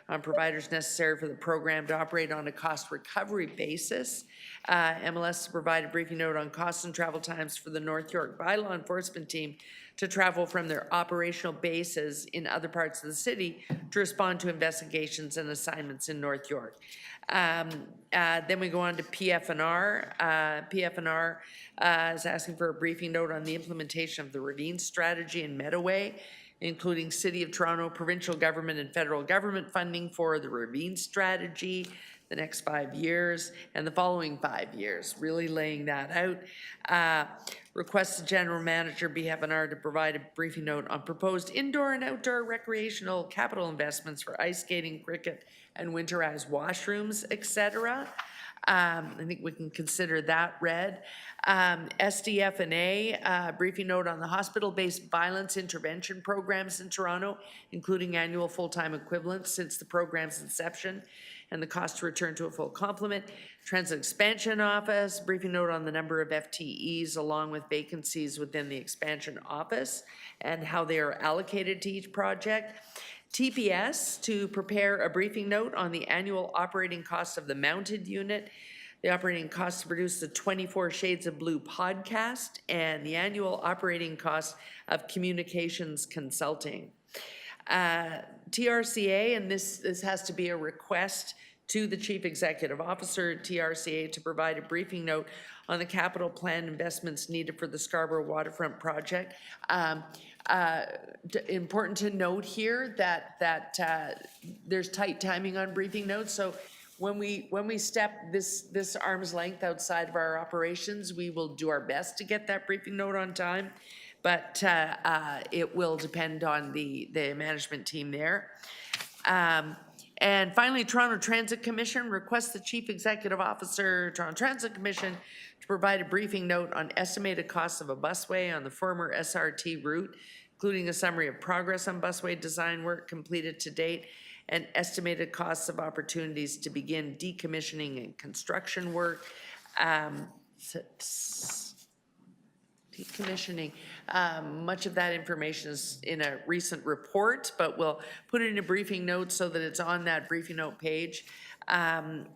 on providers necessary for the program to operate on a cost recovery basis. MLS to provide a briefing note on costs and travel times for the North York bylaw enforcement team to travel from their operational bases in other parts of the city to respond to investigations and assignments in North York. Then we go on to PF&R. PF&R is asking for a briefing note on the implementation of the ravine strategy in Meadoway, including City of Toronto, provincial government, and federal government funding for the ravine strategy. the next 5 years and the following 5 years, really laying that out. Request the general manager be have an hour to provide a briefing note on proposed indoor and outdoor recreational capital investments for ice skating, cricket, and winterized washrooms, etc. I think we can consider that read. SDF&A, briefing note on the hospital-based violence intervention programs in Toronto, including annual full-time equivalents since the program's inception, and the cost to return to a full complement. Transit Expansion Office, briefing note on the number of FTEs along with vacancies within the expansion office and how they are allocated to each project. TPS to prepare a briefing note on the annual operating cost of the mounted unit, the operating cost to produce the 24 Shades of Blue podcast, and the annual operating cost of communications consulting. TRCA, and this has to be a request to the Chief Executive Officer, TRCA, to provide a briefing note on the capital plan investments needed for the Scarborough Waterfront project. Important to note here that there's tight timing on briefing notes, so when we step this arm's length outside of our operations, we will do our best to get that briefing note on time, but it will depend on the management team there. And finally, Toronto Transit Commission requests the Chief Executive Officer, Toronto Transit Commission, to provide a briefing note on estimated costs of a busway on the former SRT route, including a summary of progress on busway design work completed to date, and estimated costs of opportunities to begin decommissioning and construction work. Decommissioning. Much of that information is in a recent report, but we'll put it in a briefing note so that it's on that briefing note page. And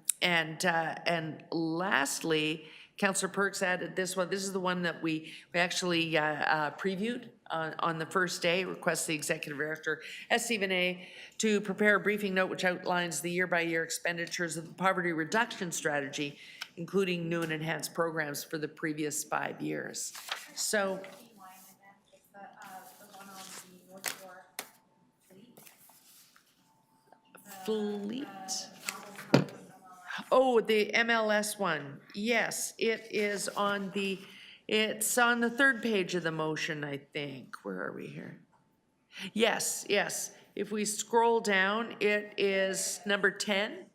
lastly, Councillor Perks added this one. This is the one that we actually previewed on the first day. Request the Executive Director, SDF&A, to prepare a briefing note which outlines the year-by-year expenditures of the poverty reduction strategy, including new and enhanced programs for the previous 5 years. So, fleet. Oh, the MLS one. Yes, it's on the third page of the motion, I think. Where are we here? Yes. If we scroll down, it is number 10.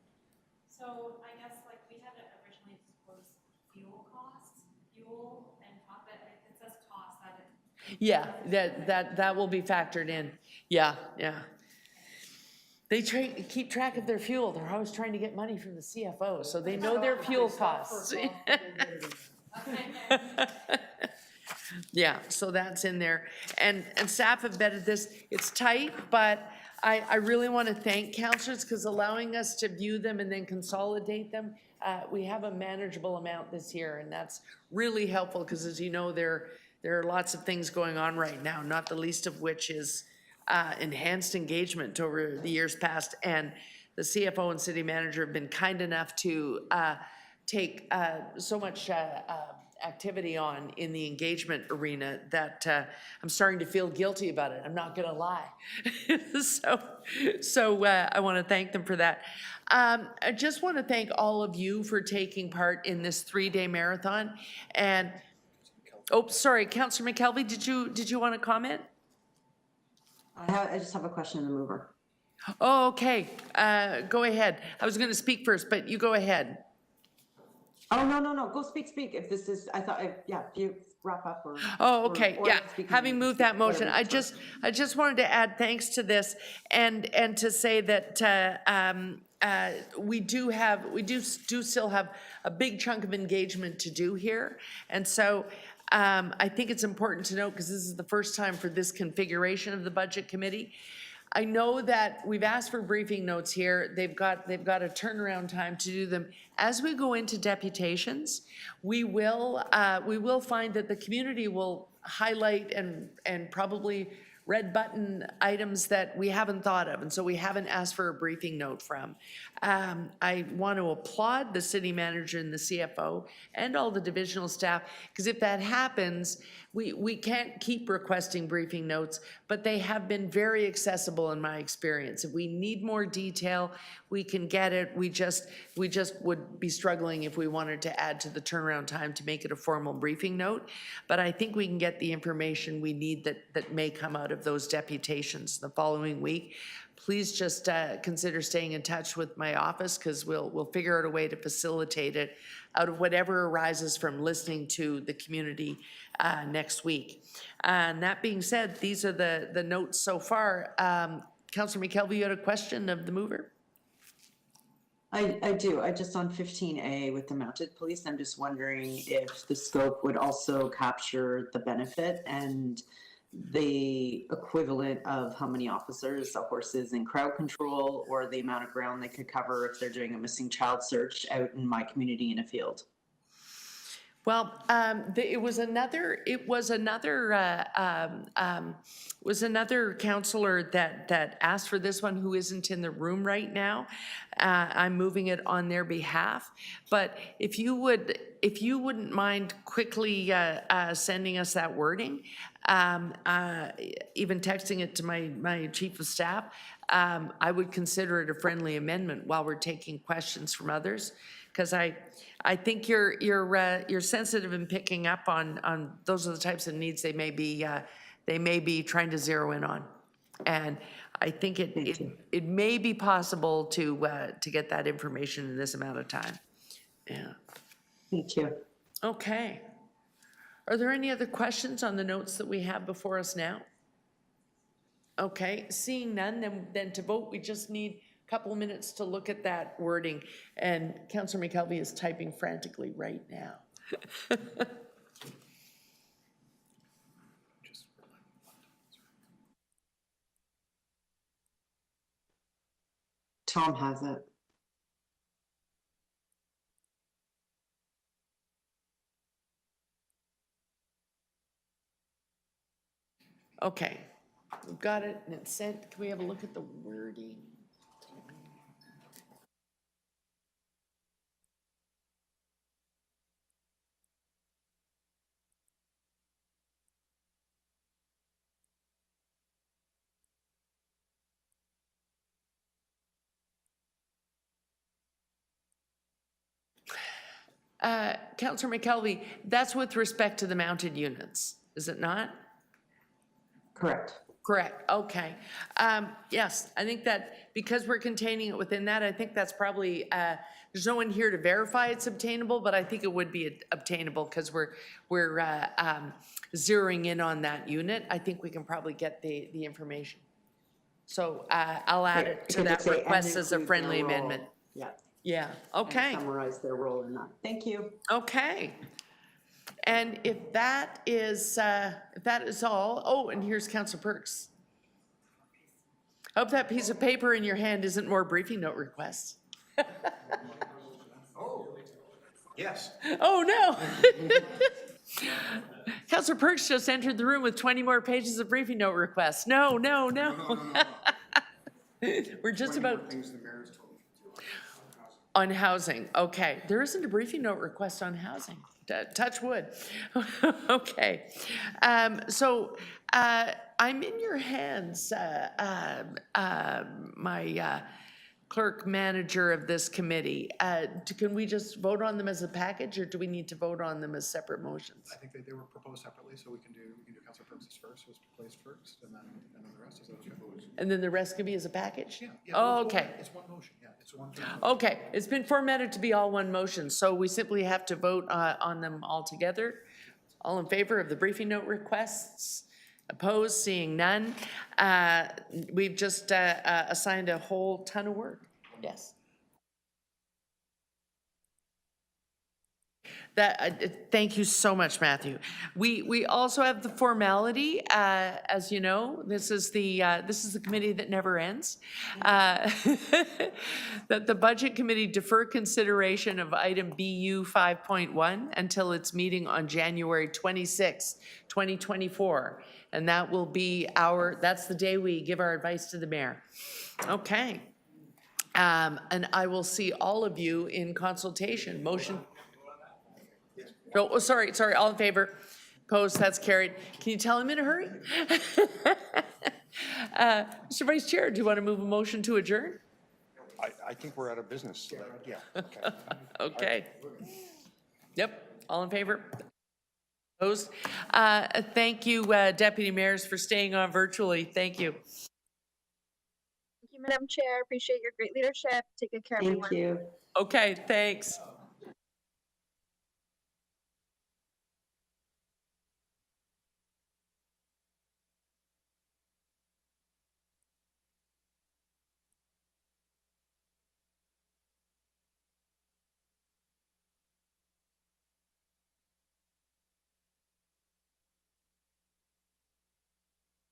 So I guess like we had originally disclosed fuel costs, fuel and top, but it says cost that it. Yeah, that will be factored in. Yeah. They keep track of their fuel. They're always trying to get money from the CFO, so they know their fuel costs. Yeah, so that's in there. And staff have vetted this. It's tight, but I really want to thank councillors because allowing us to view them and then consolidate them, we have a manageable amount this year, and that's really helpful because, as you know, there are lots of things going on right now, not the least of which is enhanced engagement over the years past, and the CFO and city manager have been kind enough to take so much activity on in the engagement arena that I'm starting to feel guilty about it. I'm not gonna lie. So I want to thank them for that. I just want to thank all of you for taking part in this 3-day marathon. And oh, sorry, Councillor McKelvey, did you want to comment? I just have a question in the mover. Oh, okay. Go ahead. I was going to speak first, but you go ahead. Oh, no. Go speak. If this is, I thought, if you wrap up or. Oh, okay. or Yeah. speak Having moved that motion, I whatever. just wanted to add thanks to this and to say that we do still have a big chunk of engagement to do here. And so I think it's important to note, because this is the first time for this configuration of the Budget Committee. I know that we've asked for briefing notes here. They've got a turnaround time to do them. As we go into deputations, we will find that the community will highlight and probably red button items that we haven't thought of, and so we haven't asked for a briefing note from. I want to applaud the city manager and the CFO and all the divisional staff, because if that happens, we can't keep requesting briefing notes, but they have been very accessible in my experience. If we need more detail, we can get it. We just would be struggling if we wanted to add to the turnaround time to make it a formal briefing note. But I think we can get the information we need that may come out of those deputations the following week. Please just consider staying in touch with my office, because we'll figure out a way to facilitate it out of whatever arises from listening to the community next week. And that being said, these are the notes so far. Councillor McKelvey, you had a question of the mover? I do. I just on 15A with the mounted police, I'm just wondering if the scope would also capture the benefit and the equivalent of how many officers a horse is in crowd control, or the amount of ground they could cover if they're doing a missing child search out in my community in a field. Well, it was another councillor that asked for this one, who isn't in the room right now. I'm moving it on their behalf. But if you wouldn't mind quickly sending us that wording, even texting it to my chief of staff, I would consider it a friendly amendment while we're taking questions from others, because I think you're sensitive in picking up on those are the types of needs they may be trying to zero in on, and I think it may be possible to get that information in this amount of time. Yeah. Thank you. Okay. Are there any other questions on the notes that we have before us now? Okay, seeing none, then to vote, we just need a couple of minutes to look at that wording. And Councillor McKelvey is typing frantically right now. Tom has it. Okay, we've got it and it's sent. Can we have a look at the wording? Councillor McKelvey, that's with respect to the mounted units, is it not? Correct. Correct, okay. Yes, I think that because we're containing it within that, I think that's probably, there's no one here to verify it's obtainable, but I think it would be obtainable because we're zeroing in on that unit. I think we can probably get the information. So I'll add it to that request as a friendly amendment. Yeah. Yeah, okay. And summarize their role in that. Thank you. Okay. And if that is all, oh, and here's Councillor Perks. I hope that piece of paper in your hand isn't more briefing note requests. Oh, yes. Oh, no. Councillor Perks just entered the room with 20 more pages of briefing note requests. No. We're just about... On housing, okay. There isn't a briefing note request on housing. Touch wood. Okay. So I'm in your hands, my clerk manager of this committee. Can we just vote on them as a package, or do we need to vote on them as separate motions? I think they were proposed separately, so we can do Councilor Perks' first, was placed first, and then the rest is okay. And then the rest can be as a package? Yeah. Oh, okay. It's one motion, yeah. It's one thing. Okay, it's been formatted to be all one motion, so we simply have to vote on them all together. All in favor of the briefing note requests? Opposed? Seeing none. We've just assigned a whole ton of work. Yes. Thank you so much, Matthew. We also have the formality, as you know, this is the committee that never ends. That the Budget Committee defer consideration of item BU 5.1 until its meeting on January 26, 2024. And that will be that's the day we give our advice to the mayor. Okay. And I will see all of you in consultation. Motion. Oh, sorry, all in favor. Opposed, that's carried. Can you tell him in a hurry? Mr. Vice Chair, do you want to move a motion to adjourn? I think we're out of business, so that- yeah, okay. Okay. Yep, all in favor? Opposed? Thank you, Deputy Mayors, for staying on virtually. Thank you. Thank you, Madam Chair. Appreciate your great leadership. Take good care, everyone. Thank you. Okay, thanks.